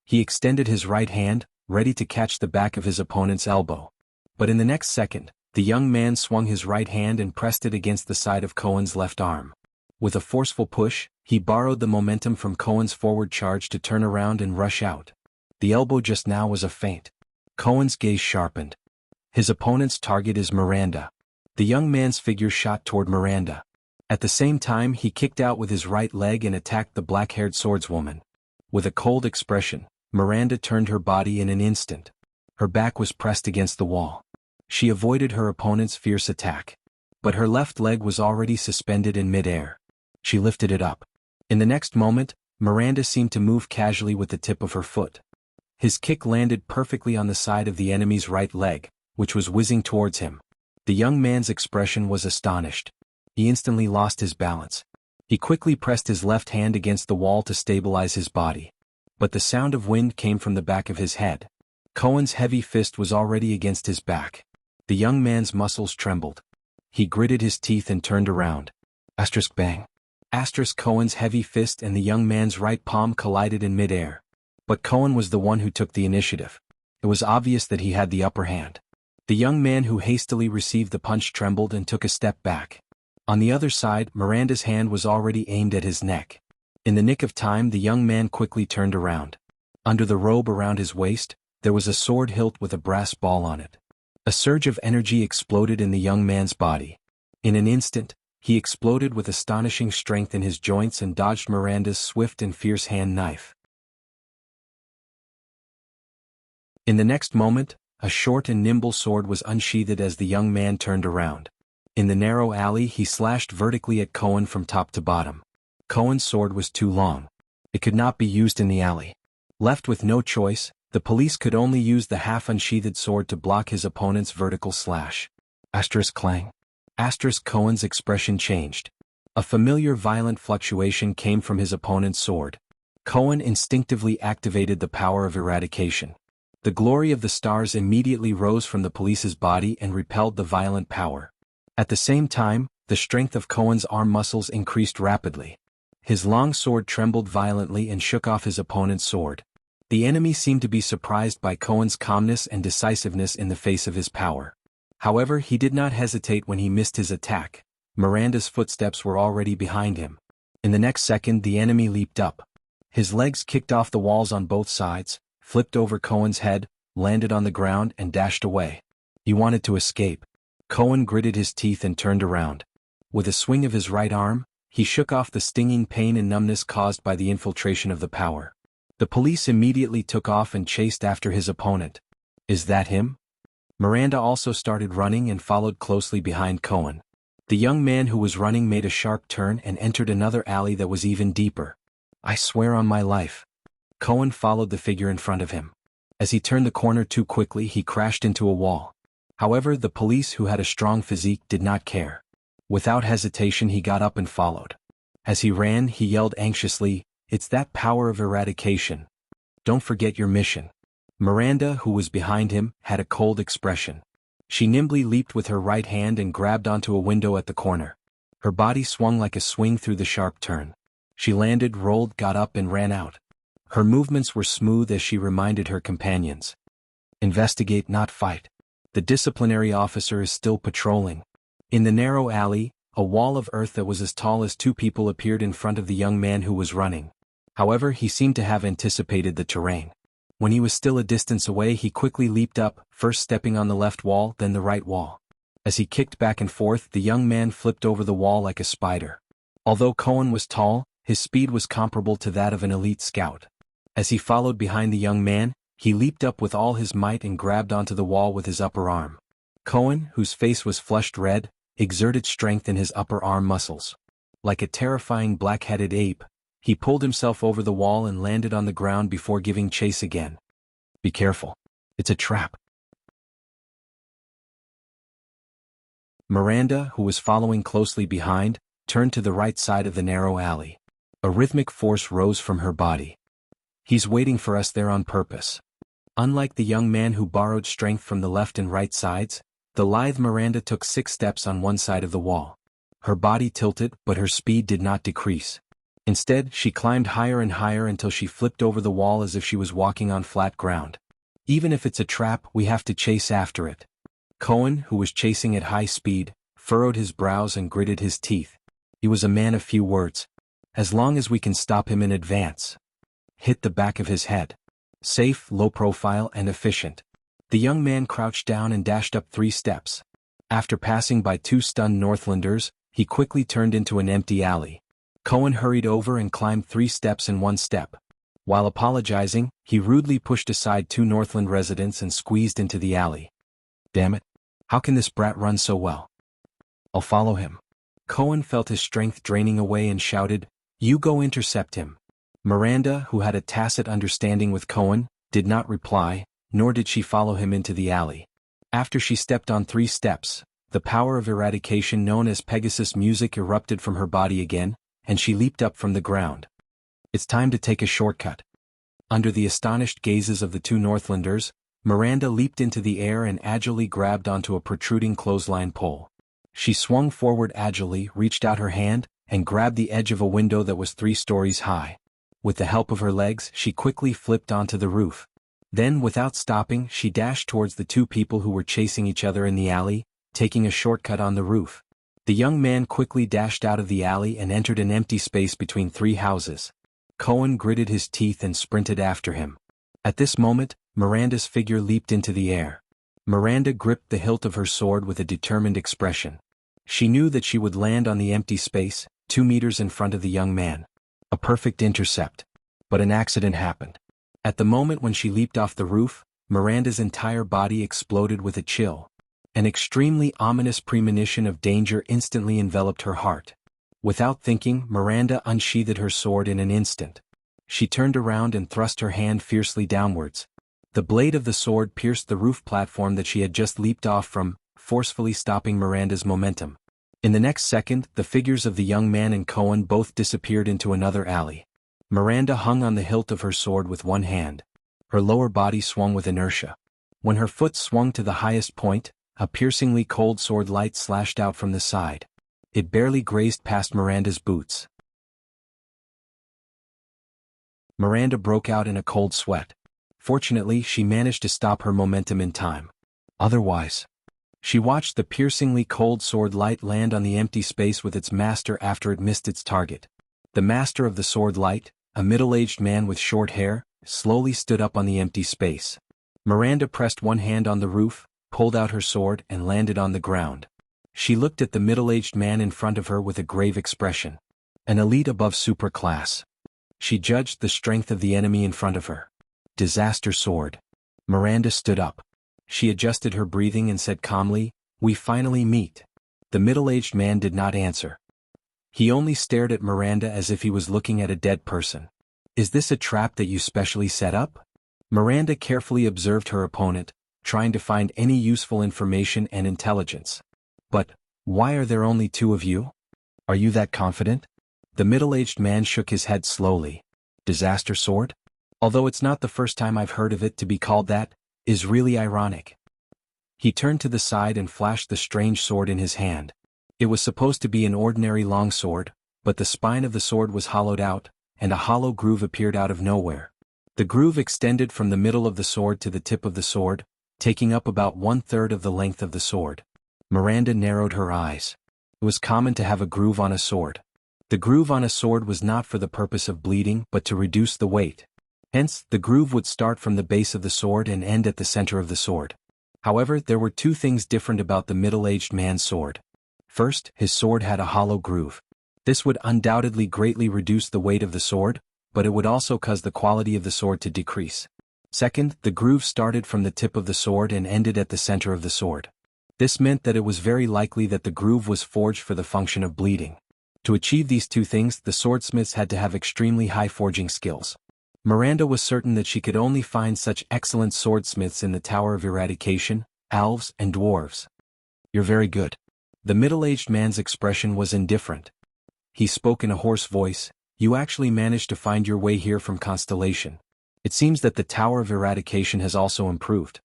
He extended his right hand, ready to catch the back of his opponent's elbow. But in the next second, the young man swung his right hand and pressed it against the side of Cohen's left arm. With a forceful push, he borrowed the momentum from Cohen's forward charge to turn around and rush out. The elbow just now was a feint. Cohen's gaze sharpened. His opponent's target is Miranda. The young man's figure shot toward Miranda. At the same time, he kicked out with his right leg and attacked the black-haired swordswoman. With a cold expression, Miranda turned her body in an instant. Her back was pressed against the wall. She avoided her opponent's fierce attack. But her left leg was already suspended in mid-air. She lifted it up. In the next moment, Miranda seemed to move casually with the tip of her foot. His kick landed perfectly on the side of the enemy's right leg, which was whizzing towards him. The young man's expression was astonished. He instantly lost his balance. He quickly pressed his left hand against the wall to stabilize his body. But the sound of wind came from the back of his head. Cohen's heavy fist was already against his back. The young man's muscles trembled. He gritted his teeth and turned around. Bang. Cohen's heavy fist and the young man's right palm collided in midair. But Cohen was the one who took the initiative. It was obvious that he had the upper hand. The young man who hastily received the punch trembled and took a step back. On the other side, Miranda's hand was already aimed at his neck. In the nick of time, the young man quickly turned around. Under the robe around his waist, there was a sword hilt with a brass ball on it. A surge of energy exploded in the young man's body. In an instant, he exploded with astonishing strength in his joints and dodged Miranda's swift and fierce hand knife. In the next moment, a short and nimble sword was unsheathed as the young man turned around. In the narrow alley, he slashed vertically at Cohen from top to bottom. Cohen's sword was too long. It could not be used in the alley. Left with no choice, the police could only use the half-unsheathed sword to block his opponent's vertical slash. Clang. Cohen's expression changed. A familiar violent fluctuation came from his opponent's sword. Cohen instinctively activated the power of eradication. The glory of the stars immediately rose from the police's body and repelled the violent power. At the same time, the strength of Cohen's arm muscles increased rapidly. His long sword trembled violently and shook off his opponent's sword. The enemy seemed to be surprised by Cohen's calmness and decisiveness in the face of his power. However, he did not hesitate when he missed his attack. Miranda's footsteps were already behind him. In the next second, the enemy leaped up. His legs kicked off the walls on both sides, flipped over Cohen's head, landed on the ground and dashed away. He wanted to escape. Cohen gritted his teeth and turned around. With a swing of his right arm, he shook off the stinging pain and numbness caused by the infiltration of the power. The police immediately took off and chased after his opponent. Is that him? Miranda also started running and followed closely behind Cohen. The young man who was running made a sharp turn and entered another alley that was even deeper. I swear on my life. Cohen followed the figure in front of him. As he turned the corner too quickly, he crashed into a wall. However, the police, who had a strong physique, did not care. Without hesitation, he got up and followed. As he ran, he yelled anxiously, "It's that power of eradication. Don't forget your mission." Miranda, who was behind him, had a cold expression. She nimbly leaped with her right hand and grabbed onto a window at the corner. Her body swung like a swing through the sharp turn. She landed, rolled, got up and ran out. Her movements were smooth as she reminded her companions. Investigate, not fight. The disciplinary officer is still patrolling. In the narrow alley, A wall of earth that was as tall as two people appeared in front of the young man who was running. However, he seemed to have anticipated the terrain. When he was still a distance away, he quickly leaped up, first stepping on the left wall, then the right wall. As he kicked back and forth, the young man flipped over the wall like a spider. Although Cohen was tall, his speed was comparable to that of an elite scout. As he followed behind the young man, he leaped up with all his might and grabbed onto the wall with his upper arm. Cohen, whose face was flushed red, exerted strength in his upper arm muscles. Like a terrifying black-headed ape, he pulled himself over the wall and landed on the ground before giving chase again. "Be careful. It's a trap." Miranda, who was following closely behind, turned to the right side of the narrow alley. A rhythmic force rose from her body. "He's waiting for us there on purpose." Unlike the young man who borrowed strength from the left and right sides, the lithe Miranda took 6 steps on one side of the wall. Her body tilted, but her speed did not decrease. Instead, she climbed higher and higher until she flipped over the wall as if she was walking on flat ground. "Even if it's a trap, we have to chase after it." Cohen, who was chasing at high speed, furrowed his brows and gritted his teeth. He was a man of few words. "As long as we can stop him in advance." Hit the back of his head. Safe, low profile, and efficient. The young man crouched down and dashed up 3 steps. After passing by 2 stunned Northlanders, he quickly turned into an empty alley. Cohen hurried over and climbed 3 steps in 1 step. While apologizing, he rudely pushed aside 2 Northland residents and squeezed into the alley. "Damn it. How can this brat run so well? I'll follow him." Cohen felt his strength draining away and shouted, "You go intercept him." Miranda, who had a tacit understanding with Cohen, did not reply, nor did she follow him into the alley. After she stepped on 3 steps, the power of eradication known as Pegasus music erupted from her body again, and she leaped up from the ground. "It's time to take a shortcut." Under the astonished gazes of the 2 Northlanders, Miranda leaped into the air and agilely grabbed onto a protruding clothesline pole. She swung forward agilely, reached out her hand, and grabbed the edge of a window that was 3 stories high. With the help of her legs, she quickly flipped onto the roof. Then, without stopping, she dashed towards the 2 people who were chasing each other in the alley, taking a shortcut on the roof. The young man quickly dashed out of the alley and entered an empty space between 3 houses. Cohen gritted his teeth and sprinted after him. At this moment, Miranda's figure leaped into the air. Miranda gripped the hilt of her sword with a determined expression. She knew that she would land on the empty space, 2 meters in front of the young man. A perfect intercept. But an accident happened. At the moment when she leaped off the roof, Miranda's entire body exploded with a chill. An extremely ominous premonition of danger instantly enveloped her heart. Without thinking, Miranda unsheathed her sword in an instant. She turned around and thrust her hand fiercely downwards. The blade of the sword pierced the roof platform that she had just leaped off from, forcefully stopping Miranda's momentum. In the next second, the figures of the young man and Cohen both disappeared into another alley. Miranda hung on the hilt of her sword with one hand. Her lower body swung with inertia. When her foot swung to the highest point, a piercingly cold sword light slashed out from the side. It barely grazed past Miranda's boots. Miranda broke out in a cold sweat. Fortunately, she managed to stop her momentum in time. Otherwise, she watched the piercingly cold sword light land on the empty space with its master after it missed its target. The master of the sword light, a middle-aged man with short hair, slowly stood up on the empty space. Miranda pressed one hand on the roof, pulled out her sword, and landed on the ground. She looked at the middle-aged man in front of her with a grave expression. An elite above super class. She judged the strength of the enemy in front of her. Disaster sword. Miranda stood up. She adjusted her breathing and said calmly, "We finally meet." The middle-aged man did not answer. He only stared at Miranda as if he was looking at a dead person. "Is this a trap that you specially set up?" Miranda carefully observed her opponent, trying to find any useful information and intelligence. "But, why are there only 2 of you? Are you that confident?" The middle-aged man shook his head slowly. "Disaster sword? Although it's not the first time I've heard of it to be called that, is really ironic." He turned to the side and flashed the strange sword in his hand. It was supposed to be an ordinary longsword, but the spine of the sword was hollowed out, and a hollow groove appeared out of nowhere. The groove extended from the middle of the sword to the tip of the sword, taking up about 1/3 of the length of the sword. Miranda narrowed her eyes. It was common to have a groove on a sword. The groove on a sword was not for the purpose of bleeding but to reduce the weight. Hence, the groove would start from the base of the sword and end at the center of the sword. However, there were two things different about the middle-aged man's sword. First, his sword had a hollow groove. This would undoubtedly greatly reduce the weight of the sword, but it would also cause the quality of the sword to decrease. Second, the groove started from the tip of the sword and ended at the center of the sword. This meant that it was very likely that the groove was forged for the function of bleeding. To achieve these two things, the swordsmiths had to have extremely high forging skills. Miranda was certain that she could only find such excellent swordsmiths in the Tower of Eradication, elves and dwarves. "You're very good." The middle-aged man's expression was indifferent. He spoke in a hoarse voice. "You actually managed to find your way here from Constellation. It seems that the Tower of Eradication has also improved."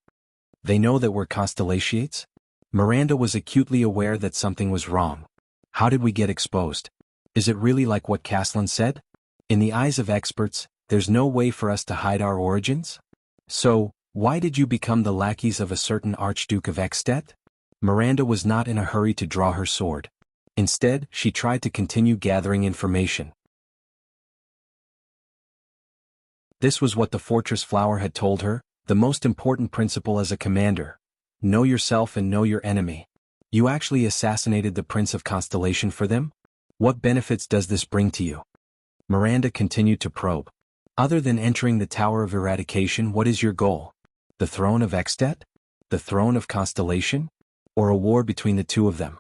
"They know that we're Constellations?" Miranda was acutely aware that something was wrong. "How did we get exposed? Is it really like what Caslin said? In the eyes of experts, there's no way for us to hide our origins? So, why did you become the lackeys of a certain Archduke of Ekstedt?" Miranda was not in a hurry to draw her sword. Instead, she tried to continue gathering information. This was what the fortress flower had told her, the most important principle as a commander. Know yourself and know your enemy. You actually assassinated the Prince of Constellation for them? What benefits does this bring to you? Miranda continued to probe. Other than entering the Tower of Eradication, what is your goal? The throne of Ekstedt? The throne of Constellation? Or a war between the two of them?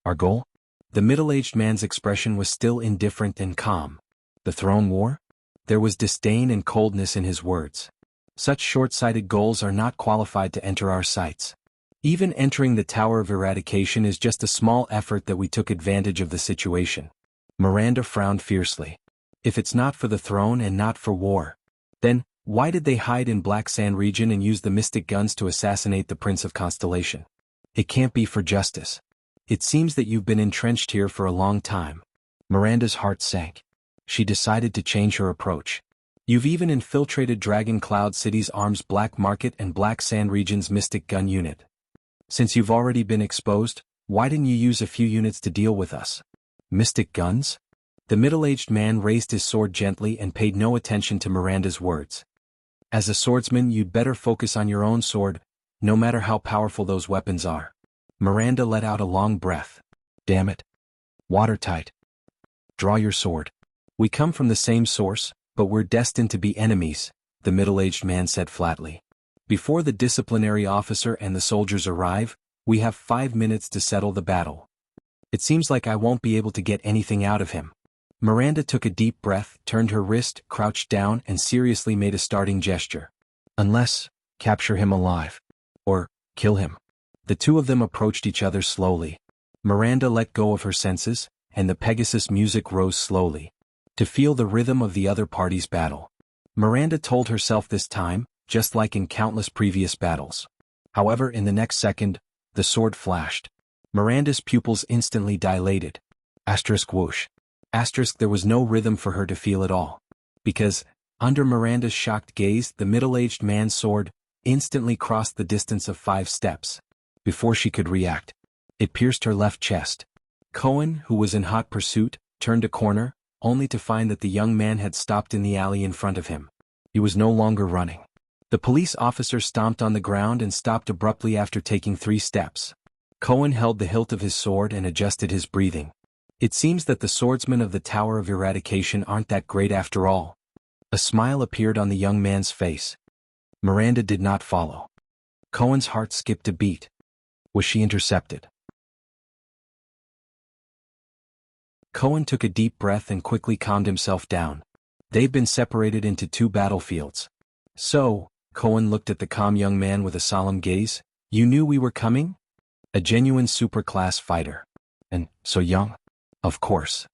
Our goal? The middle-aged man's expression was still indifferent and calm. The throne war? There was disdain and coldness in his words. Such short-sighted goals are not qualified to enter our sights. Even entering the Tower of Eradication is just a small effort that we took advantage of the situation. Miranda frowned fiercely. If it's not for the throne and not for war, then, why did they hide in Black Sand region and use the mystic guns to assassinate the Prince of Constellation? It can't be for justice. It seems that you've been entrenched here for a long time. Miranda's heart sank. She decided to change her approach. You've even infiltrated Dragon Cloud City's arms black market and Black Sand region's mystic gun unit. Since you've already been exposed, why didn't you use a few units to deal with us? Mystic guns? The middle-aged man raised his sword gently and paid no attention to Miranda's words. As a swordsman, you'd better focus on your own sword, no matter how powerful those weapons are. Miranda let out a long breath. Damn it. Watertight. Draw your sword. We come from the same source, but we're destined to be enemies, the middle-aged man said flatly. Before the disciplinary officer and the soldiers arrive, we have 5 minutes to settle the battle. It seems like I won't be able to get anything out of him. Miranda took a deep breath, turned her wrist, crouched down, and seriously made a starting gesture. Unless, capture him alive. Or, kill him. The two of them approached each other slowly. Miranda let go of her senses, and the Pegasus music rose slowly. To feel the rhythm of the other party's battle. Miranda told herself this time, just like in countless previous battles. However, in the next second, the sword flashed. Miranda's pupils instantly dilated. Asterisk whoosh. Asterisk there was no rhythm for her to feel at all. Because, under Miranda's shocked gaze, the middle-aged man's sword instantly crossed the distance of 5 steps. Before she could react, it pierced her left chest. Cohen, who was in hot pursuit, turned a corner, only to find that the young man had stopped in the alley in front of him. He was no longer running. The police officer stomped on the ground and stopped abruptly after taking 3 steps. Cohen held the hilt of his sword and adjusted his breathing. It seems that the swordsmen of the Tower of Eradication aren't that great after all. A smile appeared on the young man's face. Miranda did not follow. Cohen's heart skipped a beat. Was she intercepted? Cohen took a deep breath and quickly calmed himself down. They've been separated into 2 battlefields. So, Cohen looked at the calm young man with a solemn gaze, you knew we were coming? A genuine super-class fighter. And, so young? Of course.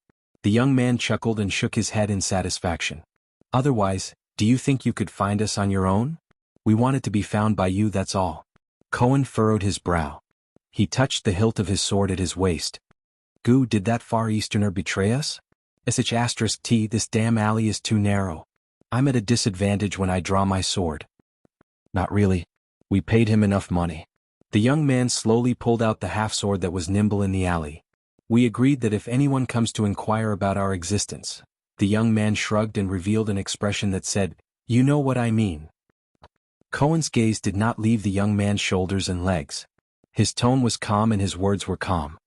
The young man chuckled and shook his head in satisfaction. Otherwise, do you think you could find us on your own? We wanted to be found by you, that's all. Cohen furrowed his brow. He touched the hilt of his sword at his waist. Goo, did that Far Easterner betray us? *T, this damn alley is too narrow. I'm at a disadvantage when I draw my sword. Not really. We paid him enough money. The young man slowly pulled out the half-sword that was nimble in the alley. We agreed that if anyone comes to inquire about our existence, the young man shrugged and revealed an expression that said, "You know what I mean." Cohen's gaze did not leave the young man's shoulders and legs. His tone was calm and his words were calm.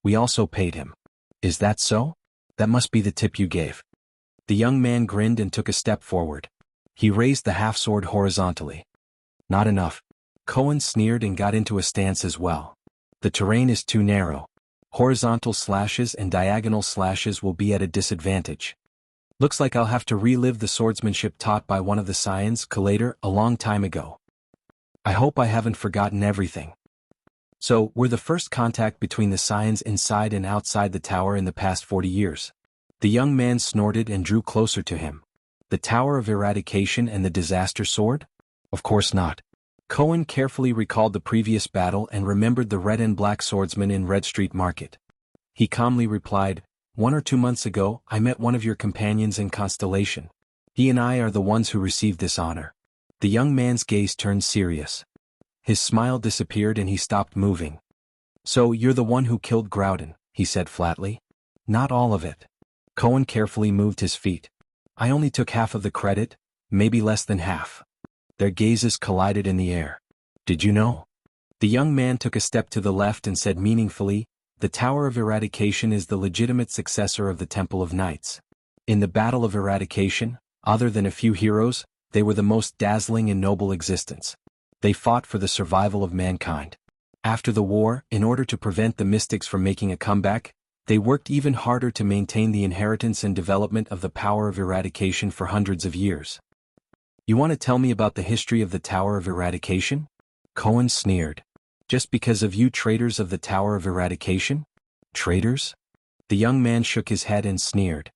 "We also paid him." "Is that so? That must be the tip you gave." The young man grinned and took a step forward. He raised the half-sword horizontally. "Not enough." Cohen sneered and got into a stance as well. "The terrain is too narrow. Horizontal slashes and diagonal slashes will be at a disadvantage. Looks like I'll have to relive the swordsmanship taught by one of the Saiyans, Collator, a long time ago. I hope I haven't forgotten everything." "So, we're the first contact between the Saiyans inside and outside the tower in the past 40 years. The young man snorted and drew closer to him. "The Tower of Eradication and the Disaster Sword? Of course not." Cohen carefully recalled the previous battle and remembered the red and black swordsman in Red Street Market. He calmly replied, 1 or 2 months ago I met one of your companions in Constellation. He and I are the ones who received this honor." The young man's gaze turned serious. His smile disappeared and he stopped moving. "So you're the one who killed Groudon," he said flatly. "Not all of it." Cohen carefully moved his feet. "I only took half of the credit, maybe less than half." Their gazes collided in the air. "Did you know?" The young man took a step to the left and said meaningfully, "The Tower of Eradication is the legitimate successor of the Temple of Knights. In the Battle of Eradication, other than a few heroes, they were the most dazzling in noble existence. They fought for the survival of mankind. After the war, in order to prevent the mystics from making a comeback, they worked even harder to maintain the inheritance and development of the power of eradication for hundreds of years." "You want to tell me about the history of the Tower of Eradication?" Cohen sneered. "Just because of you traitors of the Tower of Eradication? Traitors?" The young man shook his head and sneered.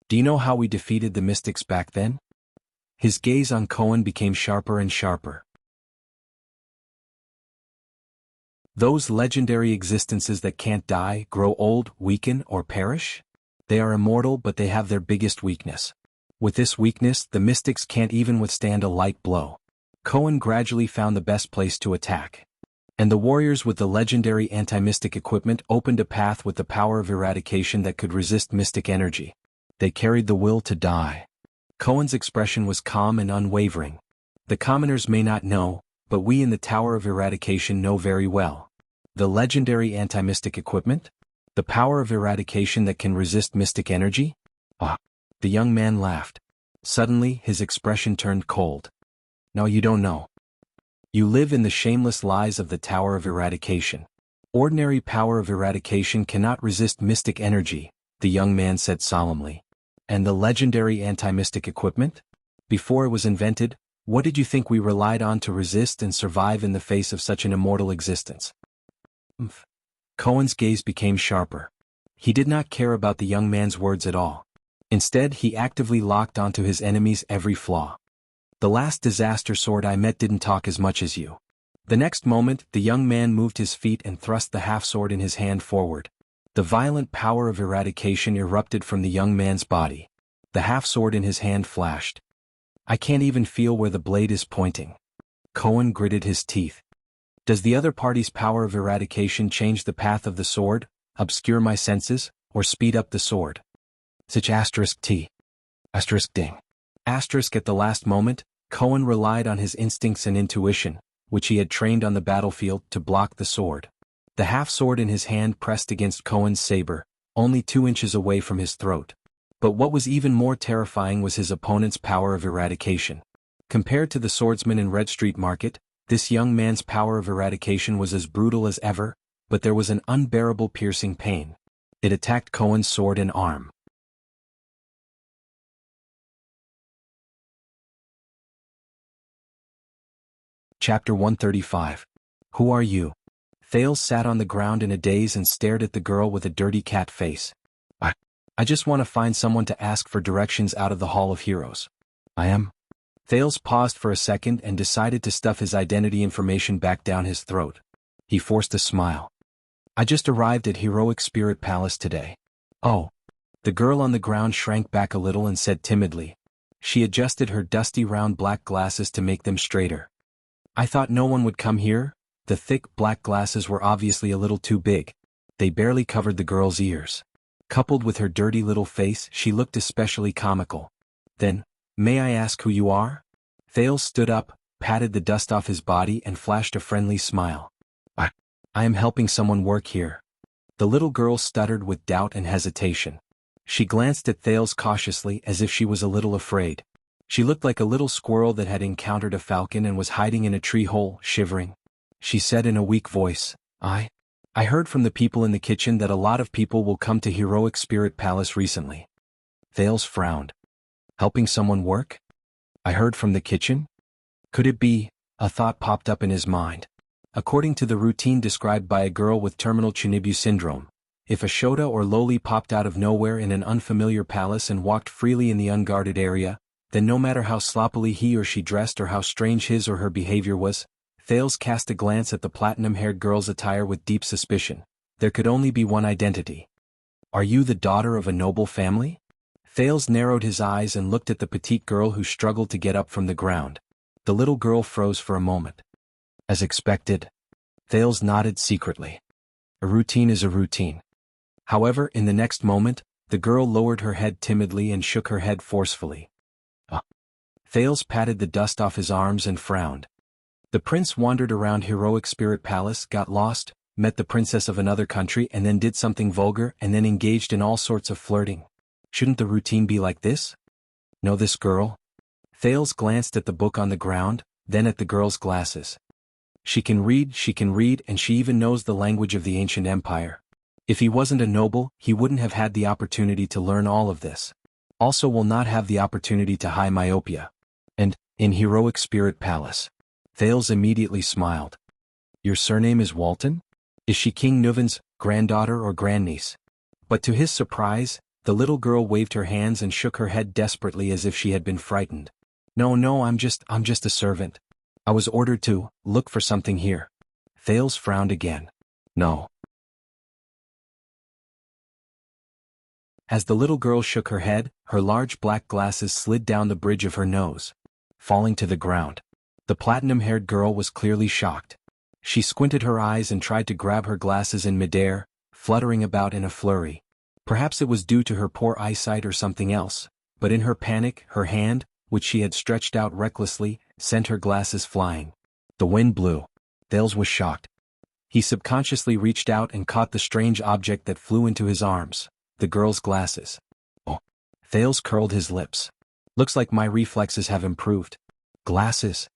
"Do you know how we defeated the mystics back then?" His gaze on Cohen became sharper and sharper. "Those legendary existences that can't die, grow old, weaken, or perish? They are immortal, but they have their biggest weakness. With this weakness, the mystics can't even withstand a light blow." Cohen gradually found the best place to attack. "And the warriors with the legendary anti-mystic equipment opened a path with the power of eradication that could resist mystic energy. They carried the will to die." Cohen's expression was calm and unwavering. "The commoners may not know, but we in the Tower of Eradication know very well. The legendary anti-mystic equipment? The power of eradication that can resist mystic energy? Ah." The young man laughed. Suddenly, his expression turned cold. "No, you don't know. You live in the shameless lies of the Tower of Eradication. Ordinary power of eradication cannot resist mystic energy," the young man said solemnly. "And the legendary anti-mystic equipment? Before it was invented, what did you think we relied on to resist and survive in the face of such an immortal existence?" Cohen's gaze became sharper. He did not care about the young man's words at all. Instead, he actively locked onto his enemy's every flaw. "The last disaster sword I met didn't talk as much as you." The next moment, the young man moved his feet and thrust the half-sword in his hand forward. The violent power of eradication erupted from the young man's body. The half-sword in his hand flashed. "I can't even feel where the blade is pointing." Cohen gritted his teeth. "Does the other party's power of eradication change the path of the sword, obscure my senses, or speed up the sword?" Such *T. *ding. At the last moment, Cohen relied on his instincts and intuition, which he had trained on the battlefield, to block the sword. The half-sword in his hand pressed against Cohen's saber, only 2 inches away from his throat. But what was even more terrifying was his opponent's power of eradication. Compared to the swordsman in Red Street Market, this young man's power of eradication was as brutal as ever, but there was an unbearable piercing pain. It attacked Cohen's sword and arm. Chapter 135. Who are you? Thales sat on the ground in a daze and stared at the girl with a dirty cat face. I just want to find someone to ask for directions out of the Hall of Heroes." "I am?" Thales paused for a second and decided to stuff his identity information back down his throat. He forced a smile. "I just arrived at Heroic Spirit Palace today." "Oh." The girl on the ground shrank back a little and said timidly. She adjusted her dusty round black glasses to make them straighter. "I thought no one would come here." The thick black glasses were obviously a little too big. They barely covered the girl's ears. Coupled with her dirty little face, she looked especially comical. Then, "May I ask who you are?" Thales stood up, patted the dust off his body and flashed a friendly smile. I am helping someone work here." The little girl stuttered with doubt and hesitation. She glanced at Thales cautiously as if she was a little afraid. She looked like a little squirrel that had encountered a falcon and was hiding in a tree hole, shivering. She said in a weak voice, I heard from the people in the kitchen that a lot of people will come to Heroic Spirit Palace recently." Thales frowned. Helping someone work? I heard from the kitchen? Could it be? A thought popped up in his mind. According to the routine described by a girl with terminal Chunibu syndrome, if a Shota or Loli popped out of nowhere in an unfamiliar palace and walked freely in the unguarded area, then no matter how sloppily he or she dressed or how strange his or her behavior was, Thales cast a glance at the platinum-haired girl's attire with deep suspicion. There could only be one identity. "Are you the daughter of a noble family?" Thales narrowed his eyes and looked at the petite girl who struggled to get up from the ground. The little girl froze for a moment. As expected, Thales nodded secretly. A routine is a routine. However, in the next moment, the girl lowered her head timidly and shook her head forcefully. Thales patted the dust off his arms and frowned. The prince wandered around Heroic Spirit Palace, got lost, met the princess of another country and then did something vulgar and then engaged in all sorts of flirting. Shouldn't the routine be like this? Know this girl? Thales glanced at the book on the ground, then at the girl's glasses. She can read, and she even knows the language of the ancient empire. If he wasn't a noble, he wouldn't have had the opportunity to learn all of this. Also will not have the opportunity to high myopia. And, in Heroic Spirit Palace. Thales immediately smiled. Your surname is Walton? Is she King Nuven's granddaughter or grandniece? But to his surprise, the little girl waved her hands and shook her head desperately as if she had been frightened. No, I'm just a servant. I was ordered to look for something here. Thales frowned again. No. As the little girl shook her head, her large black glasses slid down the bridge of her nose, falling to the ground. The platinum-haired girl was clearly shocked. She squinted her eyes and tried to grab her glasses in midair, fluttering about in a flurry. Perhaps it was due to her poor eyesight or something else, but in her panic, her hand, which she had stretched out recklessly, sent her glasses flying. The wind blew. Thales was shocked. He subconsciously reached out and caught the strange object that flew into his arms, the girl's glasses. Oh. Thales curled his lips. Looks like my reflexes have improved. Glasses.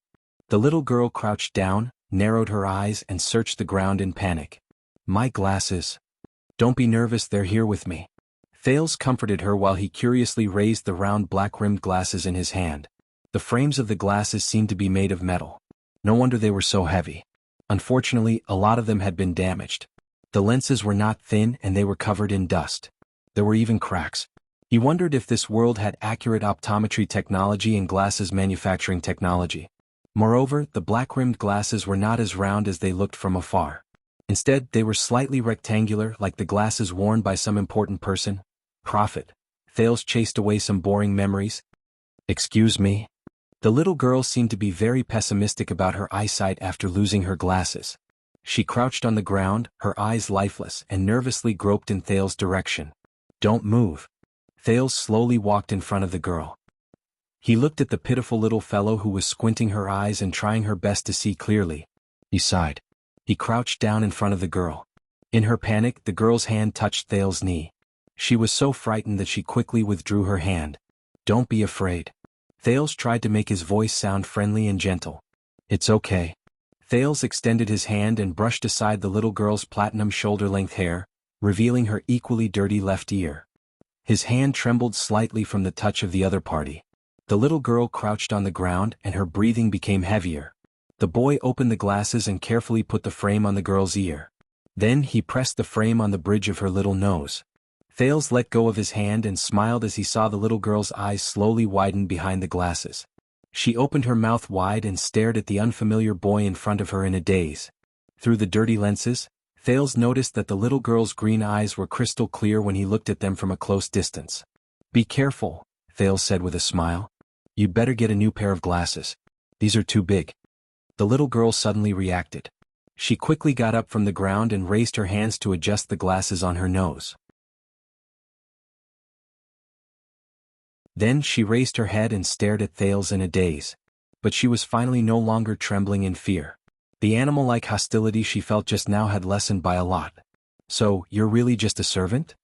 The little girl crouched down, narrowed her eyes and searched the ground in panic. My glasses. Don't be nervous, they're here with me. Thales comforted her while he curiously raised the round black-rimmed glasses in his hand. The frames of the glasses seemed to be made of metal. No wonder they were so heavy. Unfortunately, a lot of them had been damaged. The lenses were not thin and they were covered in dust. There were even cracks. He wondered if this world had accurate optometry technology and glasses manufacturing technology. Moreover, the black-rimmed glasses were not as round as they looked from afar. Instead, they were slightly rectangular like the glasses worn by some important person. Prophet. Thales chased away some boring memories. Excuse me? The little girl seemed to be very pessimistic about her eyesight after losing her glasses. She crouched on the ground, her eyes lifeless, and nervously groped in Thales' direction. Don't move. Thales slowly walked in front of the girl. He looked at the pitiful little fellow who was squinting her eyes and trying her best to see clearly. He sighed. He crouched down in front of the girl. In her panic, the girl's hand touched Thales' knee. She was so frightened that she quickly withdrew her hand. Don't be afraid. Thales tried to make his voice sound friendly and gentle. It's okay. Thales extended his hand and brushed aside the little girl's platinum shoulder-length hair, revealing her equally dirty left ear. His hand trembled slightly from the touch of the other party. The little girl crouched on the ground and her breathing became heavier. The boy opened the glasses and carefully put the frame on the girl's ear. Then he pressed the frame on the bridge of her little nose. Thales let go of his hand and smiled as he saw the little girl's eyes slowly widen behind the glasses. She opened her mouth wide and stared at the unfamiliar boy in front of her in a daze. Through the dirty lenses, Thales noticed that the little girl's green eyes were crystal clear when he looked at them from a close distance. Be careful, Thales said with a smile. You'd better get a new pair of glasses. These are too big. The little girl suddenly reacted. She quickly got up from the ground and raised her hands to adjust the glasses on her nose. Then she raised her head and stared at Thales in a daze. But she was finally no longer trembling in fear. The animal-like hostility she felt just now had lessened by a lot. "So, you're really just a servant?"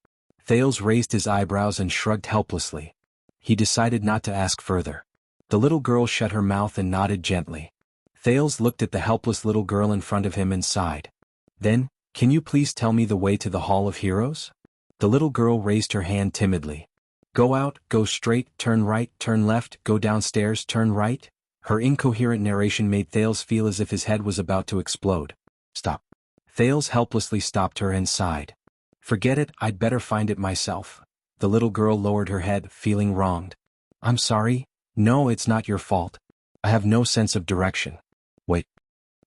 Thales raised his eyebrows and shrugged helplessly. He decided not to ask further. The little girl shut her mouth and nodded gently. Thales looked at the helpless little girl in front of him and sighed. "Then, can you please tell me the way to the Hall of Heroes?" The little girl raised her hand timidly. "Go out, go straight, turn right, turn left, go downstairs, turn right." Her incoherent narration made Thales feel as if his head was about to explode. "Stop." Thales helplessly stopped her and sighed. "Forget it, I'd better find it myself." The little girl lowered her head, feeling wronged. "I'm sorry. No, it's not your fault. I have no sense of direction." "Wait."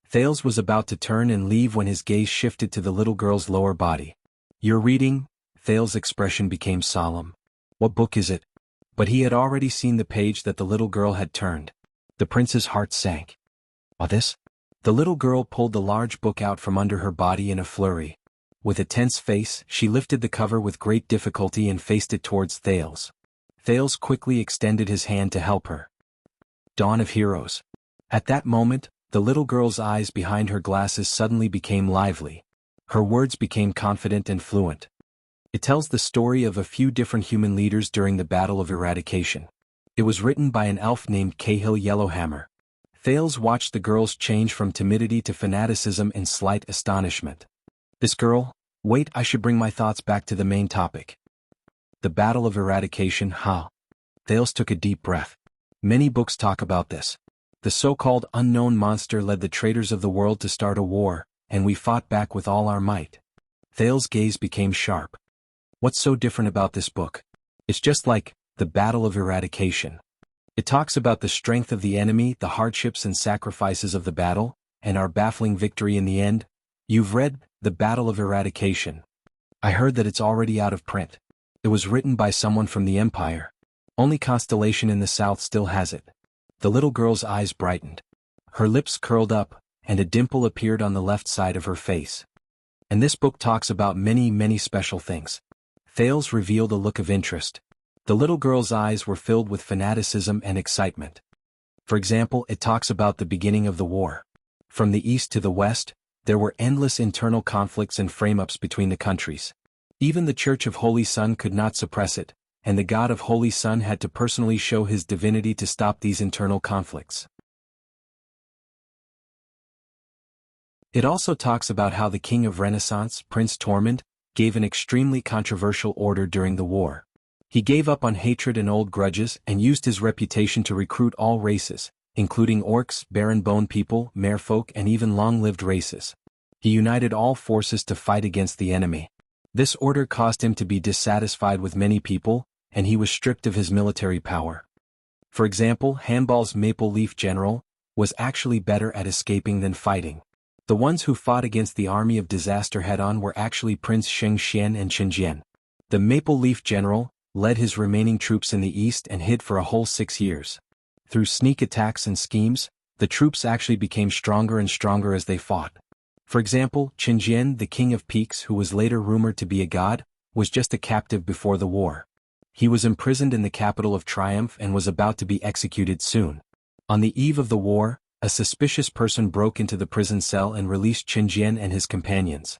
Thales was about to turn and leave when his gaze shifted to the little girl's lower body. "You're reading?" Thales' expression became solemn. "What book is it?" But he had already seen the page that the little girl had turned. The prince's heart sank. "This?" The little girl pulled the large book out from under her body in a flurry. With a tense face, she lifted the cover with great difficulty and faced it towards Thales. Thales quickly extended his hand to help her. Dawn of Heroes. At that moment, the little girl's eyes behind her glasses suddenly became lively. Her words became confident and fluent. It tells the story of a few different human leaders during the Battle of Eradication. It was written by an elf named Cahill Yellowhammer. Thales watched the girls change from timidity to fanaticism in slight astonishment. "This girl? Wait, I should bring my thoughts back to the main topic. The Battle of Eradication, huh?" Thales took a deep breath. "Many books talk about this. The so-called unknown monster led the traitors of the world to start a war, and we fought back with all our might." Thales' gaze became sharp. "What's so different about this book?" "It's just like the Battle of Eradication. It talks about the strength of the enemy, the hardships and sacrifices of the battle, and our baffling victory in the end." "You've read The Battle of Eradication?" "I heard that it's already out of print. It was written by someone from the Empire. Only Constellation in the South still has it." The little girl's eyes brightened. Her lips curled up, and a dimple appeared on the left side of her face. "And this book talks about many, many special things." Thales revealed a look of interest. The little girl's eyes were filled with fanaticism and excitement. "For example, it talks about the beginning of the war. From the east to the west, there were endless internal conflicts and frame-ups between the countries. Even the Church of Holy Sun could not suppress it, and the God of Holy Sun had to personally show his divinity to stop these internal conflicts. It also talks about how the King of Renaissance, Prince Tormund, gave an extremely controversial order during the war. He gave up on hatred and old grudges and used his reputation to recruit all races, including orcs, barren bone people, merfolk and even long-lived races. He united all forces to fight against the enemy. This order caused him to be dissatisfied with many people, and he was stripped of his military power. For example, Hanbal's Maple Leaf General was actually better at escaping than fighting. The ones who fought against the army of disaster head-on were actually Prince Sheng Xian and Chen Jian. The Maple Leaf General led his remaining troops in the east and hid for a whole 6 years. Through sneak attacks and schemes, the troops actually became stronger and stronger as they fought. For example, Chen Jian, the King of Peaks who was later rumored to be a god, was just a captive before the war. He was imprisoned in the capital of Triumph and was about to be executed soon. On the eve of the war, a suspicious person broke into the prison cell and released Chen Jian and his companions.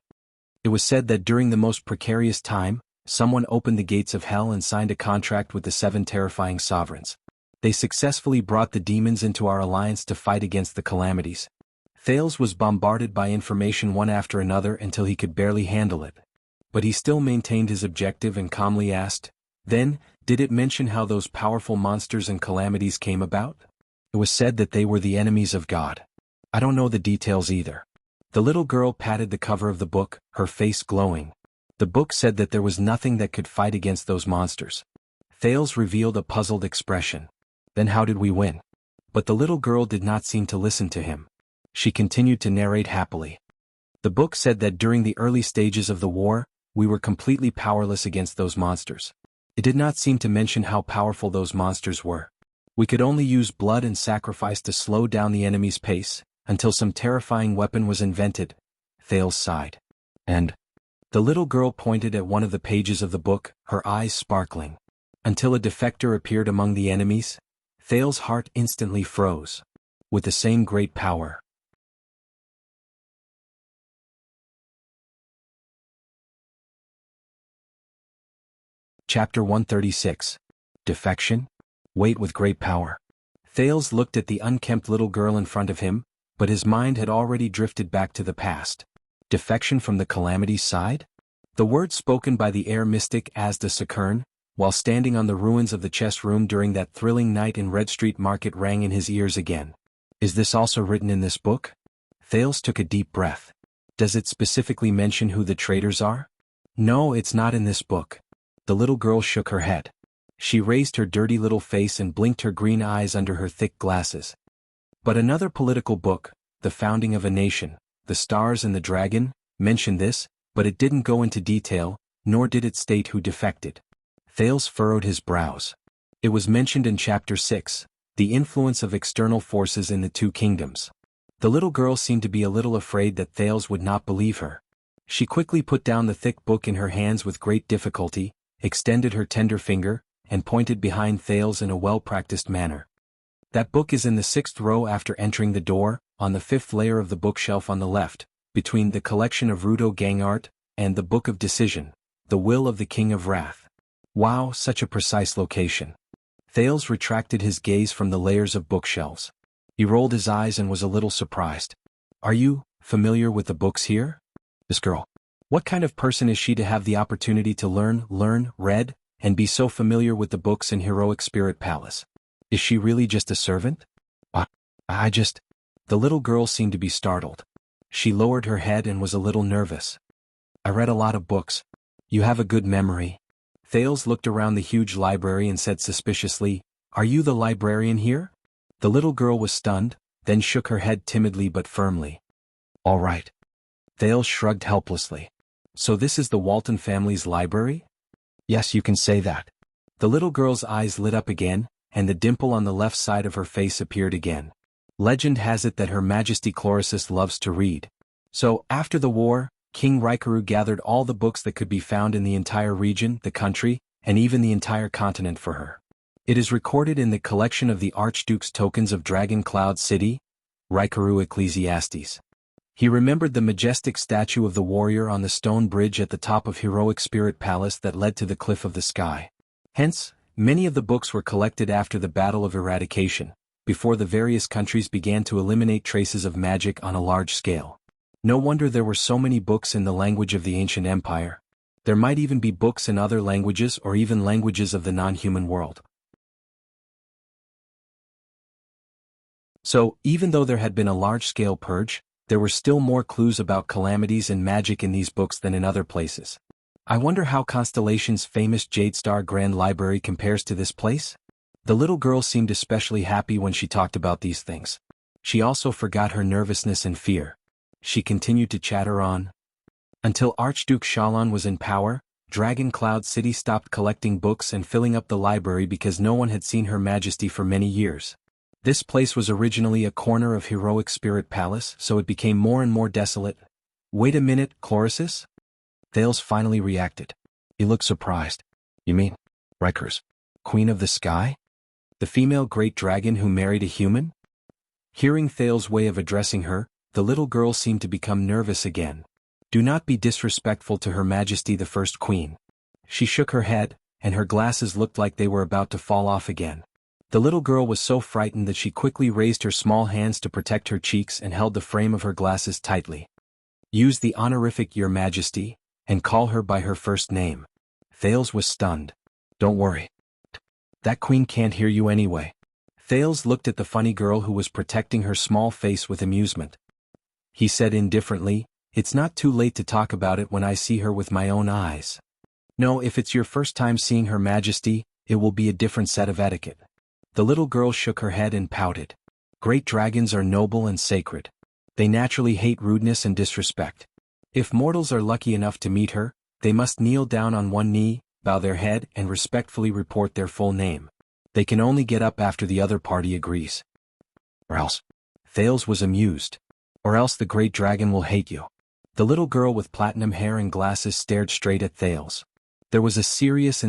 It was said that during the most precarious time, someone opened the gates of hell and signed a contract with the 7 terrifying sovereigns. They successfully brought the demons into our alliance to fight against the calamities. Thales was bombarded by information one after another until he could barely handle it. But he still maintained his objective and calmly asked, "Then, did it mention how those powerful monsters and calamities came about?" "It was said that they were the enemies of God. I don't know the details either." The little girl patted the cover of the book, her face glowing. The book said that there was nothing that could fight against those monsters. Thales revealed a puzzled expression. "Then how did we win?" But the little girl did not seem to listen to him. She continued to narrate happily. "The book said that during the early stages of the war, we were completely powerless against those monsters. It did not seem to mention how powerful those monsters were. We could only use blood and sacrifice to slow down the enemy's pace, until some terrifying weapon was invented. Thales sighed. And the little girl pointed at one of the pages of the book, her eyes sparkling. Until a defector appeared among the enemies, Thales' heart instantly froze. With the same great power. Chapter 136. Defection? Wait with great power. Thales looked at the unkempt little girl in front of him, but his mind had already drifted back to the past. Defection from the Calamity's side? The words spoken by the air mystic Asda Sakern, while standing on the ruins of the chess room during that thrilling night in Red Street Market, rang in his ears again. Is this also written in this book? Thales took a deep breath. Does it specifically mention who the traitors are? No, it's not in this book. The little girl shook her head. She raised her dirty little face and blinked her green eyes under her thick glasses. But another political book, The Founding of a Nation, The Stars and the Dragon, mentioned this, but it didn't go into detail, nor did it state who defected. Thales furrowed his brows. It was mentioned in Chapter 6, The Influence of External Forces in the Two Kingdoms. The little girl seemed to be a little afraid that Thales would not believe her. She quickly put down the thick book in her hands with great difficulty, extended her tender finger, and pointed behind Thales in a well-practiced manner. That book is in the 6th row after entering the door, on the 5th layer of the bookshelf on the left, between the collection of Rudo gang art, and the Book of Decision, The Will of the King of Wrath. Wow, such a precise location. Thales retracted his gaze from the layers of bookshelves. He rolled his eyes and was a little surprised. Are you familiar with the books here? This girl. What kind of person is she to have the opportunity to learn, read, and be so familiar with the books in Heroic Spirit Palace? Is she really just a servant? The little girl seemed to be startled. She lowered her head and was a little nervous. I read a lot of books. You have a good memory. Thales looked around the huge library and said suspiciously, Are you the librarian here? The little girl was stunned, then shook her head timidly but firmly. All right. Thales shrugged helplessly. So this is the Walton family's library? Yes, you can say that. The little girl's eyes lit up again, and the dimple on the left side of her face appeared again. Legend has it that Her Majesty Chlorosis loves to read. So, after the war, King Raikaru gathered all the books that could be found in the entire region, the country, and even the entire continent for her. It is recorded in the collection of the Archduke's Tokens of Dragon Cloud City, Raikaru Ecclesiastes. He remembered the majestic statue of the warrior on the stone bridge at the top of Heroic Spirit Palace that led to the Cliff of the Sky. Hence, many of the books were collected after the Battle of Eradication, before the various countries began to eliminate traces of magic on a large scale. No wonder there were so many books in the language of the ancient empire. There might even be books in other languages or even languages of the non-human world. So, even though there had been a large-scale purge, there were still more clues about calamities and magic in these books than in other places. I wonder how Constellation's famous Jade Star Grand Library compares to this place? The little girl seemed especially happy when she talked about these things. She also forgot her nervousness and fear. She continued to chatter on. Until Archduke Shalon was in power, Dragon Cloud City stopped collecting books and filling up the library because no one had seen Her Majesty for many years. This place was originally a corner of Heroic Spirit Palace, so it became more and more desolate. Wait a minute, Chlorosis? Thales finally reacted. He looked surprised. You mean, Rikers, Queen of the Sky? The female great dragon who married a human? Hearing Thales' way of addressing her, the little girl seemed to become nervous again. Do not be disrespectful to Her Majesty the First Queen. She shook her head, and her glasses looked like they were about to fall off again. The little girl was so frightened that she quickly raised her small hands to protect her cheeks and held the frame of her glasses tightly. Use the honorific Your Majesty, and call her by her first name. Thales was stunned. Don't worry. That queen can't hear you anyway. Thales looked at the funny girl who was protecting her small face with amusement. He said indifferently, It's not too late to talk about it when I see her with my own eyes. No, if it's your first time seeing Her Majesty, it will be a different set of etiquette. The little girl shook her head and pouted. Great dragons are noble and sacred. They naturally hate rudeness and disrespect. If mortals are lucky enough to meet her, they must kneel down on one knee, bow their head and respectfully report their full name. They can only get up after the other party agrees. Or else. Thales was amused. Or else the great dragon will hate you. The little girl with platinum hair and glasses stared straight at Thales. There was a serious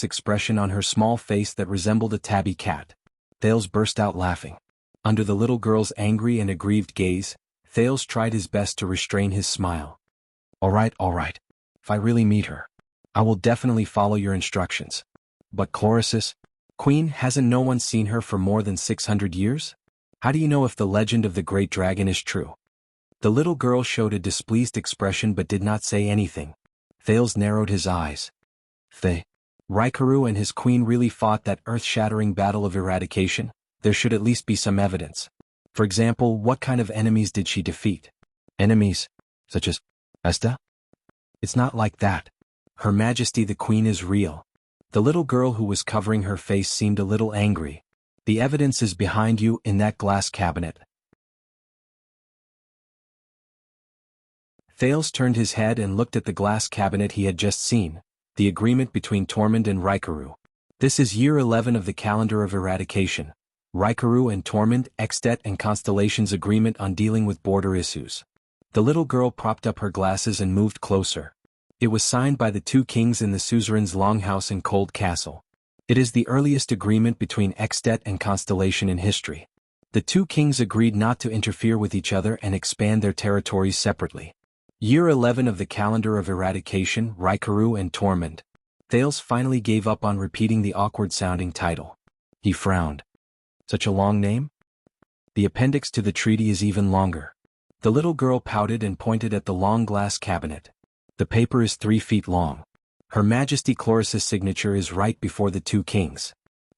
expression on her small face that resembled a tabby cat. Thales burst out laughing. Under the little girl's angry and aggrieved gaze, Thales tried his best to restrain his smile. All right. If I really meet her, I will definitely follow your instructions. But Chlorosis, Queen, hasn't no one seen her for more than 600 years? How do you know if the legend of the great dragon is true? The little girl showed a displeased expression but did not say anything. Thales narrowed his eyes. Raikuru and his queen really fought that earth-shattering battle of eradication? There should at least be some evidence. For example, what kind of enemies did she defeat? Enemies? Such as Esta? It's not like that. Her Majesty the Queen is real. The little girl who was covering her face seemed a little angry. The evidence is behind you in that glass cabinet. Thales turned his head and looked at the glass cabinet he had just seen, the agreement between Tormund and Raikuru. This is year 11 of the calendar of eradication. Raikuru and Tormund, Extet and Constellation's agreement on dealing with border issues. The little girl propped up her glasses and moved closer. It was signed by the two kings in the suzerain's longhouse in Cold Castle. It is the earliest agreement between Extet and Constellation in history. The two kings agreed not to interfere with each other and expand their territories separately. Year 11 of the calendar of eradication, Raikuru and Tormund. Thales finally gave up on repeating the awkward-sounding title. He frowned. Such a long name? The appendix to the treaty is even longer. The little girl pouted and pointed at the long glass cabinet. The paper is 3 feet long. Her Majesty Chlorosis' signature is right before the two kings.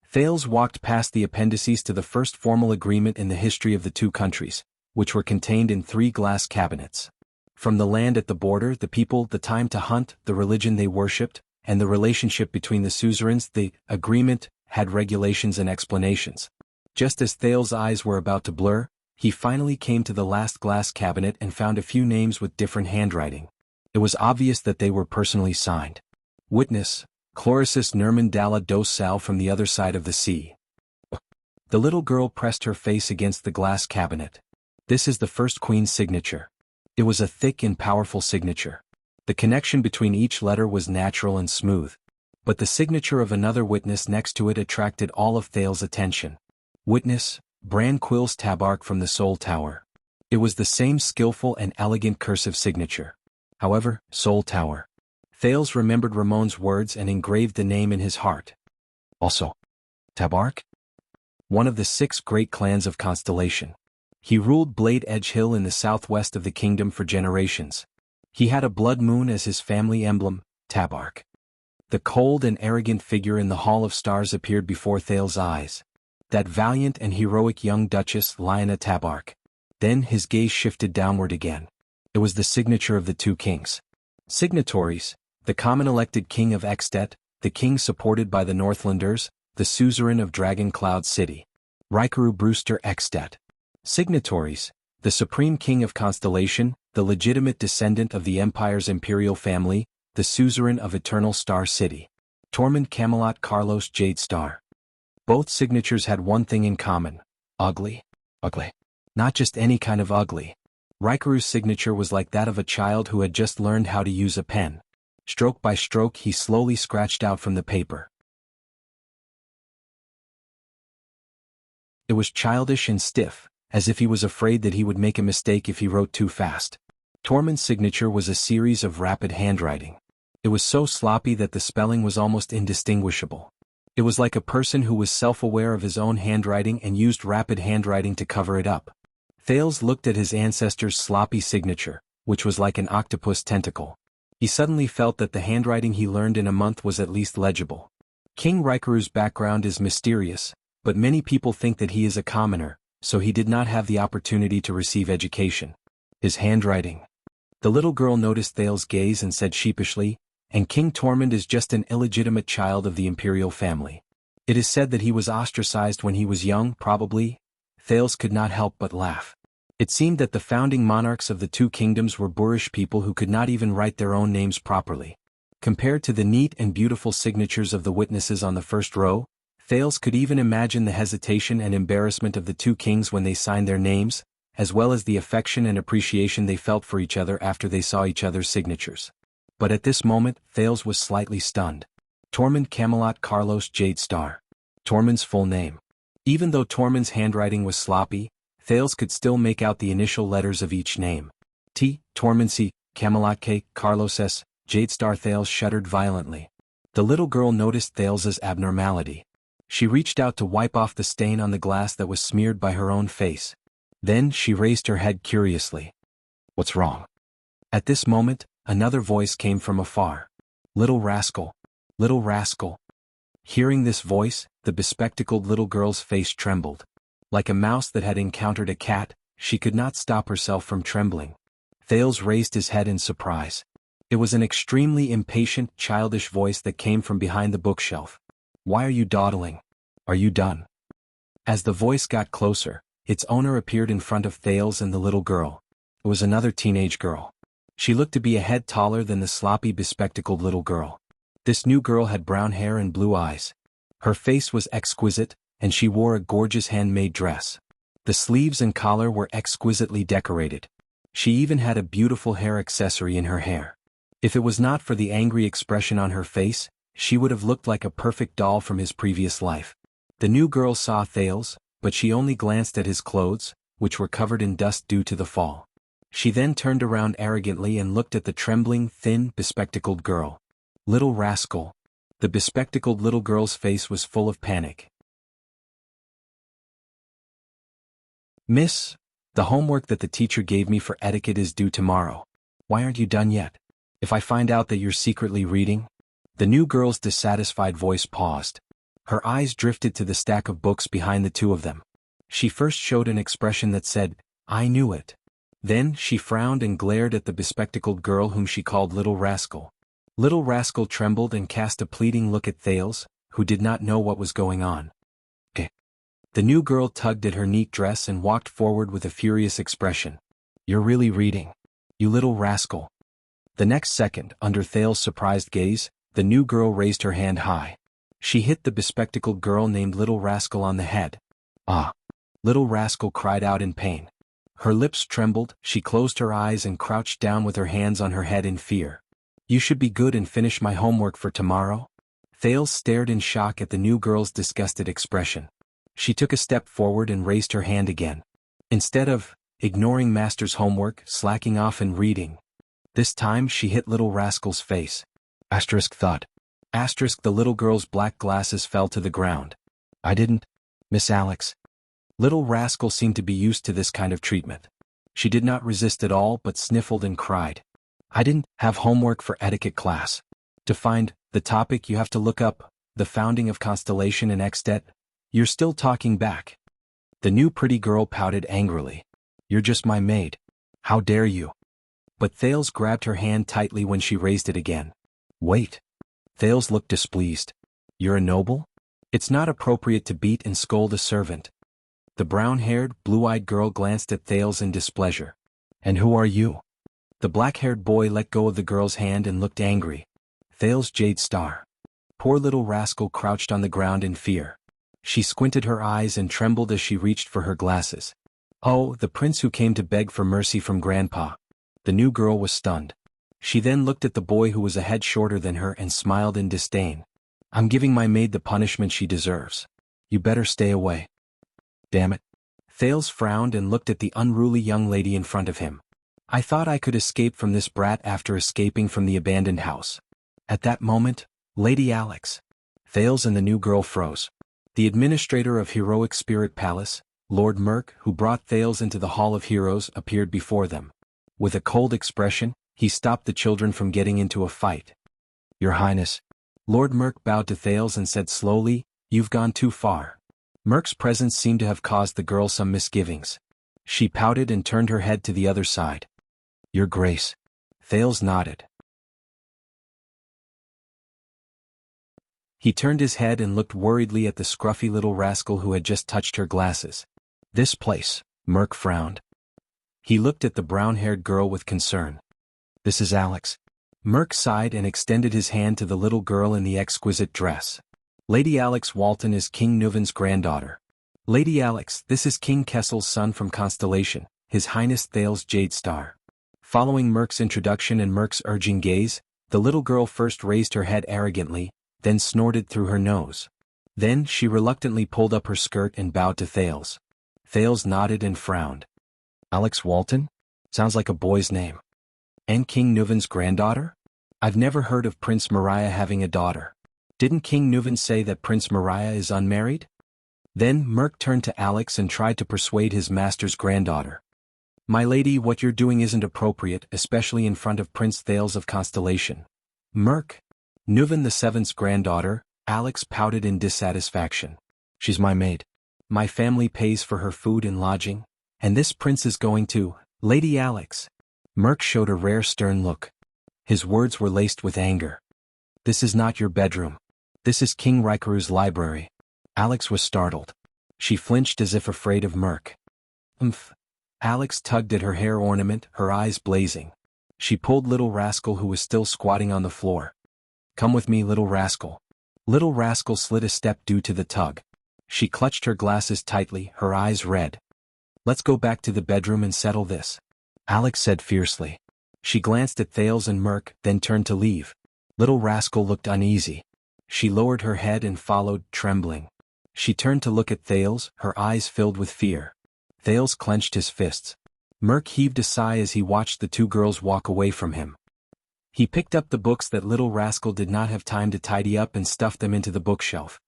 Thales walked past the appendices to the first formal agreement in the history of the two countries, which were contained in 3 glass cabinets. From the land at the border, the people, the time to hunt, the religion they worshipped, and the relationship between the suzerains, the agreement had regulations and explanations. Just as Thales' eyes were about to blur, he finally came to the last glass cabinet and found a few names with different handwriting. It was obvious that they were personally signed. Witness, Chlorosis Nerman Dalla dos Sal from the other side of the sea. The little girl pressed her face against the glass cabinet. This is the first queen's signature. It was a thick and powerful signature. The connection between each letter was natural and smooth. But the signature of another witness next to it attracted all of Thales' attention. Witness, Bran Quill's Tabark from the Soul Tower. It was the same skillful and elegant cursive signature. However, Soul Tower. Thales remembered Ramon's words and engraved the name in his heart. Also, Tabark? One of the 6 great clans of Constellation. He ruled Blade Edge Hill in the southwest of the kingdom for generations. He had a blood moon as his family emblem, Tabark. The cold and arrogant figure in the Hall of Stars appeared before Thales' eyes. That valiant and heroic young Duchess, Lyanna Tabark. Then his gaze shifted downward again. It was the signature of the two kings. Signatories, the common elected king of Extet, the king supported by the Northlanders, the suzerain of Dragon Cloud City. Raikuru Brewster Extet. Signatories, the supreme king of Constellation, the legitimate descendant of the Empire's imperial family, the suzerain of Eternal Star City. Tormund Camelot Carlos Jade Star. Both signatures had one thing in common. Ugly. Ugly. Not just any kind of ugly. Raikuru's signature was like that of a child who had just learned how to use a pen. Stroke by stroke he slowly scratched out from the paper. It was childish and stiff, as if he was afraid that he would make a mistake if he wrote too fast. Tormund's signature was a series of rapid handwriting. It was so sloppy that the spelling was almost indistinguishable. It was like a person who was self-aware of his own handwriting and used rapid handwriting to cover it up. Thales looked at his ancestor's sloppy signature, which was like an octopus tentacle. He suddenly felt that the handwriting he learned in a month was at least legible. King Raikuru's background is mysterious, but many people think that he is a commoner, so he did not have the opportunity to receive education. His handwriting. The little girl noticed Thales' gaze and said sheepishly, "And King Tormund is just an illegitimate child of the imperial family. It is said that he was ostracized when he was young, probably." Thales could not help but laugh. It seemed that the founding monarchs of the two kingdoms were boorish people who could not even write their own names properly. Compared to the neat and beautiful signatures of the witnesses on the first row, Thales could even imagine the hesitation and embarrassment of the two kings when they signed their names, as well as the affection and appreciation they felt for each other after they saw each other's signatures. But at this moment, Thales was slightly stunned. Tormund Camelot Carlos Jadestar. Tormund's full name. Even though Tormund's handwriting was sloppy, Thales could still make out the initial letters of each name. T. Tormund C. Camelot K. Carlos S. Jadestar. Thales shuddered violently. The little girl noticed Thales's abnormality. She reached out to wipe off the stain on the glass that was smeared by her own face. Then she raised her head curiously. "What's wrong?" At this moment, another voice came from afar. "Little rascal. Little rascal." Hearing this voice, the bespectacled little girl's face trembled. Like a mouse that had encountered a cat, she could not stop herself from trembling. Thales raised his head in surprise. It was an extremely impatient, childish voice that came from behind the bookshelf. "Why are you dawdling? Are you done?" As the voice got closer, its owner appeared in front of Thales and the little girl. It was another teenage girl. She looked to be a head taller than the sloppy, bespectacled little girl. This new girl had brown hair and blue eyes. Her face was exquisite, and she wore a gorgeous handmade dress. The sleeves and collar were exquisitely decorated. She even had a beautiful hair accessory in her hair. If it was not for the angry expression on her face, she would have looked like a perfect doll from his previous life. The new girl saw Thales, but she only glanced at his clothes, which were covered in dust due to the fall. She then turned around arrogantly and looked at the trembling, thin, bespectacled girl. "Little rascal." The bespectacled little girl's face was full of panic. "Miss, the homework that the teacher gave me for etiquette is due tomorrow. Why aren't you done yet? If I find out that you're secretly reading?" The new girl's dissatisfied voice paused. Her eyes drifted to the stack of books behind the two of them. She first showed an expression that said, "I knew it." Then she frowned and glared at the bespectacled girl whom she called Little Rascal. Little Rascal trembled and cast a pleading look at Thales, who did not know what was going on. "Eh." The new girl tugged at her neat dress and walked forward with a furious expression. "You're really reading? You little rascal." The next second, under Thales' surprised gaze, the new girl raised her hand high. She hit the bespectacled girl named Little Rascal on the head. "Ah!" Little Rascal cried out in pain. Her lips trembled, she closed her eyes and crouched down with her hands on her head in fear. "You should be good and finish my homework for tomorrow." Thales stared in shock at the new girl's disgusted expression. She took a step forward and raised her hand again. Instead of ignoring master's homework, slacking off and reading, this time she hit Little Rascal's face. Asterisk thought. Asterisk the little girl's black glasses fell to the ground. "I didn't, Miss Alex." Little Rascal seemed to be used to this kind of treatment. She did not resist at all but sniffled and cried. "I didn't have homework for etiquette class. To find the topic you have to look up the founding of Constellation in Extet." "You're still talking back." The new pretty girl pouted angrily. "You're just my maid. How dare you?" But Thales grabbed her hand tightly when she raised it again. "Wait." Thales looked displeased. "You're a noble? It's not appropriate to beat and scold a servant." The brown-haired, blue-eyed girl glanced at Thales in displeasure. "And who are you?" The black-haired boy let go of the girl's hand and looked angry. "Thales Jadestar." Poor Little Rascal crouched on the ground in fear. She squinted her eyes and trembled as she reached for her glasses. "Oh, the prince who came to beg for mercy from Grandpa." The new girl was stunned. She then looked at the boy who was a head shorter than her and smiled in disdain. "I'm giving my maid the punishment she deserves. You better stay away." "Damn it." Thales frowned and looked at the unruly young lady in front of him. "I thought I could escape from this brat after escaping from the abandoned house." At that moment, Lady Alex. Thales and the new girl froze. The administrator of Heroic Spirit Palace, Lord Merk, who brought Thales into the Hall of Heroes, appeared before them. With a cold expression, he stopped the children from getting into a fight. "Your Highness." Lord Merk bowed to Thales and said slowly, "You've gone too far." Merk's presence seemed to have caused the girl some misgivings. She pouted and turned her head to the other side. "Your Grace." Thales nodded. He turned his head and looked worriedly at the scruffy little rascal who had just touched her glasses. "This place," Merk frowned. He looked at the brown-haired girl with concern. "This is Alex." Merk sighed and extended his hand to the little girl in the exquisite dress. Lady Alex Walton is King Nuvan's granddaughter. Lady Alex, this is King Kessel's son from Constellation, His Highness Thales Jade Star. Following Merc's introduction and Merc's urging gaze, the little girl first raised her head arrogantly, then snorted through her nose. Then she reluctantly pulled up her skirt and bowed to Thales. Thales nodded and frowned. Alex Walton? Sounds like a boy's name. And King Nuvan's granddaughter? I've never heard of Prince Mariah having a daughter. Didn't King Nuvan say that Prince Mariah is unmarried? Then Merc turned to Alex and tried to persuade his master's granddaughter. My lady, what you're doing isn't appropriate, especially in front of Prince Thales of Constellation. Merc. Nuvan the Seventh's granddaughter, Alex pouted in dissatisfaction. She's my maid. My family pays for her food and lodging, and this prince is going to, Lady Alex. Merc showed a rare stern look. His words were laced with anger. This is not your bedroom. This is King Rikaru's library. Alex was startled. She flinched as if afraid of Merc. Umph. Alex tugged at her hair ornament, her eyes blazing. She pulled Little Rascal, who was still squatting on the floor. Come with me, Little Rascal. Little Rascal slid a step due to the tug. She clutched her glasses tightly, her eyes red. Let's go back to the bedroom and settle this, Alex said fiercely. She glanced at Thales and Merc, then turned to leave. Little Rascal looked uneasy. She lowered her head and followed, trembling. She turned to look at Thales, her eyes filled with fear. Thales clenched his fists. Merc heaved a sigh as he watched the two girls walk away from him. He picked up the books that Little Rascal did not have time to tidy up and stuffed them into the bookshelf.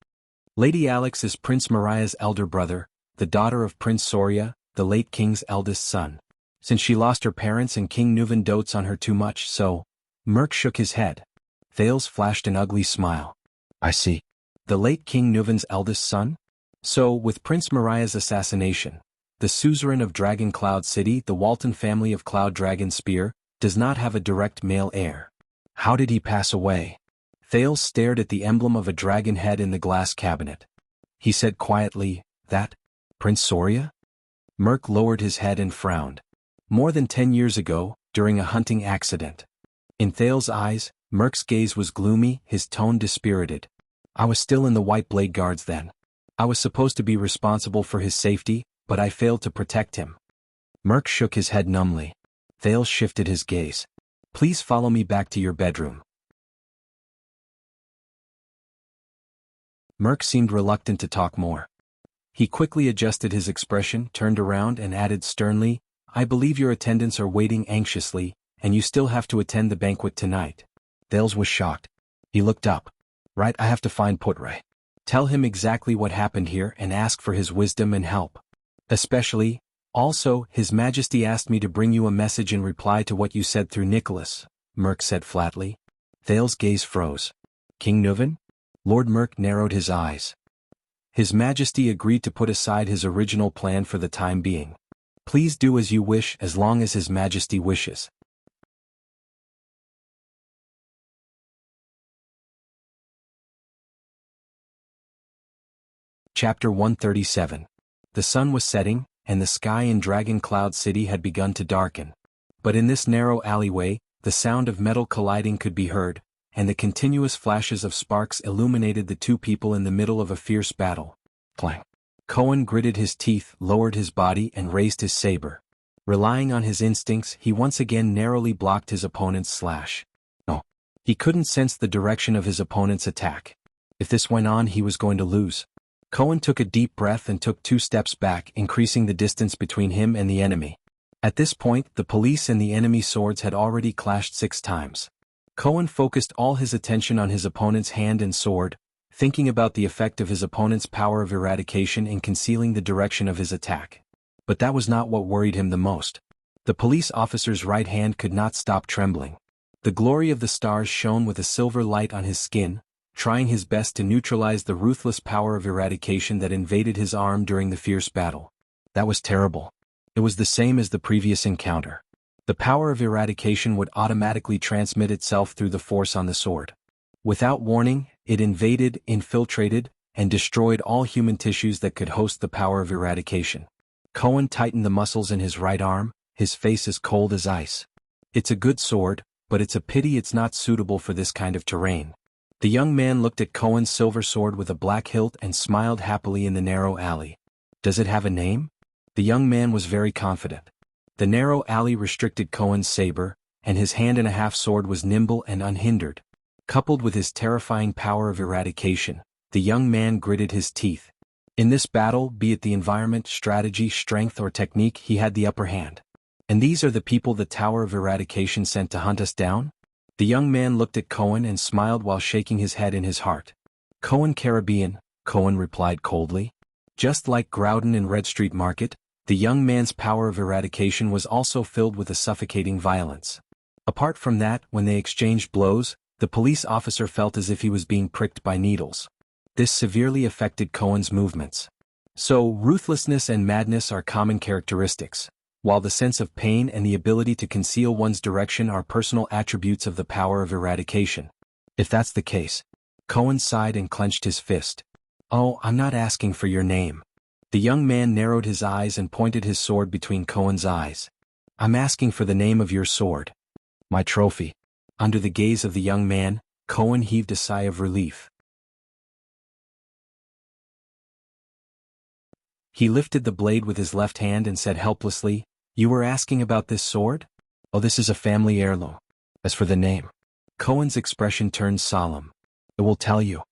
Lady Alex is Prince Mariah's elder brother, the daughter of Prince Soria, the late king's eldest son. Since she lost her parents and King Nuvan dotes on her too much, so... Merc shook his head. Thales flashed an ugly smile. I see. The late King Nuvan's eldest son? So, with Prince Mariah's assassination, the suzerain of Dragon Cloud City, the Walton family of Cloud Dragon Spear, does not have a direct male heir. How did he pass away? Thales stared at the emblem of a dragon head in the glass cabinet. He said quietly, that? Prince Soria? Merc lowered his head and frowned. More than 10 years ago, during a hunting accident. In Thales' eyes, Merc's gaze was gloomy, his tone dispirited. I was still in the White Blade Guards then. I was supposed to be responsible for his safety, but I failed to protect him. Merc shook his head numbly. Thales shifted his gaze. Please follow me back to your bedroom. Merc seemed reluctant to talk more. He quickly adjusted his expression, turned around and added sternly, I believe your attendants are waiting anxiously, and you still have to attend the banquet tonight. Thales was shocked. He looked up. Right, I have to find Putray. Tell him exactly what happened here and ask for his wisdom and help. Especially, also, His Majesty asked me to bring you a message in reply to what you said through Nicholas, Merc said flatly. Thales' gaze froze. King Nuvan? Lord Merc narrowed his eyes. His Majesty agreed to put aside his original plan for the time being. Please do as you wish as long as His Majesty wishes. Chapter 137. The sun was setting, and the sky in Dragon Cloud City had begun to darken. But in this narrow alleyway, the sound of metal colliding could be heard, and the continuous flashes of sparks illuminated the two people in the middle of a fierce battle. Clang. Cohen gritted his teeth, lowered his body and raised his saber. Relying on his instincts, he once again narrowly blocked his opponent's slash. No. He couldn't sense the direction of his opponent's attack. If this went on, he was going to lose. Cohen took a deep breath and took 2 steps back, increasing the distance between him and the enemy. At this point, the police and the enemy swords had already clashed 6 times. Cohen focused all his attention on his opponent's hand and sword, thinking about the effect of his opponent's power of eradication in concealing the direction of his attack. But that was not what worried him the most. The police officer's right hand could not stop trembling. The glory of the stars shone with a silver light on his skin, trying his best to neutralize the ruthless power of eradication that invaded his arm during the fierce battle. That was terrible. It was the same as the previous encounter. The power of eradication would automatically transmit itself through the force on the sword. Without warning, it invaded, infiltrated, and destroyed all human tissues that could host the power of eradication. Cohen tightened the muscles in his right arm, his face as cold as ice. It's a good sword, but it's a pity it's not suitable for this kind of terrain. The young man looked at Cohen's silver sword with a black hilt and smiled happily in the narrow alley. Does it have a name? The young man was very confident. The narrow alley restricted Cohen's saber, and his hand-and-a-half sword was nimble and unhindered. Coupled with his terrifying power of eradication, the young man gritted his teeth. In this battle, be it the environment, strategy, strength, or technique, he had the upper hand. And these are the people the Tower of Eradication sent to hunt us down? The young man looked at Cohen and smiled while shaking his head in his heart. Cohen Caribbean, Cohen replied coldly. Just like Groudon in Red Street Market, the young man's power of eradication was also filled with a suffocating violence. Apart from that, when they exchanged blows, the police officer felt as if he was being pricked by needles. This severely affected Cohen's movements. So, ruthlessness and madness are common characteristics, while the sense of pain and the ability to conceal one's direction are personal attributes of the power of eradication. If that's the case, Cohen sighed and clenched his fist. Oh, I'm not asking for your name. The young man narrowed his eyes and pointed his sword between Cohen's eyes. I'm asking for the name of your sword. My trophy. Under the gaze of the young man, Cohen heaved a sigh of relief. He lifted the blade with his left hand and said helplessly, You were asking about this sword? Oh, this is a family heirloom. As for the name, Cohen's expression turned solemn. I will tell you.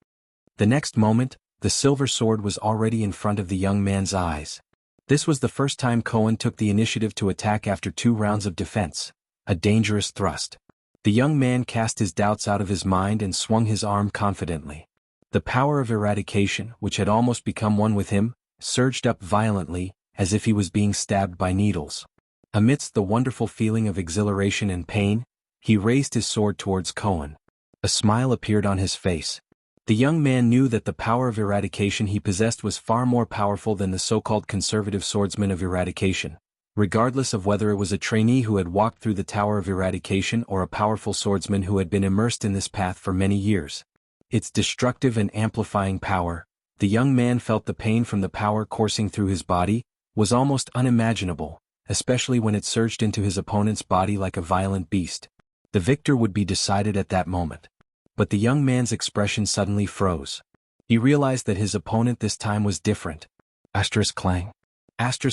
The next moment, the silver sword was already in front of the young man's eyes. This was the first time Cohen took the initiative to attack after 2 rounds of defense, a dangerous thrust. The young man cast his doubts out of his mind and swung his arm confidently. The power of eradication, which had almost become one with him, surged up violently, as if he was being stabbed by needles. Amidst the wonderful feeling of exhilaration and pain, he raised his sword towards Cohen. A smile appeared on his face. The young man knew that the power of eradication he possessed was far more powerful than the so-called conservative swordsman of eradication, regardless of whether it was a trainee who had walked through the Tower of Eradication or a powerful swordsman who had been immersed in this path for many years. Its destructive and amplifying power, the young man felt the pain from the power coursing through his body, was almost unimaginable, especially when it surged into his opponent's body like a violent beast. The victor would be decided at that moment. But the young man's expression suddenly froze. He realized that his opponent this time was different. Clang.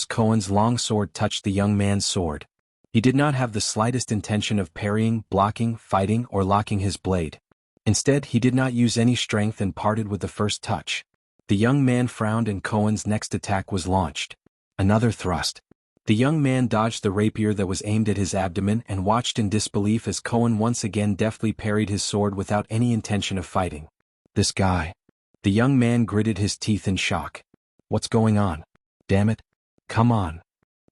Cohen's long sword touched the young man's sword. He did not have the slightest intention of parrying, blocking, fighting, or locking his blade. Instead, he did not use any strength and parted with the first touch. The young man frowned and Cohen's next attack was launched. Another thrust. The young man dodged the rapier that was aimed at his abdomen and watched in disbelief as Cohen once again deftly parried his sword without any intention of fighting. This guy. The young man gritted his teeth in shock. What's going on? Damn it. Come on.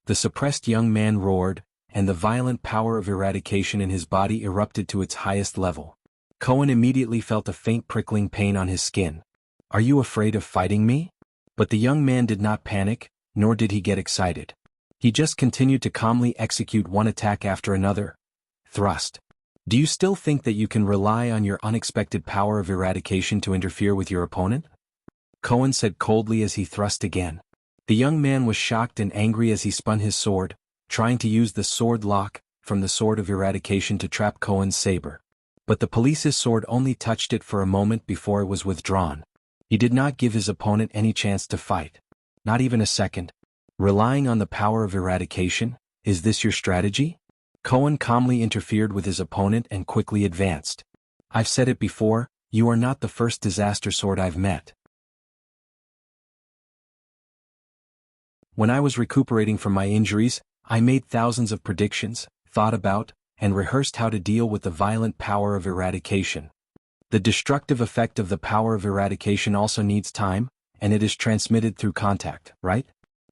The suppressed young man roared, and the violent power of eradication in his body erupted to its highest level. Cohen immediately felt a faint prickling pain on his skin. Are you afraid of fighting me? But the young man did not panic, nor did he get excited. He just continued to calmly execute one attack after another. Thrust. Do you still think that you can rely on your unexpected power of eradication to interfere with your opponent? Cohen said coldly as he thrust again. The young man was shocked and angry as he spun his sword, trying to use the sword lock from the sword of eradication to trap Cohen's saber. But the police's sword only touched it for a moment before it was withdrawn. He did not give his opponent any chance to fight. Not even a second. Relying on the power of eradication, is this your strategy? Cohen calmly interfered with his opponent and quickly advanced. I've said it before, you are not the first disaster sword I've met. When I was recuperating from my injuries, I made thousands of predictions, thought about, and rehearsed how to deal with the violent power of eradication. The destructive effect of the power of eradication also needs time, and it is transmitted through contact, right?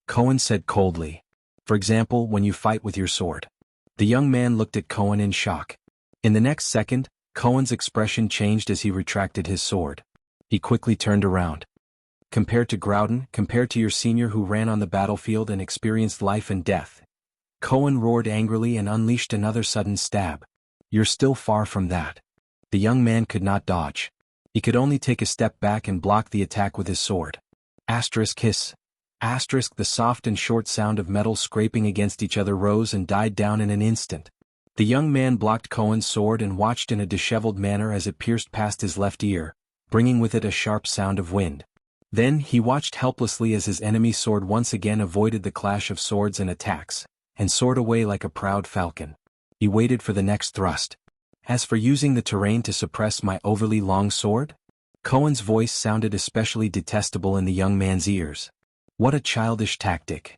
Cohen said coldly. For example, when you fight with your sword. The young man looked at Cohen in shock. In the next second, Cohen's expression changed as he retracted his sword. He quickly turned around. Compared to Groudon, compared to your senior who ran on the battlefield and experienced life and death. Cohen roared angrily and unleashed another sudden stab. You're still far from that. The young man could not dodge. He could only take a step back and block the attack with his sword. Hiss. The soft and short sound of metal scraping against each other rose and died down in an instant. The young man blocked Cohen's sword and watched in a disheveled manner as it pierced past his left ear, bringing with it a sharp sound of wind. Then he watched helplessly as his enemy's sword once again avoided the clash of swords and attacks, and soared away like a proud falcon. He waited for the next thrust. As for using the terrain to suppress my overly long sword? Cohen's voice sounded especially detestable in the young man's ears. What a childish tactic.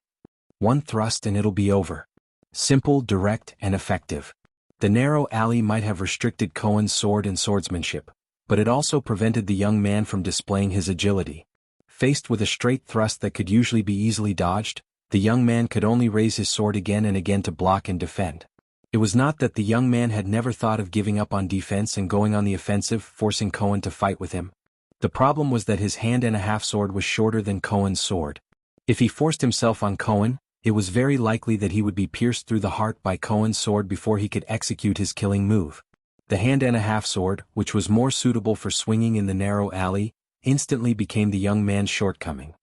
One thrust and it'll be over. Simple, direct, and effective. The narrow alley might have restricted Cohen's sword and swordsmanship, but it also prevented the young man from displaying his agility. Faced with a straight thrust that could usually be easily dodged, the young man could only raise his sword again and again to block and defend. It was not that the young man had never thought of giving up on defense and going on the offensive, forcing Cohen to fight with him. The problem was that his hand-and-a-half sword was shorter than Cohen's sword. If he forced himself on Cohen, it was very likely that he would be pierced through the heart by Cohen's sword before he could execute his killing move. The hand-and-a-half sword, which was more suitable for swinging in the narrow alley, instantly became the young man's shortcoming.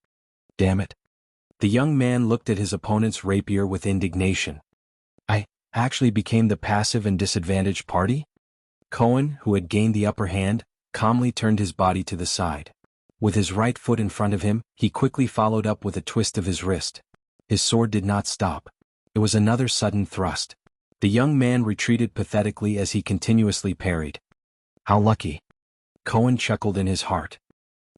Damn it. The young man looked at his opponent's rapier with indignation. I actually became the passive and disadvantaged party? Cohen, who had gained the upper hand, calmly turned his body to the side. With his right foot in front of him, he quickly followed up with a twist of his wrist. His sword did not stop. It was another sudden thrust. The young man retreated pathetically as he continuously parried. How lucky. Cohen chuckled in his heart.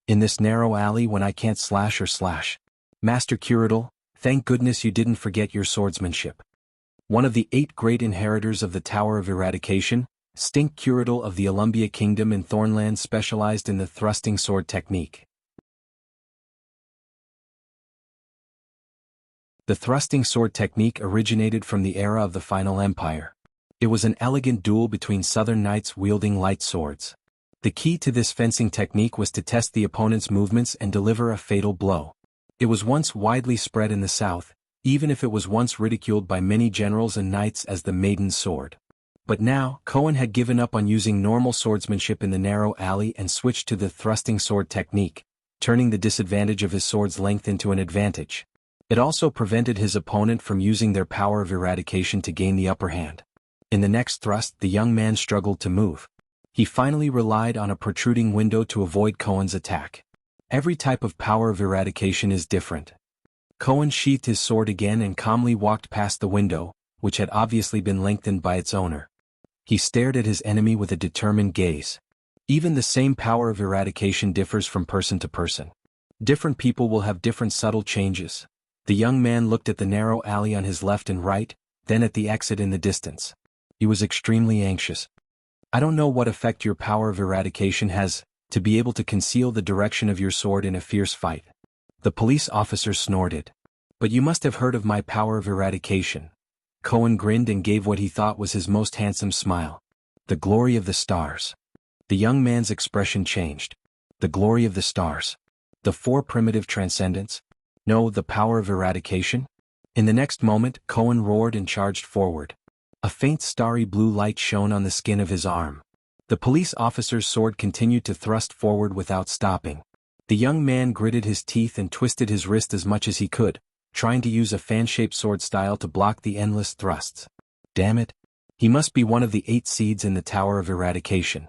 In this narrow alley when I can't slash or slash. Master Curatle, thank goodness you didn't forget your swordsmanship. One of the 8 great inheritors of the Tower of Eradication, Stink Curatle of the Alumbia Kingdom in Thornland specialized in the thrusting sword technique. The thrusting sword technique originated from the era of the Final Empire. It was an elegant duel between southern knights wielding light swords. The key to this fencing technique was to test the opponent's movements and deliver a fatal blow. It was once widely spread in the south, even if it was once ridiculed by many generals and knights as the maiden sword. But now, Cohen had given up on using normal swordsmanship in the narrow alley and switched to the thrusting sword technique, turning the disadvantage of his sword's length into an advantage. It also prevented his opponent from using their power of eradication to gain the upper hand. In the next thrust, the young man struggled to move. He finally relied on a protruding window to avoid Cohen's attack. Every type of power of eradication is different. Cohen sheathed his sword again and calmly walked past the window, which had obviously been lengthened by its owner. He stared at his enemy with a determined gaze. Even the same power of eradication differs from person to person. Different people will have different subtle changes. The young man looked at the narrow alley on his left and right, then at the exit in the distance. He was extremely anxious. I don't know what effect your power of eradication has, to be able to conceal the direction of your sword in a fierce fight. The police officer snorted. But you must have heard of my power of eradication. Cohen grinned and gave what he thought was his most handsome smile. The glory of the stars. The young man's expression changed. The glory of the stars. The 4 primitive transcendents. No, the power of eradication? In the next moment, Cohen roared and charged forward. A faint starry blue light shone on the skin of his arm. The police officer's sword continued to thrust forward without stopping. The young man gritted his teeth and twisted his wrist as much as he could, trying to use a fan-shaped sword style to block the endless thrusts. Damn it. He must be one of the 8 seeds in the Tower of Eradication.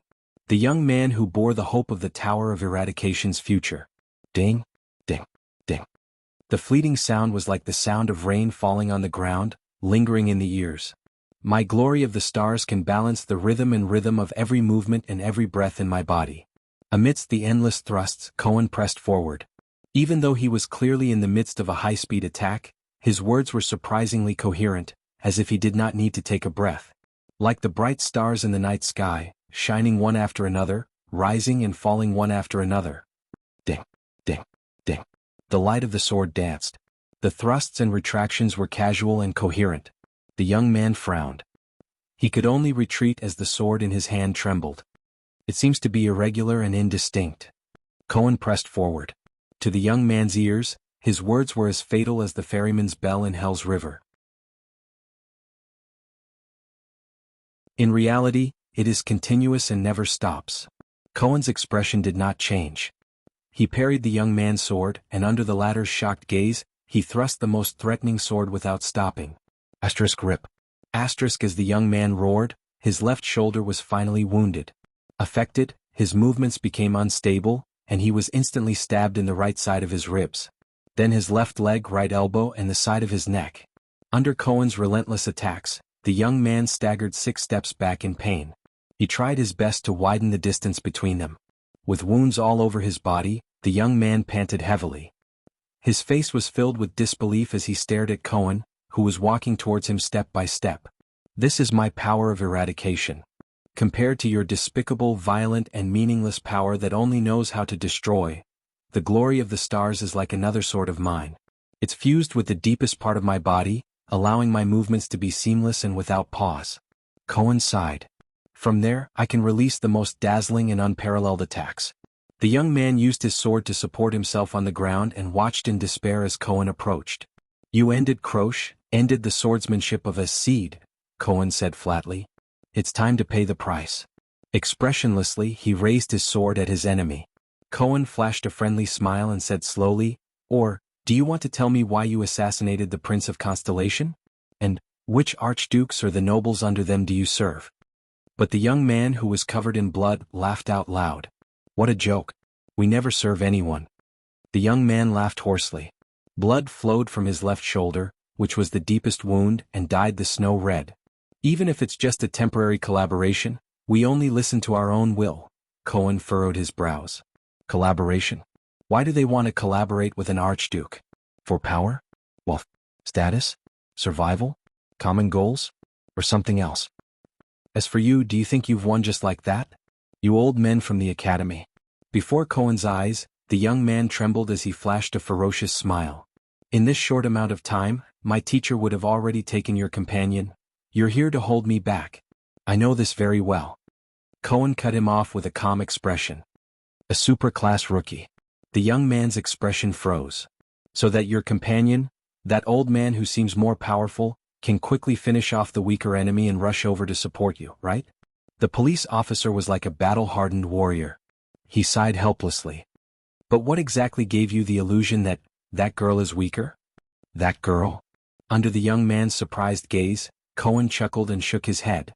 The young man who bore the hope of the Tower of Eradication's future. Ding, ding, ding. The fleeting sound was like the sound of rain falling on the ground, lingering in the ears. My glory of the stars can balance the rhythm of every movement and every breath in my body. Amidst the endless thrusts, Cohen pressed forward. Even though he was clearly in the midst of a high-speed attack, his words were surprisingly coherent, as if he did not need to take a breath. Like the bright stars in the night sky, shining one after another, rising and falling one after another. Ding, ding, ding. The light of the sword danced. The thrusts and retractions were casual and coherent. The young man frowned. He could only retreat as the sword in his hand trembled. It seems to be irregular and indistinct. Cohen pressed forward. To the young man's ears, his words were as fatal as the ferryman's bell in Hell's River. In reality, it is continuous and never stops. Cohen's expression did not change. He parried the young man's sword, and under the latter's shocked gaze, he thrust the most threatening sword without stopping. Asterisk rip. Asterisk as the young man roared, his left shoulder was finally wounded. Affected, his movements became unstable, and he was instantly stabbed in the right side of his ribs. Then his left leg, right elbow, and the side of his neck. Under Cohen's relentless attacks, the young man staggered 6 steps back in pain. He tried his best to widen the distance between them. With wounds all over his body, the young man panted heavily. His face was filled with disbelief as he stared at Cohen, who was walking towards him step by step. This is my power of eradication. Compared to your despicable, violent, and meaningless power that only knows how to destroy, the glory of the stars is like another sword of mine. It's fused with the deepest part of my body, allowing my movements to be seamless and without pause. Cohen sighed. From there, I can release the most dazzling and unparalleled attacks. The young man used his sword to support himself on the ground and watched in despair as Cohen approached. You ended Croche, ended the swordsmanship of a seed, Cohen said flatly. It's time to pay the price. Expressionlessly, he raised his sword at his enemy. Cohen flashed a friendly smile and said slowly, Or, do you want to tell me why you assassinated the Prince of Constellation? And, which archdukes or the nobles under them do you serve? But the young man, who was covered in blood, laughed out loud. What a joke. We never serve anyone. The young man laughed hoarsely. Blood flowed from his left shoulder, which was the deepest wound, and dyed the snow red. Even if it's just a temporary collaboration, we only listen to our own will. Cohen furrowed his brows. Collaboration? Why do they want to collaborate with an archduke? For power? Wealth? Status? Survival? Common goals? Or something else? As for you, do you think you've won just like that? You old men from the academy. Before Cohen's eyes, the young man trembled as he flashed a ferocious smile. In this short amount of time, my teacher would have already taken your companion. You're here to hold me back. I know this very well. Cohen cut him off with a calm expression. A superclass rookie. The young man's expression froze. So that your companion, that old man who seems more powerful, can quickly finish off the weaker enemy and rush over to support you, right? The police officer was like a battle-hardened warrior. He sighed helplessly. But what exactly gave you the illusion that girl is weaker? That girl? Under the young man's surprised gaze, Cohen chuckled and shook his head.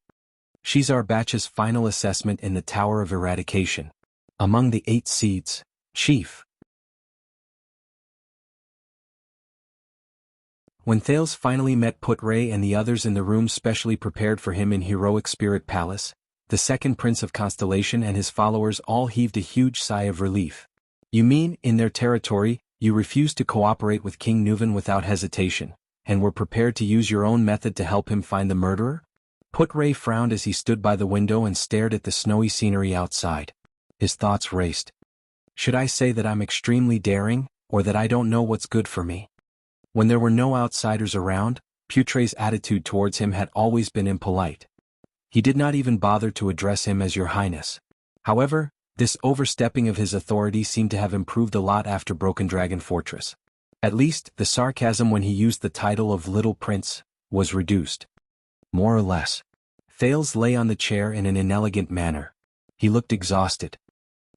She's our batch's final assessment in the Tower of Eradication. Among the 8 seeds, Chief. When Thales finally met Put-Ray and the others in the room specially prepared for him in Heroic Spirit Palace, the second Prince of Constellation and his followers all heaved a huge sigh of relief. You mean, in their territory, you refused to cooperate with King Nuvan without hesitation, and were prepared to use your own method to help him find the murderer? Put-Ray frowned as he stood by the window and stared at the snowy scenery outside. His thoughts raced. Should I say that I'm extremely daring, or that I don't know what's good for me? When there were no outsiders around, Put-Ray's attitude towards him had always been impolite. He did not even bother to address him as Your Highness. However, this overstepping of his authority seemed to have improved a lot after Broken Dragon Fortress. At least, the sarcasm when he used the title of Little Prince was reduced. More or less. Thales lay on the chair in an inelegant manner. He looked exhausted.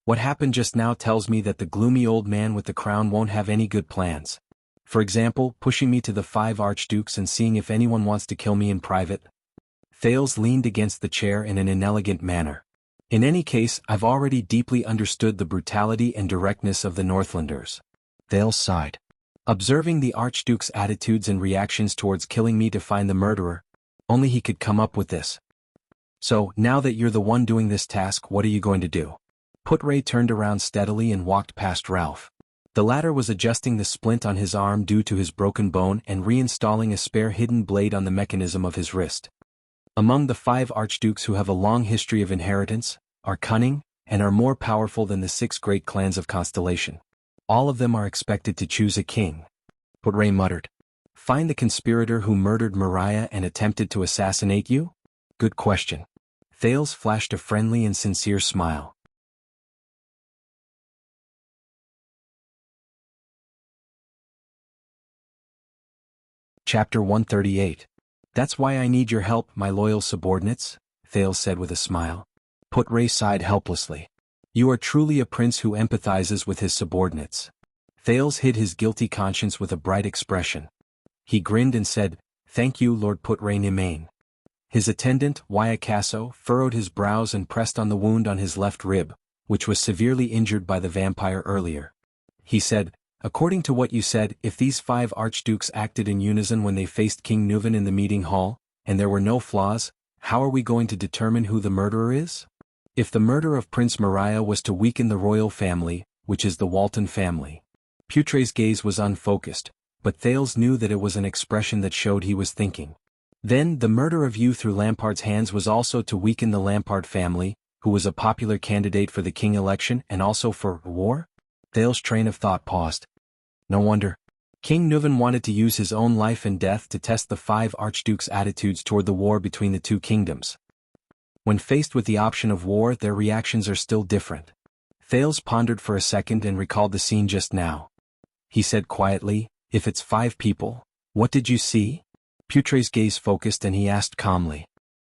What happened just now tells me that the gloomy old man with the crown won't have any good plans. For example, pushing me to the 5 archdukes and seeing if anyone wants to kill me in private. Thales leaned against the chair in an inelegant manner. In any case, I've already deeply understood the brutality and directness of the Northlanders. Thales sighed. Observing the archduke's attitudes and reactions towards killing me to find the murderer, only he could come up with this. So, now that you're the one doing this task, what are you going to do? Put-Ray turned around steadily and walked past Ralph. The latter was adjusting the splint on his arm due to his broken bone and reinstalling a spare hidden blade on the mechanism of his wrist. Among the 5 archdukes who have a long history of inheritance, are cunning, and are more powerful than the 6 great clans of Constellation. All of them are expected to choose a king. Put-Ray muttered. Find the conspirator who murdered Mariah and attempted to assassinate you? Good question. Thales flashed a friendly and sincere smile. Chapter 138. That's why I need your help, my loyal subordinates, Thales said with a smile. Put-Ray sighed helplessly. You are truly a prince who empathizes with his subordinates. Thales hid his guilty conscience with a bright expression. He grinned and said, Thank you, Lord Put-Ray Nimane. His attendant, Wuxia, furrowed his brows and pressed on the wound on his left rib, which was severely injured by the vampire earlier. He said, "According to what you said, if these 5 archdukes acted in unison when they faced King Nuvan in the meeting hall, and there were no flaws, how are we going to determine who the murderer is? If the murder of Prince Maria was to weaken the royal family, which is the Walton family." Putre's gaze was unfocused, but Thales knew that it was an expression that showed he was thinking. "Then the murder of you through Lampard's hands was also to weaken the Lampard family, who was a popular candidate for the king election and also for war?" Thales' train of thought paused. No wonder. King Nuvan wanted to use his own life and death to test the 5 archdukes' attitudes toward the war between the two kingdoms. When faced with the option of war, their reactions are still different. Thales pondered for a second and recalled the scene just now. He said quietly, "If it's 5 people, what did you see?" Putre's gaze focused and he asked calmly.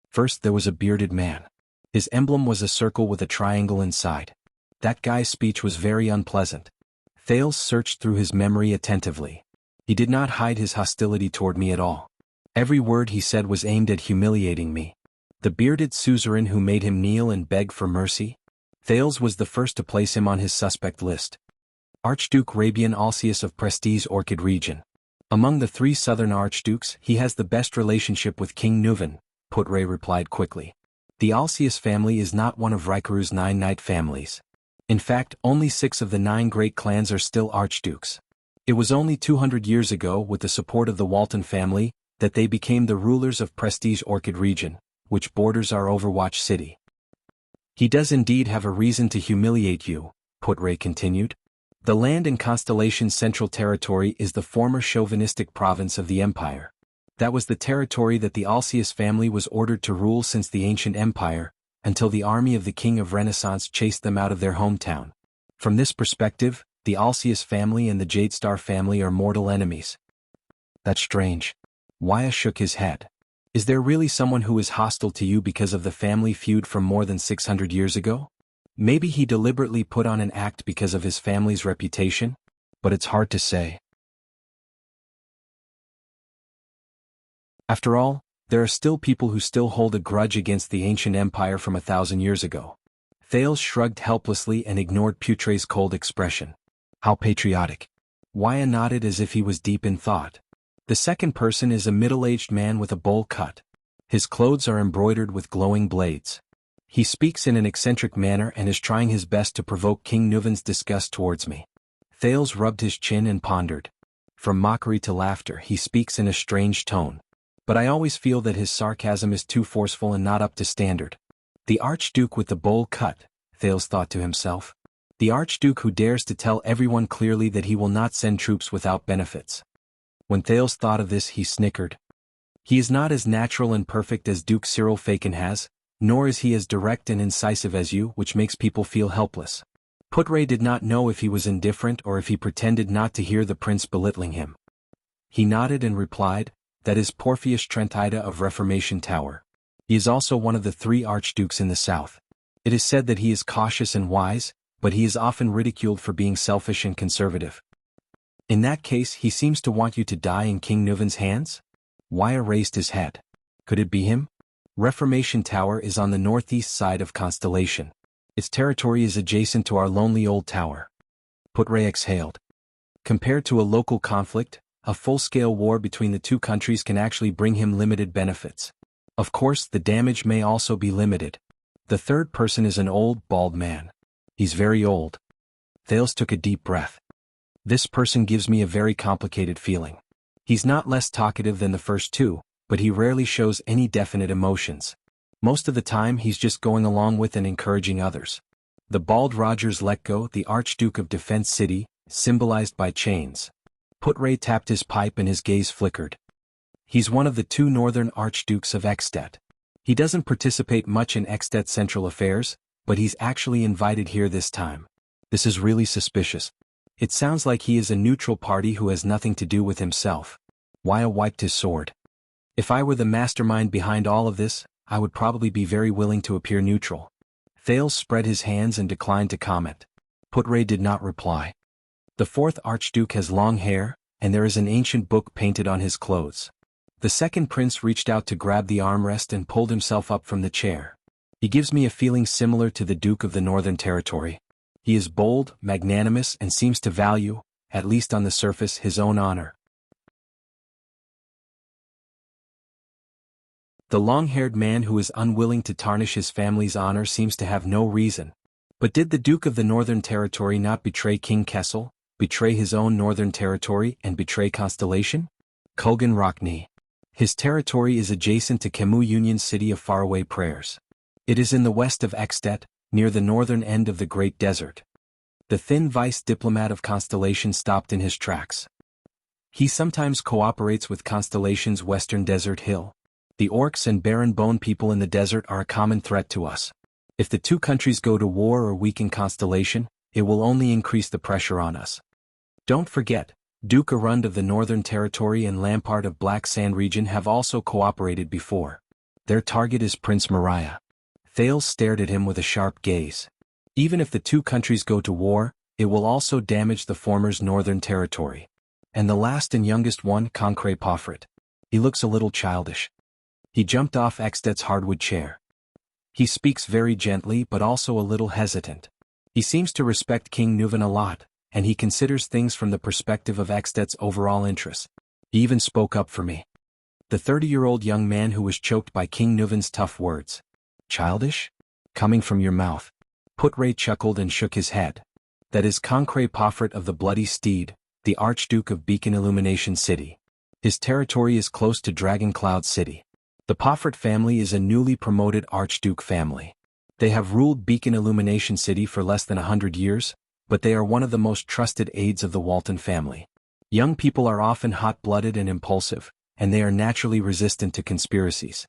"First there was a bearded man. His emblem was a circle with a triangle inside. That guy's speech was very unpleasant." Thales searched through his memory attentively. He did not hide his hostility toward me at all. Every word he said was aimed at humiliating me. The bearded suzerain who made him kneel and beg for mercy? Thales was the first to place him on his suspect list. Archduke Rabian Alcius of Prestige Orchid region. Among the 3 southern archdukes, he has the best relationship with King Nuvan, Putre replied quickly. The Alcius family is not one of Raikaru's 9 knight families. In fact, only 6 of the 9 great clans are still archdukes. It was only 200 years ago, with the support of the Walton family, that they became the rulers of Prestige Orchid region, which borders our Overwatch city. "He does indeed have a reason to humiliate you," Putre continued. "The land in Constellation Central Territory is the former chauvinistic province of the Empire. That was the territory that the Alcius family was ordered to rule since the ancient empire, until the army of the King of Renaissance chased them out of their hometown. From this perspective, the Alcius family and the Jadestar family are mortal enemies." "That's strange." Wuxia shook his head. "Is there really someone who is hostile to you because of the family feud from more than 600 years ago? Maybe he deliberately put on an act because of his family's reputation? But it's hard to say. After all, there are still people who still hold a grudge against the ancient empire from 1,000 years ago." Thales shrugged helplessly and ignored Putre's cold expression. "How patriotic." Wuxia nodded as if he was deep in thought. "The second person is a middle-aged man with a bowl cut. His clothes are embroidered with glowing blades. He speaks in an eccentric manner and is trying his best to provoke King Nuvan's disgust towards me." Thales rubbed his chin and pondered. From mockery to laughter, he speaks in a strange tone. But I always feel that his sarcasm is too forceful and not up to standard. "The Archduke with the bowl cut," Thales thought to himself. "The Archduke who dares to tell everyone clearly that he will not send troops without benefits." When Thales thought of this, he snickered. He is not as natural and perfect as Duke Cyril Fakin has, nor is he as direct and incisive as you, which makes people feel helpless. Putre did not know if he was indifferent or if he pretended not to hear the prince belittling him. He nodded and replied, "That is Porphyus Trentida of Reformation Tower. He is also one of the 3 archdukes in the south. It is said that he is cautious and wise, but he is often ridiculed for being selfish and conservative." "In that case, he seems to want you to die in King Nuvan's hands?" Wuxia raised his head. "Could it be him? Reformation Tower is on the northeast side of Constellation. Its territory is adjacent to our lonely old tower." Putre exhaled. Compared to a local conflict, a full-scale war between the 2 countries can actually bring him limited benefits. Of course, the damage may also be limited. "The third person is an old, bald man. He's very old." Thales took a deep breath. "This person gives me a very complicated feeling. He's not less talkative than the first 2, but he rarely shows any definite emotions. Most of the time he's just going along with and encouraging others." The bald Rogers let go, the Archduke of Defense City, symbolized by chains. Putre tapped his pipe and his gaze flickered. "He's one of the 2 northern archdukes of Ekstedt. He doesn't participate much in Ekstedt central affairs, but he's actually invited here this time. This is really suspicious. It sounds like he is a neutral party who has nothing to do with himself." Wuxia wiped his sword. "If I were the mastermind behind all of this, I would probably be very willing to appear neutral." Thales spread his hands and declined to comment. Putre did not reply. "The 4th Archduke has long hair, and there is an ancient book painted on his clothes. The second prince reached out to grab the armrest and pulled himself up from the chair. He gives me a feeling similar to the Duke of the Northern Territory. He is bold, magnanimous, and seems to value, at least on the surface, his own honor. The long-haired man who is unwilling to tarnish his family's honor seems to have no reason. But did the Duke of the Northern Territory not betray King Kessel, betray his own Northern Territory, and betray Constellation? Kogan Rockney. His territory is adjacent to Kemu Union City of Faraway Prayers. It is in the west of Ekstet, near the northern end of the Great Desert. The thin vice diplomat of Constellation stopped in his tracks. He sometimes cooperates with Constellation's western desert hill. The orcs and barren bone people in the desert are a common threat to us. If the two countries go to war or weaken Constellation, it will only increase the pressure on us. Don't forget, Duke Arund of the Northern Territory and Lampard of Black Sand region have also cooperated before. Their target is Prince Mariah. Thales stared at him with a sharp gaze. Even if the two countries go to war, it will also damage the former's Northern Territory. And the last and youngest one, Concret Pofrit. He looks a little childish. He jumped off Ekstet's hardwood chair. He speaks very gently but also a little hesitant. He seems to respect King Nuvan a lot, and he considers things from the perspective of Ekstet's overall interests. He even spoke up for me. The 30-year-old young man who was choked by King Nuvan's tough words. Childish? Coming from your mouth. Putray chuckled and shook his head. That is Concret Pofrit of the Bloody Steed, the Archduke of Beacon Illumination City. His territory is close to Dragon Cloud City. The Pofrit family is a newly promoted Archduke family. They have ruled Beacon Illumination City for less than 100 years, but they are one of the most trusted aides of the Walton family. Young people are often hot-blooded and impulsive, and they are naturally resistant to conspiracies.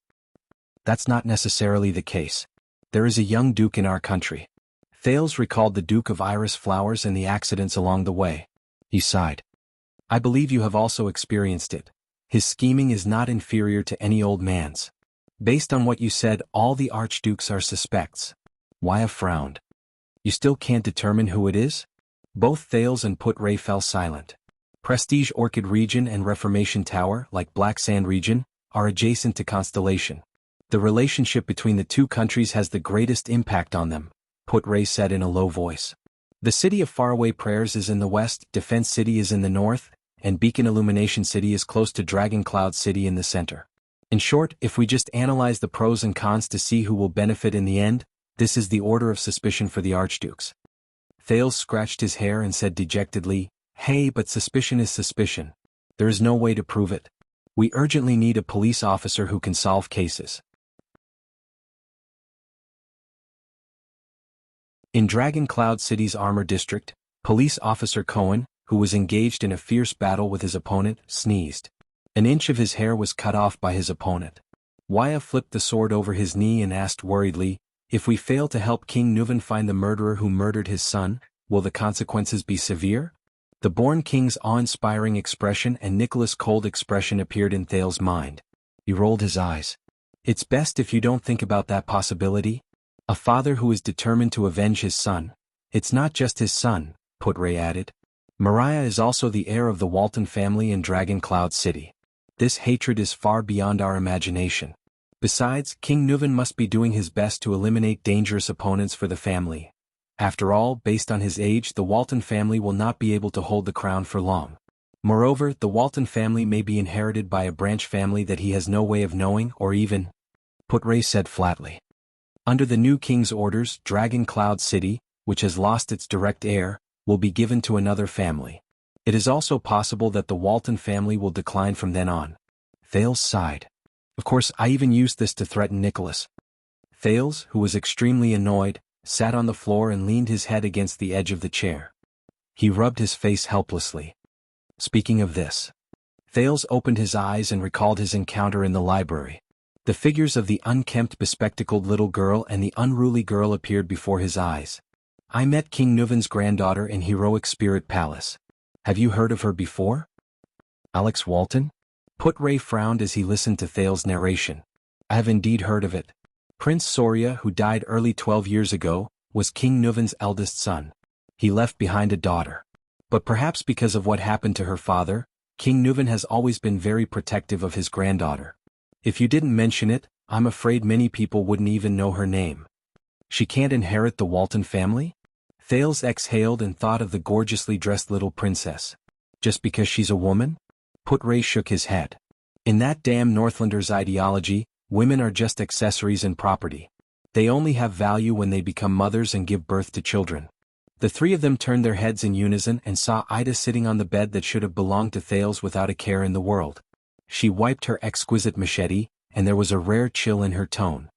That's not necessarily the case. There is a young duke in our country. Thales recalled the Duke of Iris Flowers and the accidents along the way. He sighed. I believe you have also experienced it. His scheming is not inferior to any old man's. Based on what you said, all the archdukes are suspects. Waya frowned. You still can't determine who it is? Both Thales and Putray fell silent. Prestige Orchid region and Reformation Tower, like Black Sand region, are adjacent to Constellation. The relationship between the two countries has the greatest impact on them, Putray said in a low voice. The city of Faraway Prayers is in the west, Defense City is in the north, and Beacon Illumination City is close to Dragon Cloud City in the center. In short, if we just analyze the pros and cons to see who will benefit in the end, this is the order of suspicion for the archdukes. Thales scratched his hair and said dejectedly, Hey, but suspicion is suspicion. There is no way to prove it. We urgently need a police officer who can solve cases. In Dragon Cloud City's Armor District, Police Officer Cohen, who was engaged in a fierce battle with his opponent, sneezed. An inch of his hair was cut off by his opponent. Waya flipped the sword over his knee and asked worriedly, If we fail to help King Nuvan find the murderer who murdered his son, will the consequences be severe? The Born King's awe-inspiring expression and Nicholas' cold expression appeared in Thales' mind. He rolled his eyes. It's best if you don't think about that possibility. A father who is determined to avenge his son. It's not just his son, Putray added. Mariah is also the heir of the Walton family in Dragon Cloud City. This hatred is far beyond our imagination. Besides, King Nuvan must be doing his best to eliminate dangerous opponents for the family. After all, based on his age, the Walton family will not be able to hold the crown for long. Moreover, the Walton family may be inherited by a branch family that he has no way of knowing or even, Putray said flatly. Under the new king's orders, Dragon Cloud City, which has lost its direct heir, will be given to another family. It is also possible that the Walton family will decline from then on. Thales sighed. Of course, I even used this to threaten Nicholas. Thales, who was extremely annoyed, sat on the floor and leaned his head against the edge of the chair. He rubbed his face helplessly. Speaking of this, Thales opened his eyes and recalled his encounter in the library. The figures of the unkempt bespectacled little girl and the unruly girl appeared before his eyes. I met King Nuvan's granddaughter in Heroic Spirit Palace. Have you heard of her before? Alex Walton? Putray frowned as he listened to Thales' narration. I have indeed heard of it. Prince Soria, who died early 12 years ago, was King Nuvan's eldest son. He left behind a daughter. But perhaps because of what happened to her father, King Nuvan has always been very protective of his granddaughter. If you didn't mention it, I'm afraid many people wouldn't even know her name. She can't inherit the Walton family? Thales exhaled and thought of the gorgeously dressed little princess. Just because she's a woman? Put-Ray shook his head. In that damn Northlander's ideology, women are just accessories and property. They only have value when they become mothers and give birth to children. The three of them turned their heads in unison and saw Ida sitting on the bed that should have belonged to Thales without a care in the world. She wiped her exquisite machete, and there was a rare chill in her tone.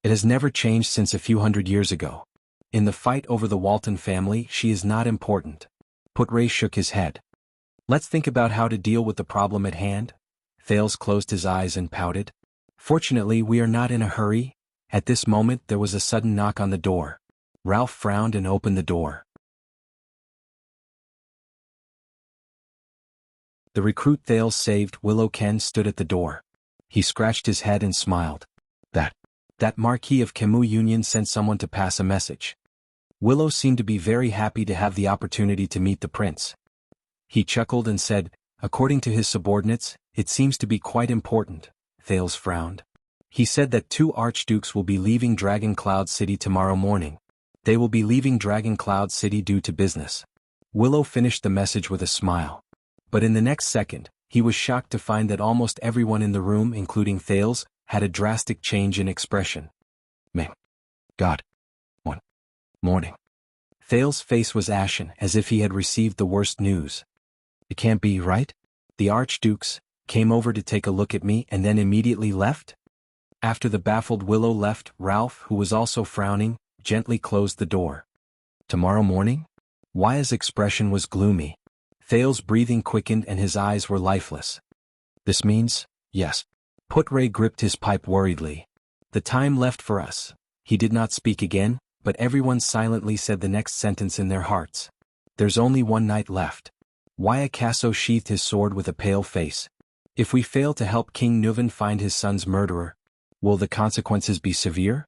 It has never changed since a few hundred years ago. In the fight over the Walton family, she is not important. Put-Ray shook his head. Let's think about how to deal with the problem at hand. Thales closed his eyes and pouted. Fortunately, we are not in a hurry. At this moment, there was a sudden knock on the door. Ralph frowned and opened the door. The recruit Thales saved, Willow Ken, stood at the door. He scratched his head and smiled. That Marquis of Camus Union sent someone to pass a message. Willow seemed to be very happy to have the opportunity to meet the prince. He chuckled and said, according to his subordinates, it seems to be quite important. Thales frowned. He said that 2 archdukes will be leaving Dragon Cloud City tomorrow morning. They will be leaving Dragon Cloud City due to business. Willow finished the message with a smile. But in the next second, he was shocked to find that almost everyone in the room, including Thales, had a drastic change in expression. God. Morning. Thales' face was ashen, as if he had received the worst news. It can't be, right? The archdukes came over to take a look at me and then immediately left? After the baffled Willow left, Ralph, who was also frowning, gently closed the door. Tomorrow morning? Wya's expression was gloomy. Thales' breathing quickened and his eyes were lifeless. This means, yes. Put-Ray gripped his pipe worriedly. The time left for us. He did not speak again, but everyone silently said the next sentence in their hearts. There's only one night left. Wya Casso sheathed his sword with a pale face. If we fail to help King Nuvan find his son's murderer, will the consequences be severe?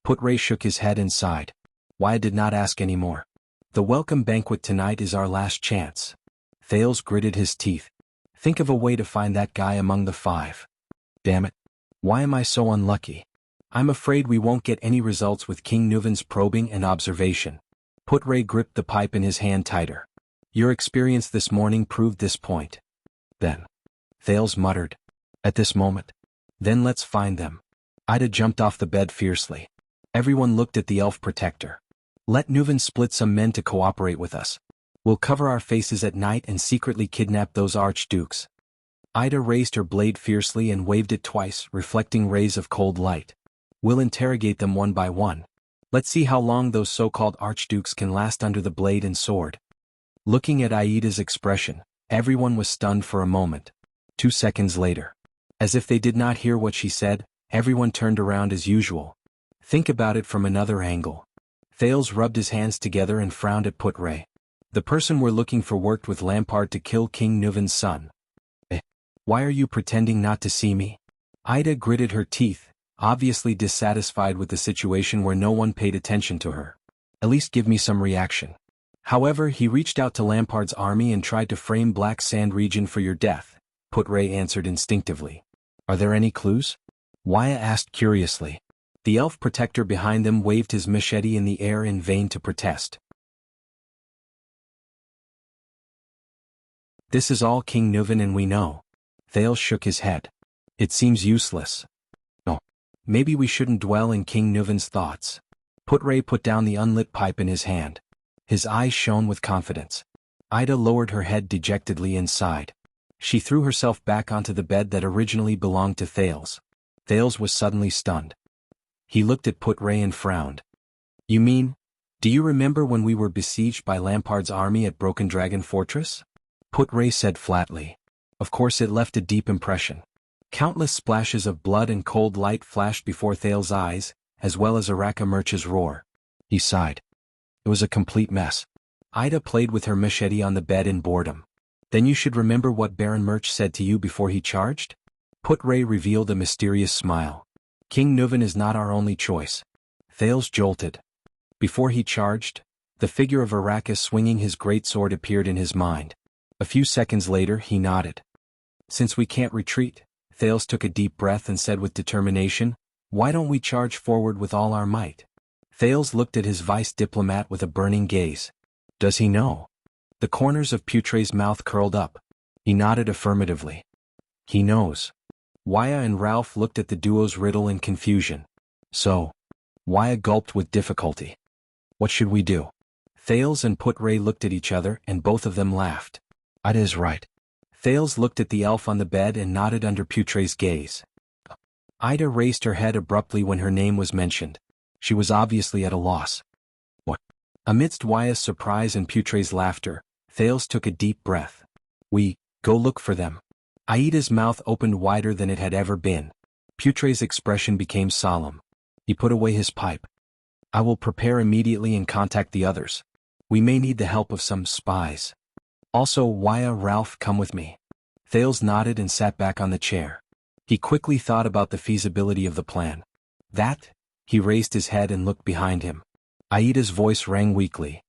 Put-Ray shook his head and sighed. Wya did not ask any more. The welcome banquet tonight is our last chance. Thales gritted his teeth. Think of a way to find that guy among the 5. Damn it. Why am I so unlucky? I'm afraid we won't get any results with King Nuvan's probing and observation. Put-Ray gripped the pipe in his hand tighter. Your experience this morning proved this point. Then. Thales muttered. At this moment. Then let's find them. Ida jumped off the bed fiercely. Everyone looked at the elf protector. Let Nuvan split some men to cooperate with us. We'll cover our faces at night and secretly kidnap those archdukes. Ida raised her blade fiercely and waved it twice, reflecting rays of cold light. We'll interrogate them one by one. Let's see how long those so-called archdukes can last under the blade and sword. Looking at Aida's expression, everyone was stunned for a moment. 2 seconds later. As if they did not hear what she said, everyone turned around as usual. Think about it from another angle. Thales rubbed his hands together and frowned at Put-Ray. The person we're looking for worked with Lampard to kill King Nuvan's son. Why are you pretending not to see me? Ida gritted her teeth, obviously dissatisfied with the situation where no one paid attention to her. At least give me some reaction. However, he reached out to Lampard's army and tried to frame Black Sand region for your death, Put-Ray answered instinctively. Are there any clues? Wya asked curiously. The elf protector behind them waved his machete in the air in vain to protest. This is all King Nuvan and we know. Thales shook his head. It seems useless. Oh. Maybe we shouldn't dwell in King Nuvan's thoughts. Put-Ray put down the unlit pipe in his hand. His eyes shone with confidence. Ida lowered her head dejectedly and sighed. She threw herself back onto the bed that originally belonged to Thales. Thales was suddenly stunned. He looked at Put-Ray and frowned. You mean, do you remember when we were besieged by Lampard's army at Broken Dragon Fortress? Put-Ray said flatly. Of course it left a deep impression. Countless splashes of blood and cold light flashed before Thales' eyes, as well as Araka Murch's roar. He sighed. It was a complete mess. Ida played with her machete on the bed in boredom. Then you should remember what Baron Murch said to you before he charged? Put-Ray revealed a mysterious smile. King Nuvan is not our only choice. Thales jolted. Before he charged, the figure of Araka swinging his great sword appeared in his mind. A few seconds later he nodded. Since we can't retreat, Thales took a deep breath and said with determination, why don't we charge forward with all our might? Thales looked at his vice diplomat with a burning gaze. Does he know? The corners of Putre's mouth curled up. He nodded affirmatively. He knows. Wuxia and Ralph looked at the duo's riddle in confusion. So. Wuxia gulped with difficulty. What should we do? Thales and Putre looked at each other and both of them laughed. Ida is right. Thales looked at the elf on the bed and nodded under Putre's gaze. Ida raised her head abruptly when her name was mentioned. She was obviously at a loss. What? Amidst Wuxia's surprise and Putre's laughter, Thales took a deep breath. We, go look for them. Aida's mouth opened wider than it had ever been. Putre's expression became solemn. He put away his pipe. I will prepare immediately and contact the others. We may need the help of some spies. Also, Wuxia, Ralph, come with me. Thales nodded and sat back on the chair. He quickly thought about the feasibility of the plan. That? He raised his head and looked behind him. Aida's voice rang weakly.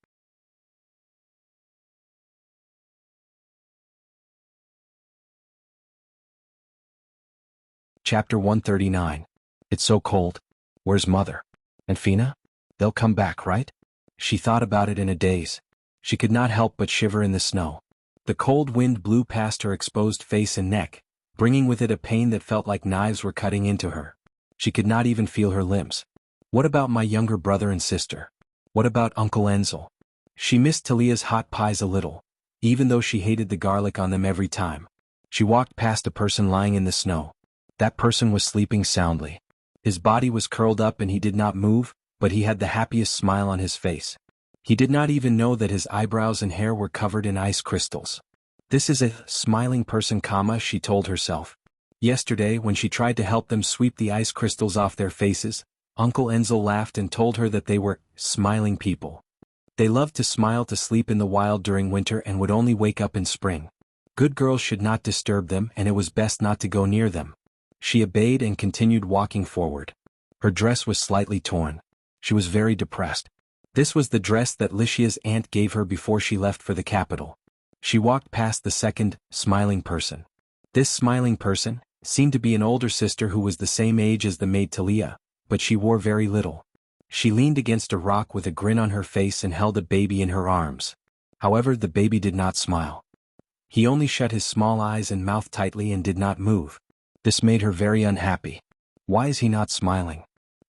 Chapter 139. It's so cold. Where's Mother? And Fina? They'll come back, right? She thought about it in a daze. She could not help but shiver in the snow. The cold wind blew past her exposed face and neck, bringing with it a pain that felt like knives were cutting into her. She could not even feel her limbs. What about my younger brother and sister? What about Uncle Enzel? She missed Talia's hot pies a little, even though she hated the garlic on them every time. She walked past a person lying in the snow. That person was sleeping soundly. His body was curled up and he did not move, but he had the happiest smile on his face. He did not even know that his eyebrows and hair were covered in ice crystals. This is a smiling person, she told herself. Yesterday, when she tried to help them sweep the ice crystals off their faces, Uncle Enzel laughed and told her that they were smiling people. They loved to smile to sleep in the wild during winter and would only wake up in spring. Good girls should not disturb them and it was best not to go near them. She obeyed and continued walking forward. Her dress was slightly torn. She was very depressed. This was the dress that Lycia's aunt gave her before she left for the capital. She walked past the second, smiling person. This smiling person seemed to be an older sister who was the same age as the maid Talia, but she wore very little. She leaned against a rock with a grin on her face and held a baby in her arms. However, the baby did not smile. He only shut his small eyes and mouth tightly and did not move. This made her very unhappy. Why is he not smiling?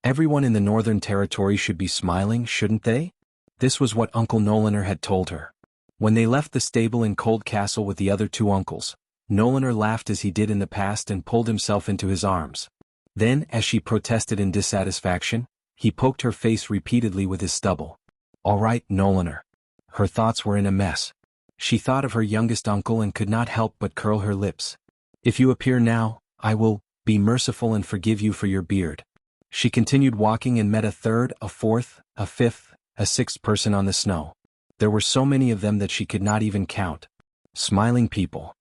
Everyone in the Northern Territory should be smiling, shouldn't they? This was what Uncle Nolander had told her. When they left the stable in Cold Castle with the other two uncles, Nolander laughed as he did in the past and pulled himself into his arms. Then, as she protested in dissatisfaction, he poked her face repeatedly with his stubble. All right, Nolander. Her thoughts were in a mess. She thought of her youngest uncle and could not help but curl her lips. If you appear now, I will be merciful and forgive you for your beard. She continued walking and met a third, a fourth, a fifth, a sixth person on the snow. There were so many of them that she could not even count. Smiling people.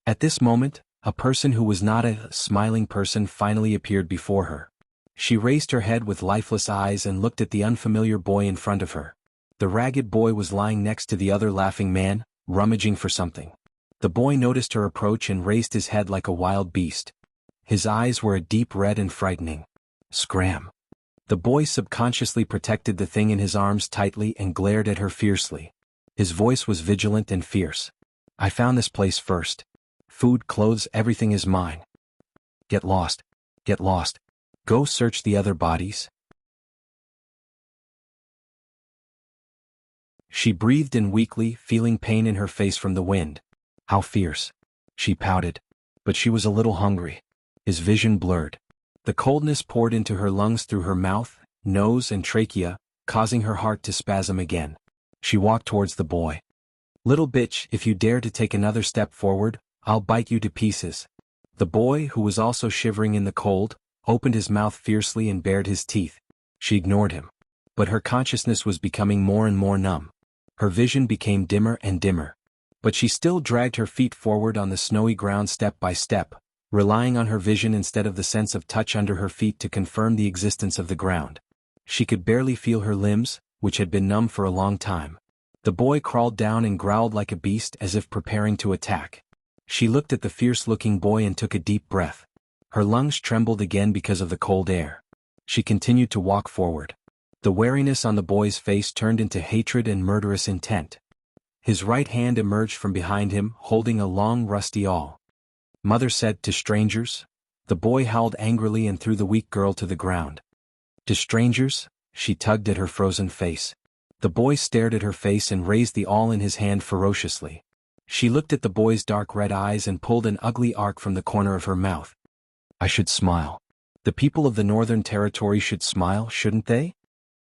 At this moment, a person who was not a smiling person finally appeared before her. She raised her head with lifeless eyes and looked at the unfamiliar boy in front of her. The ragged boy was lying next to the other laughing man, rummaging for something. The boy noticed her approach and raised his head like a wild beast. His eyes were a deep red and frightening. Scram. The boy subconsciously protected the thing in his arms tightly and glared at her fiercely. His voice was vigilant and fierce. I found this place first. Food, clothes, everything is mine. Get lost. Get lost. Go search the other bodies. She breathed in weakly, feeling pain in her face from the wind. How fierce. She pouted. But she was a little hungry. His vision blurred. The coldness poured into her lungs through her mouth, nose and trachea, causing her heart to spasm again. She walked towards the boy. Little bitch, if you dare to take another step forward, I'll bite you to pieces. The boy, who was also shivering in the cold, opened his mouth fiercely and bared his teeth. She ignored him. But her consciousness was becoming more and more numb. Her vision became dimmer and dimmer. But she still dragged her feet forward on the snowy ground step by step, relying on her vision instead of the sense of touch under her feet to confirm the existence of the ground. She could barely feel her limbs, which had been numb for a long time. The boy crawled down and growled like a beast as if preparing to attack. She looked at the fierce-looking boy and took a deep breath. Her lungs trembled again because of the cold air. She continued to walk forward. The wariness on the boy's face turned into hatred and murderous intent. His right hand emerged from behind him, holding a long rusty awl. "Mother said, to strangers?" The boy howled angrily and threw the weak girl to the ground. "To strangers?" She tugged at her frozen face. The boy stared at her face and raised the awl in his hand ferociously. She looked at the boy's dark red eyes and pulled an ugly arc from the corner of her mouth. "I should smile. The people of the Northern Territory should smile, shouldn't they?"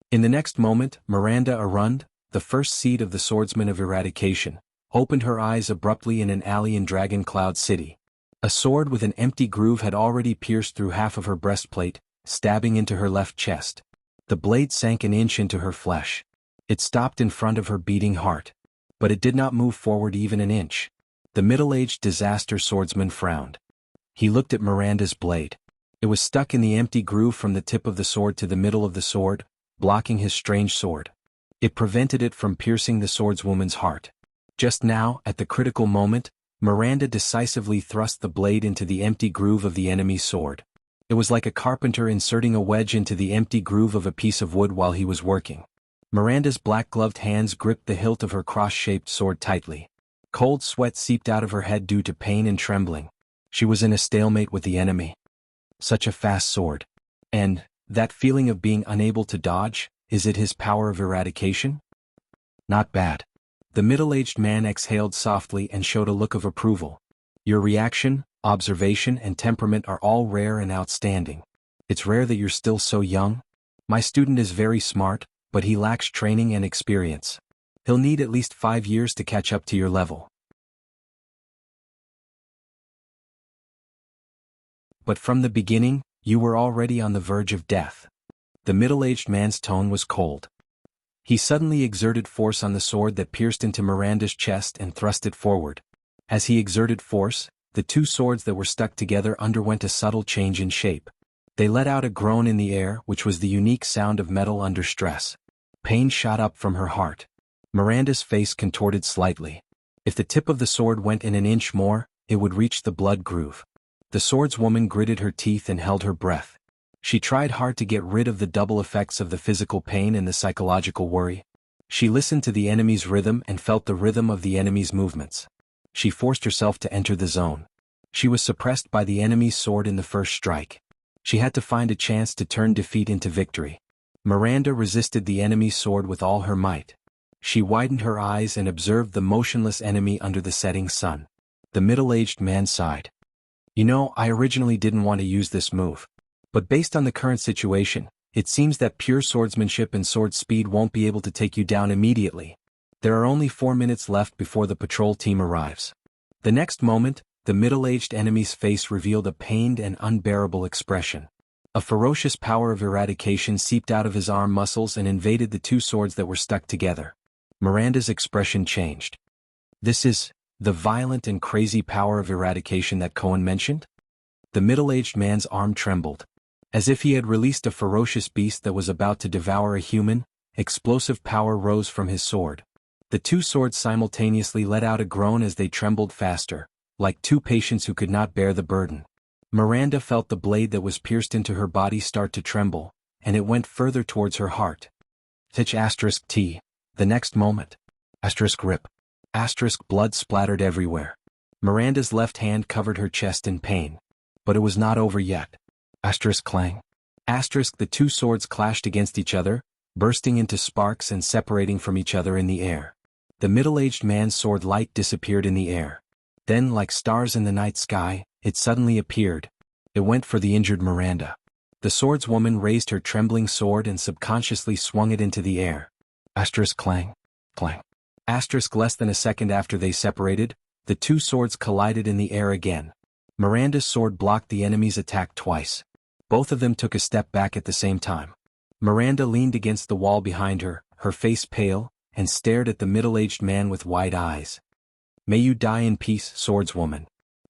In the next moment, Miranda Arund, the first seed of the Swordsman of Eradication, opened her eyes abruptly in an alley in Dragon Cloud City. A sword with an empty groove had already pierced through half of her breastplate, stabbing into her left chest. The blade sank an inch into her flesh. It stopped in front of her beating heart. But it did not move forward even an inch. The middle-aged disaster swordsman frowned. He looked at Miranda's blade. It was stuck in the empty groove from the tip of the sword to the middle of the sword, blocking his strange sword. It prevented it from piercing the swordswoman's heart. Just now, at the critical moment, Miranda decisively thrust the blade into the empty groove of the enemy's sword. It was like a carpenter inserting a wedge into the empty groove of a piece of wood while he was working. Miranda's black-gloved hands gripped the hilt of her cross-shaped sword tightly. Cold sweat seeped out of her head due to pain and trembling. She was in a stalemate with the enemy. Such a fast sword. And, that feeling of being unable to dodge, is it his power of eradication? Not bad. The middle-aged man exhaled softly and showed a look of approval. Your reaction, observation, and temperament are all rare and outstanding. It's rare that you're still so young. My student is very smart, but he lacks training and experience. He'll need at least 5 years to catch up to your level. But from the beginning, you were already on the verge of death. The middle-aged man's tone was cold. He suddenly exerted force on the sword that pierced into Miranda's chest and thrust it forward. As he exerted force, the two swords that were stuck together underwent a subtle change in shape. They let out a groan in the air, which was the unique sound of metal under stress. Pain shot up from her heart. Miranda's face contorted slightly. If the tip of the sword went in an inch more, it would reach the blood groove. The swordswoman gritted her teeth and held her breath. She tried hard to get rid of the double effects of the physical pain and the psychological worry. She listened to the enemy's rhythm and felt the rhythm of the enemy's movements. She forced herself to enter the zone. She was suppressed by the enemy's sword in the first strike. She had to find a chance to turn defeat into victory. Miranda resisted the enemy's sword with all her might. She widened her eyes and observed the motionless enemy under the setting sun. The middle-aged man sighed. "You know, I originally didn't want to use this move. But based on the current situation, it seems that pure swordsmanship and sword speed won't be able to take you down immediately. There are only 4 minutes left before the patrol team arrives." The next moment, the middle-aged enemy's face revealed a pained and unbearable expression. A ferocious power of eradication seeped out of his arm muscles and invaded the two swords that were stuck together. Miranda's expression changed. "This is the violent and crazy power of eradication that Cohen mentioned?" The middle-aged man's arm trembled. As if he had released a ferocious beast that was about to devour a human, explosive power rose from his sword. The two swords simultaneously let out a groan as they trembled faster, like two patients who could not bear the burden. Miranda felt the blade that was pierced into her body start to tremble, and it went further towards her heart. T. The next moment. Rip. Blood splattered everywhere. Miranda's left hand covered her chest in pain. But it was not over yet. Clang. The two swords clashed against each other, bursting into sparks and separating from each other in the air. The middle-aged man's sword light disappeared in the air. Then, like stars in the night sky, it suddenly appeared. It went for the injured Miranda. The swordswoman raised her trembling sword and subconsciously swung it into the air. Clang. Less than a second after they separated, the two swords collided in the air again. Miranda's sword blocked the enemy's attack twice. Both of them took a step back at the same time. Miranda leaned against the wall behind her, her face pale, and stared at the middle-aged man with wide eyes. "May you die in peace, swordswoman."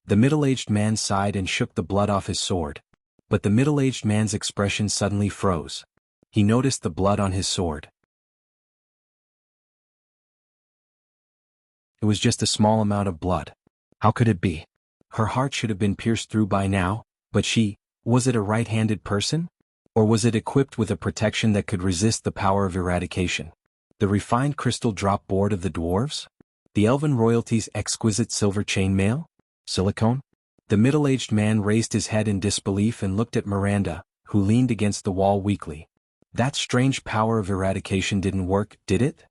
The middle-aged man sighed and shook the blood off his sword. But the middle-aged man's expression suddenly froze. He noticed the blood on his sword. It was just a small amount of blood. How could it be? Her heart should have been pierced through by now, but was it a right-handed person? Or was it equipped with a protection that could resist the power of eradication? The refined crystal drop board of the dwarves? The elven royalty's exquisite silver chainmail? Silicone? The middle-aged man raised his head in disbelief and looked at Miranda, who leaned against the wall weakly. That strange power of eradication didn't work, did it?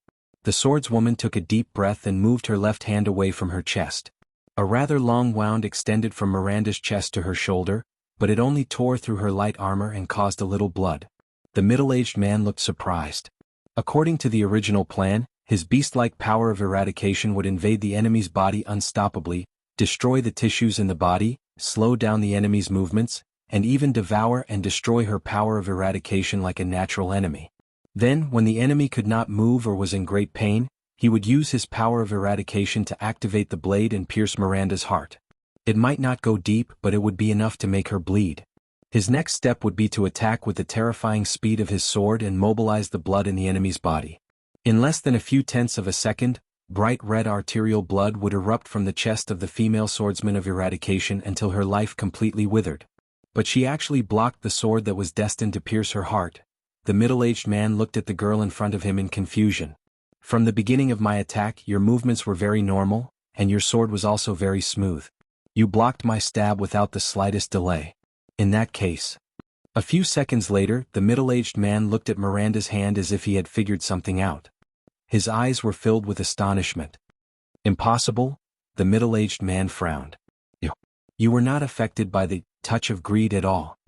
The swordswoman took a deep breath and moved her left hand away from her chest. A rather long wound extended from Miranda's chest to her shoulder, but it only tore through her light armor and caused a little blood. The middle-aged man looked surprised. According to the original plan, his beast-like power of eradication would invade the enemy's body unstoppably, destroy the tissues in the body, slow down the enemy's movements, and even devour and destroy her power of eradication like a natural enemy. Then, when the enemy could not move or was in great pain, he would use his power of eradication to activate the blade and pierce Miranda's heart. It might not go deep, but it would be enough to make her bleed. His next step would be to attack with the terrifying speed of his sword and mobilize the blood in the enemy's body. In less than a few tenths of a second, bright red arterial blood would erupt from the chest of the female swordsman of eradication until her life completely withered. But she actually blocked the sword that was destined to pierce her heart. The middle-aged man looked at the girl in front of him in confusion. From the beginning of my attack, your movements were very normal, and your sword was also very smooth. You blocked my stab without the slightest delay. In that case. A few seconds later, the middle-aged man looked at Miranda's hand as if he had figured something out. His eyes were filled with astonishment. Impossible? The middle-aged man frowned. You were not affected by the touch of greed at all.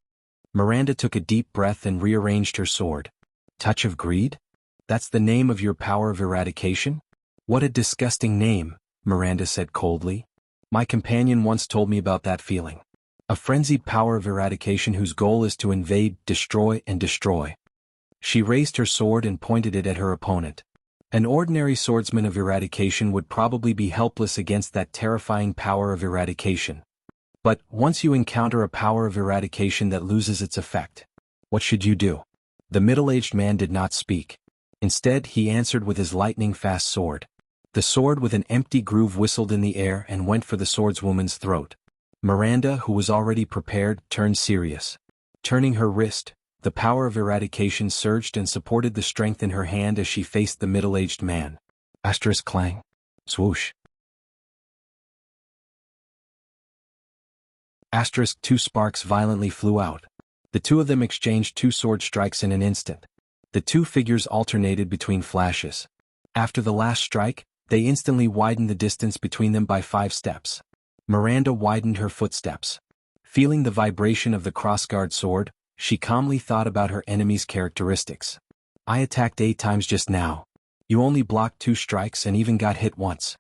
Miranda took a deep breath and rearranged her sword. Touch of greed? That's the name of your power of eradication? What a disgusting name, Miranda said coldly. My companion once told me about that feeling. A frenzied power of eradication whose goal is to invade, destroy, and destroy. She raised her sword and pointed it at her opponent. An ordinary swordsman of eradication would probably be helpless against that terrifying power of eradication. But, once you encounter a power of eradication that loses its effect, what should you do? The middle-aged man did not speak. Instead, he answered with his lightning-fast sword. The sword with an empty groove whistled in the air and went for the swordswoman's throat. Miranda, who was already prepared, turned serious. Turning her wrist, the power of eradication surged and supported the strength in her hand as she faced the middle-aged man. Asterisk clang. Swoosh. Asterisk 2 sparks violently flew out. The two of them exchanged 2 sword strikes in an instant. The 2 figures alternated between flashes. After the last strike, they instantly widened the distance between them by 5 steps. Miranda widened her footsteps. Feeling the vibration of the crossguard sword, she calmly thought about her enemy's characteristics. I attacked 8 times just now. You only blocked 2 strikes and even got hit once.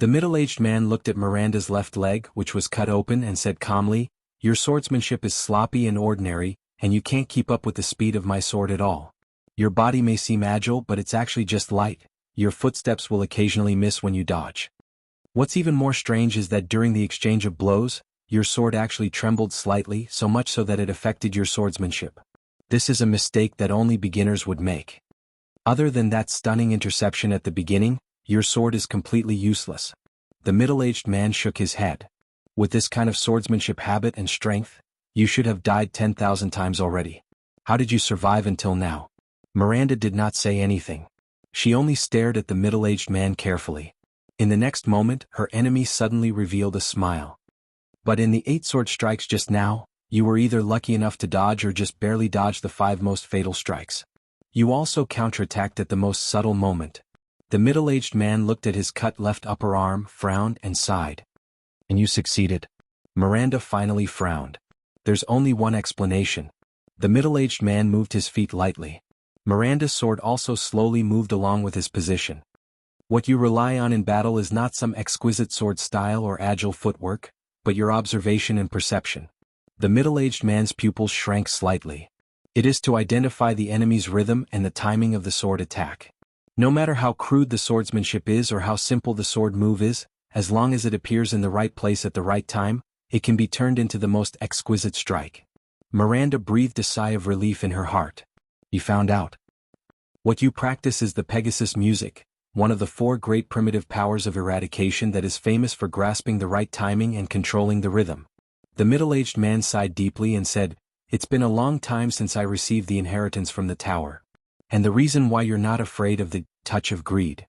The middle-aged man looked at Miranda's left leg, which was cut open, and said calmly, Your swordsmanship is sloppy and ordinary, and you can't keep up with the speed of my sword at all. Your body may seem agile, but it's actually just light. Your footsteps will occasionally miss when you dodge. What's even more strange is that during the exchange of blows, your sword actually trembled slightly, so much so that it affected your swordsmanship. This is a mistake that only beginners would make. Other than that stunning interception at the beginning, your sword is completely useless. The middle-aged man shook his head. With this kind of swordsmanship habit and strength, you should have died 10,000 times already. How did you survive until now? Miranda did not say anything. She only stared at the middle-aged man carefully. In the next moment, her enemy suddenly revealed a smile. But in the 8 sword strikes just now, you were either lucky enough to dodge or just barely dodge the 5 most fatal strikes. You also counterattacked at the most subtle moment. The middle-aged man looked at his cut left upper arm, frowned, and sighed. And you succeeded. Miranda finally frowned. There's only one explanation. The middle-aged man moved his feet lightly. Miranda's sword also slowly moved along with his position. What you rely on in battle is not some exquisite sword style or agile footwork, but your observation and perception. The middle-aged man's pupils shrank slightly. It is to identify the enemy's rhythm and the timing of the sword attack. No matter how crude the swordsmanship is or how simple the sword move is, as long as it appears in the right place at the right time, it can be turned into the most exquisite strike. Miranda breathed a sigh of relief in her heart. You found out. What you practice is the Pegasus music, one of the four great primitive powers of eradication that is famous for grasping the right timing and controlling the rhythm. The middle-aged man sighed deeply and said, "It's been a long time since I received the inheritance from the tower. And the reason why you're not afraid of the touch of greed."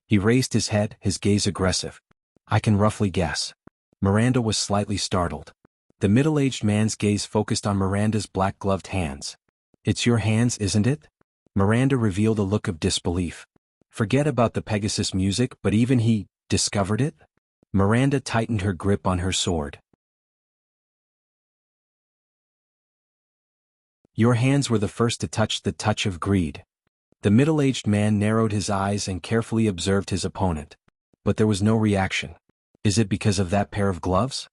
He raised his head, his gaze aggressive. "I can roughly guess." Miranda was slightly startled. The middle-aged man's gaze focused on Miranda's black-gloved hands. "It's your hands, isn't it?" Miranda revealed a look of disbelief. Forget about the Pegasus music, but even he discovered it? Miranda tightened her grip on her sword. "Your hands were the first to touch the touch of greed." The middle-aged man narrowed his eyes and carefully observed his opponent. But there was no reaction. "Is it because of that pair of gloves?"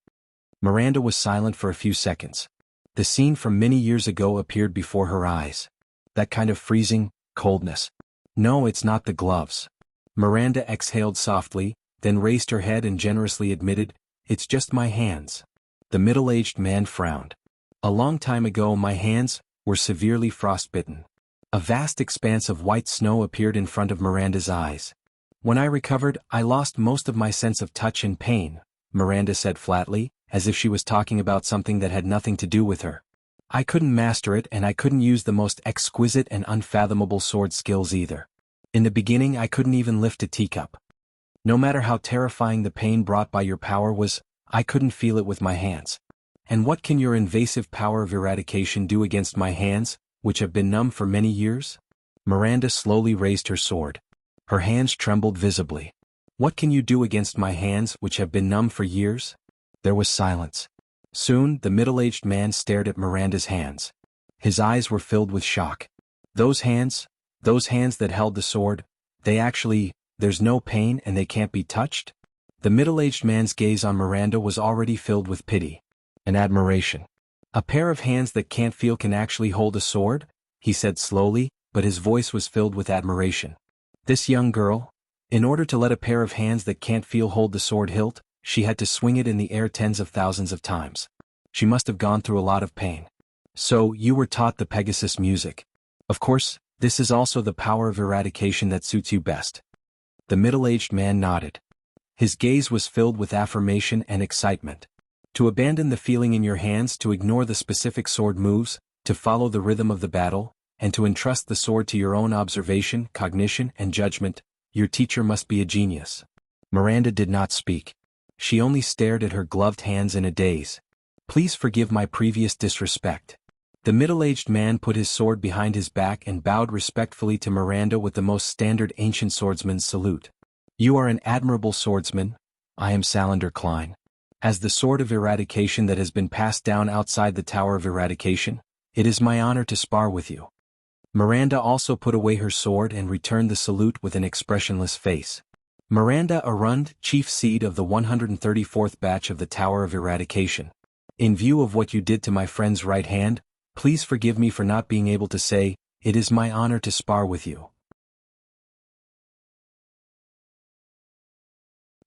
Miranda was silent for a few seconds. The scene from many years ago appeared before her eyes. That kind of freezing coldness. "No, it's not the gloves." Miranda exhaled softly, then raised her head and generously admitted, "It's just my hands." The middle-aged man frowned. "A long time ago my hands were severely frostbitten." A vast expanse of white snow appeared in front of Miranda's eyes. "When I recovered, I lost most of my sense of touch and pain," Miranda said flatly, as if she was talking about something that had nothing to do with her. "I couldn't master it, and I couldn't use the most exquisite and unfathomable sword skills either. In the beginning I couldn't even lift a teacup. No matter how terrifying the pain brought by your power was, I couldn't feel it with my hands. And what can your invasive power of eradication do against my hands, which have been numb for many years?" Miranda slowly raised her sword. Her hands trembled visibly. "What can you do against my hands, which have been numb for years?" There was silence. Soon, the middle-aged man stared at Miranda's hands. His eyes were filled with shock. Those hands that held the sword, there's no pain and they can't be touched?" The middle-aged man's gaze on Miranda was already filled with pity and admiration. "A pair of hands that can't feel can actually hold a sword?" he said slowly, but his voice was filled with admiration. This young girl, in order to let a pair of hands that can't feel hold the sword hilt, she had to swing it in the air tens of thousands of times. She must have gone through a lot of pain. "So, you were taught the Pegasus music. Of course, this is also the power of eradication that suits you best." The middle-aged man nodded. His gaze was filled with affirmation and excitement. "To abandon the feeling in your hands, to ignore the specific sword moves, to follow the rhythm of the battle, and to entrust the sword to your own observation, cognition, and judgment, your teacher must be a genius." Miranda did not speak. She only stared at her gloved hands in a daze. "Please forgive my previous disrespect." The middle-aged man put his sword behind his back and bowed respectfully to Miranda with the most standard ancient swordsman's salute. "You are an admirable swordsman. I am Salander Klein. As the sword of eradication that has been passed down outside the Tower of Eradication, it is my honor to spar with you." Miranda also put away her sword and returned the salute with an expressionless face. "Miranda Arund, chief seed of the 134th batch of the Tower of Eradication. In view of what you did to my friend's right hand, please forgive me for not being able to say, it is my honor to spar with you."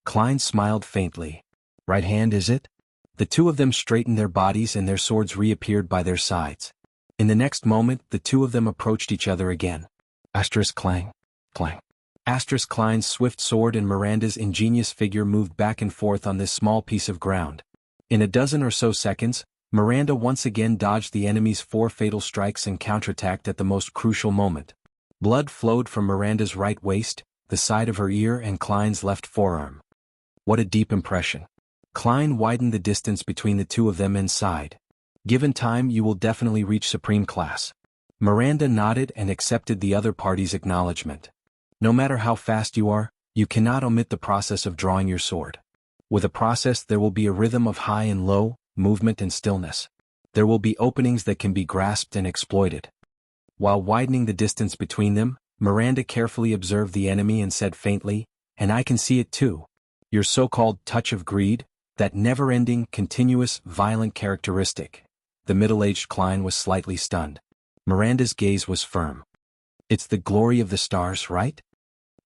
Klein smiled faintly. "Right hand, is it?" The two of them straightened their bodies and their swords reappeared by their sides. In the next moment, the two of them approached each other again. Asterisk clang, clang. Asterisk Klein's swift sword and Miranda's ingenious figure moved back and forth on this small piece of ground. In a dozen or so seconds, Miranda once again dodged the enemy's 4 fatal strikes and counterattacked at the most crucial moment. Blood flowed from Miranda's right waist, the side of her ear and Klein's left forearm. What a deep impression. Klein widened the distance between the two of them and sighed. "Given time, you will definitely reach supreme class." Miranda nodded and accepted the other party's acknowledgement. "No matter how fast you are, you cannot omit the process of drawing your sword. With a process there will be a rhythm of high and low, movement and stillness. There will be openings that can be grasped and exploited." While widening the distance between them, Miranda carefully observed the enemy and said faintly, "And I can see it too. Your so-called touch of greed, that never-ending, continuous, violent characteristic." The middle-aged Klein was slightly stunned. Miranda's gaze was firm. "It's the glory of the stars, right?"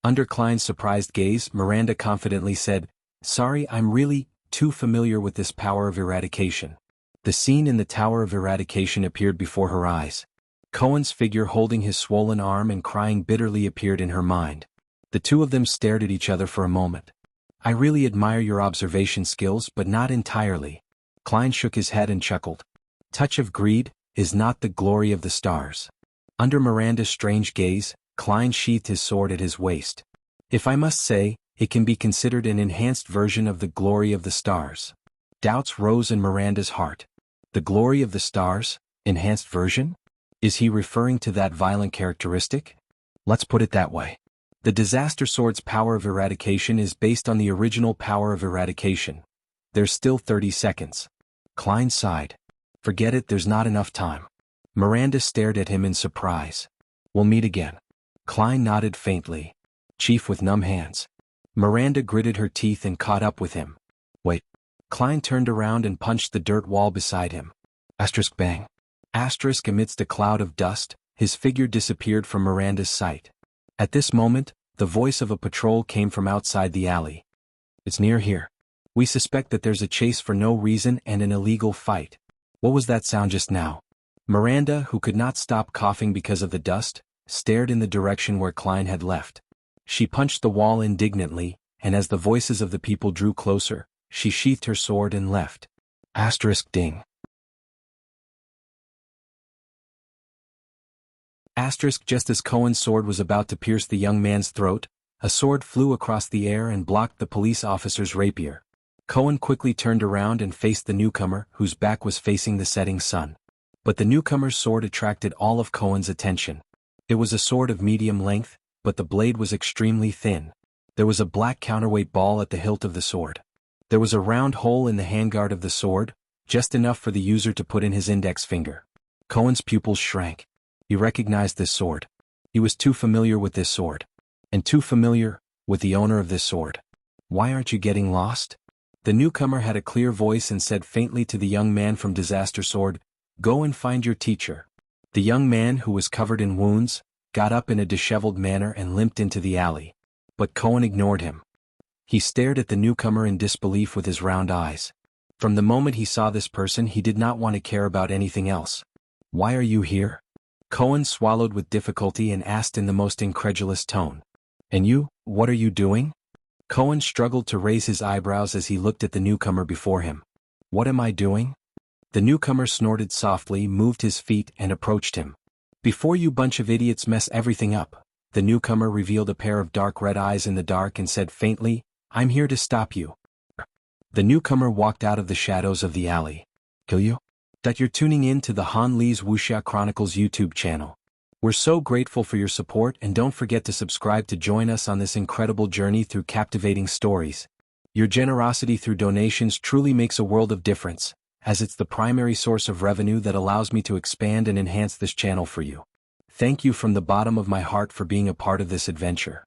Under Klein's surprised gaze, Miranda confidently said, "Sorry, I'm really too familiar with this power of eradication." The scene in the Tower of Eradication appeared before her eyes. Cohen's figure holding his swollen arm and crying bitterly appeared in her mind. The two of them stared at each other for a moment. I really admire your observation skills, but not entirely. Klein shook his head and chuckled. Touch of greed is not the glory of the stars. Under Miranda's strange gaze, Klein sheathed his sword at his waist. If I must say, it can be considered an enhanced version of the glory of the stars. Doubts rose in Miranda's heart. The glory of the stars? Enhanced version? Is he referring to that violent characteristic? Let's put it that way. The disaster sword's power of eradication is based on the original power of eradication. There's still 30 seconds. Klein sighed. Forget it, there's not enough time. Miranda stared at him in surprise. We'll meet again. Klein nodded faintly. Chief with numb hands. Miranda gritted her teeth and caught up with him. Wait. Klein turned around and punched the dirt wall beside him. Asterisk bang. Asterisk amidst a cloud of dust, his figure disappeared from Miranda's sight. At this moment, the voice of a patrol came from outside the alley. It's near here. We suspect that there's a chase for no reason and an illegal fight. What was that sound just now? Miranda, who could not stop coughing because of the dust, stared in the direction where Klein had left. She punched the wall indignantly, and as the voices of the people drew closer, she sheathed her sword and left. Asterisk ding. Asterisk just as Cohen's sword was about to pierce the young man's throat, a sword flew across the air and blocked the police officer's rapier. Cohen quickly turned around and faced the newcomer, whose back was facing the setting sun. But the newcomer's sword attracted all of Cohen's attention. It was a sword of medium length, but the blade was extremely thin. There was a black counterweight ball at the hilt of the sword. There was a round hole in the handguard of the sword, just enough for the user to put in his index finger. Cohen's pupils shrank. He recognized this sword. He was too familiar with this sword. And too familiar with the owner of this sword. Why aren't you getting lost? The newcomer had a clear voice and said faintly to the young man from Disaster Sword, Go and find your teacher. The young man, who was covered in wounds, got up in a disheveled manner and limped into the alley. But Cohen ignored him. He stared at the newcomer in disbelief with his round eyes. From the moment he saw this person, he did not want to care about anything else. Why are you here? Cohen swallowed with difficulty and asked in the most incredulous tone. And you, what are you doing? Cohen struggled to raise his eyebrows as he looked at the newcomer before him. What am I doing? The newcomer snorted softly, moved his feet, and approached him. Before you bunch of idiots mess everything up, the newcomer revealed a pair of dark red eyes in the dark and said faintly, I'm here to stop you. The newcomer walked out of the shadows of the alley. Kill you? That you're tuning in to the Han Lee's Wuxia Chronicles YouTube channel. We're so grateful for your support, and don't forget to subscribe to join us on this incredible journey through captivating stories. Your generosity through donations truly makes a world of difference, as it's the primary source of revenue that allows me to expand and enhance this channel for you. Thank you from the bottom of my heart for being a part of this adventure.